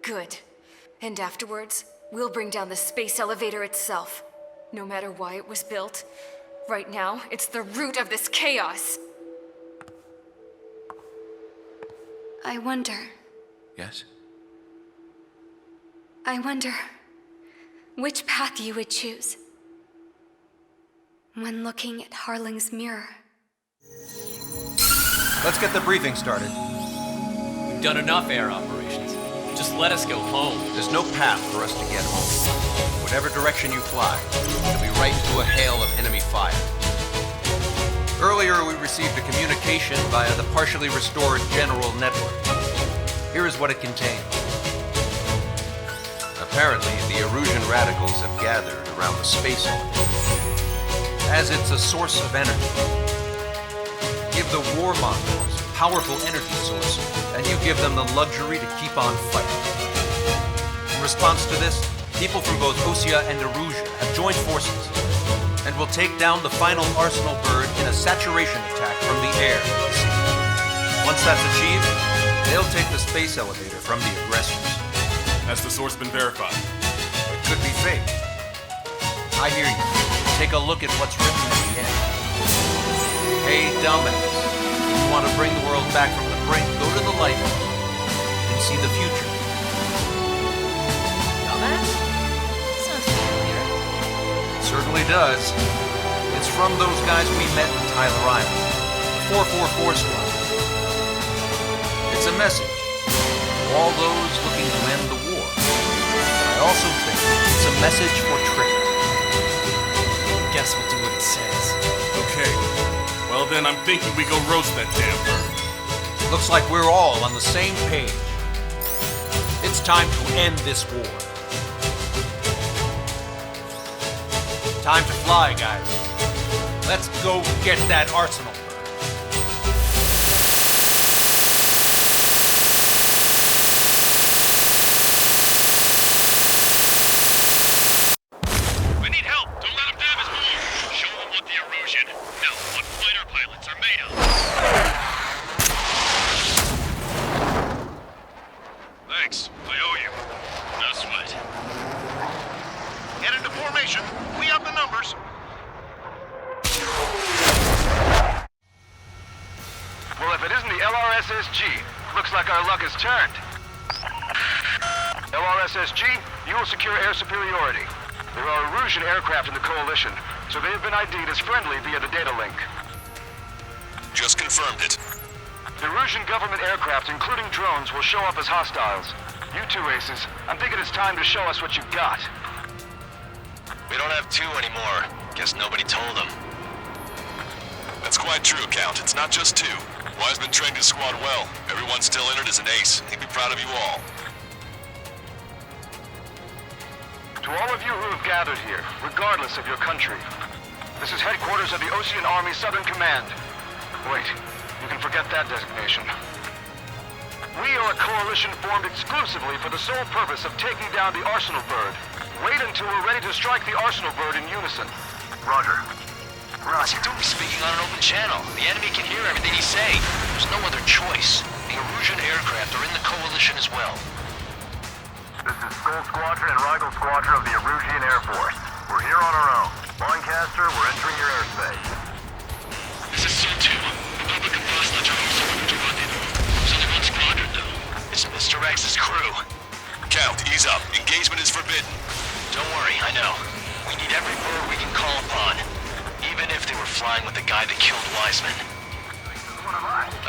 Good. And afterwards, we'll bring down the space elevator itself. No matter why it was built, right now, it's the root of this chaos. I wonder. Yes? I wonder which path you would choose when looking at Harling's mirror. Let's get the briefing started. We've done enough air operations. Just let us go home. There's no path for us to get home. Whatever direction you fly, it'll be right into a hail of enemy fire. Earlier, we received a communication via the partially restored general network. Here is what it contained. Apparently, the Erusian radicals have gathered around the space elevator, as it's a source of energy. Give the warmongers a powerful energy source, and you give them the luxury to keep on fighting. In response to this, people from both Osea and Erusia have joined forces, and will take down the final Arsenal bird in a saturation attack from the air. Once that's achieved, they'll take the space elevator from the aggressors. Has the source been verified? It could be fake. I hear you. Take a look at what's written at the end. Hey, dumbass. If you want to bring the world back from the brink, go to the lighthouse and see the future. Dumbass? Sounds familiar. Certainly does. It's from those guys we met in Tyler Island, the 444 squad. It's a message to all those looking to end the war. But I also think it's a message for Trigger. Guess we'll do what it says. Okay. Well then, I'm thinking we go roast that damn bird. Looks like we're all on the same page. It's time to end this war. Time to fly, guys. Let's go get that Arsenal bird. We need help. Don't let them damage more. Show them what the Erusian, hell, what fighter pilots are made of. Thanks. I owe you. No sweat. Get into formation. We have the numbers. Well, if it isn't the LRSSG, looks like our luck has turned. LRSSG, you will secure air superiority. There are Erusian aircraft in the Coalition, so they have been ID'd as friendly via the data link. Just confirmed it. The Erusian government aircraft, including drones, will show up as hostiles. You two aces, I'm thinking it's time to show us what you've got. We don't have 2 anymore. Guess nobody told them. That's quite true, Count. It's not just 2. Wiseman trained his squad well. Everyone still entered as an ace. He'd be proud of you all. To all of you who have gathered here, regardless of your country, this is headquarters of the Ocean Army Southern Command. Wait, you can forget that designation. We are a coalition formed exclusively for the sole purpose of taking down the Arsenal Bird. Wait until we're ready to strike the Arsenal Bird in unison. Roger. Ross, you're speaking on an open channel. The enemy can hear everything he's saying. There's no other choice. The Erusian aircraft are in the coalition as well. This is Skull Squadron and Rigel Squadron of the Erusian Air Force. We're here on our own. Lancaster, we're entering your airspace. This is Sol 2. The public and Bosnich are also interrupted. There's only one squadron, though. It's Mr. X's crew. Count, ease up. Engagement is forbidden. Don't worry, I know. We need every bird we can call upon. Even if they were flying with the guy that killed Wiseman.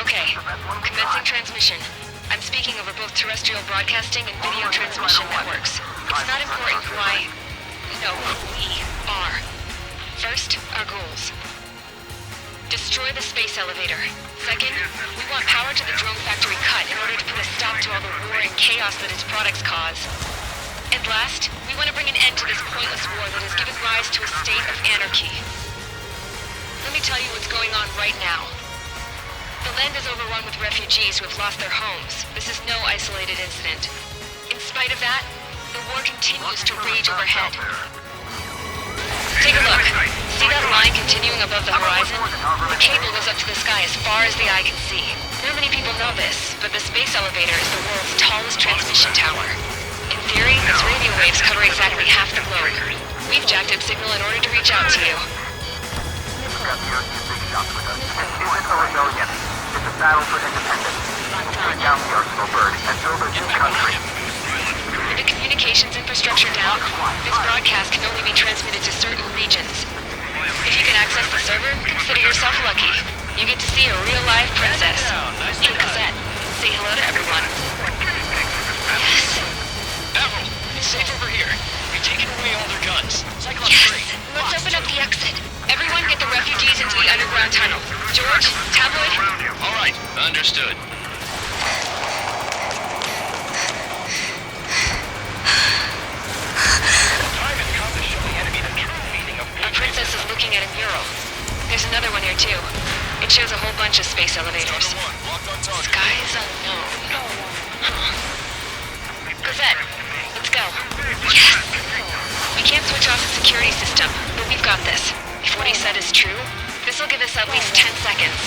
Okay, commencing transmission. I'm speaking over both terrestrial broadcasting and video transmission networks. It's not important who we are. First, our goals. Destroy the space elevator. Second, we want power to the drone factory cut in order to put a stop to all the war and chaos that its products cause. And last, we want to bring an end to this pointless war that has given rise to a state of anarchy. Let me tell you what's going on right now. The land is overrun with refugees who have lost their homes. This is no isolated incident. In spite of that, the war continues to rage overhead. Take a look. See that line continuing above the horizon? The cable goes up to the sky as far as the eye can see. Not many people know this, but the space elevator is the world's tallest transmission tower. In theory, its radio waves cover exactly half the globe. We've jacked its signal in order to reach out to you. Got the Earth big shots with us. This isn't a rebellion. It's a battle for independence. Bring down the Arsenal Bird and build a new country. With the communications infrastructure down, this broadcast can only be transmitted to certain regions. If you can access the server, consider yourself lucky. You get to see a real live princess. In Cosette. Say hello to everyone. Yes. Admiral, it's safe over here. We've taken away all their guns. Cyclops Yes. 3. Let's open up the exit. Everyone get the refugees into the underground tunnel. George, Tabloid? All right, understood. Time has come to show the enemy the true meaning of The princess is looking at a mural. There's another one here too. It shows a whole bunch of space elevators. Skies unknown. Cosette, let's go. Yes! We can't switch off the security system, but we've got this. If what he said is true, this will give us at least 10 seconds.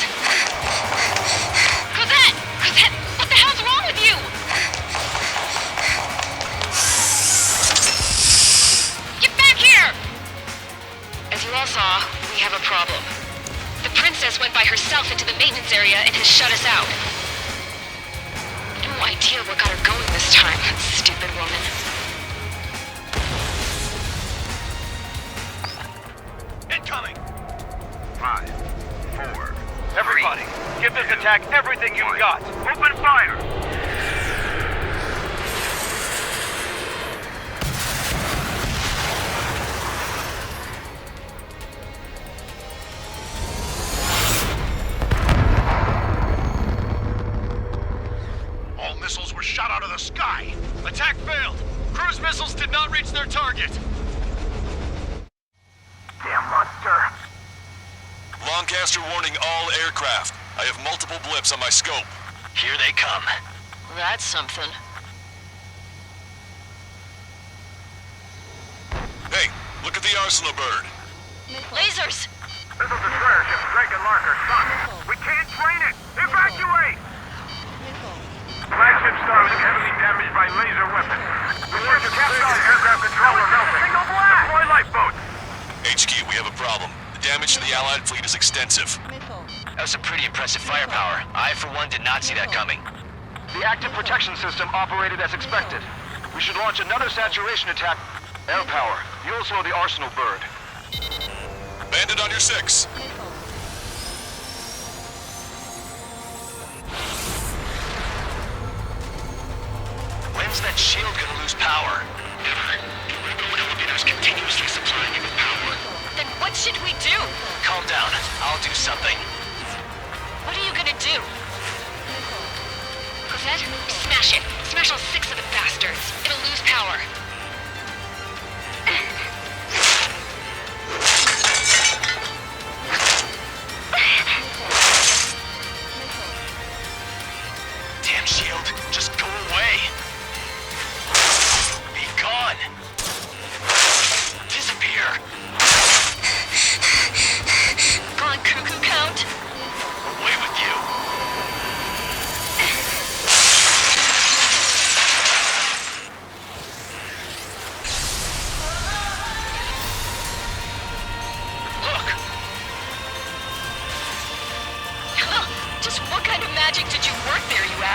Cosette! Cosette! What the hell's wrong with you? Get back here! As you all saw, we have a problem. The princess went by herself into the maintenance area and has shut us out. No idea what got her going this time, stupid woman. Incoming! 5, 4, everybody, give this attack everything you've got. Open fire! All missiles were shot out of the sky. Attack failed. Cruise missiles did not reach their target. Damn monster. Lancaster warning all aircraft. I have multiple blips on my scope. Here they come. That's something. Hey, look at the Arsenal Bird. Lasers! This is destroyer ship Drake and Larker sunk. We can't train it. Evacuate! Flagship Starlink heavily damaged by laser weapons. The ship's capsized aircraft controller melted. Signal blast! Deploy lifeboats. HQ, we have a problem. The damage to the Allied fleet is extensive. That was some pretty impressive firepower. I, for one, did not see that coming. The active protection system operated as expected. We should launch another saturation attack. Air power. You'll slow the Arsenal Bird. Bandit on your 6. When's that shield gonna lose power? Never. Rebel elevators continuously supplying you with power. Then what should we do? Calm down. I'll do something. What are you gonna do? Cosette, smash it. Smash all 6 of the bastards. It'll lose power. Damn shield.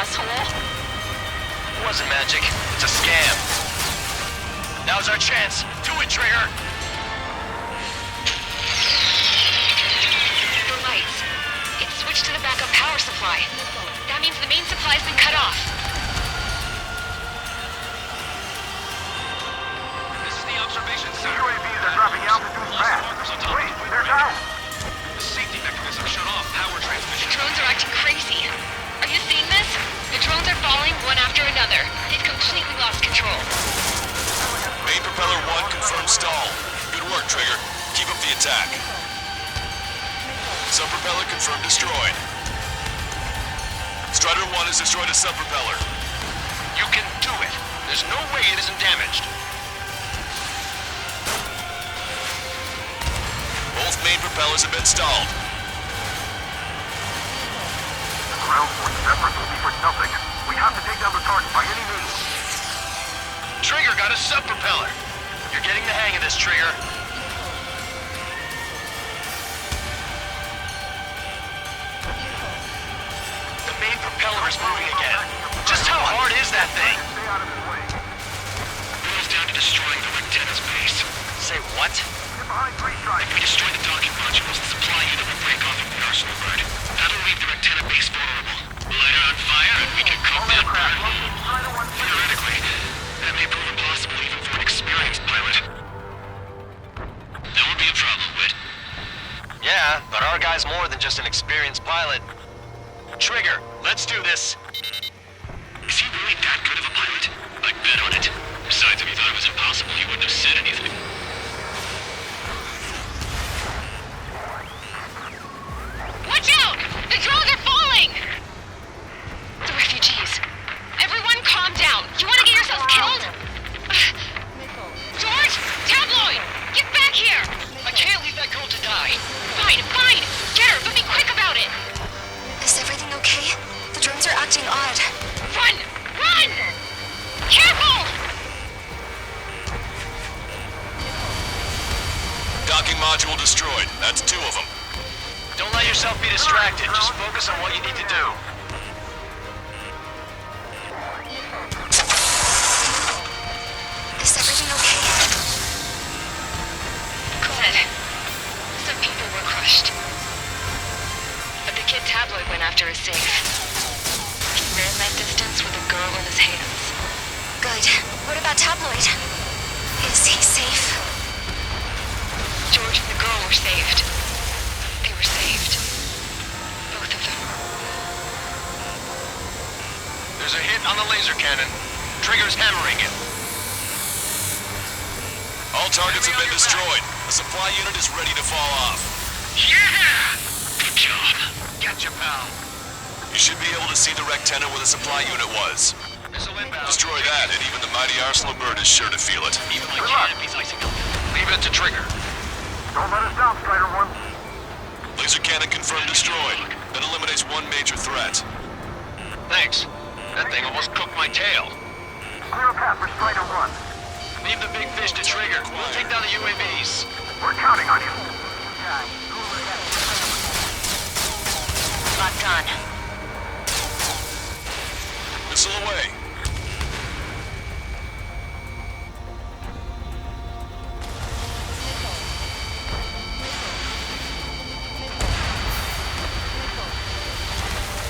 asshole! It wasn't magic. It's a scam. Now's our chance. Do it, Trigger! The lights. It's switched to the backup power supply. That means the main supply's been cut off. This is the observation center. UAVs are dropping altitude fast. Wait, they're down. The safety mechanism shut off power transmission. The drones are acting crazy. Are you seeing this? The drones are falling one after another. They've completely lost control. Main propeller 1 confirmed stall. Good work, Trigger. Keep up the attack. Sub-propeller confirmed destroyed. Strider 1 has destroyed a sub-propeller. You can do it. There's no way it isn't damaged. Both main propellers have been stalled. The ground forces efforts will be for nothing. We have to take down the target by any means. Trigger got a sub-propeller. You're getting the hang of this, Trigger. The main propeller is moving again. Just how hard is that thing? Boils down to destroying the Rectenna's base. Say what? If we destroy the docking modules, the supply unit will break off from the arsenal bird. That'll leave the Rectenna base vulnerable. Light her on fire and we can cook that bird. Theoretically, that may prove impossible even for an experienced pilot. That would be a problem, Whit. Yeah, but our guy's more than just an experienced pilot. Trigger, let's do this. Is he really that good of a pilot? I'd bet on it. Besides, if he thought it was impossible, he wouldn't have said anything. Watch out! The drones are falling! The refugees. Everyone calm down. You want to get yourselves killed? George! Tabloid! Get back here! I can't leave that girl to die. Fine, fine! Get her, but be quick about it! Is everything okay? The drones are acting odd. Run! Run! Careful! Docking module destroyed. That's 2 of them. Don't let yourself be distracted. Just focus on what you need to do. Is everything okay? Good. Some people were crushed. But the kid Tabloid went after his safe. He ran that distance with a girl in his hands. Good. What about Tabloid? Is he safe? George and the girl were saved. They were saved. Both of them. There's a hit on the laser cannon. Trigger's hammering it. All targets have been destroyed. The supply unit is ready to fall off. Yeah! Good job. Getcha, pal. You should be able to see the Rectenna where the supply unit was. Missile inbound. Destroy that, and even the mighty arsenal bird is sure to feel it. Even my canopy's icing up. Leave it to Trigger. Don't let us down, Strider 1. Laser cannon confirmed destroyed. That eliminates one major threat. Thanks. That thing almost cooked my tail. Clear a path for Strider 1. Leave the big fish to Trigger. We'll take down the UAVs. We're counting on you. Locked on. Missile away.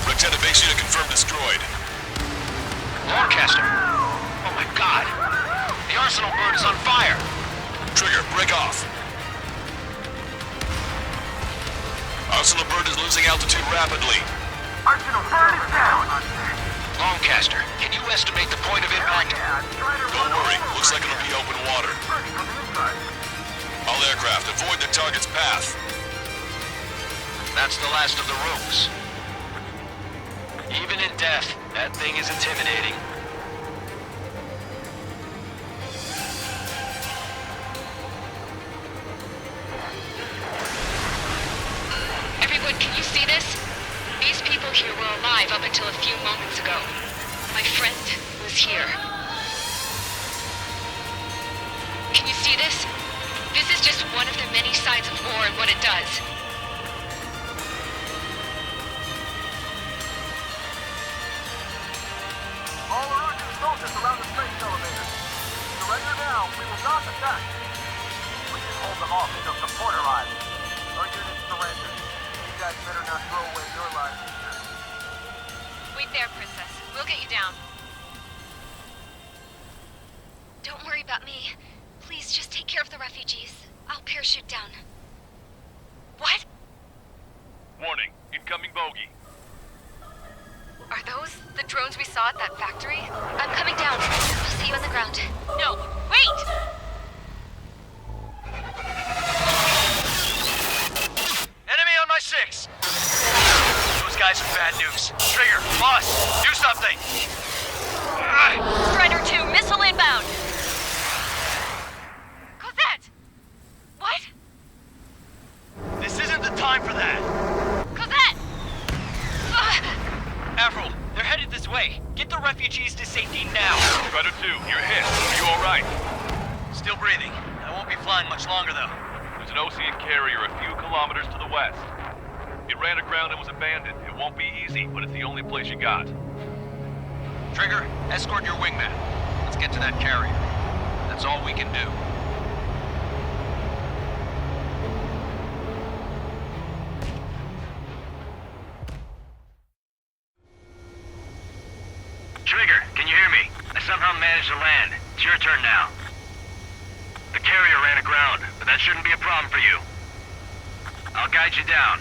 Rectenna base unit confirmed destroyed. Lancaster. Oh my god. The arsenal bird is on fire. Trigger, break off. Arsenal bird is losing altitude rapidly. Arsenal bird is down. Lancaster, can you estimate the point of impact? Don't worry, looks like it'll be open water. All aircraft, avoid the target's path. That's the last of the rogues. Even in death, that thing is intimidating. Everyone, can you see this? These people here were alive up until a few moments ago. My friend was here. Can you see this? This is just one of the many signs of war and what it does. hold them off until support arrives. Our units surrender. You guys better not throw away your lives either. Wait there, Princess. We'll get you down. Don't worry about me. Please just take care of the refugees. I'll parachute down. What? Warning, incoming bogey. Are those the drones we saw at that factory? I'm coming down. I'll see you on the ground. No, wait! Enemy on my 6! Those guys are bad news. Trigger, boss, do something! Strider 2, missile inbound! Cosette! What? This isn't the time for that! Cosette! Avril, they're headed this way. Get the refugees to safety now. Strider 2, you're hit. Are you alright? Still breathing. I won't be flying much longer, though. There's an Ocean carrier a few kilometers to the west. It ran aground and was abandoned. It won't be easy, but it's the only place you got. Trigger, escort your wingman. Let's get to that carrier. That's all we can do. Trigger, can you hear me? I somehow managed to land. It's your turn now. The carrier ran aground, but that shouldn't be a problem for you. I'll guide you down.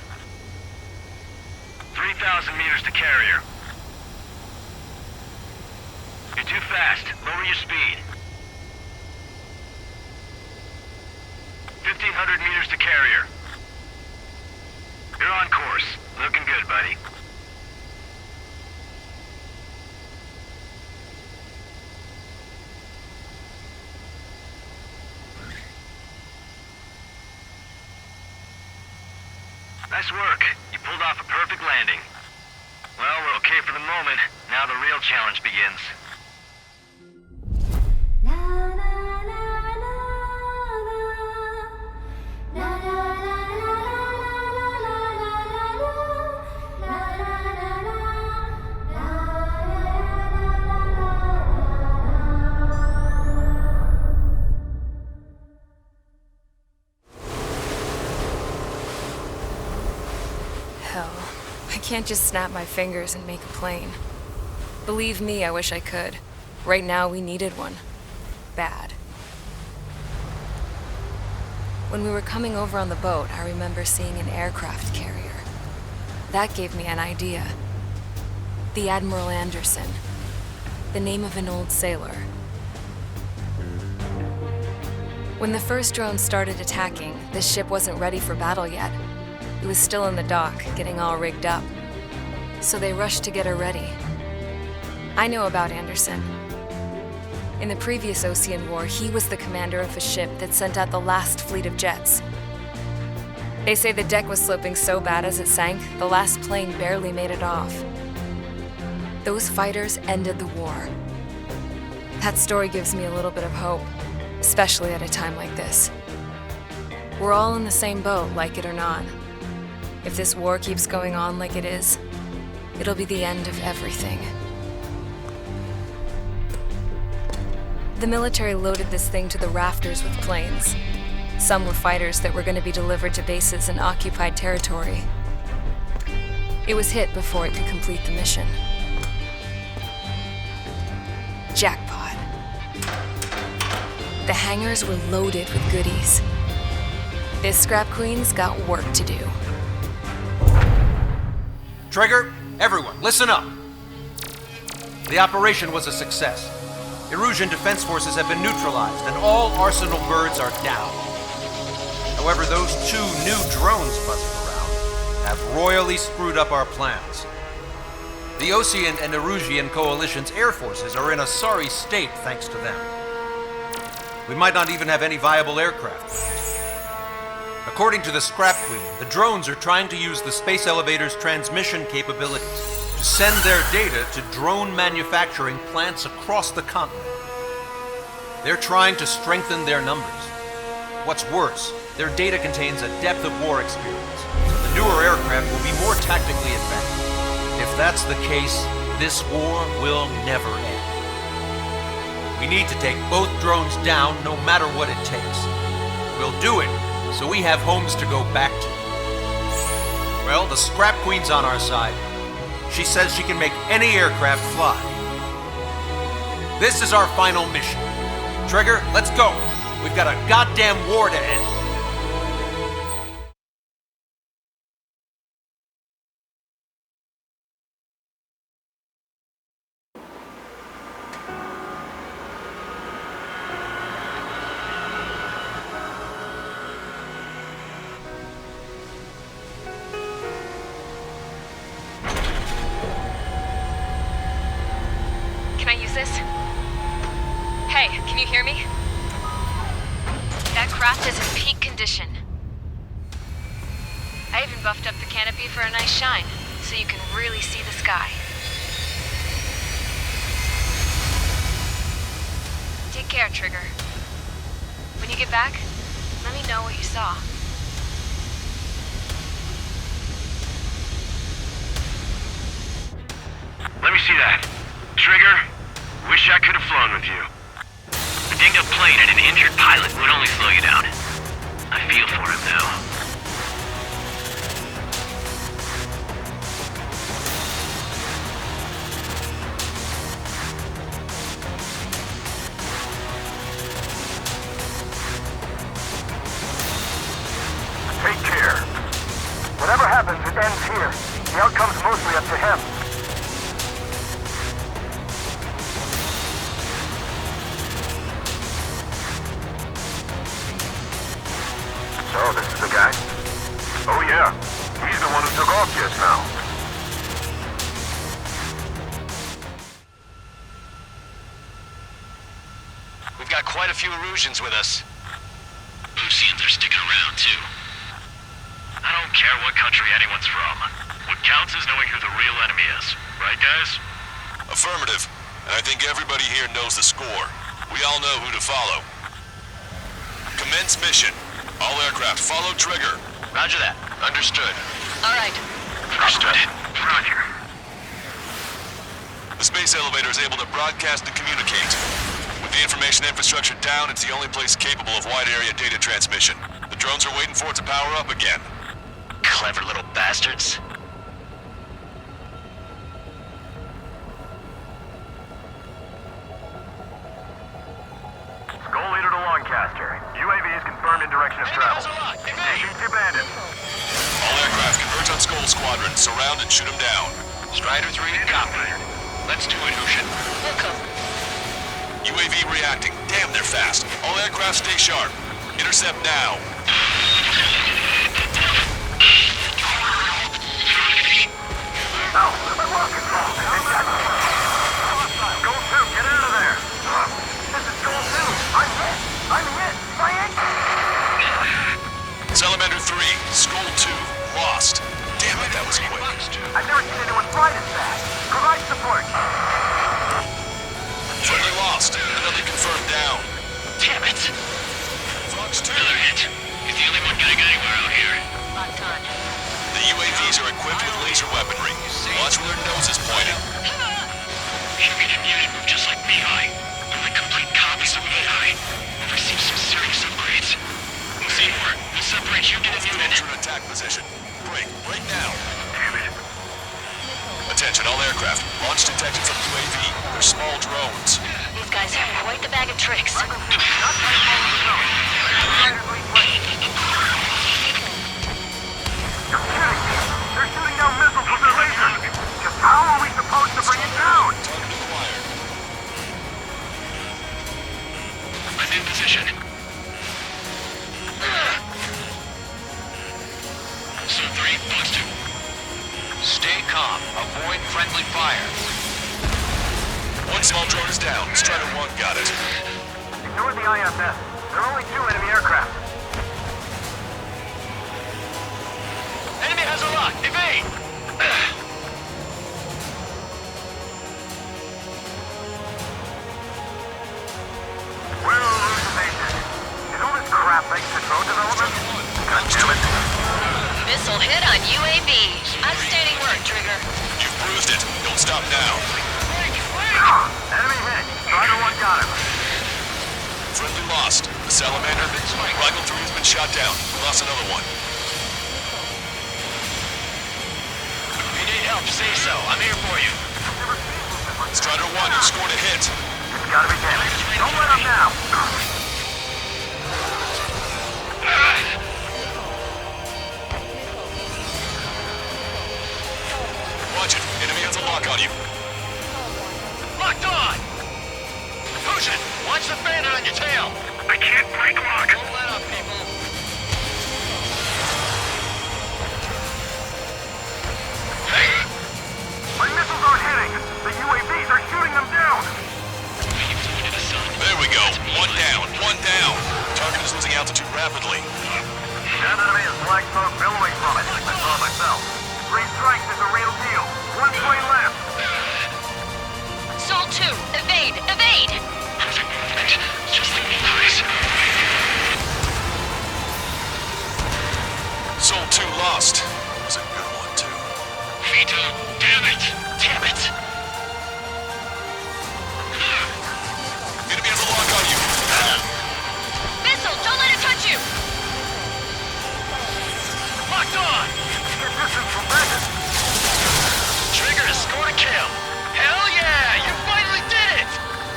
3,000 meters to carrier. You're too fast. Lower your speed. 1,500 meters to carrier. You're on course. Looking good, buddy. Nice work. You pulled off a perfect landing. Well, we're okay for the moment. Now the real challenge begins. Hell, I can't just snap my fingers and make a plane. Believe me, I wish I could. Right now, we needed one. Bad. When we were coming over on the boat, I remember seeing an aircraft carrier. That gave me an idea. The Admiral Anderson. The name of an old sailor. When the first drone started attacking, the ship wasn't ready for battle yet. It was still in the dock, getting all rigged up. So they rushed to get her ready. I know about Anderson. In the previous Ocean War, he was the commander of a ship that sent out the last fleet of jets. They say the deck was sloping so bad as it sank, the last plane barely made it off. Those fighters ended the war. That story gives me a little bit of hope, especially at a time like this. We're all in the same boat, like it or not. If this war keeps going on like it is, it'll be the end of everything. The military loaded this thing to the rafters with planes. Some were fighters that were going to be delivered to bases in occupied territory. It was hit before it could complete the mission. Jackpot. The hangars were loaded with goodies. This scrap queen's got work to do. Trigger, everyone, listen up. The operation was a success. Erusian defense forces have been neutralized, and all Arsenal birds are down. However, those 2 new drones buzzing around have royally screwed up our plans. The Ocean and Erusian coalition's air forces are in a sorry state thanks to them. We might not even have any viable aircraft. According to the Scrap Queen, the drones are trying to use the space elevator's transmission capabilities to send their data to drone manufacturing plants across the continent. They're trying to strengthen their numbers. What's worse, their data contains a depth of war experience, so the newer aircraft will be more tactically advanced. If that's the case, this war will never end. We need to take both drones down no matter what it takes. We'll do it, so we have homes to go back to. Well, the Scrap Queen's on our side. She says she can make any aircraft fly. This is our final mission. Trigger, let's go. We've got a goddamn war to end. Can I use this? Hey, can you hear me? That craft is in peak condition. I even buffed up the canopy for a nice shine, so you can really see the sky. Take care, Trigger. When you get back, let me know what you saw. Let me see that. Trigger, wish I could have flown with you. A dinged-up plane and an injured pilot would only slow you down. I feel for him, though. Take care. Whatever happens, it ends here. The outcome's mostly up to him. So, this is the guy? Oh yeah, he's the one who took off just now. We've got quite a few Erusians with us. Oceans are sticking around, too. I don't care what country anyone's from. What counts is knowing who the real enemy is. Right, guys? Affirmative. And I think everybody here knows the score. We all know who to follow. Commence mission. All aircraft follow Trigger. Roger that. Understood. All right. Understood. Roger. The space elevator is able to broadcast and communicate. With the information infrastructure down, it's the only place capable of wide area data transmission. The drones are waiting for it to power up again. Clever little bastards. Skull leader to Lancaster. UAV is confirmed in direction of travel. Station to bandits. All aircraft converge on Skull Squadron. Surround and shoot them down. Strider 3, copy. Let's do it, Ocean. Welcome. UAV reacting. Damn, they're fast. All aircraft stay sharp. Intercept now. No, I lost control. Skull 2, get out of there. This is Skull 2. I'm hit. I'm hit. Triangle. Salamander 3, Skull 2, lost. Damn it, that was quick. I've never seen anyone fly this fast. Provide support. Friendly lost. Another confirmed down. Damn it. Fox 2. Another hit. He's the only one getting anywhere out here. Locked on. The UAVs are equipped with laser weaponry. Watch where their noses pointed. You can unit move just like Mihai. They're like complete copies of Mihai. We've received some serious upgrades. Seymour, we'll separate you to the unit. Enter an attack position. Break now. Damn it. Attention, all aircraft. Launch detected from UAV. They're small drones. These guys have quite the bag of tricks. You're kidding me. They're shooting down missiles with their lasers. Just how are we supposed to bring it down? I'm in position. So 3, Fox 2. Stay calm. Avoid friendly fire. One small drone is down. Strider 1 got it. Ignore the IFS. There are only 2 enemy aircraft. Enemy has a lock. Evade! Where are hallucinations? Is all this crap thanks to drone development? God damn it. Missile hit on UAV. Outstanding work, Trigger. You've bruised it. Don't stop now. Enemy hit. Strider 1 got him. Friendly lost. The Salamander, Rifle 3 has been shot down. We lost another one. If you need help, say so. I'm here for you. Strider 1, you scored a hit. It's gotta be damaged. Don't let him now. Watch it. Enemy has a lock on you. Locked on! Fusion, watch the bandit on your tail. I can't break lock. Don't let up, people. My missiles aren't hitting. The UAVs are shooting them down. There we go. One down. One down. Target is losing altitude rapidly. That enemy is black smoke billowing from it. I saw it myself. 3 strikes is a real deal. 1 plane left. Sol 2, evade! Evade! Just leave me, please. Soul 2 lost. That was a good one, too. Vito, damn it! Damn it! Enemy has a lock on you. Missile, don't let it touch you! Locked on! Get distance from Bandit. Trigger has scored a kill. Hell yeah! You finally did it!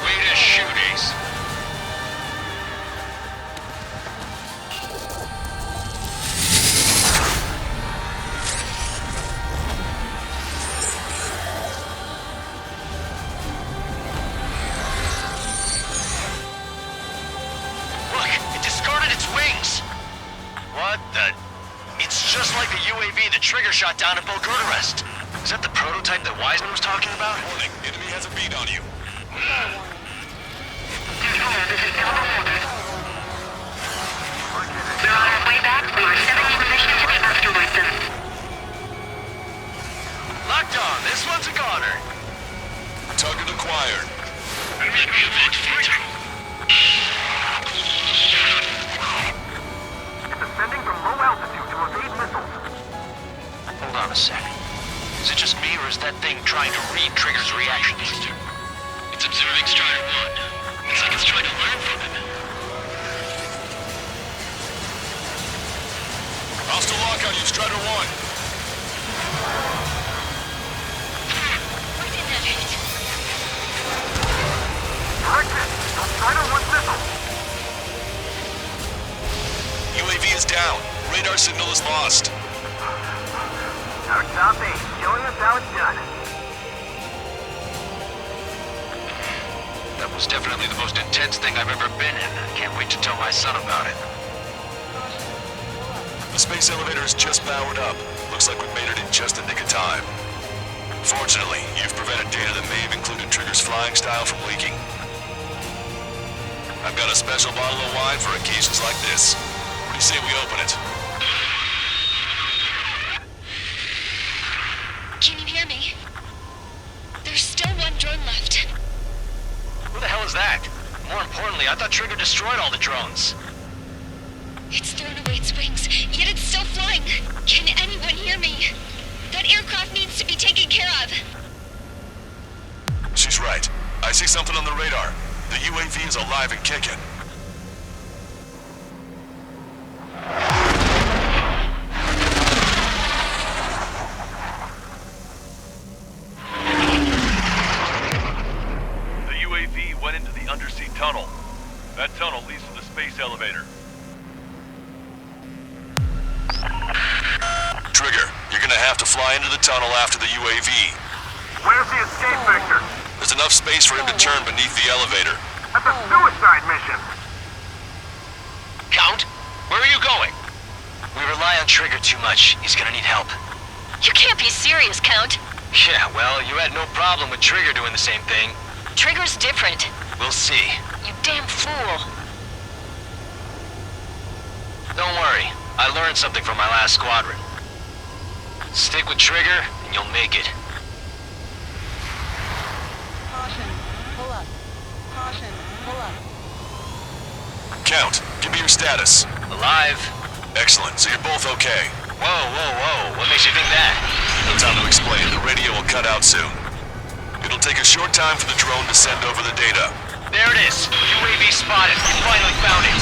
Way to shoot, Ace. Look, it discarded its wings. What the? It's just like the UAV the Trigger shot down at Bulgurarest. Is that the prototype that Wiseman was talking about? Warning, enemy has a bead on you. We're on our way back. We were sent in position to evacuate them. Locked on. This one's a goner. Target acquired. It's ascending from low altitude to evade missiles. Hold on a second. Is it just me, or is that thing trying to read Trigger's reactions? It's observing Strider 1. It's like it's trying to learn from him. Hostile lock on you, Strider 1. Why didn't that hit? Direct hit. Don't try to one missile. UAV is down. Radar signal is lost. Our top ace, showing us how it's done. That was definitely the most intense thing I've ever been in. Can't wait to tell my son about it. The space elevator is just powered up. Looks like we made it in just the nick of time. Fortunately, you've prevented data that may have included Trigger's flying style from leaking. I've got a special bottle of wine for occasions like this. What do you say we open it? Can you hear me? There's still 1 drone left. Who the hell is that? More importantly, I thought Trigger destroyed all the drones. It's thrown away its wings, yet it's still flying. Can anyone hear me? That aircraft needs to be taken care of. She's right. I see something on the radar. The UAV is alive and kicking. The UAV went into the undersea tunnel. That tunnel leads to the space elevator. Trigger, you're gonna have to fly into the tunnel after the UAV. Where's the escape vector? There's enough space for him to turn beneath the elevator. That's a suicide mission. Count, where are you going? We rely on Trigger too much. He's gonna need help. You can't be serious, Count. Yeah, well, you had no problem with Trigger doing the same thing. Trigger's different. We'll see. You damn fool. Don't worry. I learned something from my last squadron. Stick with Trigger, and you'll make it. Caution. Pull up. Caution. Pull up. Count, give me your status. Alive. Excellent, so you're both okay. Whoa. What makes you think that? No time to explain. The radio will cut out soon. It'll take a short time for the drone to send over the data. There it is. UAV spotted. We finally found it.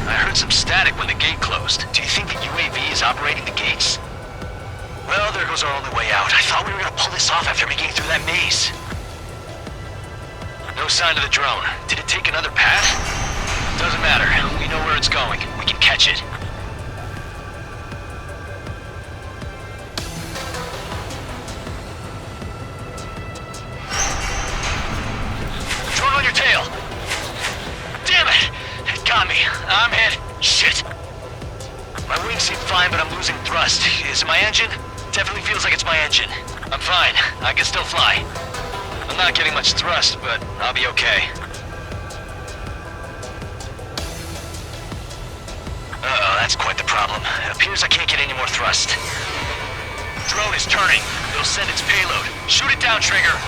I heard some static when the gate closed. Do you think the UAV is operating the gates? Well, there goes our only way out. I thought we were gonna pull this off after making it through that maze. No sign of the drone. Did it take another path? Doesn't matter. We know where it's going. We can catch it. Drone on your tail! Damn it! It got me. I'm hit. Shit. My wings seem fine, but I'm losing thrust. Is it my engine? Definitely feels like it's my engine. I'm fine. I can still fly. I'm not getting much thrust, but I'll be okay. Uh-oh, that's quite the problem. It appears I can't get any more thrust. Drone is turning. It'll send its payload. Shoot it down, Trigger!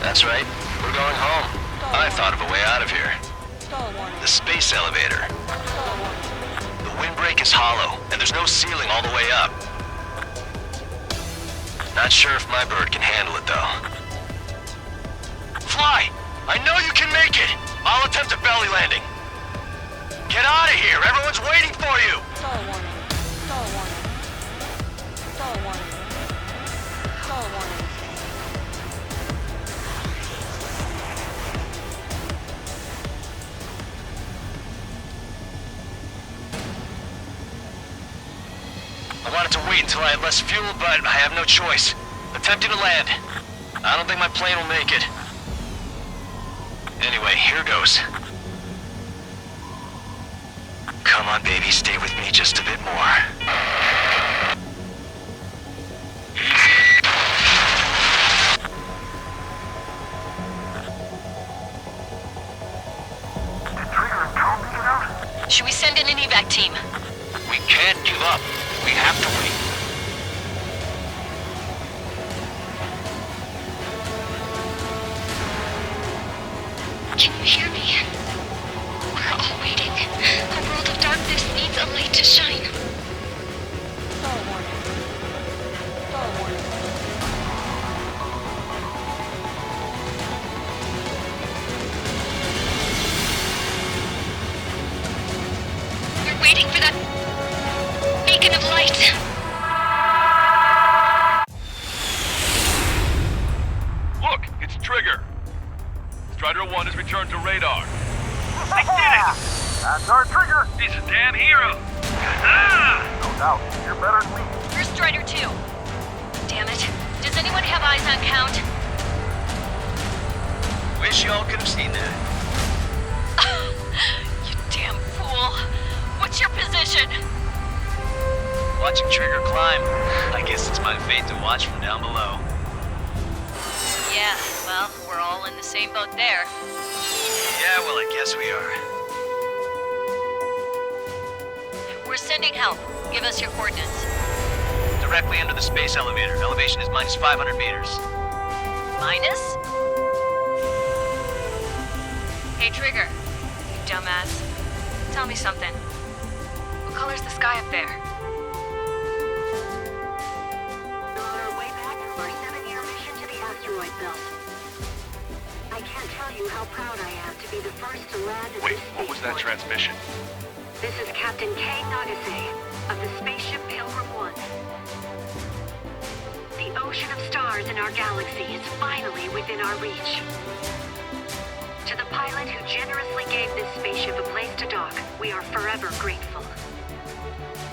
That's right. We're going home. I thought of a way out of here. The space elevator. The windbreak is hollow, and there's no ceiling all the way up. Not sure if my bird can handle it, though. Fly! I know you can make it! I'll attempt a belly landing. Get out of here! Everyone's waiting for you! Stall warning. Stall warning. Stall warning. Stall warning. I wanted to wait until I had less fuel, but I have no choice. Attempting to land. I don't think my plane will make it. Anyway, here goes. Come on, baby, stay with me just a bit more. Should we send in an evac team? We can't give up. We have to wait. Can you hear me? We're all waiting. A world of darkness needs a light to shine. Stall warning. Stall warning. We're waiting for that beacon of light. Look, it's Trigger. Strider 1 has returned to radar. They did it! That's our Trigger! He's a damn hero! No doubt, you're better than me. Here's Strider 2. Damn it. Does anyone have eyes on Count? Wish y'all could have seen that. You damn fool. What's your position? Watching Trigger climb. I guess it's my fate to watch from down below. Yeah, well, we're all in the same boat there. Yeah, well, I guess we are. We're sending help. Give us your coordinates. Directly under the space elevator. Elevation is minus 500 meters. Minus? Hey, Trigger. You dumbass. Tell me something. What color's the sky up there? I can't tell you how proud I am to be the first to land at Wait, this what was that spaceport. transmission? This is Captain Kay Nagase of the spaceship Pilgrim 1. The ocean of stars in our galaxy is finally within our reach. To the pilot who generously gave this spaceship a place to dock, we are forever grateful.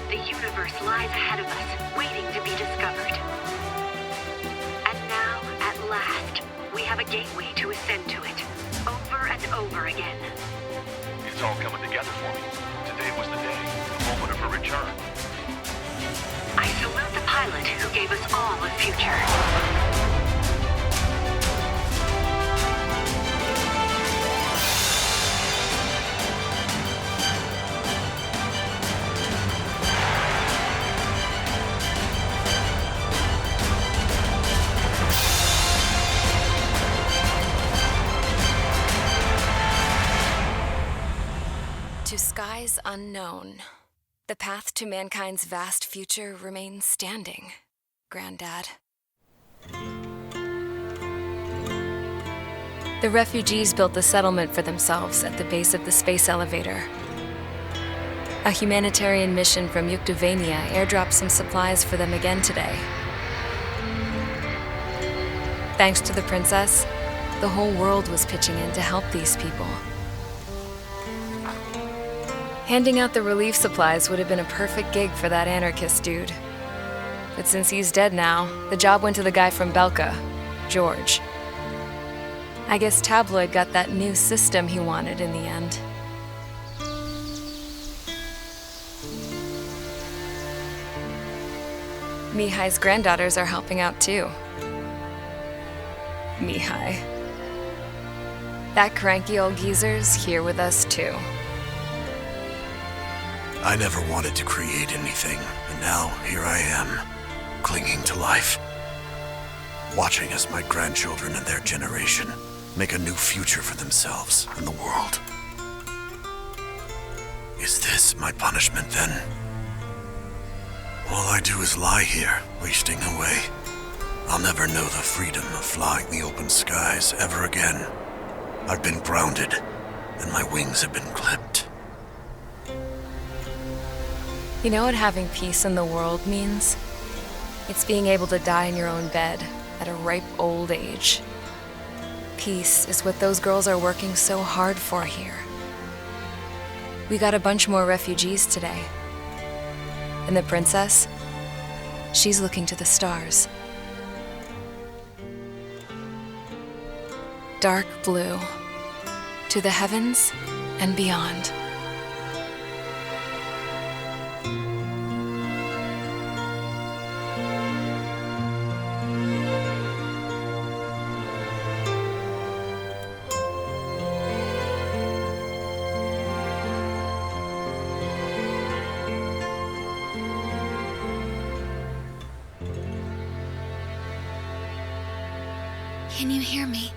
The universe lies ahead of us, waiting to be discovered. And now, at last, we have a gateway to ascend to it, over and over again. It's all coming together for me. Today was the day, the moment of her return. I salute the pilot who gave us all a future. To skies unknown, the path to mankind's vast future remains standing, Granddad. The refugees built the settlement for themselves at the base of the space elevator. A humanitarian mission from Yuktovania airdropped some supplies for them again today. Thanks to the princess, the whole world was pitching in to help these people. Handing out the relief supplies would have been a perfect gig for that anarchist dude. But since he's dead now, the job went to the guy from Belka, George. I guess Tabloid got that new system he wanted in the end. Mihai's granddaughters are helping out too. Mihai. That cranky old geezer's here with us too. I never wanted to create anything, and now here I am, clinging to life. Watching as my grandchildren and their generation make a new future for themselves and the world. Is this my punishment then? All I do is lie here, wasting away. I'll never know the freedom of flying the open skies ever again. I've been grounded, and my wings have been clipped. You know what having peace in the world means? It's being able to die in your own bed at a ripe old age. Peace is what those girls are working so hard for here. We got a bunch more refugees today. And the princess, she's looking to the stars. Dark blue, to the heavens and beyond. Can you hear me?